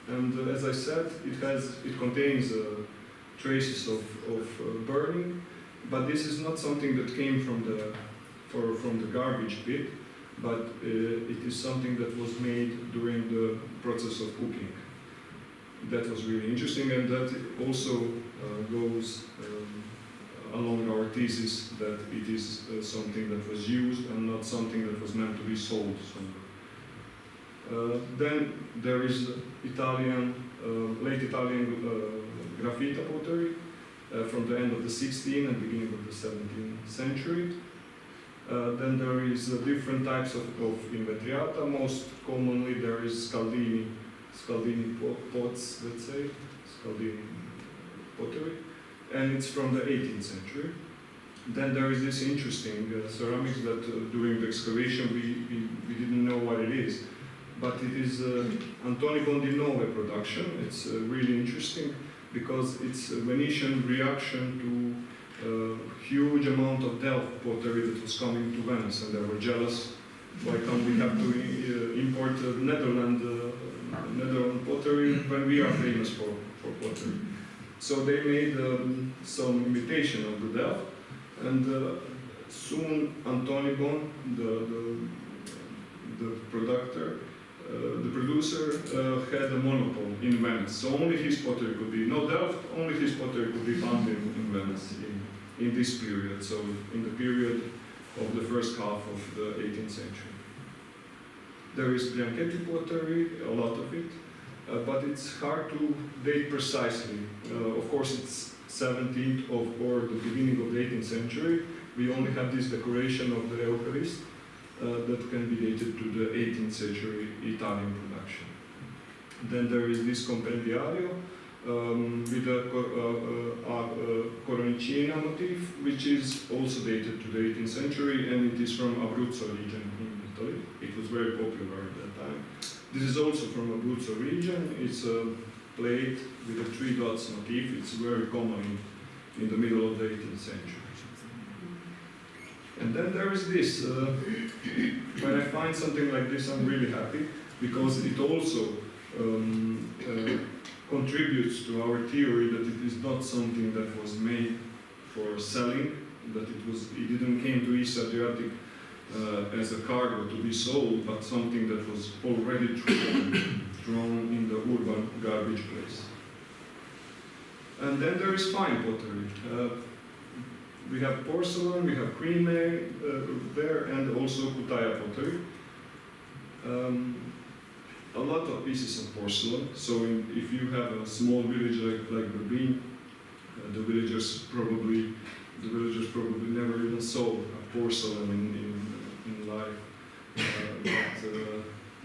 And as I said, it contains traces of burning, but this is not something that came from the garbage pit, but it is something that was made during the process of cooking. That was really interesting, and that also goes along our thesis that it is something that was used and not something that was meant to be sold somewhere. Then there is late Italian graffiti pottery from the end of the 16th and beginning of the 17th century. Then there is different types of invetriata. Most commonly there is Scaldini pots, let's say, Scaldini pottery, and it's from the 18th century. Then there is this interesting ceramics that during the excavation we didn't know what it is, but it is Antoni Bondinove production. It's really interesting because it's a Venetian reaction to a huge amount of Delft pottery that was coming to Venice, and they were jealous. Why can't we have to import Netherlands pottery when we are famous for pottery? So they made some imitation of the Delft, and soon Antoni Bon, the producer, had a monopoly in Venice. So only his pottery could be, no Delft, only his pottery could be found in Venice in this period, so in the period of the first half of the 18th century. There is Bianchetti pottery, a lot of it, but it's hard to date precisely. Of course, it's 17th or the beginning of the 18th century. We only have this decoration of the Eucharist that can be dated to the 18th century Italian production. Then there is this compendiario with a coronicina motif, which is also dated to the 18th century, and it is from Abruzzo region in Italy. It was very popular at that time. This is also from Abruzzo region. It's a plate with a 3 dots motif. It's very common in the middle of the 18th century. And then there is this. When I find something like this, I'm really happy because it also contributes to our theory that it is not something that was made for selling, that it didn't came to East Adriatic as a cargo to be sold, but something that was already thrown in the urban garbage place. And then there is fine pottery. We have porcelain, we have creme there, and also kutaya pottery. A lot of pieces of porcelain. So if you have a small village like Berbin, the villagers probably never even saw a porcelain in life,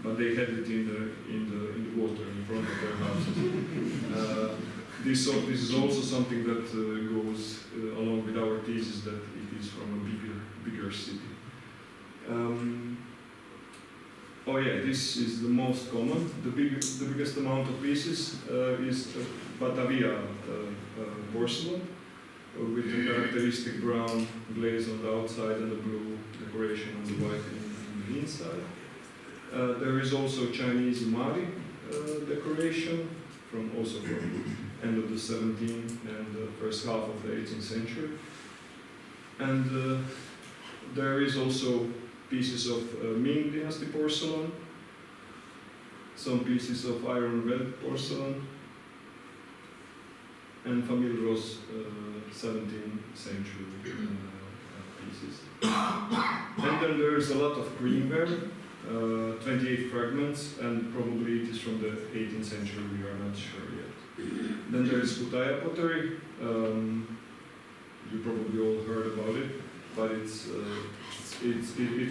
but they had it in the water in front of their houses. This is also something that goes along with our thesis that it is from a bigger city. Oh yeah, this is the most common. The biggest amount of pieces is Batavia porcelain with the characteristic brown glaze on the outside and the blue decoration on the white in the inside. There is also Chinese Mari decoration also from end of the 17th and the first half of the 18th century. And there is also pieces of Ming Dynasty porcelain, some pieces of iron red porcelain, and Famille Rose 17th century pieces. And then there is a lot of greenware. 28 fragments, and probably it is from the 18th century, we are not sure yet. Then there is Kutaja pottery. You probably all heard about it, but it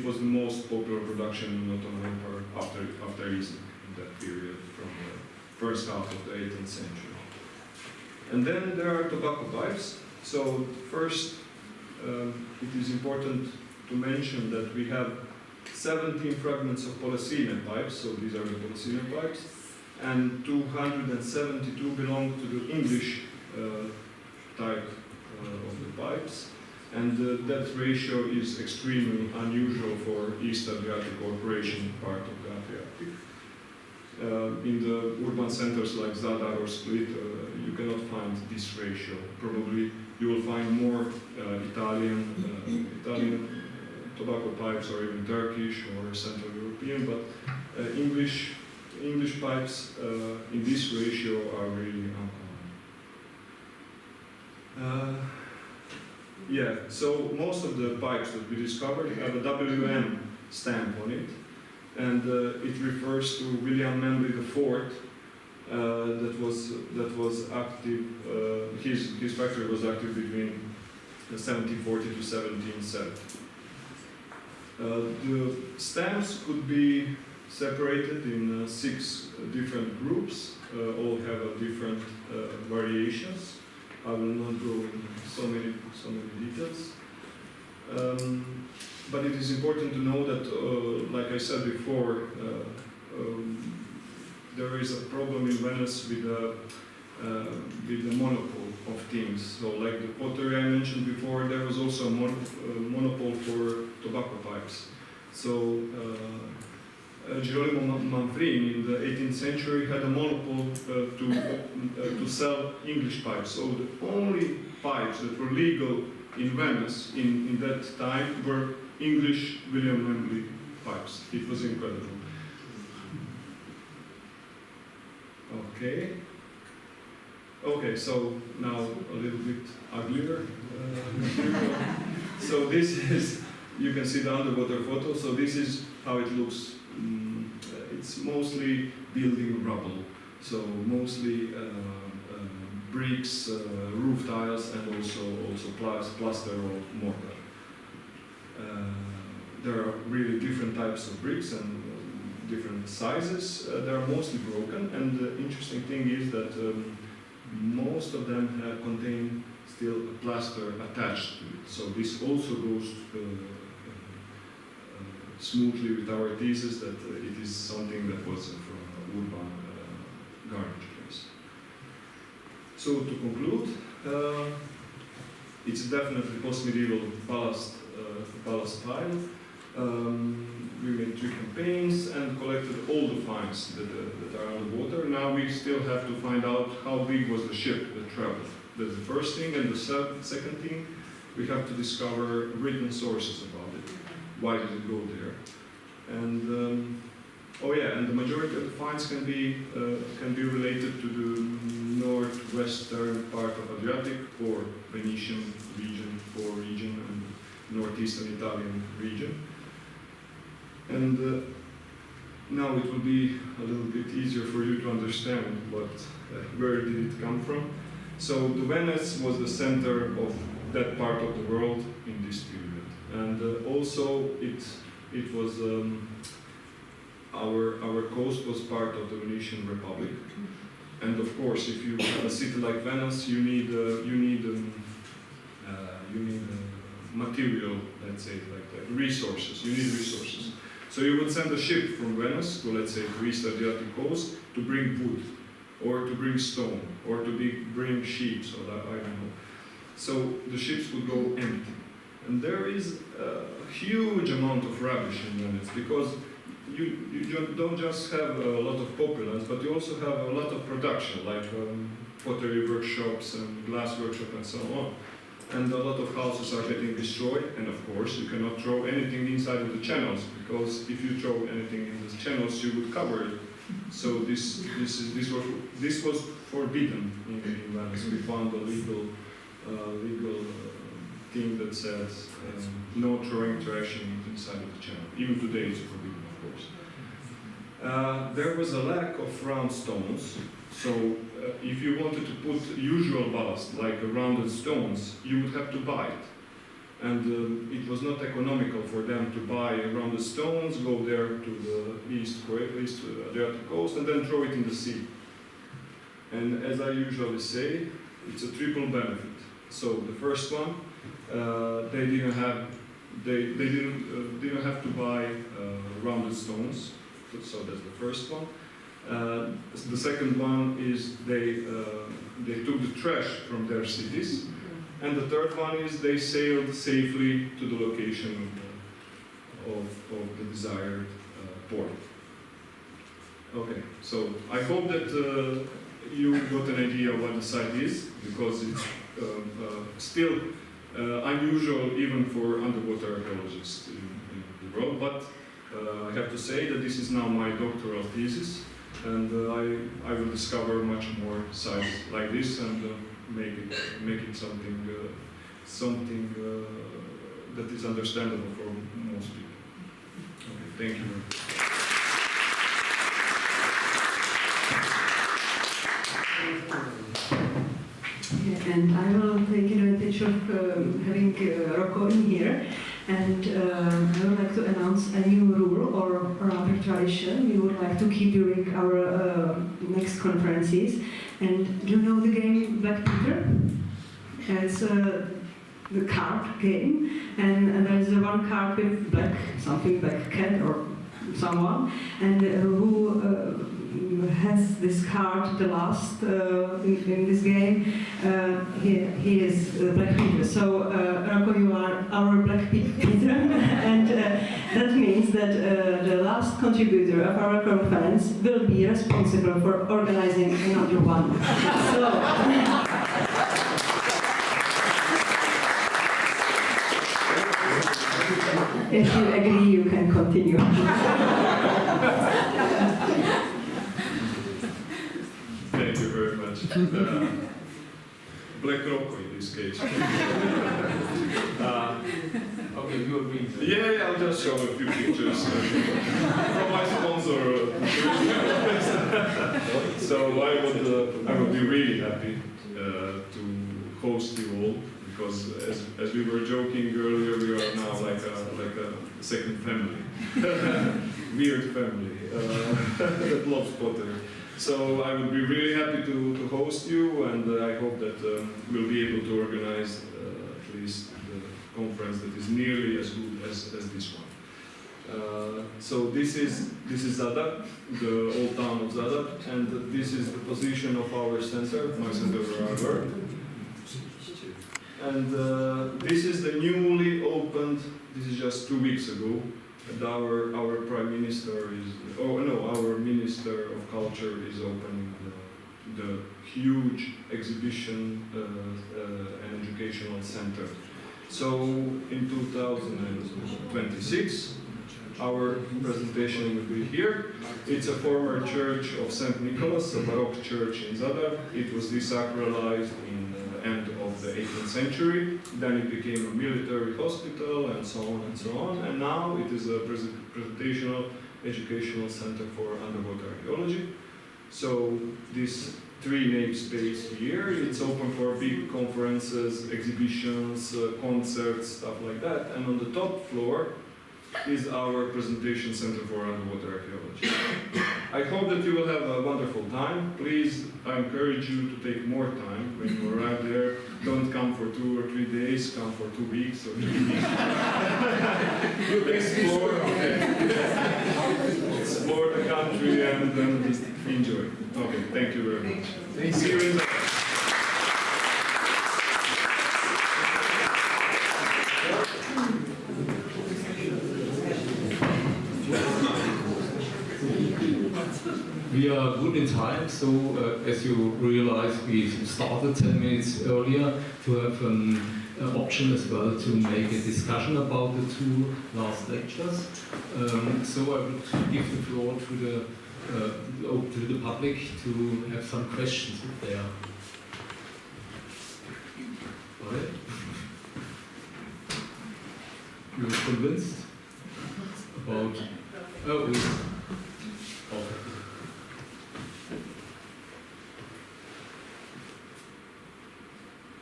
was the most popular production in Ottoman Empire after Eastern in that period, from the first half of the 18th century. And then there are tobacco pipes. So first, it is important to mention that we have 17 fragments of Polycene pipes, so these are the Polycene pipes, and 272 belong to the English type of the pipes, and that ratio is extremely unusual for East Adriatic or Croatian part of the Adriatic. In the urban centers like Zadar or Split, you cannot find this ratio. Probably you will find more Italian tobacco pipes, or even Turkish or Central European, but English pipes in this ratio are really uncommon. Yeah, so most of the pipes that we discovered have a WM stamp on it, and it refers to William Memley IV. That was active. His factory was active between 1740 to 1770. The stamps could be separated in 6 different groups. All have different variations. I will not go into so many details. But it is important to know that, like I said before, there is a problem in Venice with the monopoly of things. So, like the pottery I mentioned before, there was also a monopoly for tobacco pipes. So, Girolamo Manfrini in the 18th century had a monopoly to sell English pipes. So the only pipes that were legal in Venice in that time were English William Memley pipes. It was incredible. Okay, so now a little bit uglier material. So this is, you can see the underwater photo. So this is how it looks. It's mostly building rubble. So mostly bricks, roof tiles, and also plaster or mortar. There are really different types of bricks and different sizes. They are mostly broken, and the interesting thing is that most of them contain still a plaster attached to it. So this also goes smoothly with our thesis that it is something that was from an urban garbage place. So to conclude, it's definitely post-medieval ballast pile. We made 3 campaigns and collected all the finds that are underwater. Now we still have to find out how big was the ship that traveled. That's the first thing, and the second thing, we have to discover written sources about it. Why did it go there? And and the majority of the finds can be related to the northwestern part of Adriatic or Venetian region, and northeastern Italian region. And now it will be a little bit easier for you to understand where did it come from. So the Venice was the center of that part of the world in this period, and also it was our coast was part of the Venetian Republic, and of course, if you have a city like Venice, you need material, let's say, like that, resources. You need resources. So you would send a ship from Venice to, let's say, the East Adriatic coast to bring wood, or to bring stone, or to bring sheep, so that, I don't know. So the ships would go empty. And there is a huge amount of rubbish in Venice, because you don't just have a lot of populace, but you also have a lot of production, like pottery workshops and glass workshop and so on. And a lot of houses are getting destroyed, and of course you cannot throw anything inside of the channels, because if you throw anything in the channels, you would cover it. So this was forbidden in Venice. We found a legal thing that says no throwing trash inside of the channel. Even today it's forbidden, of course. There was a lack of round stones, so if you wanted to put usual ballast, like rounded stones, you would have to buy it. And it was not economical for them to buy rounded stones, go there to the east Adriatic coast, and then throw it in the sea. And as I usually say, it's a triple benefit. So the first one, they didn't have to buy rounded stones. So that's the first one. The second one is they took the trash from their cities. And the third one is they sailed safely to the location of the desired port. Okay, so I hope that you got an idea of what the site is, because it's still unusual even for underwater archaeologists in the world. But I have to say that this is now my doctoral thesis, and I will discover much more sites like this and make it something that is understandable for most people. Okay, thank you very much. Yeah, and I will take advantage of having Rocco in here, and I would like to announce a new rule or rather tradition we would like to keep during our next conferences. And do you know the game Black Peter? It's the card game, and there's one card with something like cat or someone, and who has this card the last in this game, he is Black Peter. So Rocco, you are our Black Peter, and that means that the last contributor of our conference will be responsible for organizing another one. So. If you agree, you can continue. Thank you very much. Black Rocco in this case. Okay, you agree. Yeah, I'll just show a few pictures from my sponsor. So I would be really happy to host you all, because as we were joking earlier, we are now like a second family, weird family that loves pottery. So I would be really happy to host you, and I hope that we'll be able to organize at least the conference that is nearly as good as this one. So this is Zadar, the old town of Zadar, and this is the position of our center, my center where I work. And this is the newly opened, this is just 2 weeks ago, and our Prime Minister our Minister of Culture is opening the huge exhibition and educational center. So in 2026, our presentation will be here. It's a former church of St. Nicholas, a Baroque church in Zadar. It was desacralized in the end of the 18th century. Then it became a military hospital, and so on and so on. And now it is a presentational educational center for underwater archaeology. So this 3-nave space here, it's open for big conferences, exhibitions, concerts, stuff like that. And on the top floor is our presentation center for underwater archaeology. I hope that you will have a wonderful time. Please, I encourage you to take more time when you arrive there. Don't come for 2 or 3 days, come for 2 weeks or 3 weeks. Explore the country and just enjoy. Okay, thank you very much. See you in the We are good in time, so as you realize, we started 10 minutes earlier to have an option as well to make a discussion about the 2 last lectures. So I would give the floor to the public to have some questions if they are. All right. you're convinced about. Oh, okay.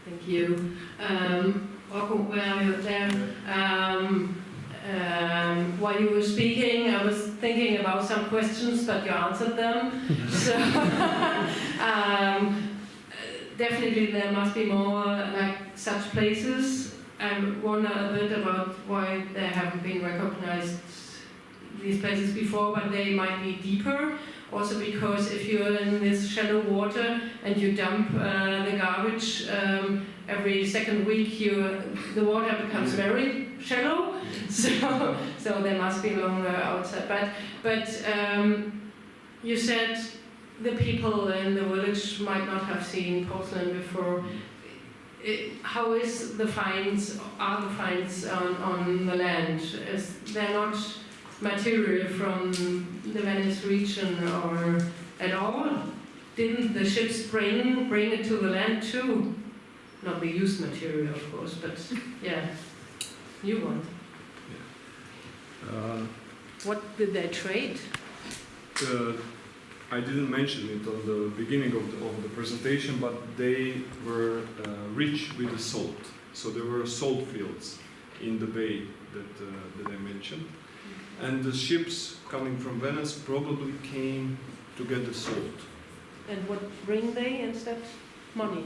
Thank you. Welcome, where you're there. While you were speaking, I was thinking about some questions, but you answered them. So definitely there must be more like such places. I wonder a bit about why they haven't been recognized, these places before, but they might be deeper. Also because if you're in this shallow water and you dump the garbage every second week, the water becomes very shallow. So they must be longer outside. But you said the people in the village might not have seen porcelain before. How is the finds? Are the finds on the land? They're not material from the Venice region or at all? Didn't the ships bring it to the land too? Not the used material, of course, but yeah, new one. What did they trade? I didn't mention it on the beginning of the presentation, but they were rich with the salt. So there were salt fields in the bay that I mentioned. And the ships coming from Venice probably came to get the salt. And what bring they instead? Money.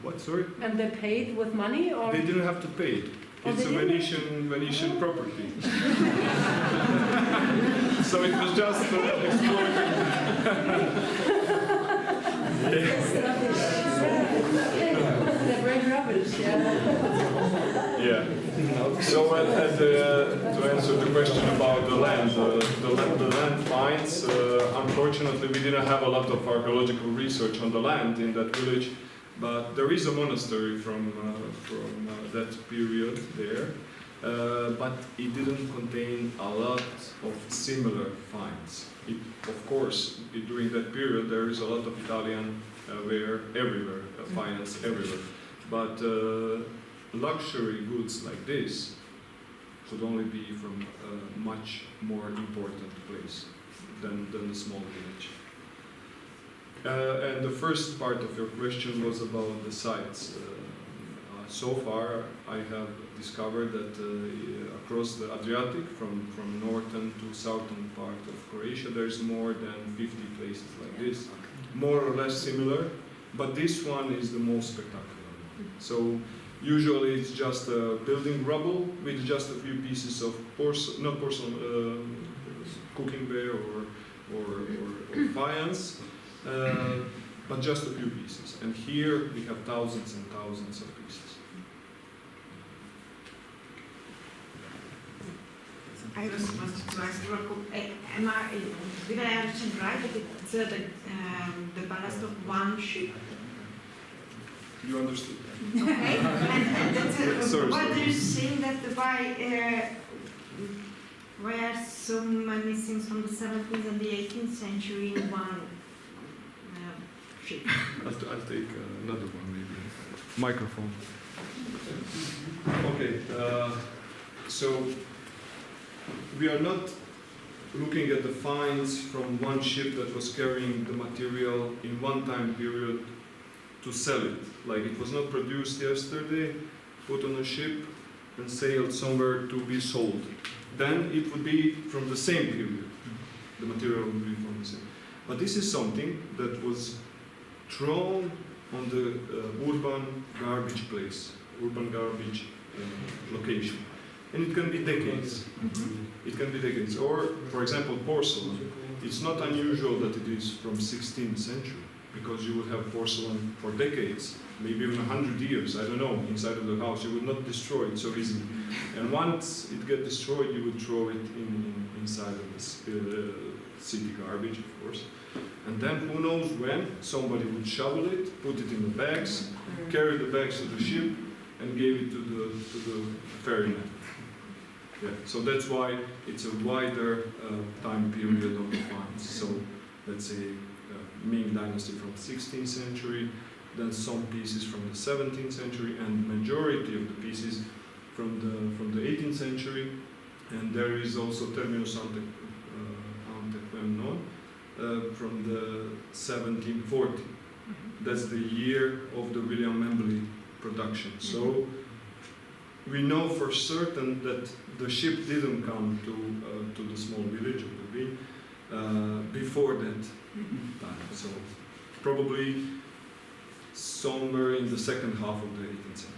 What, sorry? And they paid with money, or? They didn't have to pay it. It's a Venetian property. So it was just exploited. They bring rubbish, yeah. Yeah. So to answer the question about the land, the land finds, unfortunately we didn't have a lot of archaeological research on the land in that village, but there is a monastery from that period there, but it didn't contain a lot of similar finds. Of course, during that period there is a lot of Italian ware everywhere, finds everywhere, but luxury goods like this could only be from a much more important place than the small village. And the first part of your question was about the sites. So far, I have discovered that across the Adriatic, from northern to southern part of Croatia, there's more than 50 places like this, more or less similar, but this one is the most spectacular one. So usually it's just a building rubble with just a few pieces of cooking ware or faience, but just a few pieces. And here we have thousands and thousands of pieces. I was supposed to ask Rocco, did I understand right that it's the ballast of one ship? You understood? Okay. And that's, Sorry, what do you sorry. think that why are so many things from the 17th and the 18th century in one ship? I'll take another one maybe. Microphone. Okay, so we are not looking at the finds from one ship that was carrying the material in one time period to sell it. Like it was not produced yesterday, put on a ship and sailed somewhere to be sold. Then it would be from the same period. The material would be from the same. But this is something that was thrown on the urban garbage place, urban garbage location. And it can be decades. It can be decades. Or, for example, porcelain. It's not unusual that it is from 16th century, because you would have porcelain for decades, maybe even 100 years, I don't know, inside of the house. You would not destroy it so easily. And once it gets destroyed, you would throw it inside of the city garbage, of course. And then who knows when, somebody would shovel it, put it in the bags, carry the bags to the ship, and gave it to the ferryman. Yeah, so that's why it's a wider time period of the finds. So let's say Ming Dynasty from the 16th century, then some pieces from the 17th century, and majority of the pieces from the 18th century, and there is also terminus ante quem non from the 1740. That's the year of the William Membley production. So we know for certain that the ship didn't come to the small village of the Wien before that time. So probably somewhere in the second half of the 18th century.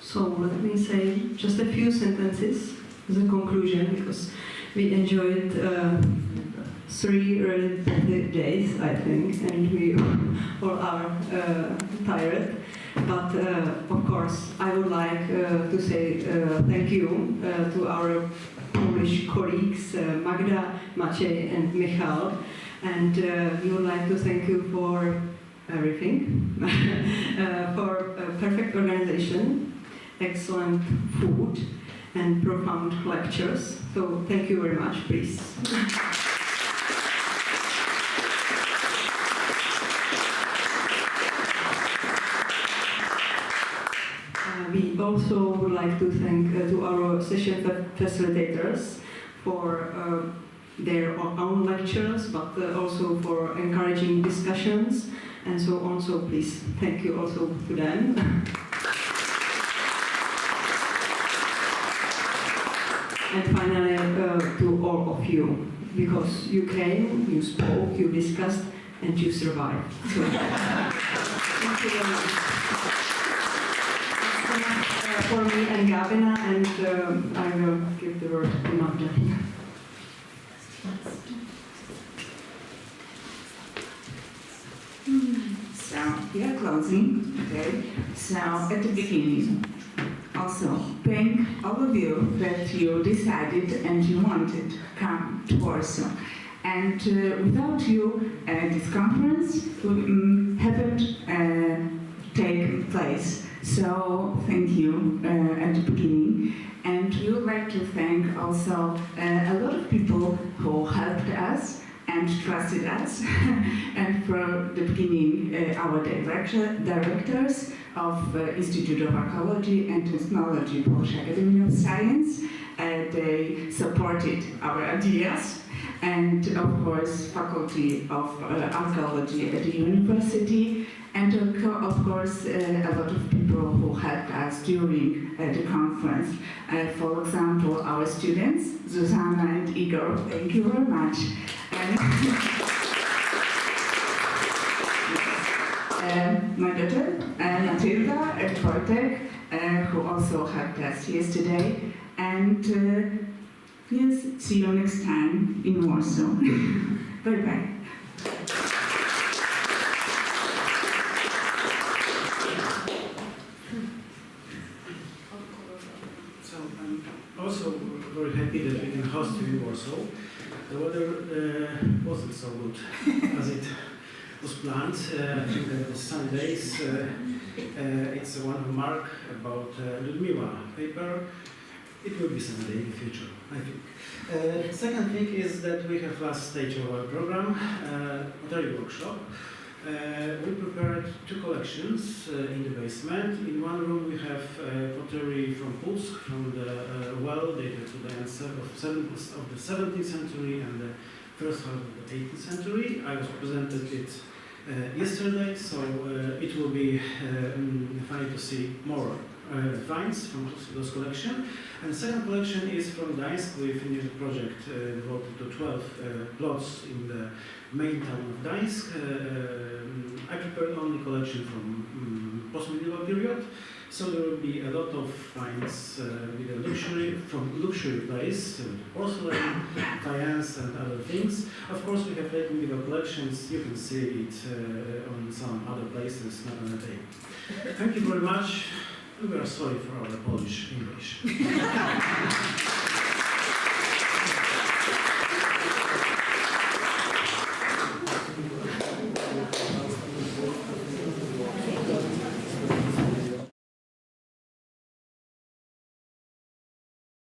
So let me say just a few sentences as a conclusion, because we enjoyed 3 really busy days, I think, and we all are tired. But of course, I would like to say thank you to our Polish colleagues, Magda, Maciej, and Michal. And we would like to thank you for everything, for perfect organization, excellent food, and profound lectures. So thank you very much, please. We also would like to thank to our session facilitators for their own lectures, but also for encouraging discussions and so on. So please, thank you also to them. And finally, to all of you, because you came, you spoke, you discussed, and you survived. So, thank you very much. For me and Gabina, and I will give the word to Magda. So we are closing, okay? So at the beginning, also thank all of you that you decided and you wanted to come to Warsaw. And without you, this conference haven't taken place. So thank you at the beginning. And we would like to thank also a lot of people who helped us and trusted us. And from the beginning, our directors of Institute of Archeology and Ethnologii, Polskiej Akademii of Science, they supported our ideas. And of course, Faculty of Archaeology at the University, and of course, a lot of people who helped us during the conference. For example, our students, Zuzana and Igor, thank you very much. My daughter, Matilda and Początek, who also helped us yesterday. And yes, see you next time in Warsaw. Bye-bye. So I'm also very happy that we can host you in Warsaw. The weather wasn't so good as it was planned. In the sunny days, it's one remark about Ludmila paper. It will be someday in the future, I think. Second thing is that we have last stage of our program, pottery workshop. We prepared 2 collections in the basement. In one room we have pottery from Polsk, from the well dated to the end of the 17th century and the first half of the 18th century. I was presented it yesterday, so it will be funny to see more finds from those collections. And the second collection is from Gdańsk. We finished a project devoted to 12 plots in the main town of Gdańsk. I prepared only collection from post-medieval period, so there will be a lot of finds with a luxury place, porcelain, faience, and other things. Of course, we have late medieval collections. You can see it on some other places, not on a day. Thank you very much. We are sorry for our Polish English.